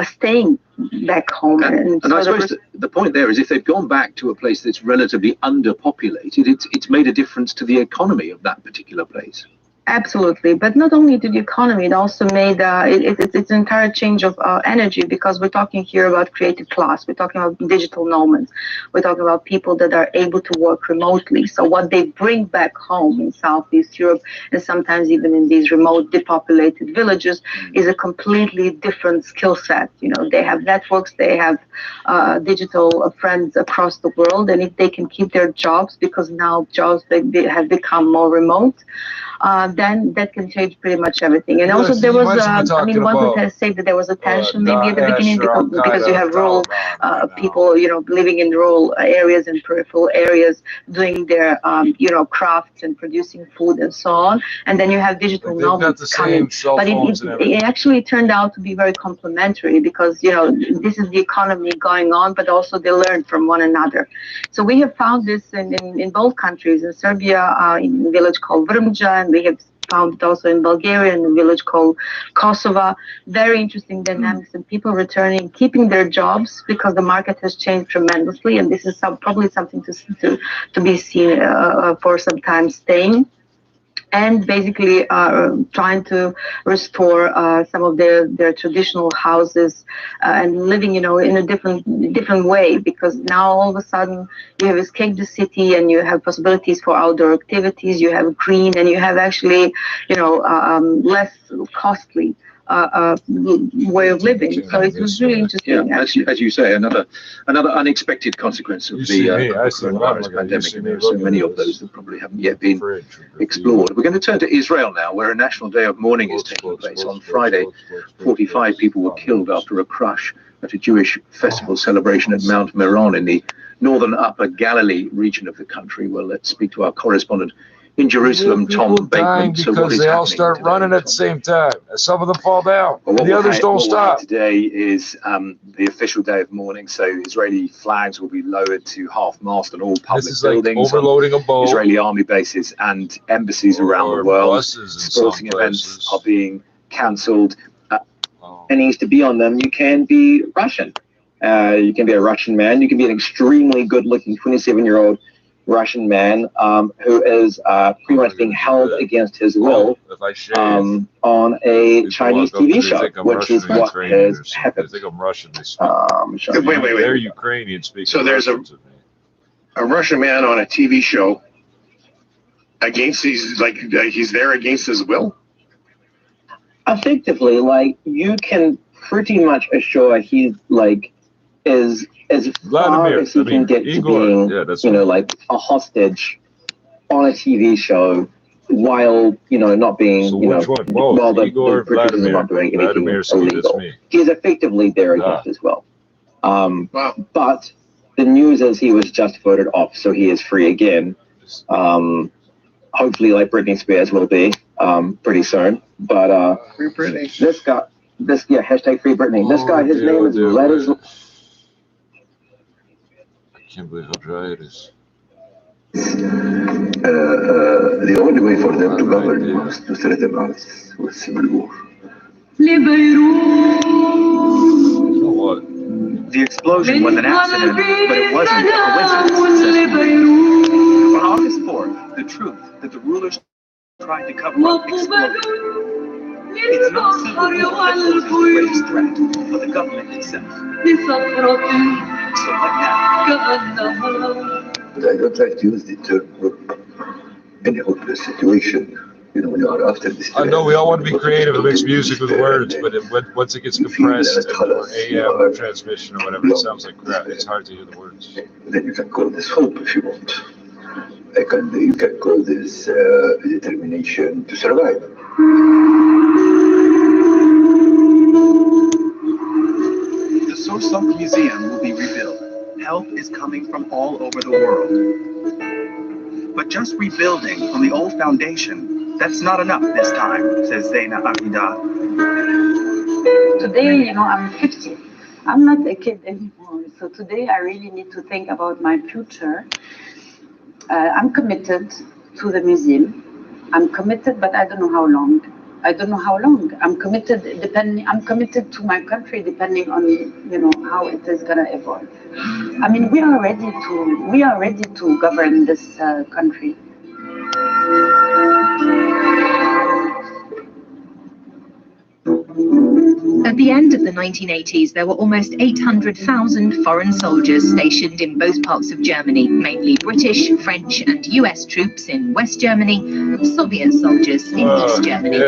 staying back home. And I suppose the point there is if they've gone back to a place that's relatively underpopulated, it's made a difference to the economy of that particular place. Absolutely, but not only to the economy, it also made it's an entire change of energy, because we're talking here about creative class, we're talking about digital nomads, we're talking about people that are able to work remotely. So what they bring back home in Southeast Europe, and sometimes even in these remote, depopulated villages, is a completely different skill set. You know, they have networks, they have digital friends across the world, and if they can keep their jobs, because now jobs they have become more remote, then that can change pretty much everything. And also there was, I mean, one could say that there was a tension maybe at the beginning because you have rural people, you know, living in rural areas and peripheral areas, doing their, you know, crafts and producing food and so on. And then you have digital nomads coming. But it actually turned out to be very complementary because, you know, this is the economy going on, but also they learn from one another. So we have found this in both countries, in Serbia, in a village called Vrmja, and we have found it also in Bulgaria, in a village called Kosovo. Very interesting dynamics, and people returning, keeping their jobs because the market has changed tremendously, and this is probably something to be seen for some time, staying. And basically trying to restore some of their traditional houses and living, you know, in a different way, because now all of a sudden you have escaped the city and you have possibilities for outdoor activities, you have green, and you have actually, you know, less costly way of living. So it was really interesting. Yeah, as you say, another unexpected consequence of the coronavirus pandemic, and there are so many of those that probably haven't yet been explored. We're going to turn to Israel now, where a national day of mourning is taking place. On Friday, 45 people were killed after a crush at a Jewish festival celebration at Mount Meron in the northern Upper Galilee region of the country. Well, let's speak to our correspondent in Jerusalem, Tom Bateman. So because they all start running at the same time. Some of them fall down, and the others don't stop. Today is the official day of mourning, so Israeli flags will be lowered to half-mast on all public buildings, like overloading a boat, Israeli army bases and embassies around the world. Sporting events are being cancelled. And needs to be on them. You can be Russian. You can be a Russian man. You can be an extremely good-looking 27-year-old Russian man who is pretty much being held against his will on a Chinese TV show, which is what has happened. I think I'm Russian. Wait. They're Ukrainian speaking. So there's a Russian man on a TV show against he's there against his will? Effectively, like, you can pretty much assure he's like is as far as he can get to being, you know, like a hostage on a TV show while not being which one? Both. while the Igor, producers are not doing anything illegal. He's effectively there again as well. But the news is he was just voted off, so he is free again. Hopefully, like Britney Spears will be pretty soon. But Free Britney. This guy, hashtag Free Britney. This guy, his name is Vladislav. I can't believe how dry it is. The only way for them to govern was to threaten us with civil war. The explosion was an accident, but it wasn't a coincidence. On August 4th, the truth that the rulers tried to cover up exploded. It's not civil war that poses the greatest threat, but the government itself. So what now? But I don't like to use the term in a hopeless situation. When you are after this. I know we all want to be creative and mix music with words, but once it gets compressed or AM transmission or whatever, it sounds like crap. It's hard to hear the words. Then you can call this hope if you want. You can call this determination to survive. The Sorsok Museum will be rebuilt. Help is coming from all over the world. But just rebuilding on the old foundation, that's not enough this time, says Zaina Abida. Today, I'm 50. I'm not a kid anymore. So today I really need to think about my future. I'm committed to the museum. I'm committed, but I don't know how long. I'm committed to my country depending on how it is gonna evolve. I mean, we are ready to govern this country. At the end of the 1980s, there were almost 800,000 foreign soldiers stationed in both parts of Germany, mainly British, French and US troops in West Germany, Soviet soldiers in East Germany.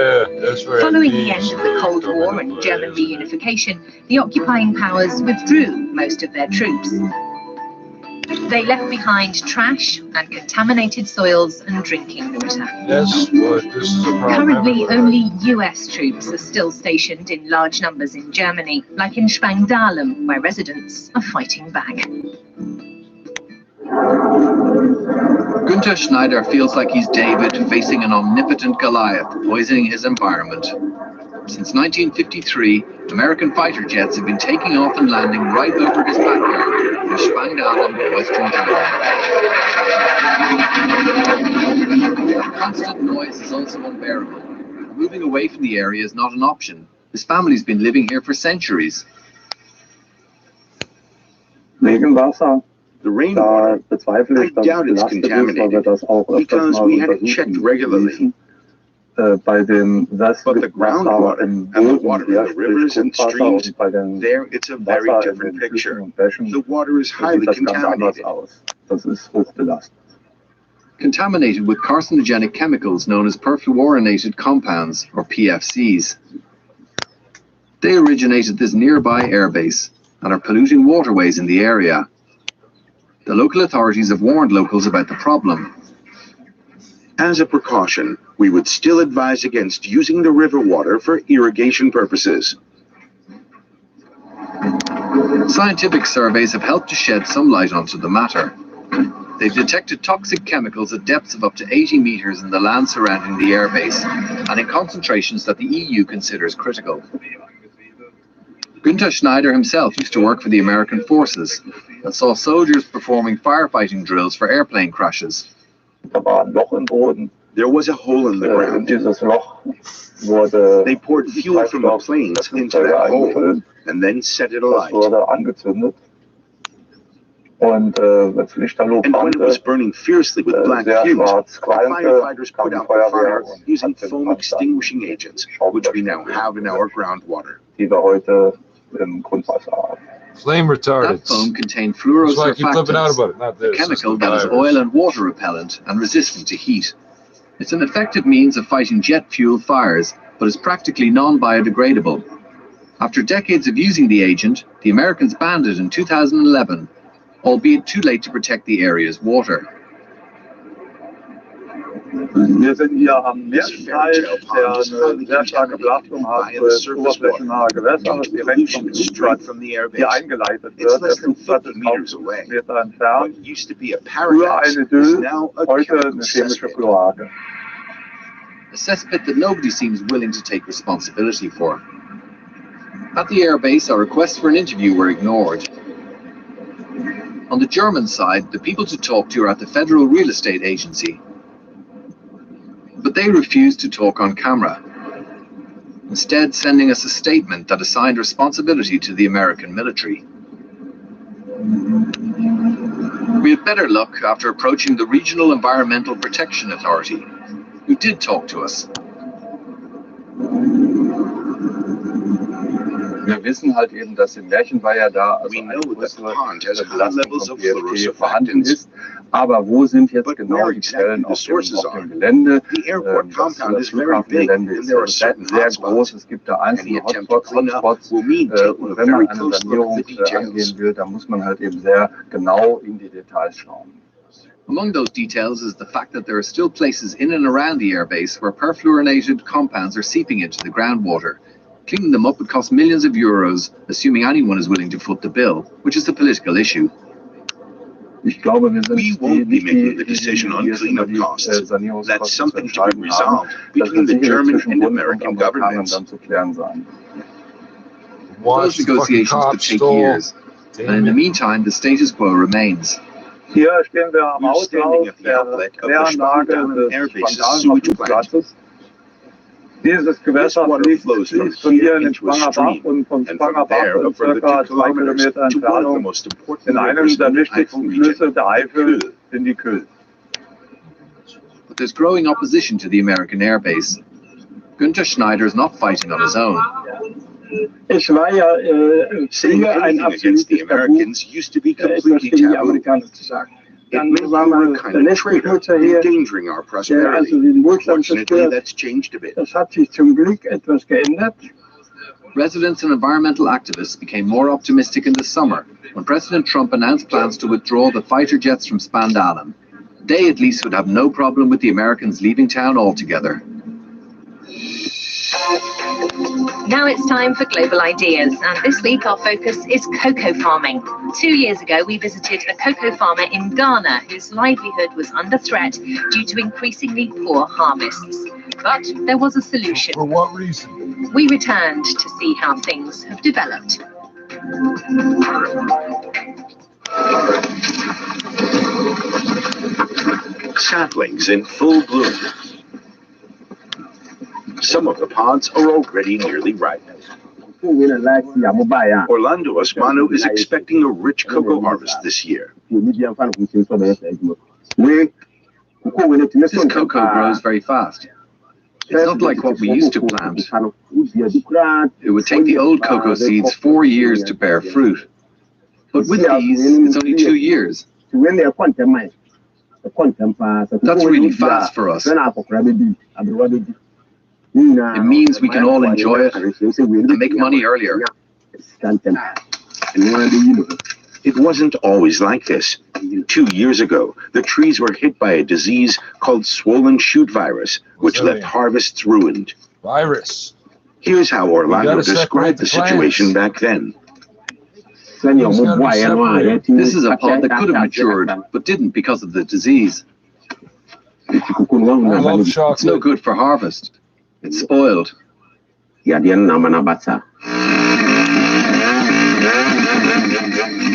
Following the end of the Cold War and German reunification, the occupying powers withdrew most of their troops. They left behind trash and contaminated soils and drinking water. This is a problem. Currently, only US troops are still stationed in large numbers in Germany, like in Spangdahlem, where residents are fighting back. Günther Schneider feels like he's David facing an omnipotent Goliath, poisoning his environment. Since 1953, American fighter jets have been taking off and landing right over his backyard in Spangdahlem, Western Germany. The constant noise is also unbearable. Moving away from the area is not an option. His family's been living here for centuries. Regenwasser. The rainwater, I doubt it's contaminated because we had it checked regularly. But the groundwater and the water in the rivers and streams, there it's a very different picture. The water is highly contaminated. Contaminated with carcinogenic chemicals known as perfluorinated compounds, or PFCs. They originate at this nearby airbase and are polluting waterways in the area. The local authorities have warned locals about the problem. As a precaution, we would still advise against using the river water for irrigation purposes. Scientific surveys have helped to shed some light onto the matter. They've detected toxic chemicals at depths of up to 80 meters in the land surrounding the airbase and in concentrations that the EU considers critical. Günther Schneider himself used to work for the American forces and saw soldiers performing firefighting drills for airplane crashes. There was a hole in the ground. They poured fuel from the planes into that hole and then set it alight. And when it was burning fiercely with black fumes, the firefighters put out the fire using foam extinguishing agents, which we now have in our groundwater. Flame retardants. That foam contained fluorosurfactants, a chemical that is oil and water repellent and resistant to heat. It's an effective means of fighting jet fuel fires, but is practically non-biodegradable. After decades of using the agent, the Americans banned it in 2011, albeit too late to protect the area's water. Wir sind hier am Meeresreich, der eine sehr starke Belastung hat durch oberflächennahe Gewässer, direkt vom Flugplatz hier eingeleitet wird. Der Flugplatz ist kaum Meter entfernt. Früher eine Idyll, heute eine chemische Kloake. A cesspit that nobody seems willing to take responsibility for. At the airbase, our requests for an interview were ignored. On the German side, the people to talk to are at the Federal Real Estate Agency. But they refused to talk on camera, instead sending us a statement that assigned responsibility to the American military. We had better luck after approaching the Regional Environmental Protection Authority, who did talk to us. Wir wissen halt eben, dass im Märchenweiher da also eine größere Belastung von KPT vorhanden ist. Aber wo sind jetzt genau die Quellen auf dem Gelände? Das Flughafengelände ist sehr groß. Es gibt da einzelne Hotspots. Und wenn man eine Sanierung angehen will, dann muss man halt eben sehr genau in die Details schauen. Among those details is the fact that there are still places in and around the airbase where perfluorinated compounds are seeping into the groundwater. Cleaning them up would cost millions of euros, assuming anyone is willing to foot the bill, which is a political issue. We won't be making the decision on cleanup costs. That's something to be resolved between the German and American governments. Those negotiations could take years, and in the meantime, the status quo remains. Hier stehen wir am Auslauf der Kläranlage des Spantalflugsplatzes. Dieses Gewässer fließt von hier in den Sprangerbach und vom Sprangerbach in ca. 2 Kilometer Entfernung in einem der wichtigsten Flüsse der Eifel in die Kyll. But there's growing opposition to the American airbase. Günther Schneider is not fighting on his own. Es war ja früher ein absolutes Tabu, etwas gegen die Amerikaner zu sagen. Dann war mal der letzte Kürzer hier, der also den Wohlstand zerstört. Das hat sich zum Glück etwas geändert. Residents and environmental activists became more optimistic in the summer when President Trump announced plans to withdraw the fighter jets from Spandalen. They at least would have no problem with the Americans leaving town altogether. Now it's time for Global Ideas, and this week our focus is cocoa farming. 2 years ago, we visited a cocoa farmer in Ghana whose livelihood was under threat due to increasingly poor harvests. But there was a solution. For what reason? We returned to see how things have developed. Saplings in full bloom. Some of the pods are already nearly ripe. Orlando Osmano is expecting a rich cocoa harvest this year. This cocoa grows very fast. It's not like what we used to plant. It would take the old cocoa seeds 4 years to bear fruit. But with these, it's only 2 years. That's really fast for us. It means we can all enjoy it and make money earlier. It wasn't always like this. 2 years ago, the trees were hit by a disease called swollen shoot virus, which left harvests ruined. Virus. Here's how Orlando described the situation back then. This is a pod that could have matured, but didn't because of the disease. It's no good for harvest. It's spoiled.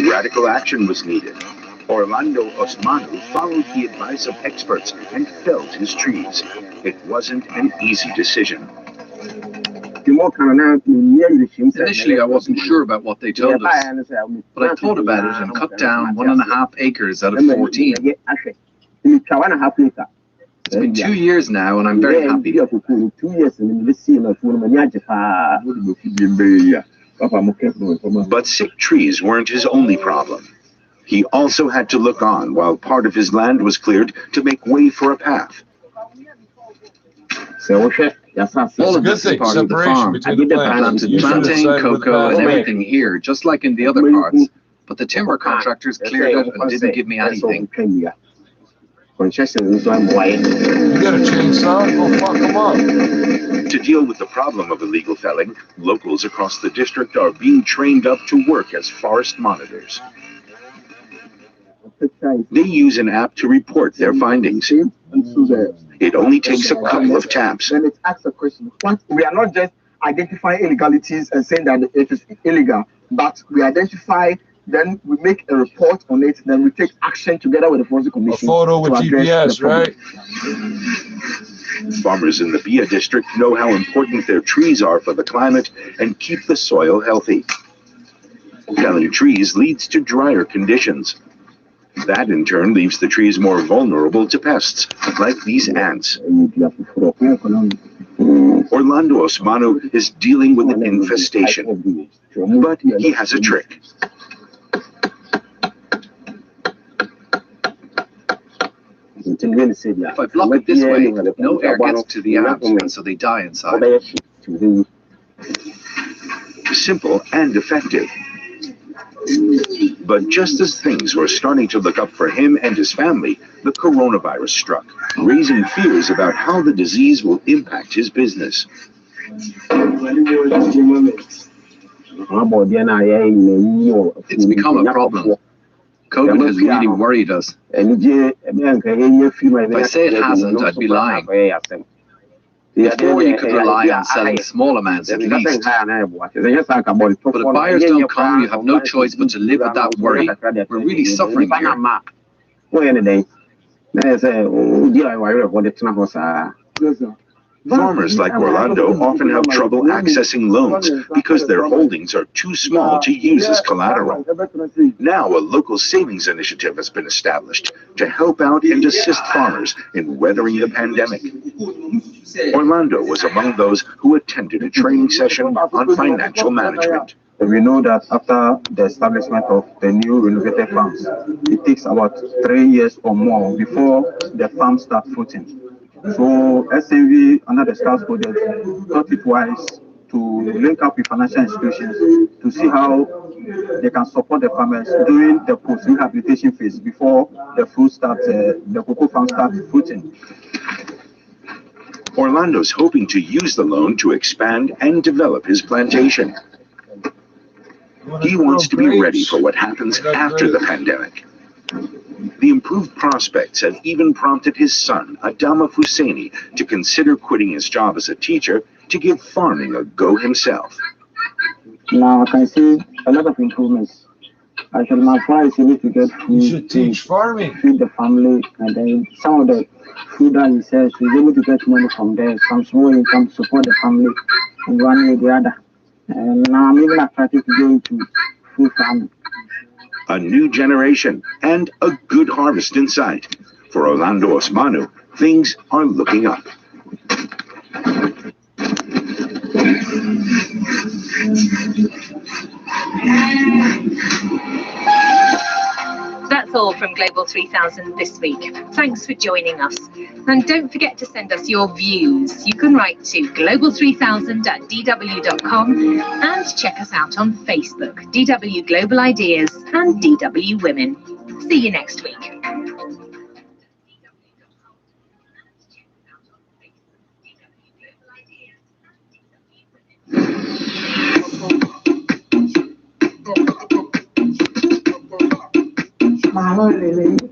Radical action was needed. Orlando Osmano followed the advice of experts and felled his trees. It wasn't an easy decision. Initially, I wasn't sure about what they told us, but I thought about it and cut down 1.5 acres out of 14. It's been 2 years now, and I'm very happy. But sick trees weren't his only problem. He also had to look on while part of his land was cleared to make way for a path. All of this is part of the farm. I planted plantain, cocoa, and everything here, just like in the other parts. But the timber contractors cleared it and didn't give me anything. You got a chainsaw? Go fuck them up. To deal with the problem of illegal felling, locals across the district are being trained up to work as forest monitors. They use an app to report their findings. It only takes a couple of taps. Then it asks a question. We are not just identifying illegalities and saying that it is illegal, but we identify, then we make a report on it, then we take action together with the Forestry Commission. A photo with GPS, right? Farmers in the Bia district know how important their trees are for the climate and keep the soil healthy. Felling trees leads to drier conditions. That in turn leaves the trees more vulnerable to pests, like these ants. Orlando Osmano is dealing with an infestation, but he has a trick. If I block it this way, no air gets to the ants, and so they die inside. Simple and effective. But just as things were starting to look up for him and his family, the coronavirus struck, raising fears about how the disease will impact his business. It's become a problem. COVID has really worried us. If I say it hasn't, I'd be lying. Before, you could rely on selling small amounts at least. But if buyers don't come, you have no choice but to live with that worry. We're really suffering here. Farmers like Orlando often have trouble accessing loans because their holdings are too small to use as collateral. Now a local savings initiative has been established to help out and assist farmers in weathering the pandemic. Orlando was among those who attended a training session on financial management. We know that after the establishment of the new renovated farms, it takes about 3 years or more before the farms start fruiting. So SNV, under the STARS project, thought it wise to link up with financial institutions to see how they can support the farmers during the post-rehabilitation phase before the cocoa farm starts fruiting. Orlando's hoping to use the loan to expand and develop his plantation. He wants to be ready for what happens after the pandemic. The improved prospects have even prompted his son, Adama Husseini, to consider quitting his job as a teacher to give farming a go himself. Now I can see a lot of improvements. I should my price able to get food. You should teach farming. Feed the family, and then some of the food that he sells, he's able to get money from there, some small income to support the family in one way or the other. And now I'm even attracted to go into food farming. A new generation and a good harvest in sight. For Orlando Osmano, things are looking up. That's all from Global 3000 this week. Thanks for joining us. And don't forget to send us your views. You can write to global3000@dw.com and check us out on Facebook, DW Global Ideas and DW Women. See you next week.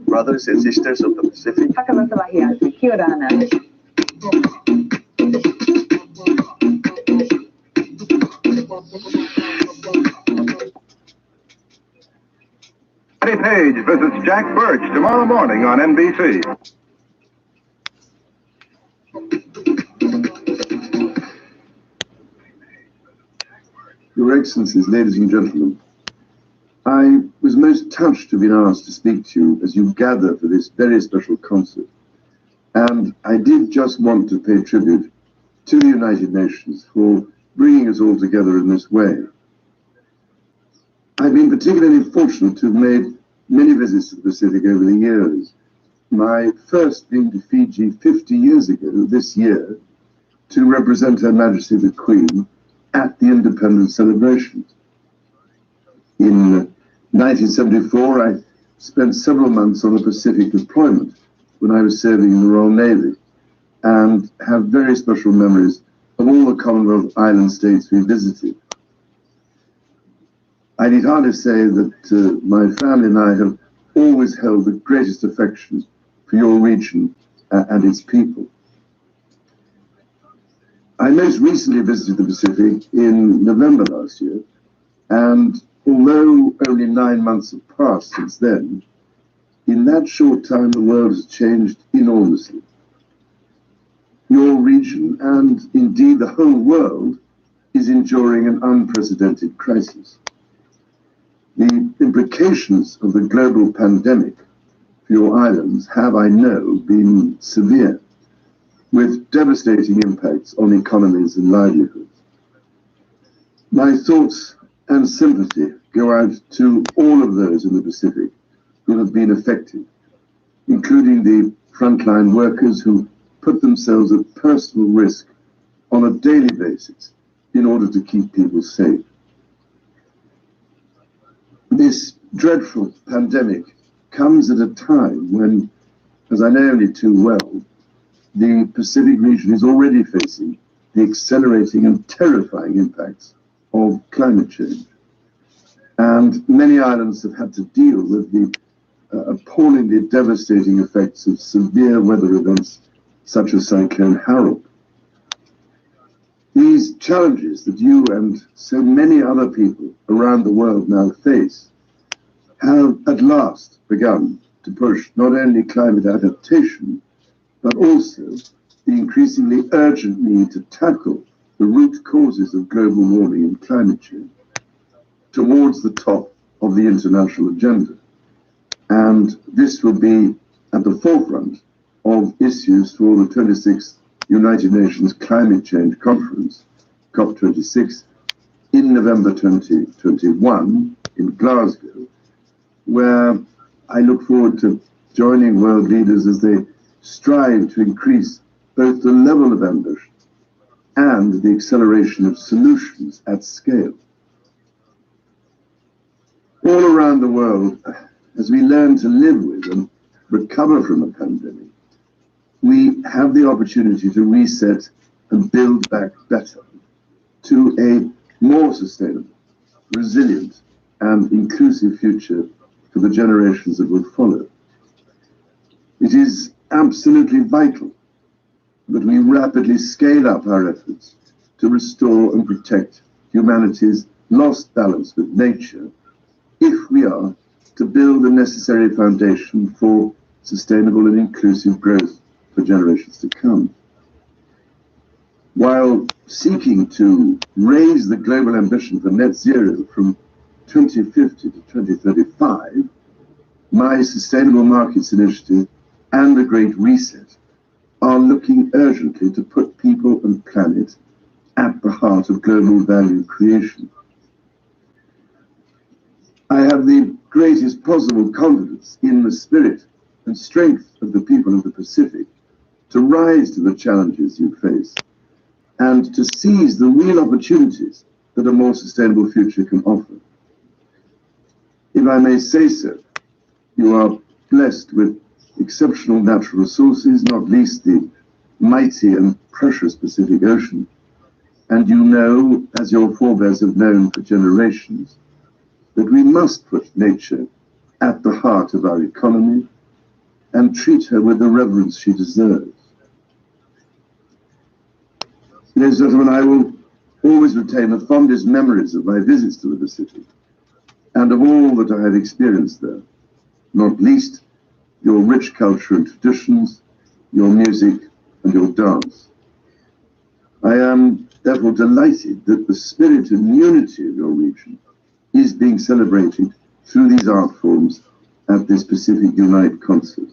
Brothers and sisters of the Pacific. Eddie Page visits Jack Birch tomorrow morning on NBC. Your Excellencies, ladies and gentlemen, I was most touched to be asked to speak to you as you gather for this very special concert. And I did just want to pay tribute to the United Nations for bringing us all together in this way. I've been particularly fortunate to have made many visits to the Pacific over the years. My first being to Fiji 50 years ago this year to represent Her Majesty the Queen at the independence celebrations. In 1974, I spent several months on a Pacific deployment when I was serving in the Royal Navy. and have very special memories of all the Commonwealth Island states we visited. I need hardly say that my family and I have always held the greatest affection for your region and its people. I most recently visited the Pacific in November last year, and although only 9 months have passed since then, in that short time the world has changed enormously. Your region, and indeed the whole world, is enduring an unprecedented crisis. The implications of the global pandemic for your islands have, I know, been severe, with devastating impacts on economies and livelihoods. My thoughts and sympathy go out to all of those in the Pacific who have been affected, including the frontline workers who put themselves at personal risk on a daily basis in order to keep people safe. This dreadful pandemic comes at a time when, as I know only too well, the Pacific region is already facing the accelerating and terrifying impacts of climate change. And many islands have had to deal with the appallingly devastating effects of severe weather events such as Cyclone Harold. These challenges that you and so many other people around the world now face have at last begun to push not only climate adaptation, but also the increasingly urgent need to tackle the root causes of global warming and climate change towards the top of the international agenda. And this will be at the forefront of issues for the 26th United Nations Climate Change Conference, COP26, in November 2021 in Glasgow, where I look forward to joining world leaders as they strive to increase both the level of ambition and the acceleration of solutions at scale. All around the world, as we learn to live with and recover from a pandemic, we have the opportunity to reset and build back better to a more sustainable, resilient, and inclusive future for the generations that will follow. It is absolutely vital that we rapidly scale up our efforts to restore and protect humanity's lost balance with nature if we are to build the necessary foundation for sustainable and inclusive growth for generations to come. While seeking to raise the global ambition for net zero from 2050 to 2035, my Sustainable Markets Initiative and the Great Reset are looking urgently to put people and planet at the heart of global value creation. I have the greatest possible confidence in the spirit and strength of the people of the Pacific to rise to the challenges you face and to seize the real opportunities that a more sustainable future can offer. If I may say so, you are blessed with exceptional natural resources, not least the mighty and precious Pacific Ocean. And you know, as your forebears have known for generations, that we must put nature at the heart of our economy and treat her with the reverence she deserves. Ladies and gentlemen, I will always retain the fondest memories of my visits to the Pacific and of all that I have experienced there, not least your rich culture and traditions, your music and your dance. I am therefore delighted that the spirit and unity of your region is being celebrated through these art forms at this Pacific Unite concert.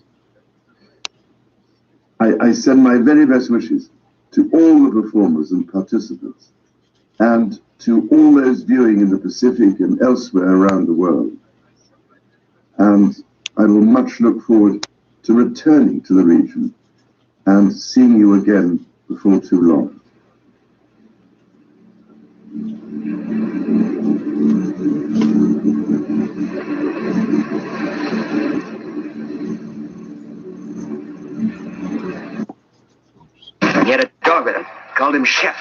I send my very best wishes to all the performers and participants, and to all those viewing in the Pacific and elsewhere around the world. And I will much look forward to returning to the region and seeing you again before too long. Called him Chef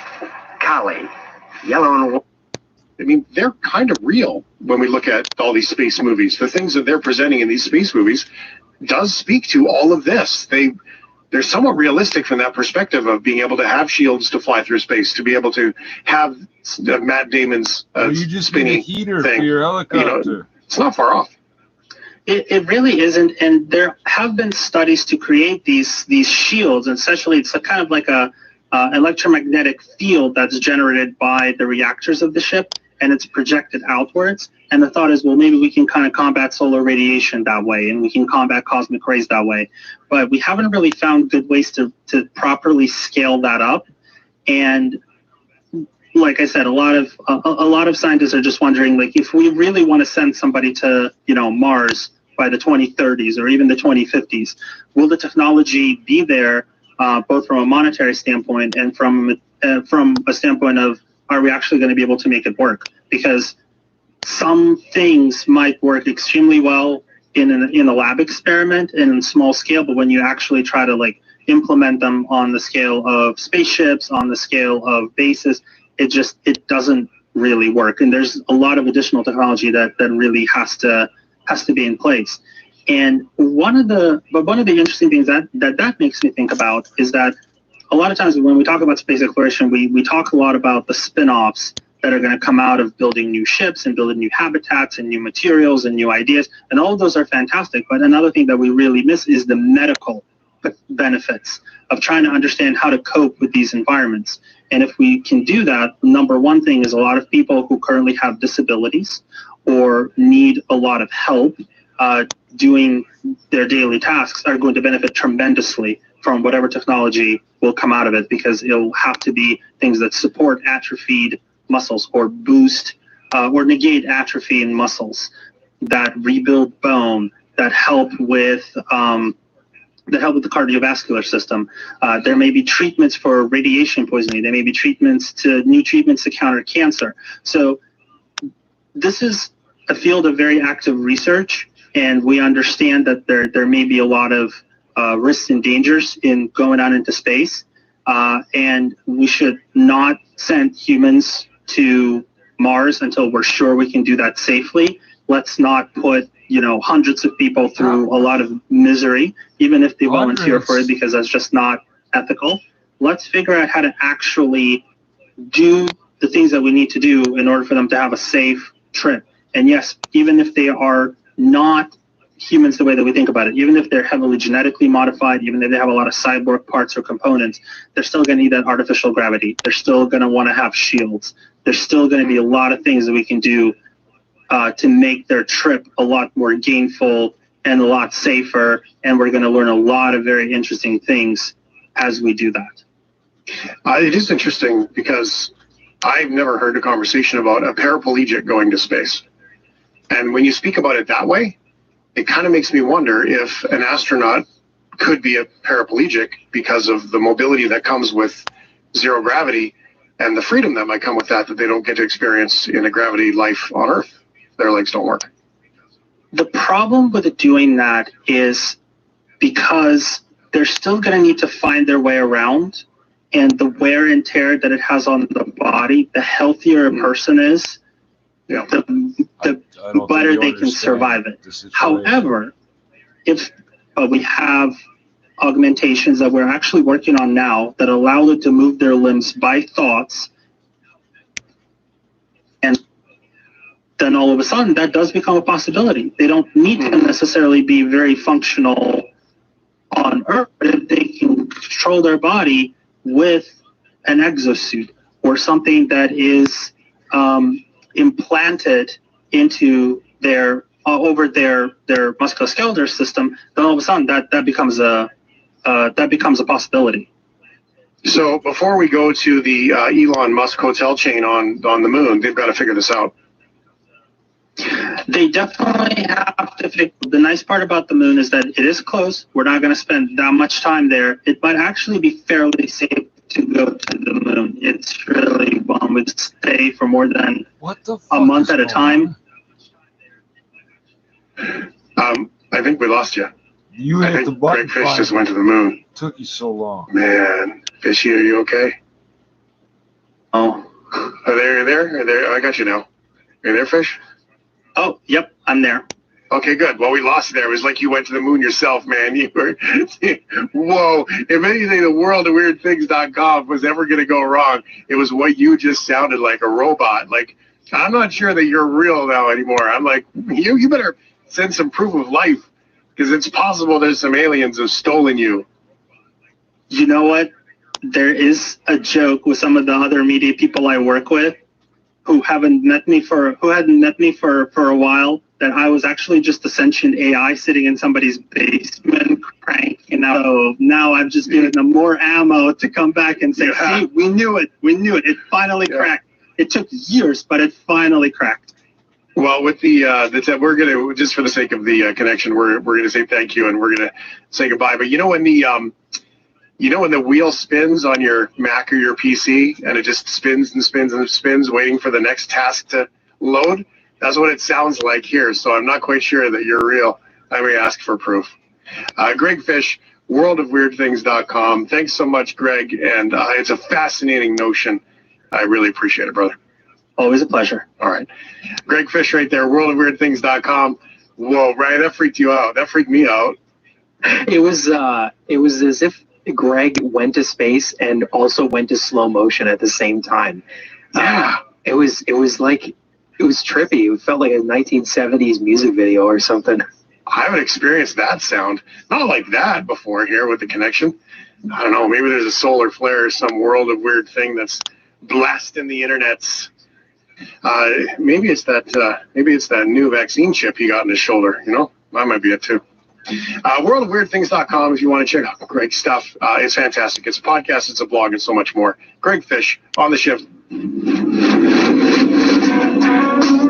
Kali. Yellow and white. I mean, they're kind of real when we look at all these space movies. The things that they're presenting in these space movies does speak to all of this. They're somewhat realistic from that perspective of being able to have shields to fly through space, to be able to have Matt Damon's you just need a heater thing. for your helicopter. You know, it's not far off. It really isn't, and there have been studies to create these shields, and essentially it's a kind of like a electromagnetic field that's generated by the reactors of the ship, and it's projected outwards. And the thought is, well, maybe we can kind of combat solar radiation that way, and we can combat cosmic rays that way. But we haven't really found good ways to properly scale that up. And like I said, a lot of scientists are just wondering, like, if we really want to send somebody to, you know, Mars by the 2030s or even the 2050s, will the technology be there, both from a monetary standpoint and from a standpoint of, are we actually going to be able to make it work? Because some things might work extremely well in a lab experiment and in small scale, but when you actually try to like implement them on the scale of spaceships, on the scale of bases, it doesn't really work. And there's a lot of additional technology that really has to be in place. And one of the interesting things that makes me think about is that a lot of times when we talk about space exploration, we talk a lot about the spin-offs that are going to come out of building new ships and building new habitats and new materials and new ideas. And all of those are fantastic. But another thing that we really miss is the medical benefits of trying to understand how to cope with these environments. And if we can do that, number one thing is a lot of people who currently have disabilities or need a lot of help doing their daily tasks are going to benefit tremendously from whatever technology will come out of it, because it'll have to be things that support atrophied muscles or boost or negate atrophy in muscles, that rebuild bone, that help with the cardiovascular system. There may be treatments for radiation poisoning. There may be new treatments to counter cancer. So this is a field of very active research, and we understand that there may be a lot of risks and dangers in going out into space, and we should not send humans to Mars until we're sure we can do that safely. Let's not put hundreds of people through a lot of misery, even if they volunteer for it, because that's just not ethical. Let's figure out how to actually do the things that we need to do in order for them to have a safe trip. And yes, even if they are not humans the way that we think about it, even if they're heavily genetically modified, even if they have a lot of cyborg parts or components, they're still going to need that artificial gravity. They're still going to want to have shields. There's still going to be a lot of things that we can do to make their trip a lot more gainful and a lot safer, and we're going to learn a lot of very interesting things as we do that. It is interesting because I've never heard a conversation about a paraplegic going to space. And when you speak about it that way, it kind of makes me wonder if an astronaut could be a paraplegic because of the mobility that comes with zero gravity and the freedom that might come with that they don't get to experience in a gravity life on Earth. Their legs don't work. The problem with doing that is because they're still going to need to find their way around, and the wear and tear that it has on the body, the healthier a person is, the better they can survive it. However, if we have augmentations that we're actually working on now that allow them to move their limbs by thoughts, and then all of a sudden that does become a possibility. They don't need to necessarily be very functional on Earth, but if they can control their body with an exosuit or something that is implanted into their over their musculoskeletal system, then all of a sudden that becomes a possibility. So before we go to the Elon Musk hotel chain on the moon, they've got to figure this out. They definitely have to figure. The nice part about the moon is that it is close. We're not going to spend that much time there. It might actually be fairly safe to go to the moon. It's really one would stay for more than a month at a time. I think we lost you. You hit the button. Greg Fish just went to the moon. Took you so long. Man, Fishy, are you okay? Oh. Are they there? Are there? I got you now. Are you there, Fish? Oh, yep, I'm there. Okay, good. Well, we lost you there. It was like you went to the moon yourself, man. You were, whoa. If anything, the world of weirdthings.com was ever going to go wrong, it was what you just sounded like, a robot. Like, I'm not sure that you're real now anymore. I'm like, you better send some proof of life, because it's possible there's some aliens have stolen you. You know what? There is a joke with some of the other media people I work with who hadn't met me for a while, that I was actually just a sentient AI sitting in somebody's basement cranking out. So now I've just given them more ammo to come back and say, see, we knew it. It finally cracked. It took years, but it finally cracked. Well, with the we're going to, just for the sake of the connection, we're going to say thank you and we're going to say goodbye. But you know when the wheel spins on your Mac or your PC and it just spins and spins and spins waiting for the next task to load? That's what it sounds like here. So I'm not quite sure that you're real. I may ask for proof. Greg Fish, worldofweirdthings.com. Thanks so much, Greg. And it's a fascinating notion. I really appreciate it, brother. Always a pleasure. All right. Greg Fish right there, worldofweirdthings.com. Whoa, Ryan, that freaked you out. That freaked me out. It was as if Greg went to space and also went to slow motion at the same time. Yeah. It was trippy. It felt like a 1970s music video or something. I haven't experienced that sound. Not like that before here with the connection. I don't know. Maybe there's a solar flare or some world of weird thing that's blasting the internets. Maybe it's that new vaccine chip he got in his shoulder. You know, that might be it too. Worldofweirdthings.com if you want to check out Greg's stuff. It's fantastic. It's a podcast, it's a blog, and so much more. Greg Fish on the shift.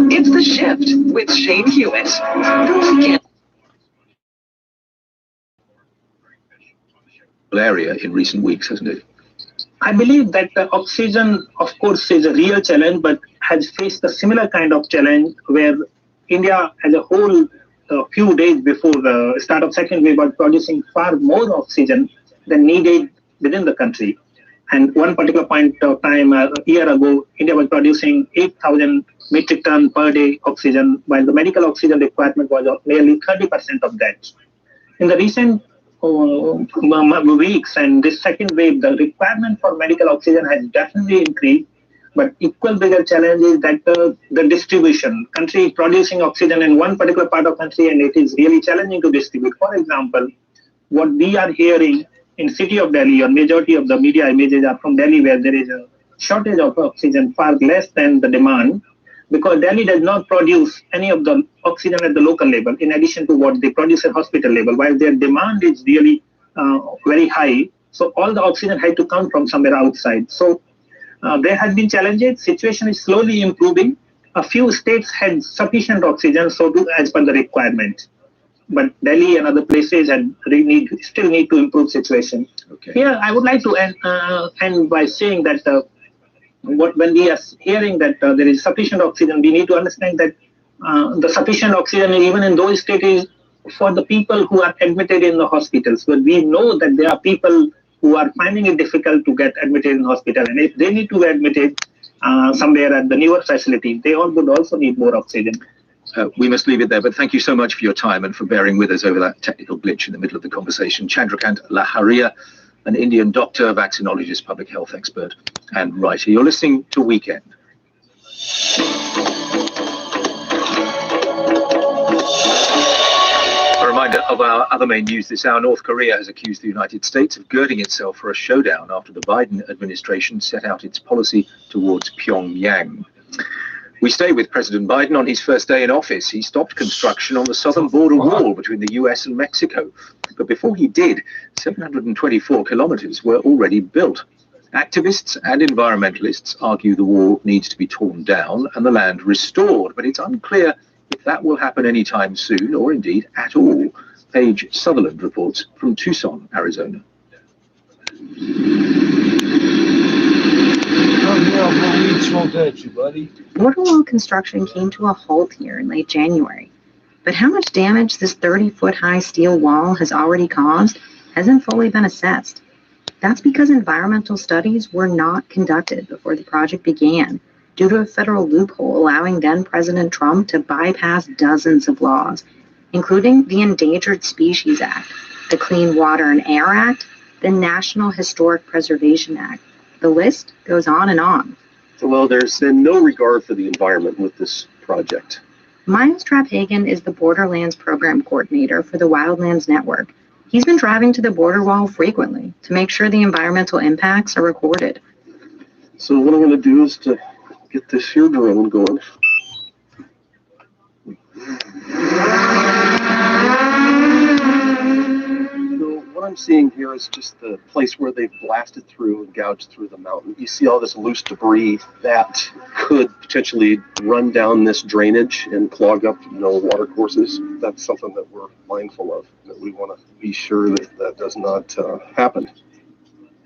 It's the shift with Shane Hewitt. The weekend. Area in recent weeks, hasn't it? I believe that the oxygen, of course, is a real challenge, but has faced a similar kind of challenge where India as a whole, a few days before the start of second wave, was producing far more oxygen than needed within the country. And one particular point of time, a year ago, India was producing 8,000 metric ton per day oxygen, while the medical oxygen requirement was nearly 30% of that. In the recent weeks and this second wave, the requirement for medical oxygen has definitely increased, but equal bigger challenge is that the distribution. Country is producing oxygen in one particular part of country and it is really challenging to distribute. For example, what we are hearing in city of Delhi, or majority of the media images are from Delhi, where there is a shortage of oxygen far less than the demand, because Delhi does not produce any of the oxygen at the local level, in addition to what they produce at hospital level, while their demand is really very high. So all the oxygen had to come from somewhere outside. So there has been challenges. Situation is slowly improving. A few states had sufficient oxygen, so do as per the requirement. But Delhi and other places still need to improve situation. Okay. Here, I would like to end by saying that when we are hearing that there is sufficient oxygen, we need to understand that the sufficient oxygen, even in those states, is for the people who are admitted in the hospitals. But we know that there are people who are finding it difficult to get admitted in hospital, and if they need to be admitted somewhere at the newer facility, they all would also need more oxygen. We must leave it there, but thank you so much for your time and for bearing with us over that technical glitch in the middle of the conversation. Chandrakant Laharia, an Indian doctor, vaccinologist, public health expert, and writer. You're listening to Weekend. A reminder of our other main news this hour. North Korea has accused the United States of girding itself for a showdown after the Biden administration set out its policy towards Pyongyang. We stay with President Biden on his first day in office. He stopped construction on the southern border wall between the US and Mexico. But before he did, 724 kilometers were already built. Activists and environmentalists argue the wall needs to be torn down and the land restored, but it's unclear if that will happen anytime soon or indeed at all. Paige Sutherland reports from Tucson, Arizona. Border wall construction came to a halt here in late January. But how much damage this 30-foot high steel wall has already caused hasn't fully been assessed. That's because environmental studies were not conducted before the project began, due to a federal loophole allowing then-President Trump to bypass dozens of laws, including the Endangered Species Act, the Clean Water and Air Act, the National Historic Preservation Act. The list goes on and on. Well, there's been no regard for the environment with this project. Miles Trapp-Hagan is the Borderlands Program Coordinator for the Wildlands Network. He's been driving to the border wall frequently to make sure the environmental impacts are recorded. So what I'm going to do is to get this here drone going. So what I'm seeing here is just the place where they've blasted through and gouged through the mountain. You see all this loose debris that could potentially run down this drainage and clog up, water courses. That's something that we're mindful of, that we want to be sure that that does not happen.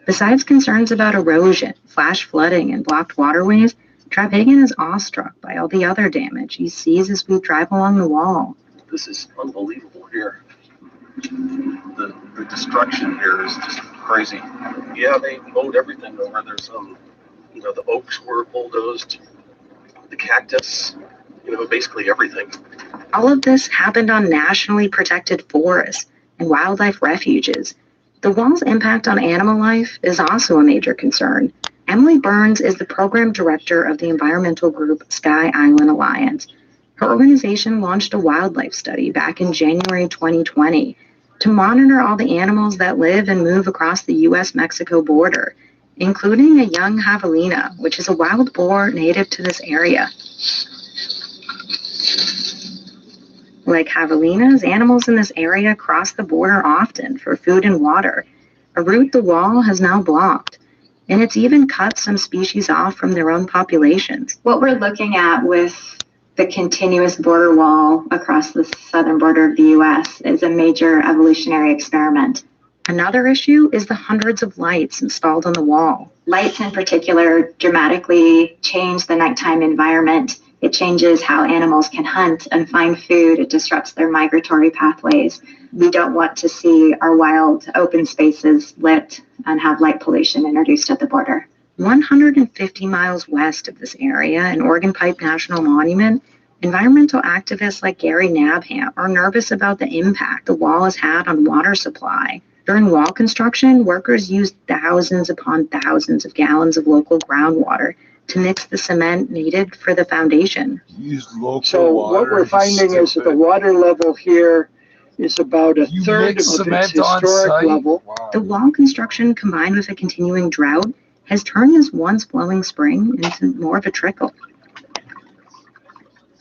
Besides concerns about erosion, flash flooding, and blocked waterways, Trapp-Hagan is awestruck by all the other damage he sees as we drive along the wall. This is unbelievable here. The destruction here is just crazy. Yeah, they mowed everything over. There's the oaks were bulldozed, the cactus, basically everything. All of this happened on nationally protected forests and wildlife refuges. The wall's impact on animal life is also a major concern. Emily Burns is the program director of the environmental group Sky Island Alliance. Her organization launched a wildlife study back in January 2020 to monitor all the animals that live and move across the U.S.-Mexico border, including a young javelina, which is a wild boar native to this area. Like javelinas, animals in this area cross the border often for food and water, a route the wall has now blocked. And it's even cut some species off from their own populations. What we're looking at with the continuous border wall across the southern border of the U.S. is a major evolutionary experiment. Another issue is the hundreds of lights installed on the wall. Lights in particular dramatically change the nighttime environment. It changes how animals can hunt and find food. It disrupts their migratory pathways. We don't want to see our wild open spaces lit and have light pollution introduced at the border. 150 miles west of this area, in Organ Pipe National Monument, environmental activists like Gary Nabham are nervous about the impact the wall has had on water supply. During wall construction, workers used thousands upon thousands of gallons of local groundwater to mix the cement needed for the foundation. So what we're finding is that the water level here is about a third of its historic level. Wow. The wall construction, combined with a continuing drought, has turned this once flowing spring into more of a trickle.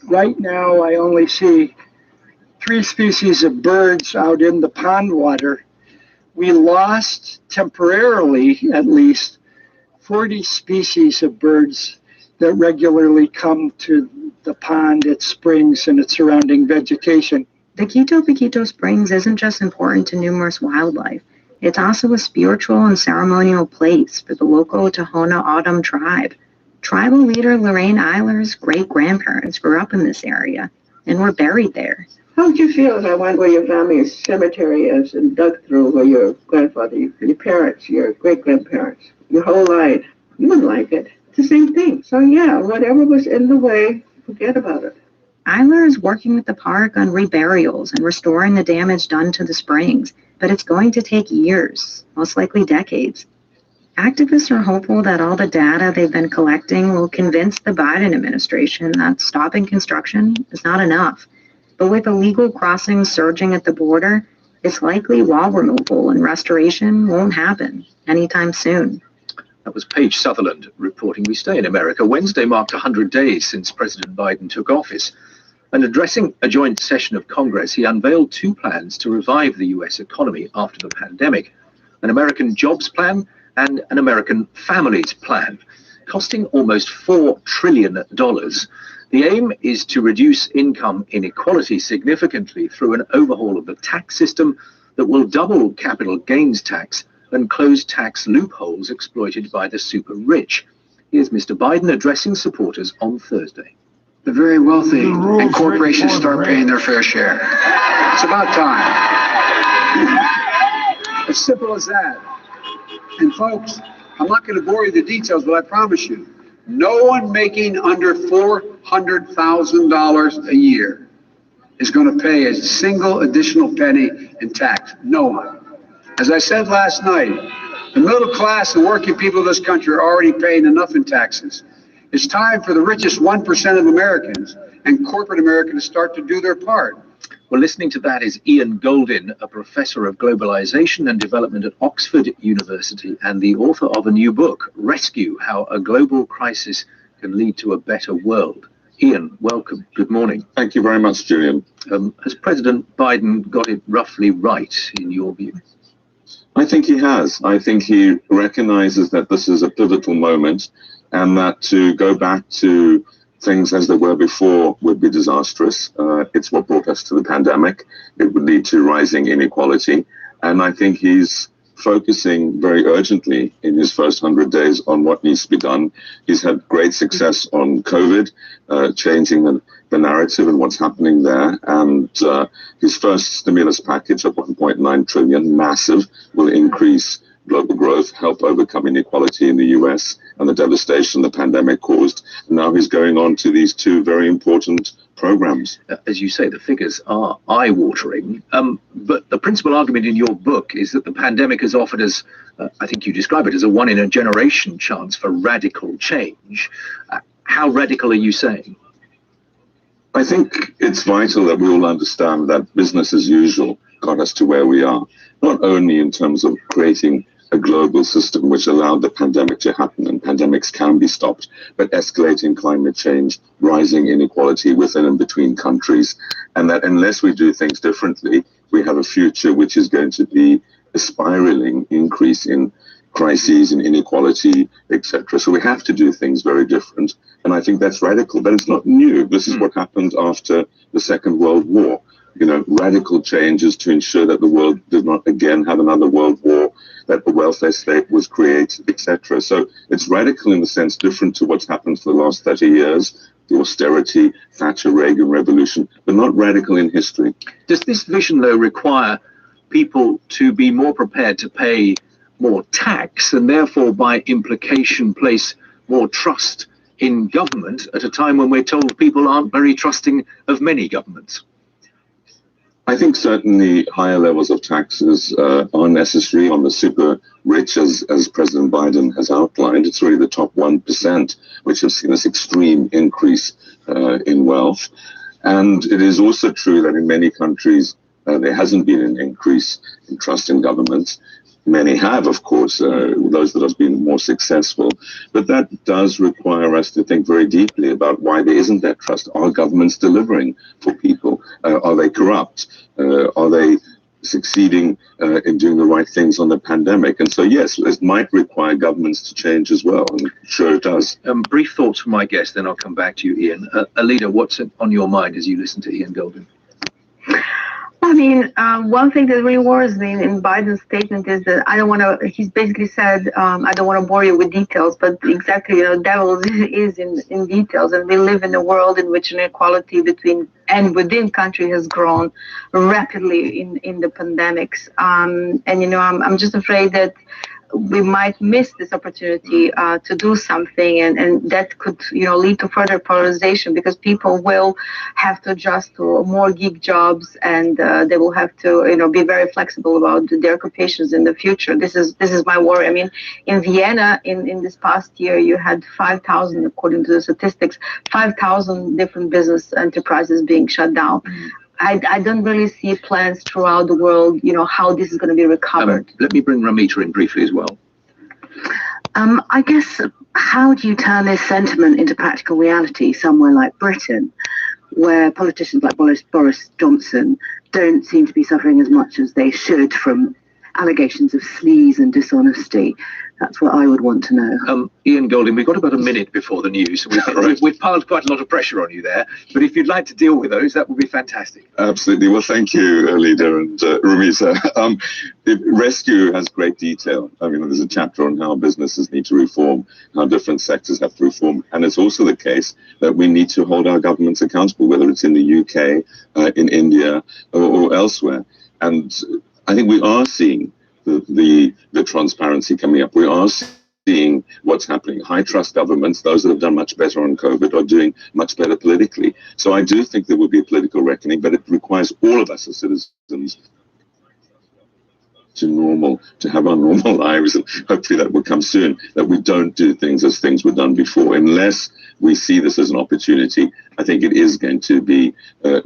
Right now, I only see 3 species of birds out in the pond water. We lost, temporarily at least, 40 species of birds that regularly come to the pond, its springs, and its surrounding vegetation. The Quito Piquito Springs isn't just important to numerous wildlife. It's also a spiritual and ceremonial place for the local Tohono O'odham tribe. Tribal leader Lorraine Eiler's great-grandparents grew up in this area and were buried there. How would you feel if I went where your family's cemetery is and dug through where your grandfather, your parents, your great-grandparents, your whole life? You wouldn't like it. It's the same thing. So yeah, whatever was in the way, forget about it. Eiler is working with the park on reburials and restoring the damage done to the springs, but it's going to take years, most likely decades. Activists are hopeful that all the data they've been collecting will convince the Biden administration that stopping construction is not enough. But with illegal crossings surging at the border, it's likely wall removal and restoration won't happen anytime soon. That was Paige Sutherland reporting We Stay in America. Wednesday marked 100 days since President Biden took office. And addressing a joint session of Congress, he unveiled 2 plans to revive the U.S. economy after the pandemic: an American jobs plan and an American families plan, costing almost $4 trillion. The aim is to reduce income inequality significantly through an overhaul of the tax system that will double capital gains tax and close tax loopholes exploited by the super rich. Here's Mr. Biden addressing supporters on Thursday. The very wealthy and corporations start paying their fair share. It's about time. As simple as that. And folks, I'm not going to bore you with the details, but I promise you, no one making under $400,000 a year is going to pay a single additional penny in tax. No one. As I said last night, the middle class and working people of this country are already paying enough in taxes. It's time for the richest 1% of Americans and corporate America to start to do their part. Well, listening to that is Ian Goldin, a professor of globalization and development at Oxford University and the author of a new book, Rescue: How a Global Crisis Can Lead to a Better World. Ian, welcome. Good morning. Thank you very much, Julian. Has President Biden got it roughly right, in your view? I think he has. I think he recognizes that this is a pivotal moment and that to go back to things as they were before would be disastrous. It's what brought us to the pandemic. It would lead to rising inequality. And I think he's focusing very urgently in his first 100 days on what needs to be done. He's had great success on COVID, changing the narrative and what's happening there. And his first stimulus package of $1.9 trillion, massive, will increase global growth, help overcome inequality in the US and the devastation the pandemic caused. And now he's going on to these two very important programs. As you say, the figures are eye-watering. But the principal argument in your book is that the pandemic has offered us, I think you describe it as a one-in-a-generation chance for radical change. How radical are you saying? I think it's vital that we all understand that business as usual got us to where we are, not only in terms of creating a global system which allowed the pandemic to happen, and pandemics can be stopped, but escalating climate change, rising inequality within and between countries, and that unless we do things differently, we have a future which is going to be a spiraling increase in crises and inequality, etc. So we have to do things very different, and I think that's radical, but it's not new. This is what happened after the Second World War. You know, radical changes to ensure that the world did not again have another world war, that the welfare state was created, etc. So it's radical in the sense different to what's happened for the last 30 years, the austerity, Thatcher-Reagan revolution, but not radical in history. Does this vision, though, require people to be more prepared to pay more tax and therefore, by implication, place more trust in government at a time when we're told people aren't very trusting of many governments? I think certainly higher levels of taxes are necessary on the super rich, as President Biden has outlined. It's really the top 1% which have seen this extreme increase in wealth. And it is also true that in many countries there hasn't been an increase in trust in governments. Many have, of course, those that have been more successful. But that does require us to think very deeply about why there isn't that trust. Are governments delivering for people? Are they corrupt? Are they succeeding in doing the right things on the pandemic? And so, yes, it might require governments to change as well. And sure it does. Brief thoughts from my guest, then I'll come back to you, Ian. Alida, what's on your mind as you listen to Ian Goldin? I mean, one thing that really worries me in Biden's statement is that I don't want to, he's basically said, I don't want to bore you with details, but exactly, you know, devil is in details. And we live in a world in which inequality between and within country has grown rapidly in the pandemics. And, you know, I'm just afraid that we might miss this opportunity to do something, and that could, you know, lead to further polarization, because people will have to adjust to more gig jobs, and they will have to, you know, be very flexible about their occupations in the future. This is my worry. I mean, in Vienna, in this past year, you had 5,000, according to the statistics, 5,000 different business enterprises being shut down. I don't really see plans throughout the world, you know, how this is going to be recovered. Let me bring Ramita in briefly as well. I guess, how do you turn this sentiment into practical reality somewhere like Britain, where politicians like Boris Johnson don't seem to be suffering as much as they should from allegations of sleaze and dishonesty? That's what I would want to know. Ian Goldin, we've got about a minute before the news. We've piled quite a lot of pressure on you there, but if you'd like to deal with those, that would be fantastic. Absolutely. Well, thank you, Alida and Ramita. Rescue has great detail. I mean, there's a chapter on how businesses need to reform, how different sectors have to reform. And it's also the case that we need to hold our governments accountable, whether it's in the UK, in India, or elsewhere. And I think we are seeing the transparency coming up. We are seeing what's happening. High trust governments, those that have done much better on COVID, are doing much better politically. So I do think there will be a political reckoning, but it requires all of us as citizens to have our normal lives, and hopefully that will come soon, that we don't do things as things were done before. Unless we see this as an opportunity, I think it is going to be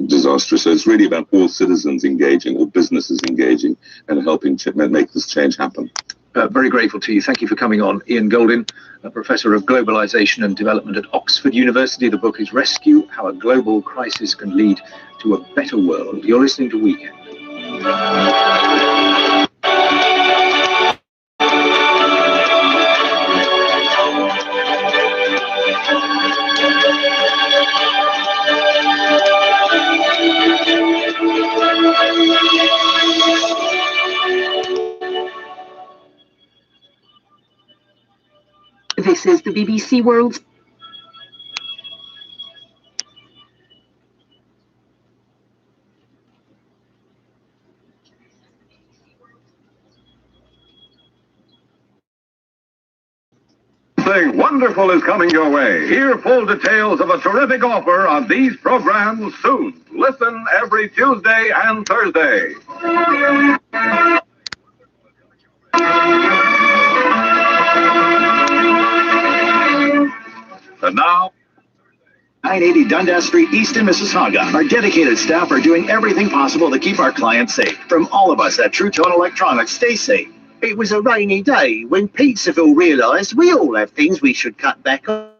disastrous. So it's really about all citizens engaging, all businesses engaging, and helping to make this change happen. Very grateful to you. Thank you for coming on. Ian Goldin, a Professor of Globalization and Development at Oxford University. The book is Rescue: How a Global Crisis Can Lead to a Better World. You're listening to Weekend. This is the BBC World. Something wonderful is coming your way. Hear full details of a terrific offer on these programs soon. Listen every Tuesday and Thursday. And now, 980 Dundas Street East in Mississauga. Our dedicated staff are doing everything possible to keep our clients safe. From all of us at True Tone Electronics, stay safe. It was a rainy day when Pizzaville realised we all have things we should cut back on.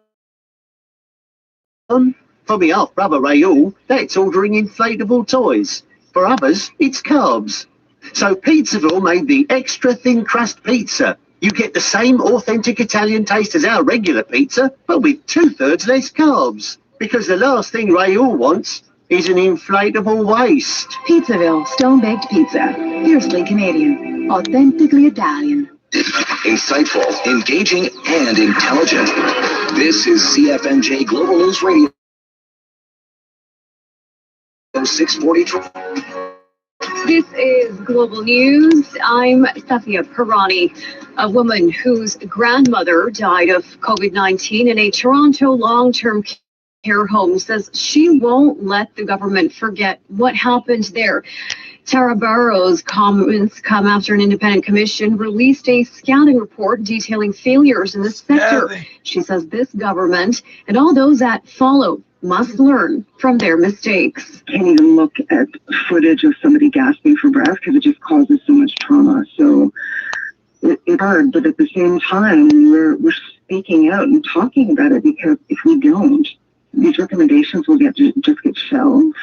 For me half-brother Raoul, that's ordering inflatable toys. For others, it's carbs. So Pizzaville made the extra thin crust pizza. You get the same authentic Italian taste as our regular pizza, but with 2/3 less carbs. Because the last thing Raoul wants is an inflatable waist. Pizzaville, stone-baked pizza. Fiercely Canadian. Authentically Italian. Insightful, engaging, and intelligent. This is CFNJ Global News Radio 640. This is Global News. I'm Safia Pirani. A woman whose grandmother died of COVID-19 in a Toronto long-term care home says she won't let the government forget what happened there. Tara Barrow's comments come after an independent commission released a scanning report detailing failures in the sector. She says this government and all those that follow must learn from their mistakes. Can't even look at footage of somebody gasping for breath because it just causes so much trauma. So it's hard, but at the same time, we're speaking out and talking about it, because if we don't, these recommendations will just get shelved.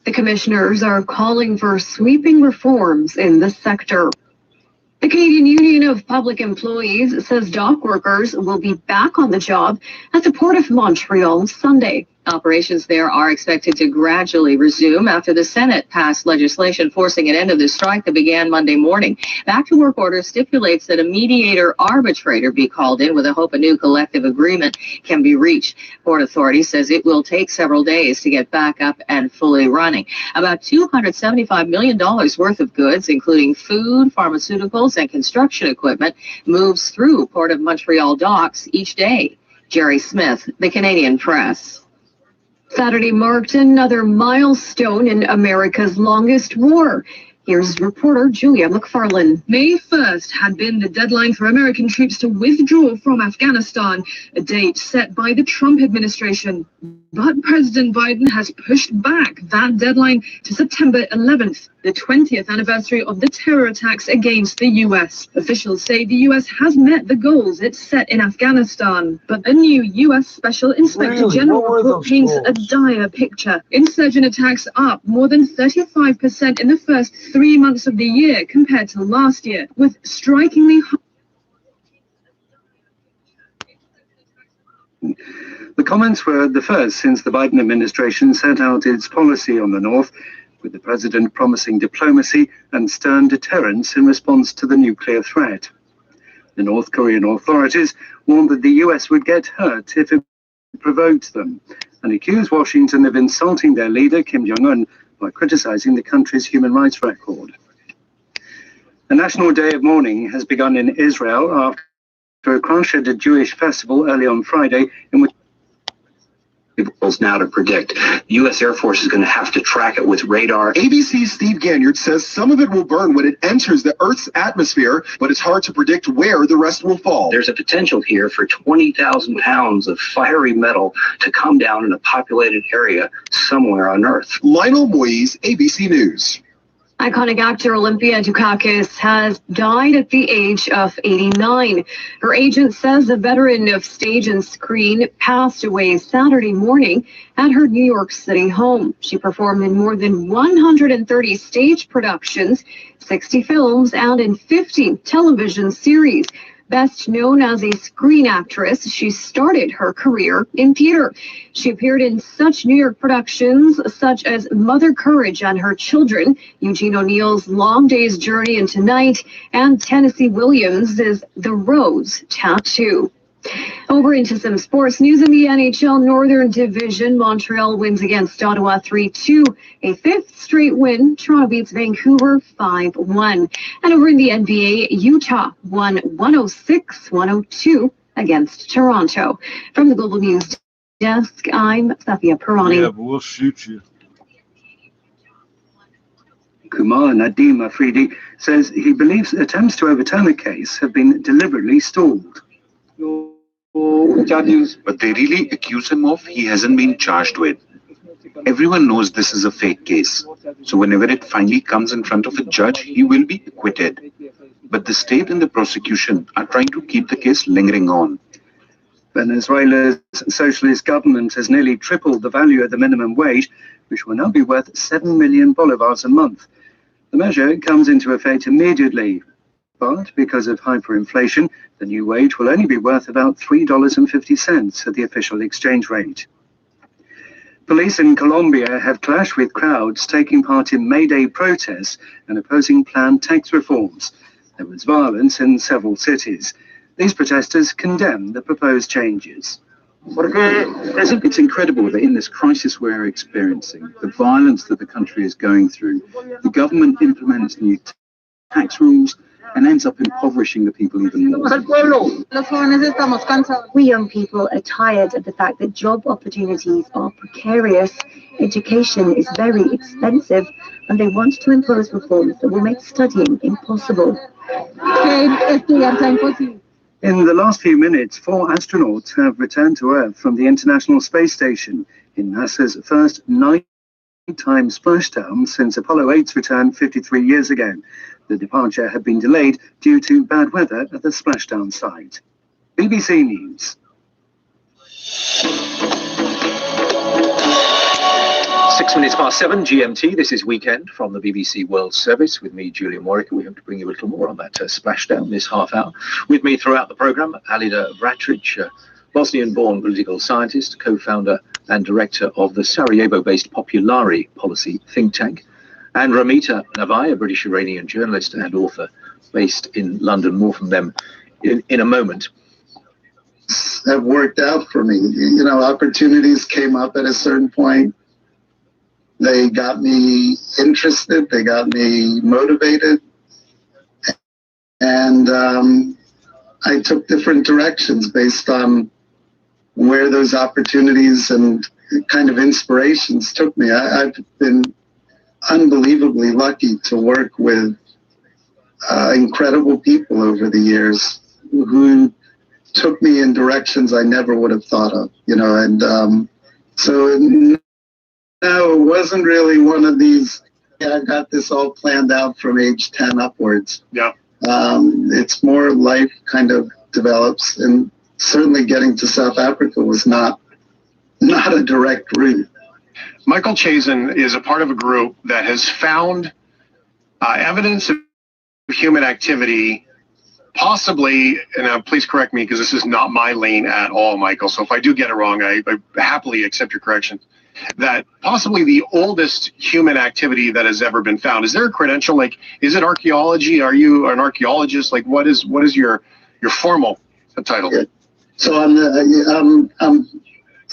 The commissioners are calling for sweeping reforms in the sector. The Canadian Union of Public Employees says dock workers will be back on the job at the Port of Montreal Sunday. Operations there are expected to gradually resume after the Senate passed legislation forcing an end to the strike that began Monday morning. Back to work order stipulates that a mediator arbitrator be called in with a hope a new collective agreement can be reached. Port Authority says it will take several days to get back up and fully running. About $275 million worth of goods, including food, pharmaceuticals, and construction equipment, moves through Port of Montreal docks each day. Jerry Smith, The Canadian Press. Saturday marked another milestone in America's longest war. Here's reporter Julia McFarlane. May 1st had been the deadline for American troops to withdraw from Afghanistan, a date set by the Trump administration. But President Biden has pushed back that deadline to September 11th, the 20th anniversary of the terror attacks against the U.S. Officials say the U.S. has met the goals it set in Afghanistan, but a new U.S. Special Inspector General report paints a dire picture. Insurgent attacks up more than 35% in the first 3 months of the year compared to last year, with strikingly high. The comments were the first since the Biden administration set out its policy on the North, with the president promising diplomacy and stern deterrence in response to the nuclear threat. The North Korean authorities warned that the US would get hurt if it provoked them, and accused Washington of insulting their leader, Kim Jong-un, by criticizing the country's human rights record. A national day of mourning has begun in Israel after a crash at a Jewish festival early on Friday in which now to predict. The U.S. Air Force is going to have to track it with radar. ABC's Steve Ganyard says some of it will burn when it enters the Earth's atmosphere, but it's hard to predict where the rest will fall. There's a potential here for 20,000 pounds of fiery metal to come down in a populated area somewhere on Earth. Lionel Moise, ABC News. Iconic actor Olympia Dukakis has died at the age of 89. Her agent says the veteran of stage and screen passed away Saturday morning at her New York City home. She performed in more than 130 stage productions, 60 films, and in 50 television series. Best known as a screen actress, she started her career in theater. She appeared in such New York productions such as Mother Courage and Her Children, Eugene O'Neill's Long Day's Journey into Night, and Tennessee Williams' The Rose Tattoo. Over into some sports news in the NHL Northern Division. Montreal wins against Ottawa 3-2, a fifth straight win. Toronto beats Vancouver 5-1. And over in the NBA, Utah won 106-102 against Toronto. From the Global News Desk, I'm Safia Pirani. Yeah, but we'll shoot you. Kumar Nadim Afridi says he believes attempts to overturn the case have been deliberately stalled. But they really accuse him of he hasn't been charged with. Everyone knows this is a fake case. So whenever it finally comes in front of a judge, he will be acquitted. But the state and the prosecution are trying to keep the case lingering on. Venezuela's socialist government has nearly tripled the value of the minimum wage, which will now be worth 7 million bolivars a month. The measure comes into effect immediately. But because of hyperinflation, the new wage will only be worth about $3.50 at the official exchange rate. Police in Colombia have clashed with crowds taking part in May Day protests and opposing planned tax reforms. There was violence in several cities. These protesters condemn the proposed changes. It's incredible that in this crisis we're experiencing, the violence that the country is going through, the government implements new tax rules and ends up impoverishing the people even more. We young people are tired of the fact that job opportunities are precarious, education is very expensive, and they want to impose reforms that will make studying impossible. In the last few minutes, 4 astronauts have returned to Earth from the International Space Station in NASA's first nighttime splashdown since Apollo 8's return 53 years ago. The departure had been delayed due to bad weather at the splashdown site. BBC News. 7:06 GMT. This is Weekend from the BBC World Service with me, Julian Warwick. We hope to bring you a little more on that splashdown this half hour. With me throughout the programme, Alida Vratric, Bosnian-born political scientist, co-founder and director of the Sarajevo-based Populari policy think tank, and Ramita Navai, a British-Iranian journalist and author based in London. More from them in a moment. Have worked out for me. You know, opportunities came up at a certain point. They got me interested. They got me motivated. And I took different directions based on where those opportunities and kind of inspirations took me. I've been unbelievably lucky to work with incredible people over the years who took me in directions I never would have thought of, you know, and so no, it wasn't really one of these, I got this all planned out from age 10 upwards. Yeah. It's more life kind of develops, and certainly getting to South Africa was not a direct route. Michael Chazen is a part of a group that has found evidence of human activity, possibly, and please correct me because this is not my lane at all, Michael, so if I do get it wrong, I happily accept your correction, that possibly the oldest human activity that has ever been found. Is there a credential, like, is it archaeology? Are you an archaeologist? Like, what is your formal title? Yeah. So I'm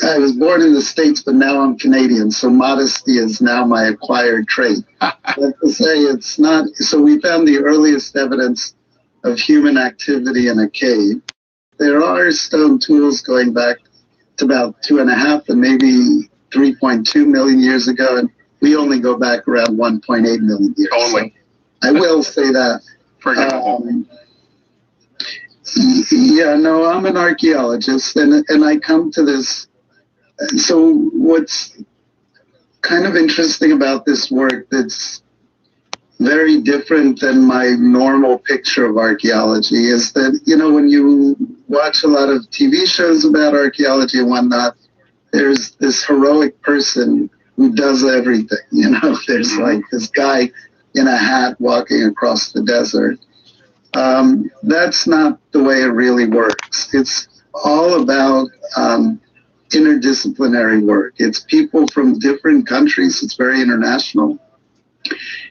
I was born in the States, but now I'm Canadian, so modesty is now my acquired trait. But to say it's not, so we found the earliest evidence of human activity in a cave. There are stone tools going back to about 2.5 and maybe 3.2 million years ago, and we only go back around 1.8 million years. Only. So I will say that. Yeah, no, I'm an archaeologist, and I come to this. So what's kind of interesting about this work that's very different than my normal picture of archaeology is that, you know, when you watch a lot of TV shows about archaeology and whatnot, there's this heroic person who does everything. You know, there's like this guy in a hat walking across the desert. That's not the way it really works. It's all about interdisciplinary work. It's people from different countries. It's very international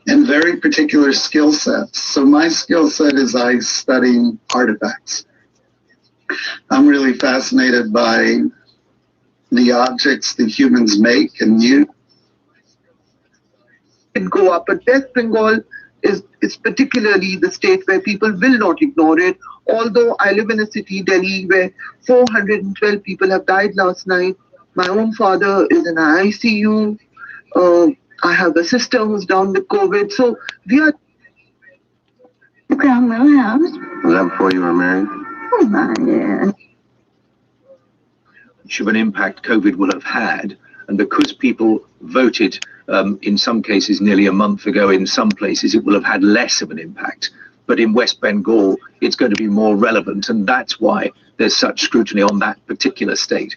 and very particular skill sets. So my skill set is I study artifacts. I'm really fascinated by the objects that humans make and use. Go up, but West Bengal is particularly the state where people will not ignore it. Although I live in a city, Delhi, where 412 people have died last night. My own father is in ICU. I have a sister who's down with COVID. So we are... Was that before you were married? Oh, my dear. Of an impact COVID will have had, and because people voted in some cases nearly a month ago, in some places it will have had less of an impact. But in West Bengal, it's going to be more relevant, and that's why there's such scrutiny on that particular state.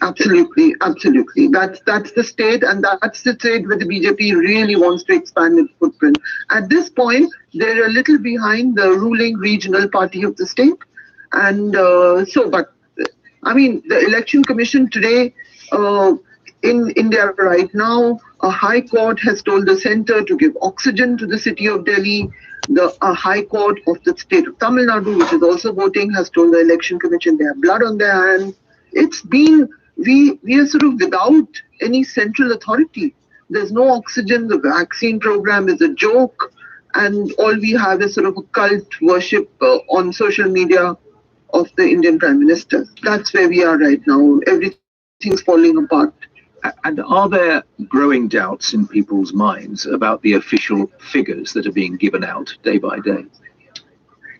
Absolutely, absolutely. That's the state, and that's the state where the BJP really wants to expand its footprint. At this point, they're a little behind the ruling regional party of the state. And but I mean, the election commission today in India right now, a high court has told the center to give oxygen to the city of Delhi. The high court of the state of Tamil Nadu, which is also voting, has told the election commission they have blood on their hands. It's been, we are sort of without any central authority. There's no oxygen. The vaccine program is a joke. And all we have is sort of a cult worship on social media of the Indian Prime Minister. That's where we are right now. Everything's falling apart. And are there growing doubts in people's minds about the official figures that are being given out day by day?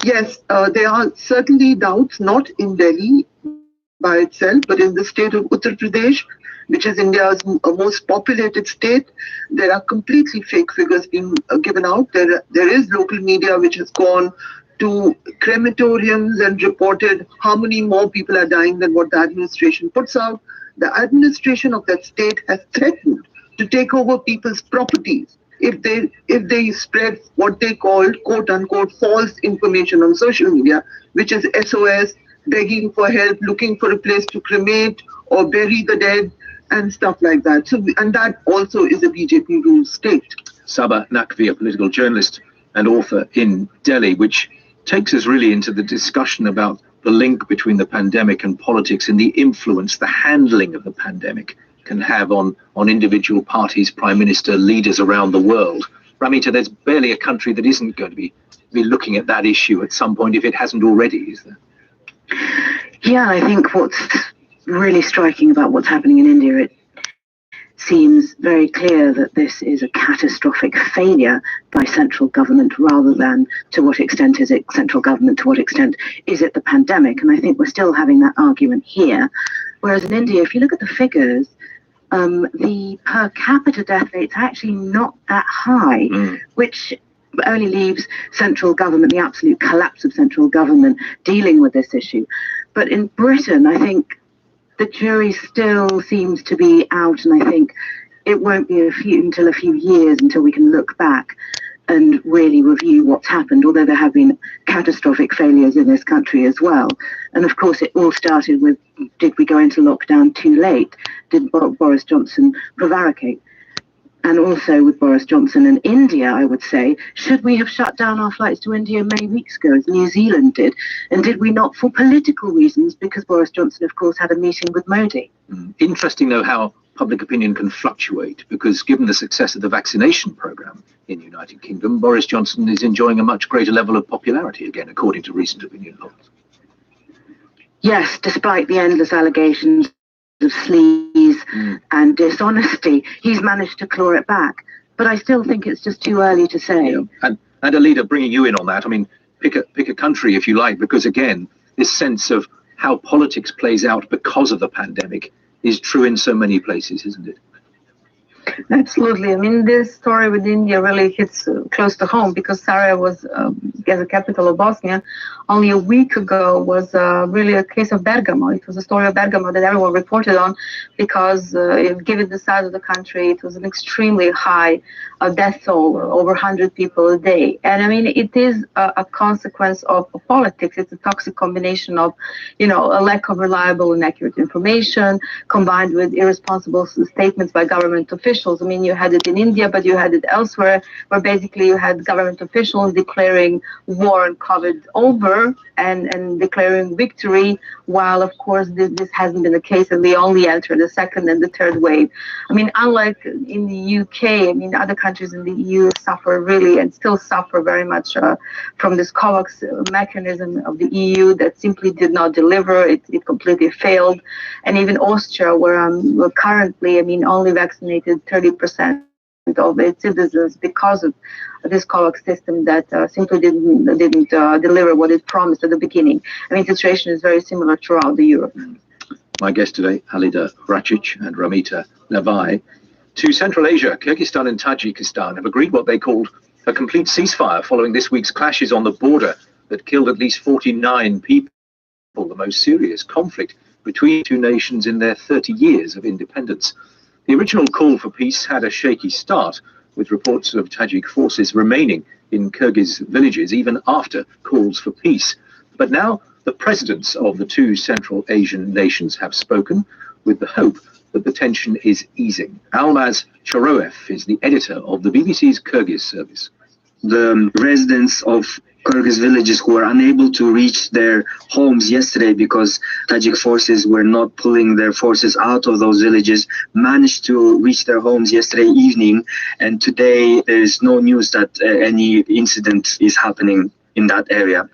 Yes, there are certainly doubts, not in Delhi by itself, but in the state of Uttar Pradesh, which is India's most populated state. There are completely fake figures being given out. There is local media which has gone to crematoriums and reported how many more people are dying than what the administration puts out. The administration of that state has threatened to take over people's properties if they spread what they called, quote unquote, false information on social media, which is SOS, begging for help, looking for a place to cremate or bury the dead and stuff like that. So, and that also is a BJP ruled state. Saba Naqvi, a political journalist and author in Delhi, which takes us really into the discussion about the link between the pandemic and politics and the influence the handling of the pandemic can have on individual parties, prime minister, leaders around the world. Ramita, there's barely a country that isn't going to be looking at that issue at some point, if it hasn't already, is there? Yeah, I think what's really striking about what's happening in India, it seems very clear that this is a catastrophic failure by central government rather than to what extent is it central government, to what extent is it the pandemic. And I think we're still having that argument here. Whereas in India, if you look at the figures, the per capita death rate's actually not that high, which only leaves central government, the absolute collapse of central government, dealing with this issue. But in Britain, I think the jury still seems to be out, and I think it won't be until a few years until we can look back and really review what's happened, although there have been catastrophic failures in this country as well. And of course, it all started with, did we go into lockdown too late? Did Boris Johnson prevaricate? And also with Boris Johnson and India, I would say, should we have shut down our flights to India many weeks ago, as New Zealand did? And did we not for political reasons, because Boris Johnson, of course, had a meeting with Modi? Interesting, though, how public opinion can fluctuate, because given the success of the vaccination programme in the United Kingdom, Boris Johnson is enjoying a much greater level of popularity, again, according to recent opinion polls. Yes, despite the endless allegations of sleaze and dishonesty, he's managed to claw it back. But I still think it's just too early to say. Yeah. And Alida, bringing you in on that, I mean, pick a country if you like, because again, this sense of how politics plays out because of the pandemic is true in so many places, isn't it? Absolutely. I mean, this story with India really hits close to home, because Sarajevo was, as the capital of Bosnia, only a week ago was really a case of Bergamo. It was a story of Bergamo that everyone reported on, because given the size of the country, it was an extremely high death toll, over 100 people a day. And I mean, it is a consequence of politics. It's a toxic combination of, a lack of reliable and accurate information, combined with irresponsible statements by government officials. I mean, you had it in India, but you had it elsewhere, where basically you had government officials declaring war on COVID over and declaring victory, while, of course, this hasn't been the case, and they only entered the second and the third wave. I mean, unlike in the UK, I mean, other countries in the EU suffer really and still suffer very much from this COVAX mechanism of the EU that simply did not deliver. It completely failed. And even Austria, where I'm currently, I mean, only vaccinated 30% of its citizens because of this COVAX system that simply didn't deliver what it promised at the beginning. I mean, the situation is very similar throughout the Europe. My guests today, Alida Vracic and Ramita Navai. To Central Asia, Kyrgyzstan and Tajikistan have agreed what they called a complete ceasefire following this week's clashes on the border that killed at least 49 people, the most serious conflict between two nations in their 30 years of independence. The original call for peace had a shaky start, with reports of Tajik forces remaining in Kyrgyz villages even after calls for peace. But now the presidents of the two Central Asian nations have spoken, with the hope that the tension is easing. Almaz Choroev is the editor of the BBC's Kyrgyz service. The residents of Kyrgyz villages who were unable to reach their homes yesterday because Tajik forces were not pulling their forces out of those villages managed to reach their homes yesterday evening, and today there is no news that any incident is happening in that area.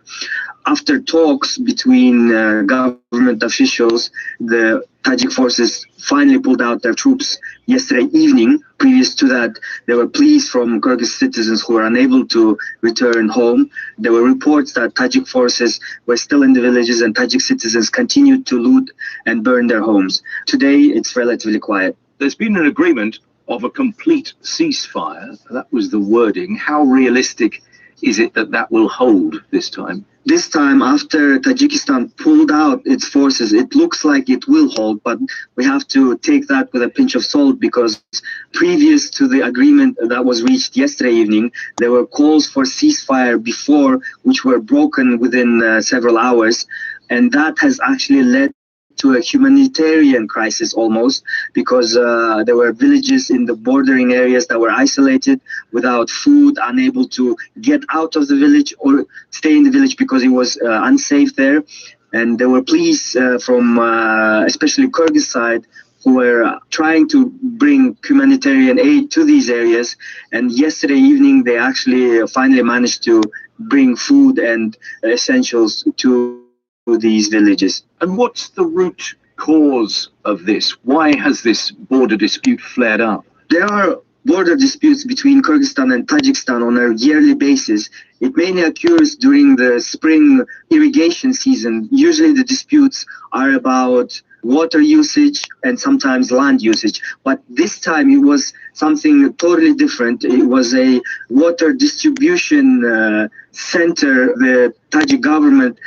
After talks between government officials, the Tajik forces finally pulled out their troops yesterday evening. Previous to that, there were pleas from Kyrgyz citizens who were unable to return home. There were reports that Tajik forces were still in the villages and Tajik citizens continued to loot and burn their homes. Today, it's relatively quiet. There's been an agreement of a complete ceasefire. That was the wording. How realistic is it that that will hold this time? This time, after Tajikistan pulled out its forces, it looks like it will hold, but we have to take that with a pinch of salt, because previous to the agreement that was reached yesterday evening, there were calls for ceasefire before, which were broken within several hours, and that has actually led to a humanitarian crisis almost, because there were villages in the bordering areas that were isolated without food, unable to get out of the village or stay in the village because it was unsafe there. And there were pleas from especially Kyrgyz side who were trying to bring humanitarian aid to these areas. And yesterday evening, they actually finally managed to bring food and essentials to these villages. And what's the root cause of this? Why has this border dispute flared up? There are border disputes between Kyrgyzstan and Tajikistan on a yearly basis. It mainly occurs during the spring irrigation season. Usually the disputes are about water usage and sometimes land usage. But this time it was something totally different. It was a water distribution center. The Tajik government,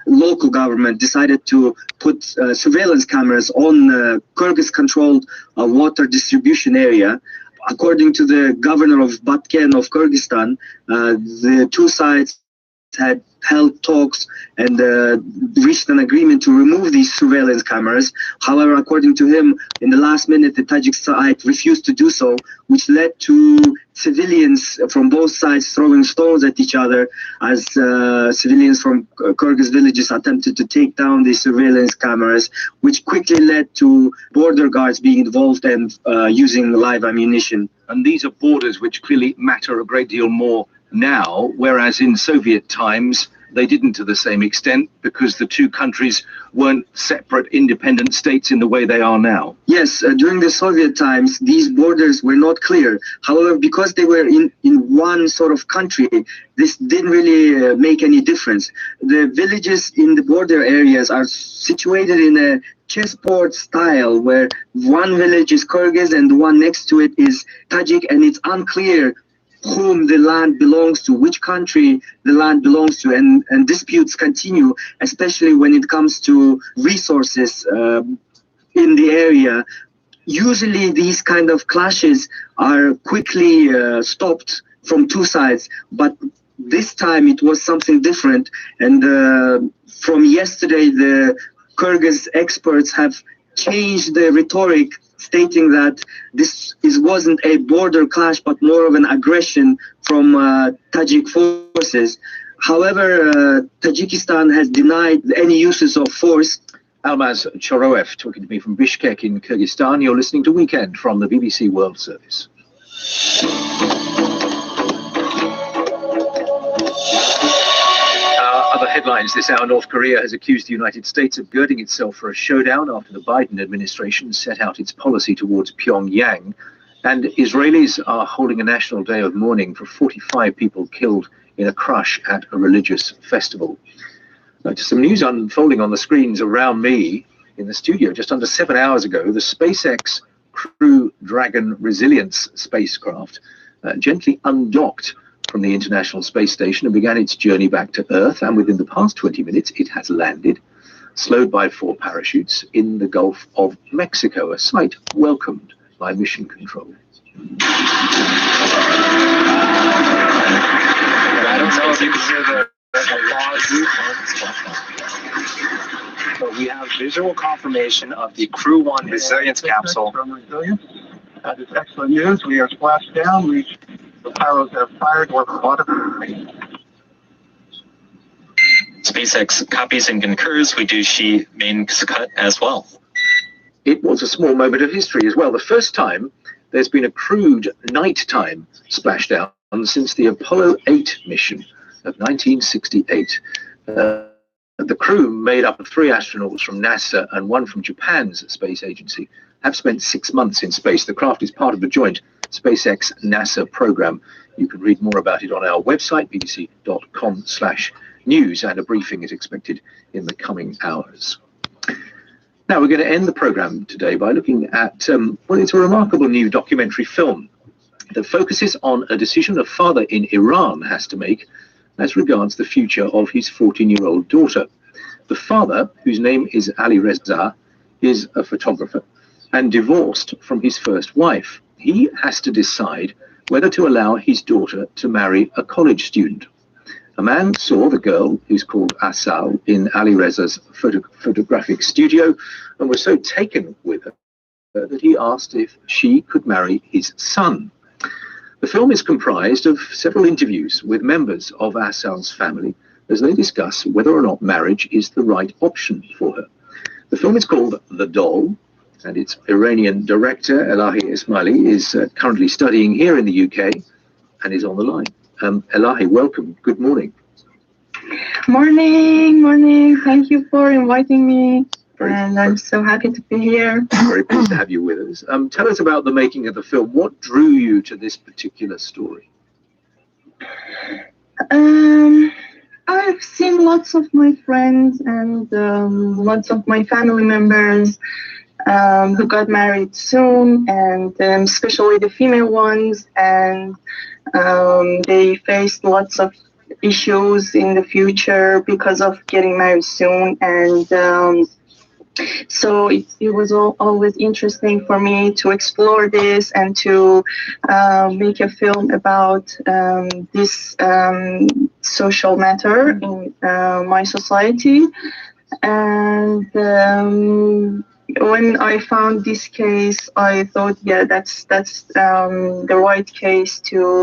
local government, decided to put surveillance cameras on Kyrgyz-controlled water distribution area. According to the governor of Batken of Kyrgyzstan, the two sides had held talks and reached an agreement to remove these surveillance cameras. However, according to him, in the last minute, the Tajik side refused to do so, which led to civilians from both sides throwing stones at each other as civilians from Kyrgyz villages attempted to take down these surveillance cameras, which quickly led to border guards being involved and using live ammunition. And these are borders which clearly matter a great deal more now, whereas in Soviet times they didn't to the same extent, because the two countries weren't separate independent states in the way they are now. Yes, during the Soviet times, these borders were not clear. However, because they were in one sort of country, this didn't really make any difference. The villages in the border areas are situated in a chessboard style, where one village is Kyrgyz and the one next to it is Tajik, and it's unclear whom the land belongs to, which country the land belongs to, and disputes continue, especially when it comes to resources in the area. Usually these kind of clashes are quickly stopped from two sides, but this time it was something different, and from yesterday the Kyrgyz experts have changed the rhetoric, stating that this wasn't a border clash, but more of an aggression from Tajik forces. However, Tajikistan has denied any uses of force. Almaz Choroev talking to me from Bishkek in Kyrgyzstan. You're listening to Weekend from the BBC World Service. Other headlines this hour: North Korea has accused the United States of girding itself for a showdown after the Biden administration set out its policy towards Pyongyang. And Israelis are holding a national day of mourning for 45 people killed in a crush at a religious festival. Now, to some news unfolding on the screens around me in the studio. Just under 7 hours ago, the SpaceX Crew Dragon Resilience spacecraft gently undocked from the International Space Station and began its journey back to Earth, and within the past 20 minutes it has landed, slowed by 4 parachutes, in the Gulf of Mexico, a sight welcomed by Mission Control. I don't know if you can hear the applause, but we have visual confirmation of the Crew 1 Resilience capsule. That is excellent news. We are splashed down. The pilots have fired with water. SpaceX copies and concurs. We do see main cut as well. It was a small moment of history as well. The first time there's been a crewed nighttime splashdown since the Apollo 8 mission of 1968. The crew, made up of 3 astronauts from NASA and 1 from Japan's space agency, have spent 6 months in space. The craft is part of the joint SpaceX-NASA program. You can read more about it on our website, bbc.com/news, and a briefing is expected in the coming hours. Now, we're going to end the program today by looking at, well, it's a remarkable new documentary film that focuses on a decision a father in Iran has to make as regards the future of his 14-year-old daughter. The father, whose name is Ali Reza, is a photographer and divorced from his first wife. He has to decide whether to allow his daughter to marry a college student. A man saw the girl, who's called Asal, in Ali Reza's photographic studio and was so taken with her that he asked if she could marry his son. The film is comprised of several interviews with members of Asal's family as they discuss whether or not marriage is the right option for her. The film is called The Doll, and its Iranian director, Elahi Ismaili, is currently studying here in the UK and is on the line. Elahi, welcome. Good morning. Morning. Thank you for inviting me. I'm so happy to be here. Very pleased to have you with us. Tell us about the making of the film. What drew you to this particular story? I've seen lots of my friends and lots of my family members who got married soon, and especially the female ones, and they faced lots of issues in the future because of getting married soon, and so it was always interesting for me to explore this and to make a film about this social matter in my society. And when I found this case, I thought, yeah, that's the right case to